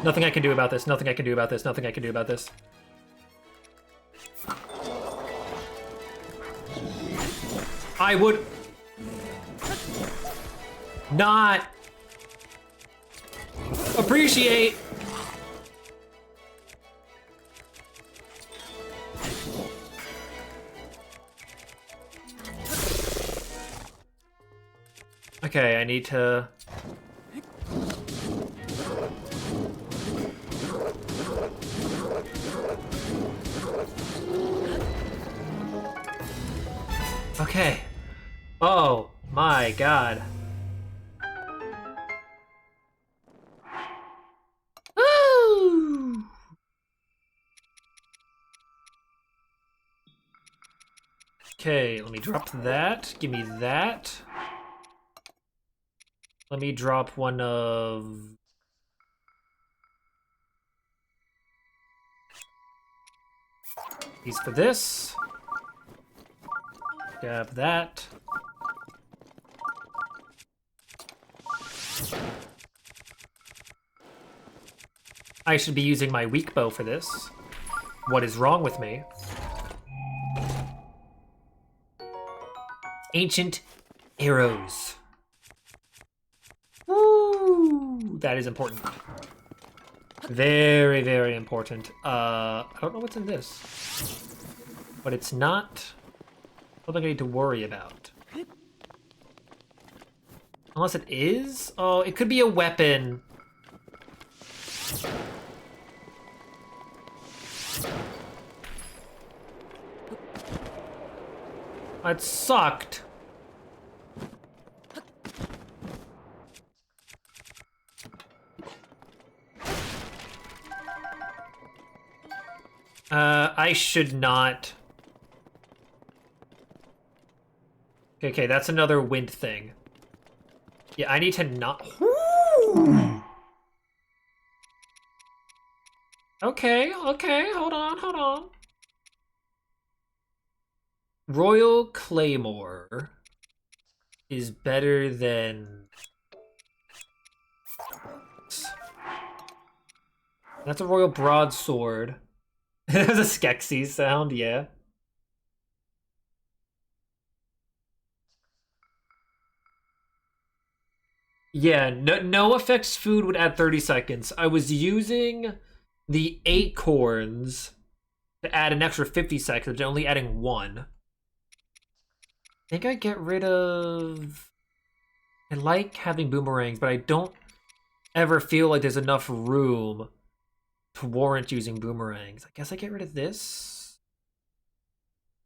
Nothing I can do about this. Nothing I can do about this. Nothing I can do about this. I would not appreciate Okay, I need to Okay. Oh my god. Woo! Okay, let me drop that. Give me that. Let me drop one of... these for this. Grab that. I should be using my weak bow for this. What is wrong with me? Ancient arrows. Woo! That is important. Very, very important. I don't know what's in this. But it's not something I need to worry about. Unless it is? Oh, it could be a weapon. That sucked. I should not. Okay, that's another wind thing. Yeah, I need to not. Okay, hold on. Royal Claymore is better than... That's a Royal Broadsword. It has a Skeksis sound, yeah. Yeah, no effects food would add 30 seconds. I was using the acorns to add an extra 50 seconds, only adding 1. I think I get rid of... I like having boomerangs, but I don't ever feel like there's enough room to warrant using boomerangs. I guess I get rid of this?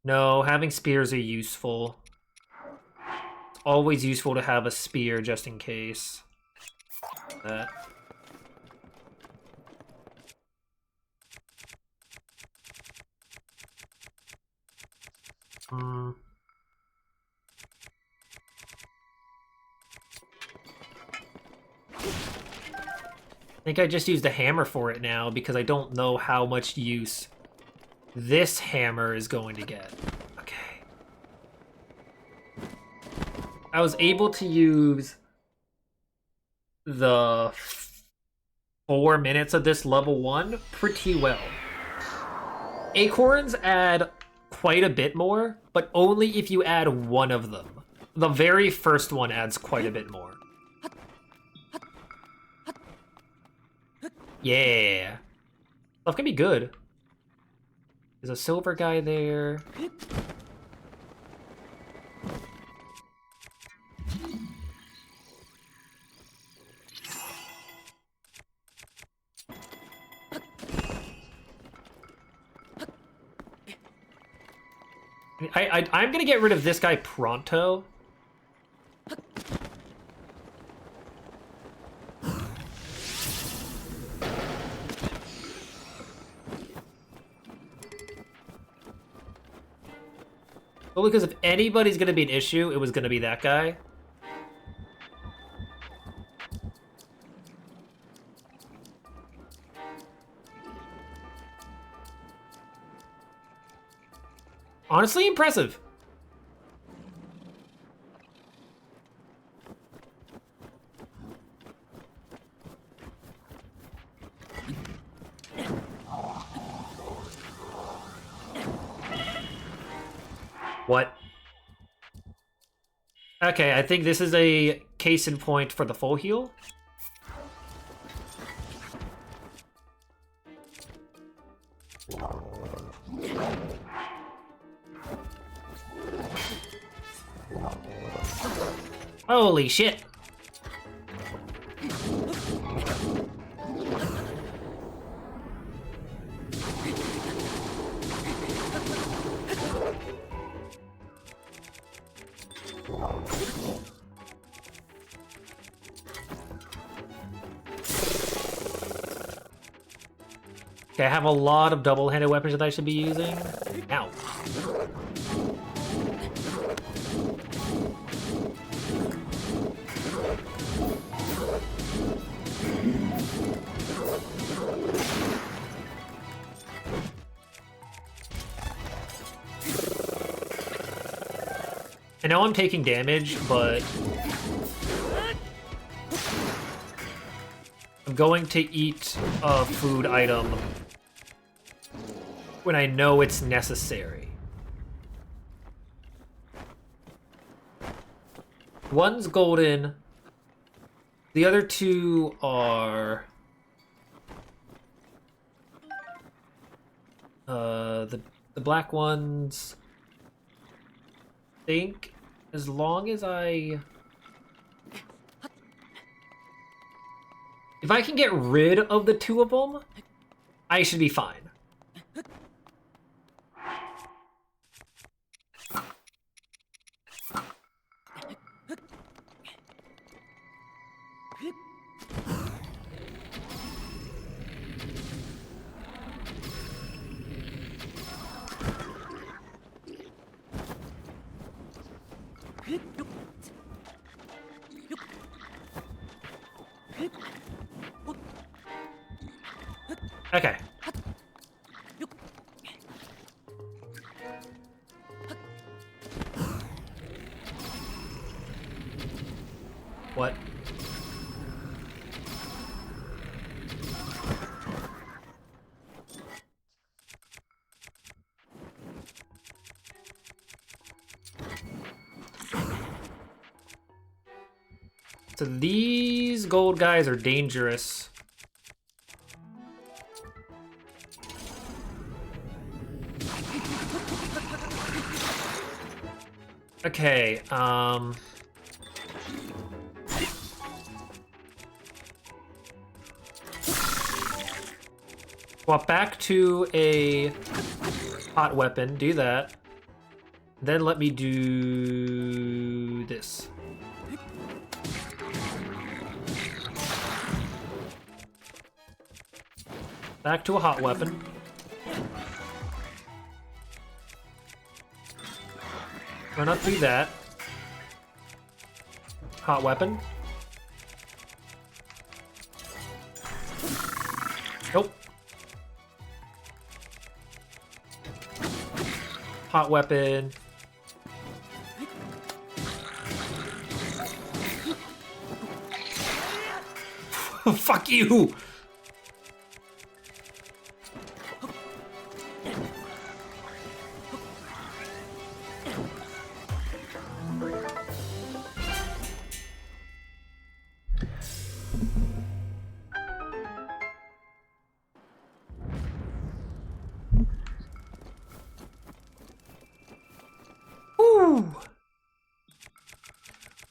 No, having spears are useful. It's always useful to have a spear just in case. That. I think I just used a hammer for it now because I don't know how much use this hammer is going to get. Okay. I was able to use the 4 minutes of this level 1 pretty well. Acorns add quite a bit more, but only if you add one of them. The very first one adds quite a bit more. Yeah. Stuff can be good. There's a silver guy there. I'm gonna get rid of this guy pronto. Well, because if anybody's gonna be an issue, it was gonna be that guy. Honestly, impressive. What? Okay, I think this is a case in point for the full heal. Holy shit. Okay, I have a lot of double-handed weapons that I should be using. Ow. I know I'm taking damage, but I'm going to eat a food item when I know it's necessary. One's golden. The other two are the black ones. I think as long as if I can get rid of the two of them, I should be fine. Okay. What? So these gold guys are dangerous. Okay, swap back to a hot weapon, do that. Then let me do this. Back to a hot weapon. Run up through that. Hot weapon. Nope. Hot weapon. Fuck you! Ooh.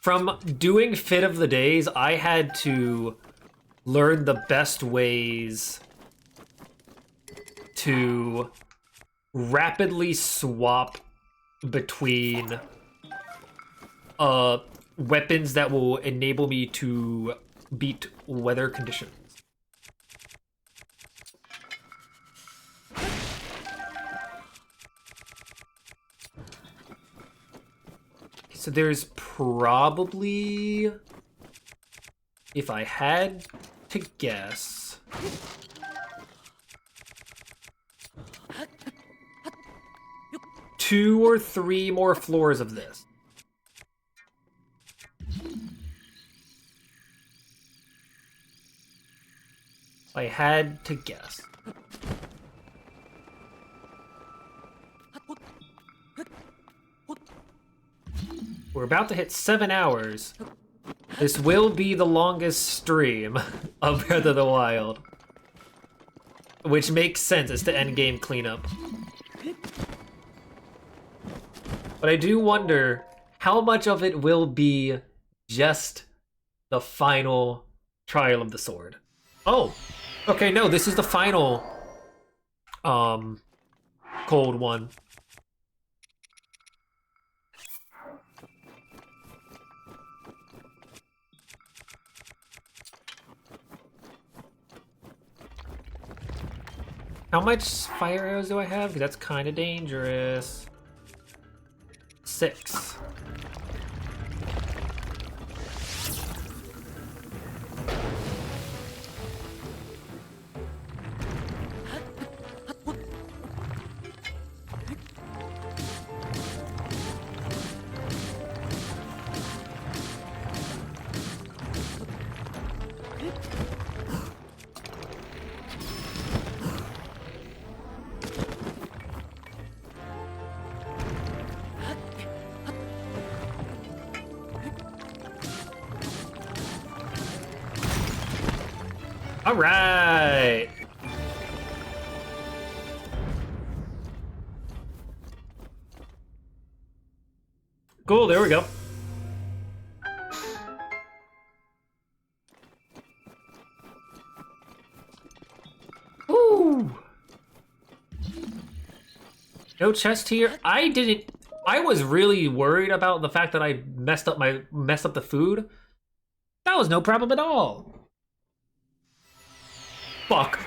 From doing Fit of the Days, I had to learn the best ways to rapidly swap between weapons that will enable me to beat weather conditions. So there's probably, if I had to guess, 2 or 3 more floors of this. If I had to guess. We're about to hit 7 hours. This will be the longest stream of Breath of the Wild. Which makes sense, it's the endgame cleanup. But I do wonder how much of it will be just the final Trial of the Sword. Oh, okay, no, this is the final cold one. How much fire arrows do I have? Because that's kind of dangerous. 6. All right. Cool, there we go. Ooh. No chest here. I was really worried about the fact that I messed up the food. That was no problem at all. Fuck.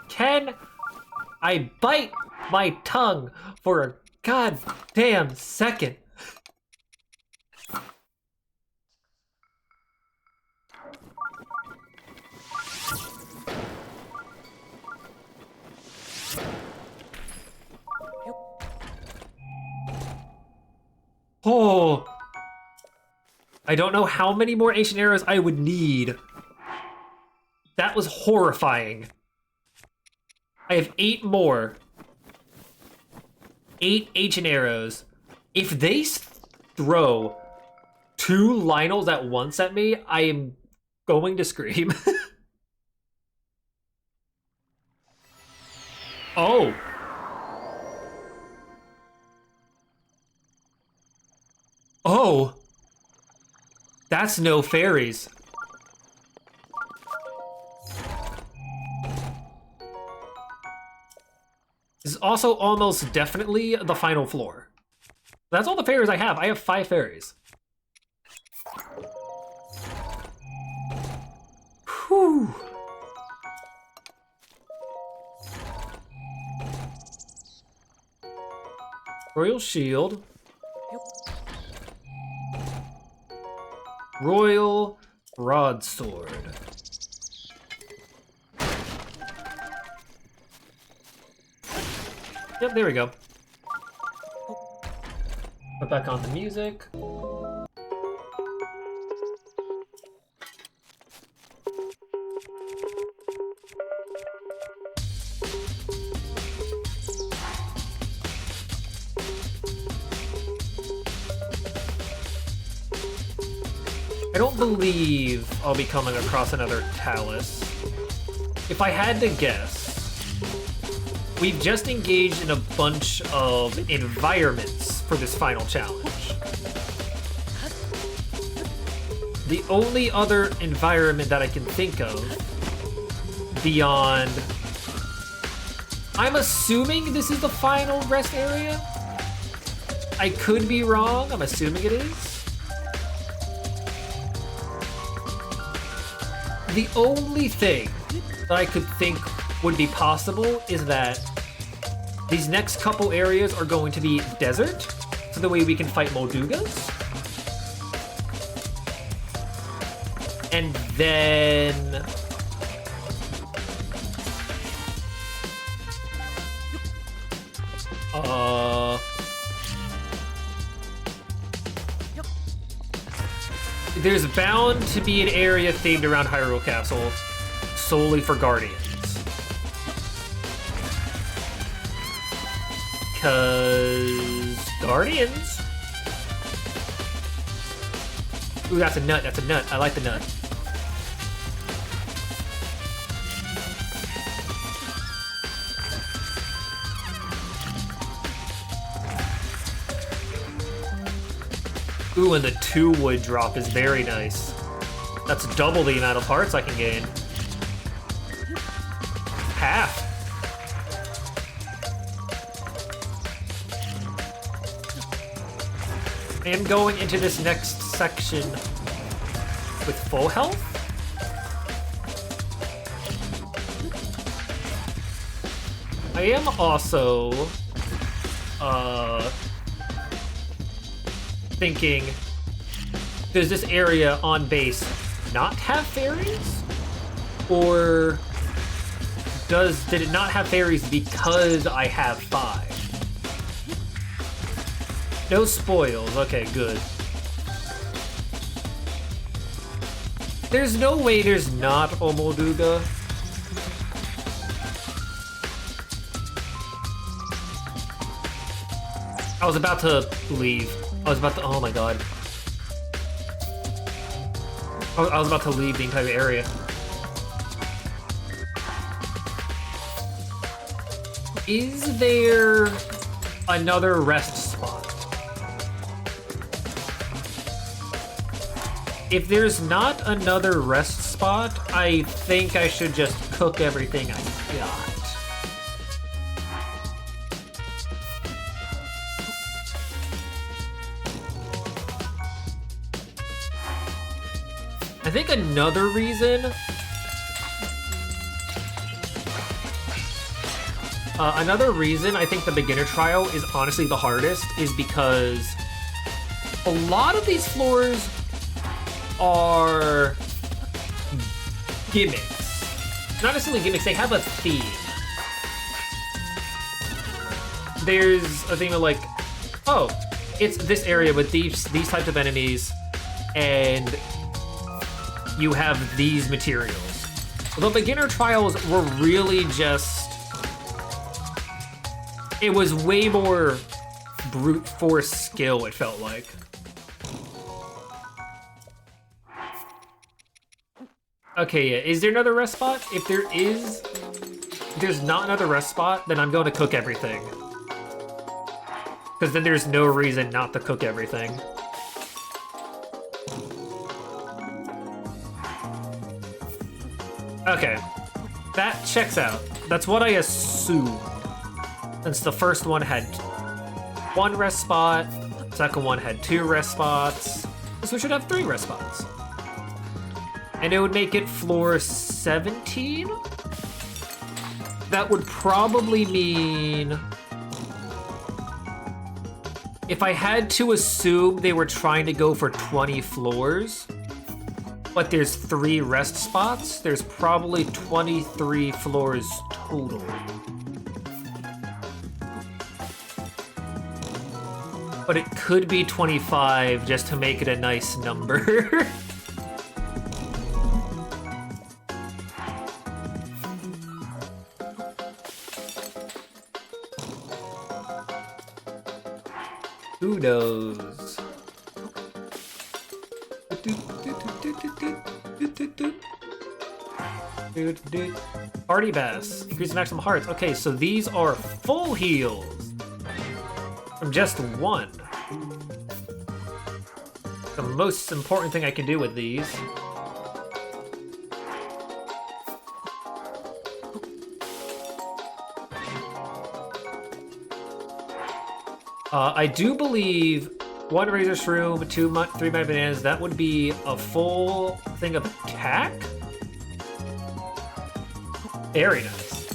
Can I bite my tongue for a goddamn second? Oh, I don't know how many more ancient arrows I would need. That was horrifying. I have 8 more. 8 ancient arrows. If they throw 2 Lionels at once at me, I am going to scream. Oh. Oh. That's no fairies. This is also almost definitely the final floor. That's all the fairies I have. I have 5 fairies. Whew. Royal Shield. Royal Broadsword. Yep, there we go. Put back on the music. I don't believe I'll be coming across another Talus. If I had to guess, we've just engaged in a bunch of environments for this final challenge. The only other environment that I can think of beyond... I'm assuming this is the final rest area? I could be wrong, I'm assuming it is. The only thing that I could think would be possible is that these next couple areas are going to be desert, so the way we can fight Moldugas. And then... there's bound to be an area themed around Hyrule Castle solely for Guardians. Cause Guardians? Ooh, that's a nut, that's a nut. I like the nut. Ooh, and the 2-wood drop is very nice. That's double the amount of hearts I can gain. Half. I am going into this next section with full health. I am also thinking, does this area on base not have fairies? Or did it not have fairies because I have 5? No spoils, okay, good. There's no way there's not a Molduga. I was about to leave. I was about to, oh my god. I was about to leave the entire area. Is there another rest spot? If there's not another rest spot, I think I should just cook everything I got. I think another reason... another reason I think the beginner trial is honestly the hardest is because a lot of these floors are gimmicks. Not necessarily gimmicks, they have a theme. There's a theme of like, oh, it's this area with these types of enemies, and you have these materials. The beginner trials were really just... It was way more brute force skill, it felt like. Okay, yeah, is there another rest spot? If there's not another rest spot, then I'm going to cook everything. Because then there's no reason not to cook everything. Okay, that checks out. That's what I assumed. Since the first one had 1 rest spot, second one had 2 rest spots, so we should have 3 rest spots. And it would make it floor 17? That would probably mean... If I had to assume they were trying to go for 20 floors, but there's 3 rest spots, there's probably 23 floors total. But it could be 25 just to make it a nice number. Who knows? Party Bass. Increase maximum hearts. Okay, so these are full heals. From just one. The most important thing I can do with these. I do believe 1 Razor Shroom, 3 Mighty Bananas, that would be a full thing of attack? Very nice.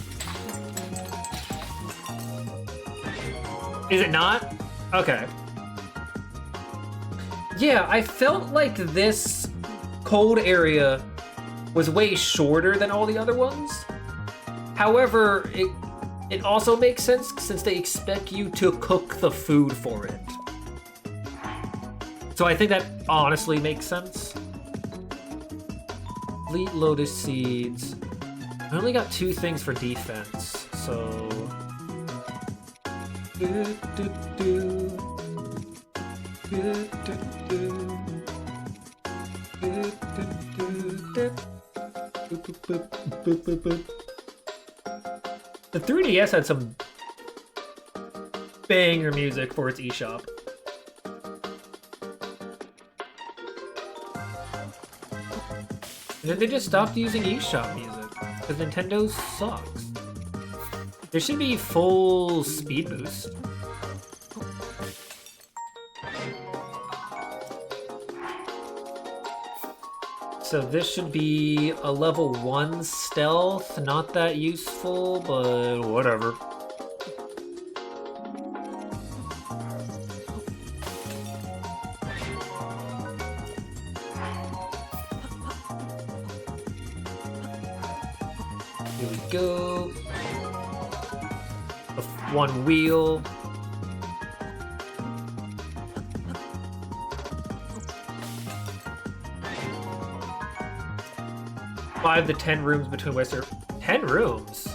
Is it not? Okay. Yeah, I felt like this cold area was way shorter than all the other ones. However, it also makes sense since they expect you to cook the food for it. So I think that honestly makes sense. Fleet Lotus Seeds. I only got 2 things for defense, so... The 3DS had some banger music for its eShop. And then they just stopped using eShop music, because Nintendo sucks. There should be full speed boost. So this should be a level 1 stealth, not that useful, but whatever. Here we go. One wheel. Five to 10 rooms between Western. 10 rooms?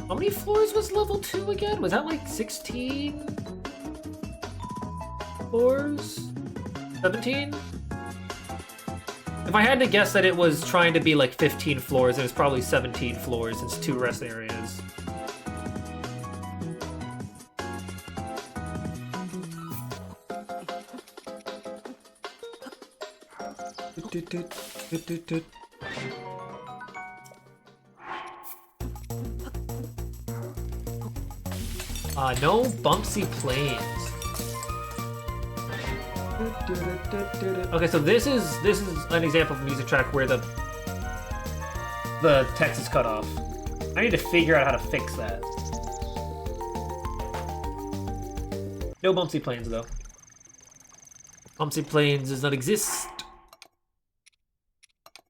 How many floors was level 2 again? Was that like 16 floors? 17? If I had to guess that it was trying to be like 15 floors, it was probably 17 floors since 2 rest areas. No bumpsy plains. Okay, so this is an example of a music track where the text is cut off. I need to figure out how to fix that. No bumpsy plains though. Bumpsy plains does not exist.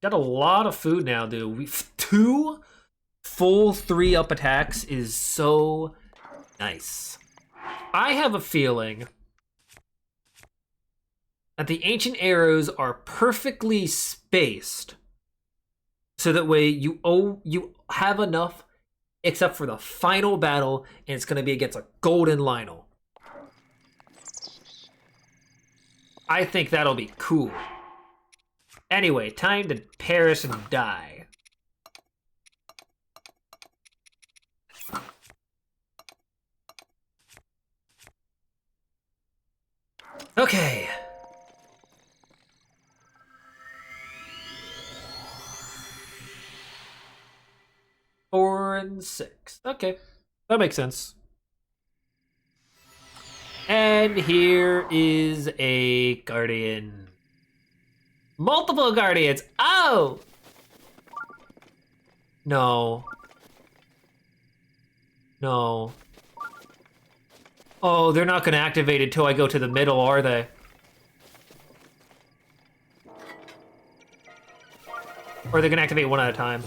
Got a lot of food now, dude. We 2 full 3-up attacks is so nice. I have a feeling that the ancient arrows are perfectly spaced, so that way you have enough, except for the final battle, and it's gonna be against a golden Lionel. I think that'll be cool. Anyway, time to perish and die. Okay. Four and 6. Okay, that makes sense. And here is a guardian. Multiple guardians. Oh! No. No. Oh, they're not gonna activate until I go to the middle, are they? Or are they gonna activate one at a time?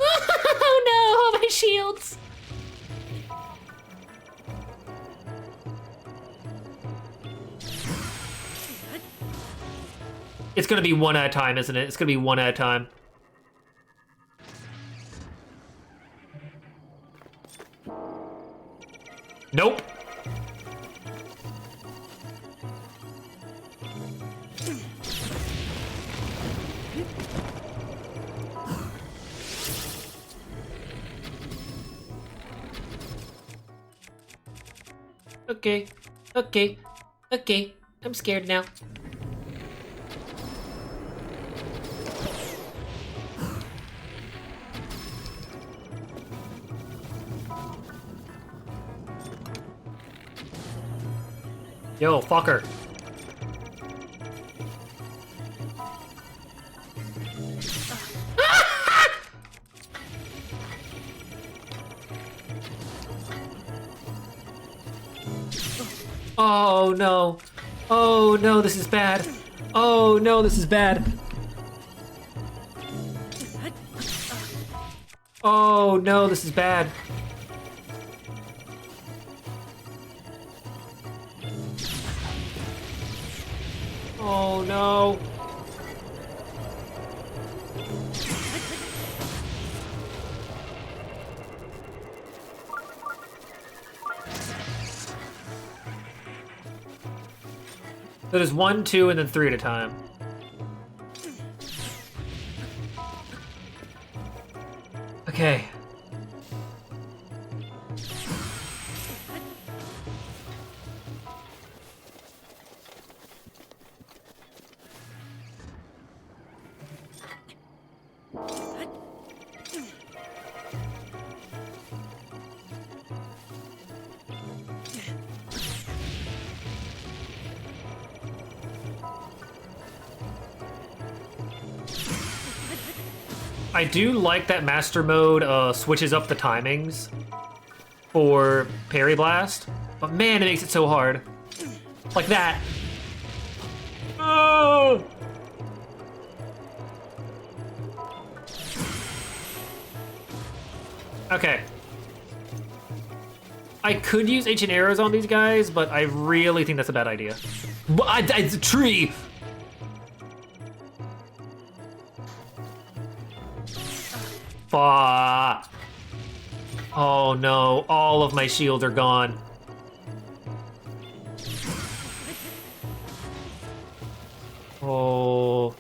Oh no, my shields. It's gonna be one at a time, isn't it? It's gonna be one at a time. Nope. Okay, okay, okay. I'm scared now. Yo, fucker. Oh no. Oh no, this is bad. Oh no, this is bad. Oh no, this is bad. Oh no. So there's 1, 2, and then 3 at a time. Okay. I do like that Master Mode switches up the timings for Parry Blast, but man, it makes it so hard. Like that. Oh! Okay. I could use ancient arrows on these guys, but I really think that's a bad idea. It's a tree! Fuck. Oh no, all of my shields are gone. Oh.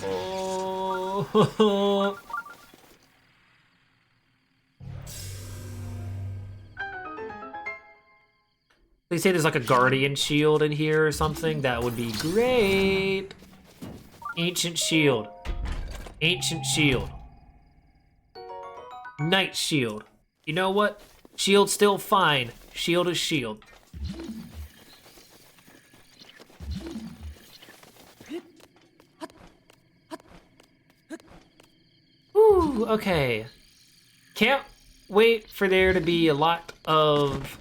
Oh. They say there's like a guardian shield in here or something. That would be great. Ancient shield. Ancient shield. Knight shield. You know what? Shield's still fine. Shield is shield. Ooh, okay. Can't wait for there to be a lot of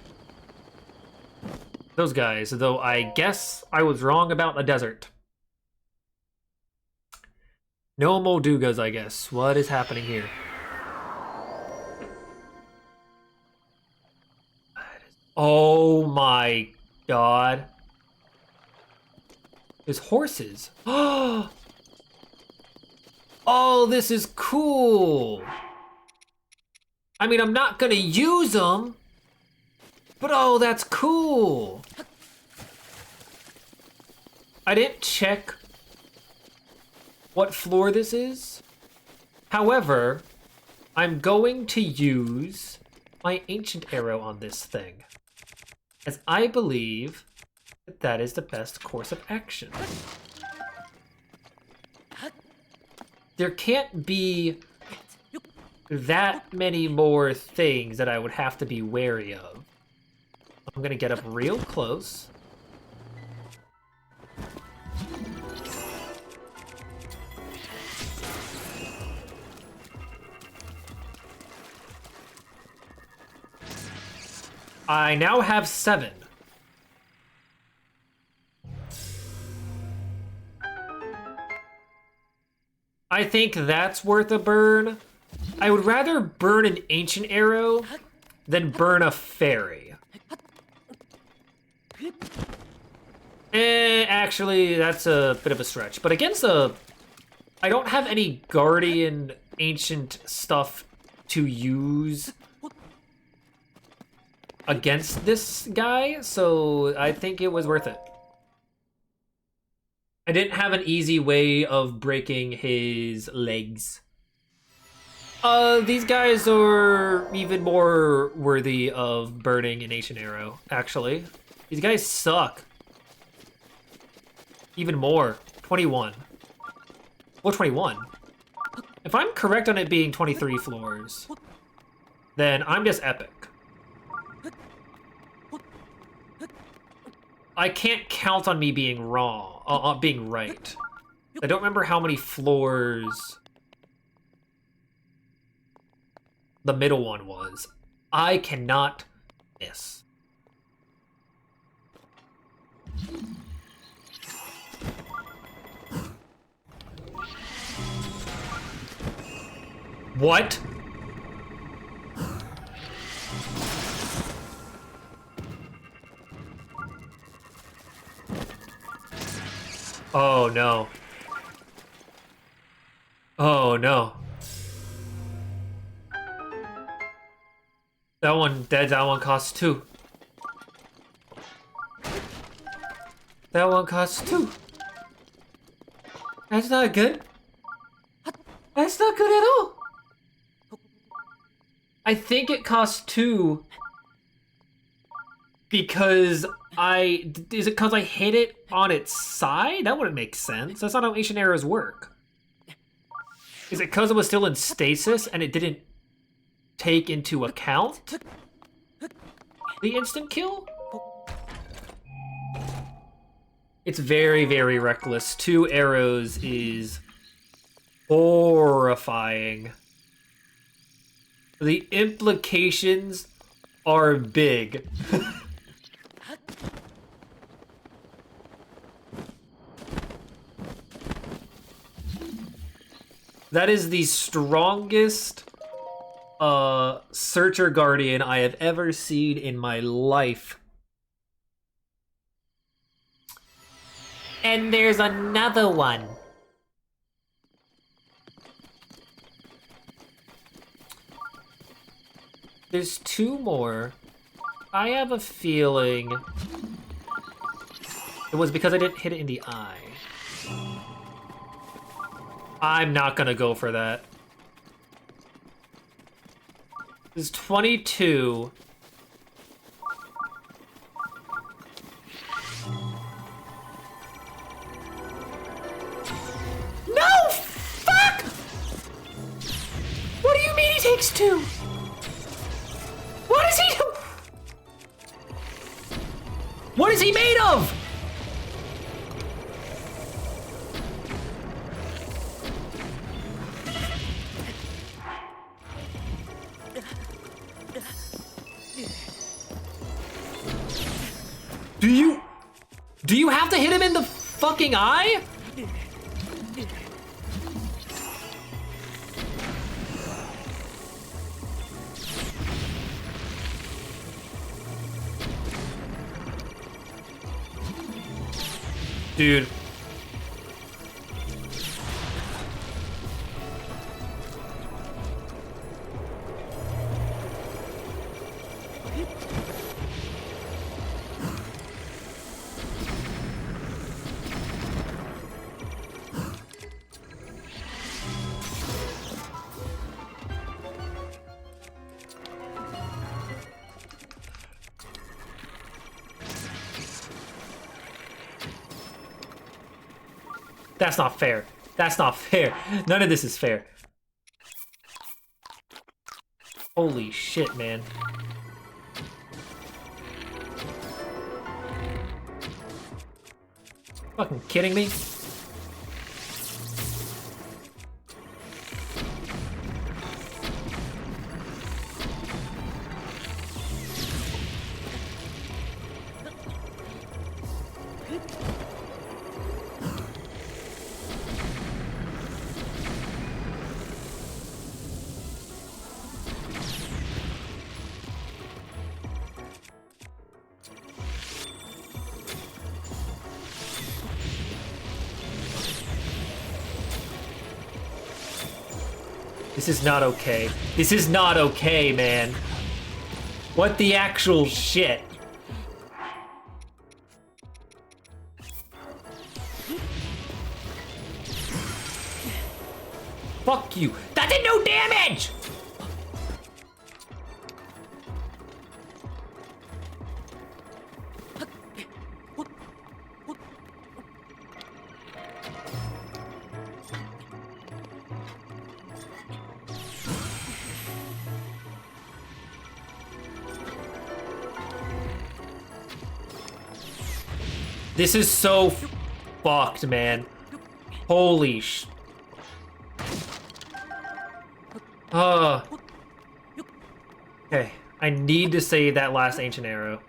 those guys, though I guess I was wrong about the desert. No Moldugas, I guess. What is happening here? Oh my god. There's horses. Oh, this is cool. I mean, I'm not gonna use them, but oh, that's cool. I didn't check what floor this is. However, I'm going to use my ancient arrow on this thing, as I believe that that is the best course of action. There can't be that many more things that I would have to be wary of. I'm gonna get up real close. I now have 7. I think that's worth a burn. I would rather burn an ancient arrow than burn a fairy. Actually, that's a bit of a stretch. But against a... I don't have any guardian ancient stuff to use against this guy, so I think it was worth it. I didn't have an easy way of breaking his legs. These guys are even more worthy of burning an ancient arrow, actually. These guys suck. Even more. 21. Well, 21. If I'm correct on it being 23 floors, then I'm just epic. I can't count on me being wrong, being right. I don't remember how many floors the middle one was. I cannot miss. What? Oh no. Oh no. That one costs 2. That one costs 2. That's not good. That's not good at all. I think it costs 2 because is it because I hit it on its side? That wouldn't make sense. That's not how ancient arrows work. Is it because it was still in stasis and it didn't take into account the instant kill? It's very, very reckless. 2 arrows is horrifying. The implications are big. That is the strongest Searcher Guardian I have ever seen in my life. And there's another one. There's 2 more. I have a feeling it was because I didn't hit it in the eye. I'm not gonna go for that. This is 22. No! Fuck! What do you mean he takes 2? What is he do? What is he made of? Do you have to hit him in the fucking eye? Dude. That's not fair. That's not fair. None of this is fair. Holy shit, man. Fucking kidding me? This is not okay. This is not okay, man. What the actual shit? Fuck you. That did no damage! This is so fucked, man. Holy sh... Okay, I need to save that last ancient arrow.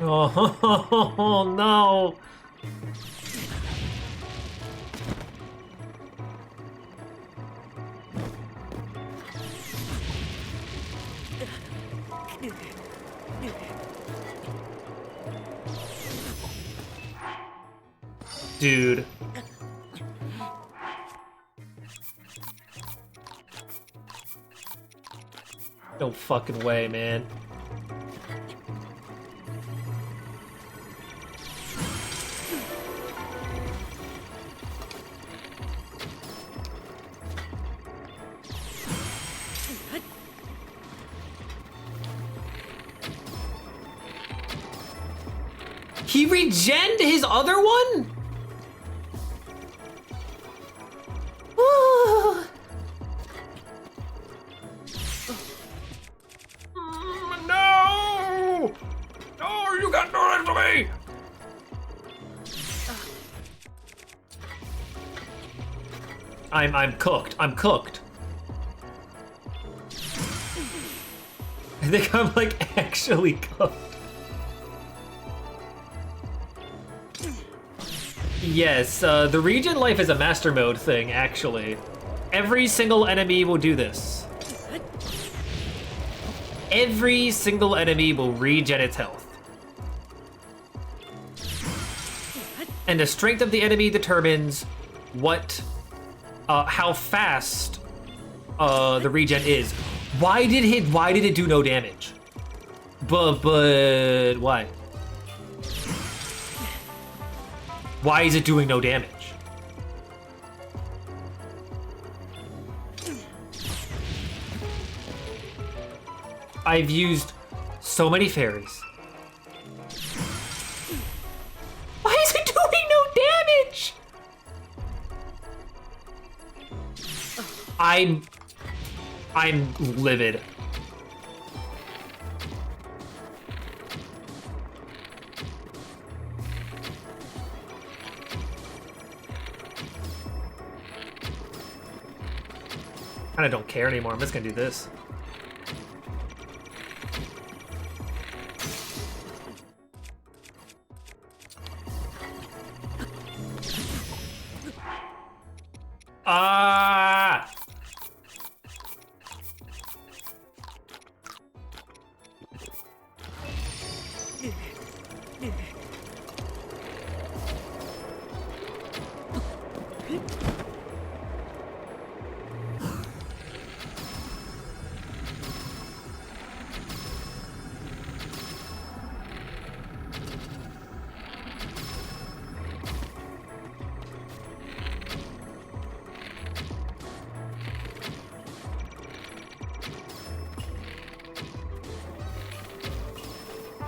Oh, no. Dude. No fucking way, man. He regened his other one? No! No, you can't do this to me! I'm cooked. I'm cooked. I think I'm like actually cooked. Yes, the regen life is a master mode thing, actually. Every single enemy will do this. Every single enemy will regen its health. And the strength of the enemy determines what, how fast, the regen is. Why did it do no damage? But why? Why is it doing no damage? I've used so many fairies. Why is it doing no damage? I'm livid. I don't care anymore. I'm just gonna do this. Ah!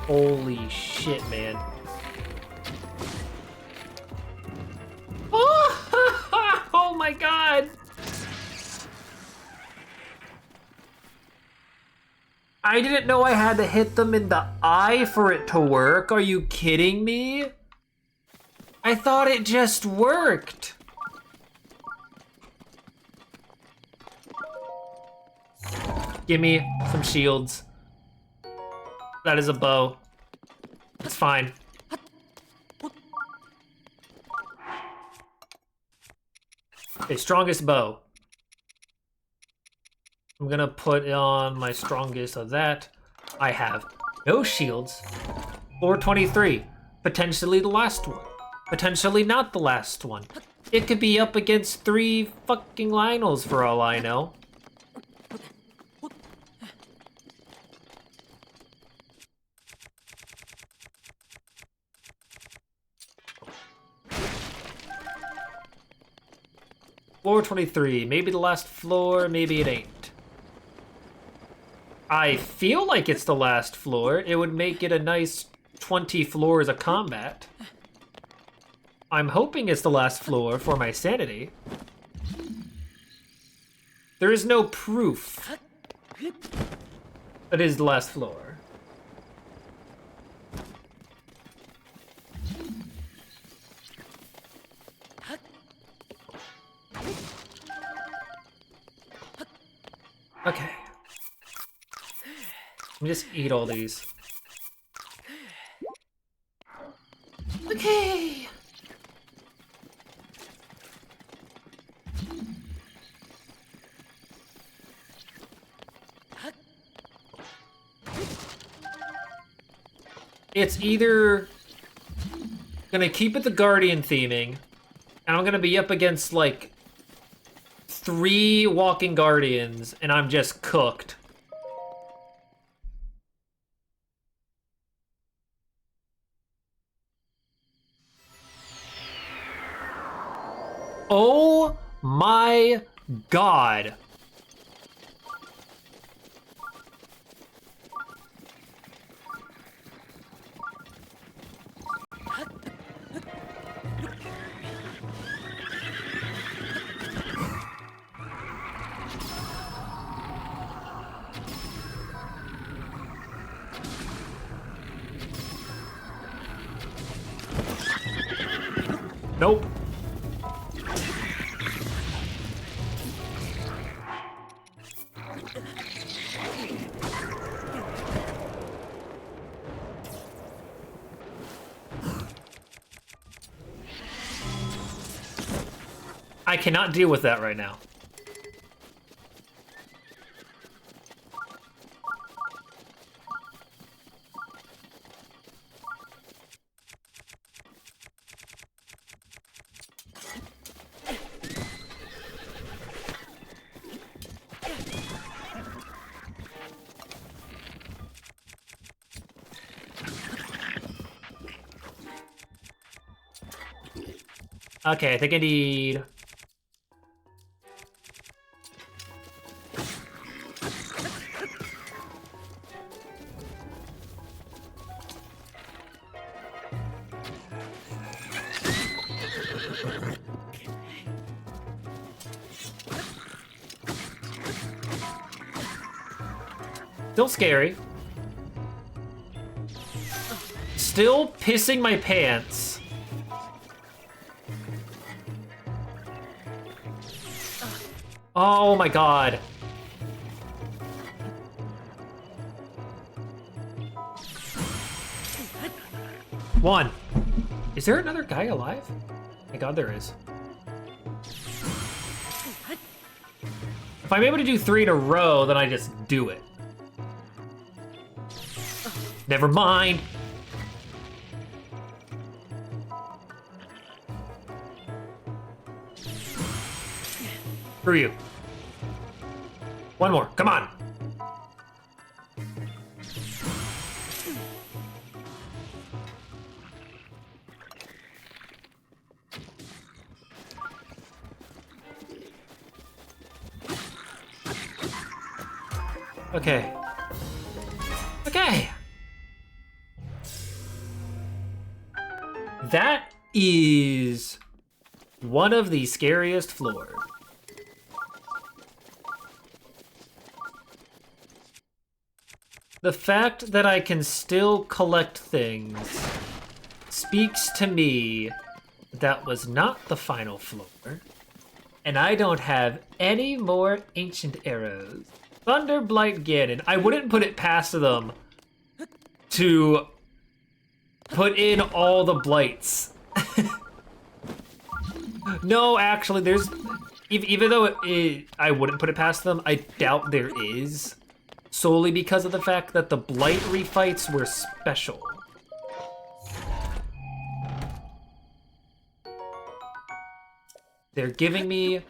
Holy shit, man. Oh my god! I didn't know I had to hit them in the eye for it to work. Are you kidding me? I thought it just worked. Give me some shields. That is a bow. It's fine. Okay, strongest bow. I'm gonna put on my strongest of that. I have no shields. 423. Potentially the last one. Potentially not the last one. It could be up against 3 fucking Lionels for all I know. Floor 23. Maybe the last floor, maybe it ain't. I feel like it's the last floor. It would make it a nice 20 floors of combat. I'm hoping it's the last floor for my sanity. There is no proof that it is the last floor. Okay. Let me just eat all these. Okay. It's either gonna keep it the Guardian theming, and I'm gonna be up against like 3 walking Guardians, and I'm just cooked. Oh my god. Nope. I cannot deal with that right now. Okay, I think I need... Still scary. Still pissing my pants. Oh my god. One. Is there another guy alive? My god, there is. If I'm able to do 3 in a row, then I just do it. Never mind. Screw you. One more, come on. Okay. Okay. That is one of the scariest floors. The fact that I can still collect things speaks to me that was not the final floor, and I don't have any more ancient arrows. Thunderblight Ganon. I wouldn't put it past them to put in all the blights. No, actually, even though I wouldn't put it past them, I doubt there is. Solely because of the fact that the Blight refights were special. They're giving me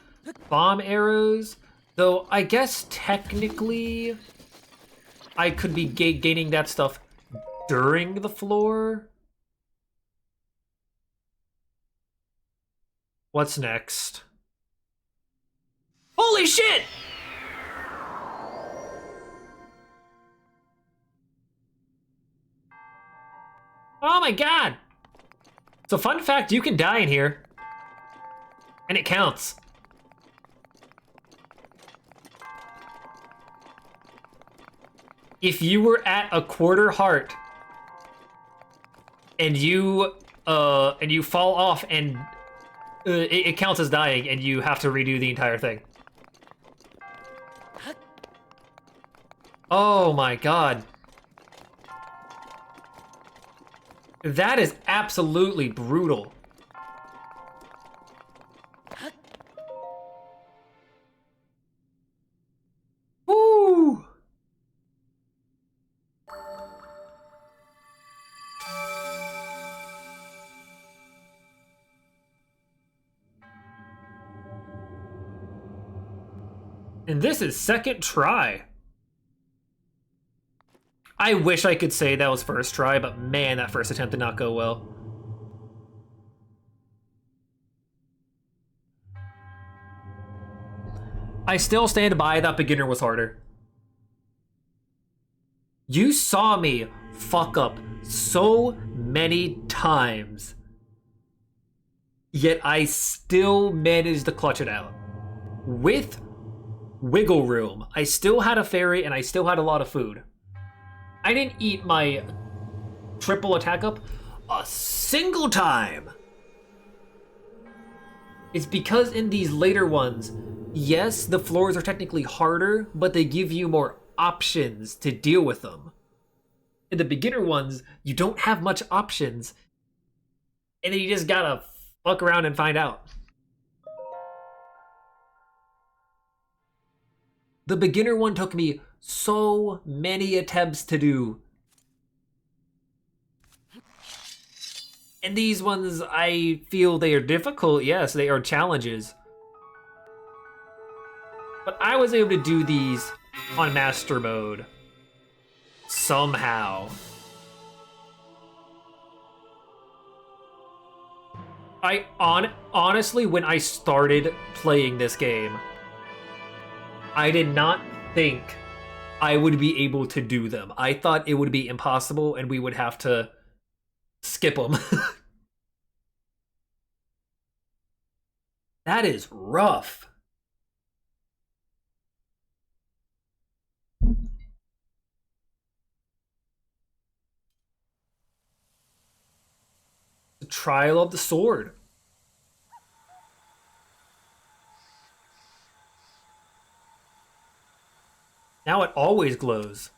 bomb arrows, though I guess technically I could be gaining that stuff during the floor. What's next? Holy shit! Oh my god! So fun fact, you can die in here. And it counts. If you were at a quarter heart and you fall off and it counts as dying and you have to redo the entire thing. Oh my god. That is absolutely brutal. Woo! And this is second try. I wish I could say that was first try, but man, that first attempt did not go well. I still stand by that beginner was harder. You saw me fuck up so many times, yet I still managed to clutch it out. With wiggle room, I still had a fairy and I still had a lot of food. I didn't eat my triple attack up a single time. It's because in these later ones, yes, the floors are technically harder, but they give you more options to deal with them. In the beginner ones, you don't have much options, and then you just gotta fuck around and find out. The beginner one took me so many attempts to do. And these ones, I feel they are difficult. Yes, they are challenges. But I was able to do these on master mode. Somehow. Honestly, when I started playing this game, I did not think I would be able to do them. I thought it would be impossible and we would have to skip them. That is rough. The Trial of the Sword. Now it always glows.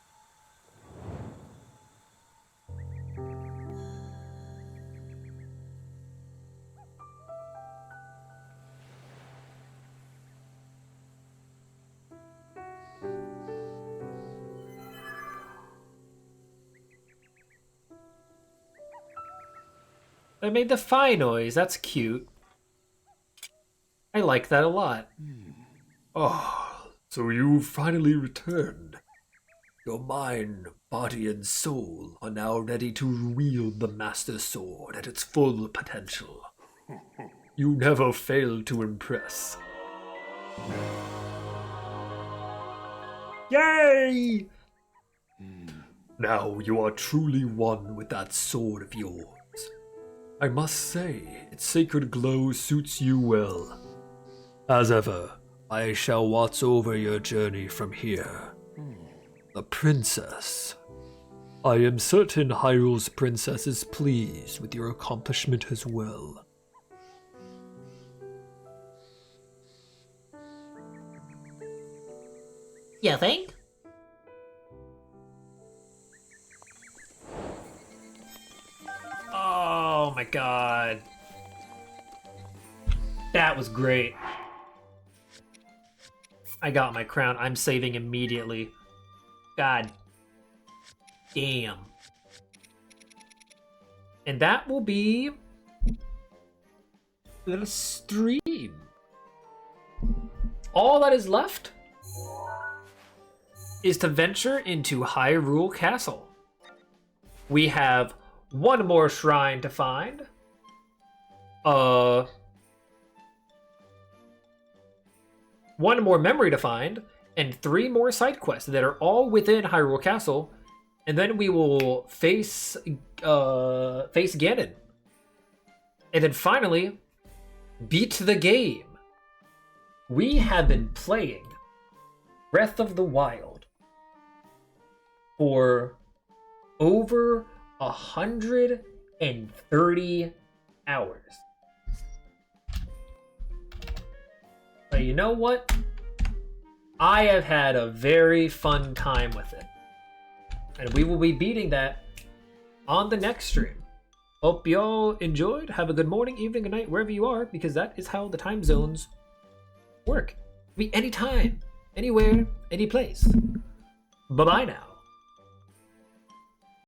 I made the phi noise. That's cute. I like that a lot. Oh, so you finally returned. Your mind, body, and soul are now ready to wield the Master Sword at its full potential. You never fail to impress. Yay! Now you are truly one with that sword of yours. I must say, its sacred glow suits you well. As ever, I shall watch over your journey from here. The princess. I am certain Hyrule's princess is pleased with your accomplishment as well. You think? Oh my god. That was great. I got my crown. I'm saving immediately. God damn. And that will be the stream. All that is left is to venture into Hyrule Castle. We have one more shrine to find. One more memory to find, and 3 more side quests that are all within Hyrule Castle, and then we will face Ganon. And then finally, beat the game. We have been playing Breath of the Wild for over 130 hours. But you know what? I have had a very fun time with it. And we will be beating that on the next stream. Hope y'all enjoyed. Have a good morning, evening, and night, wherever you are, because that is how the time zones work. Be anytime, anywhere, any place. Bye-bye now.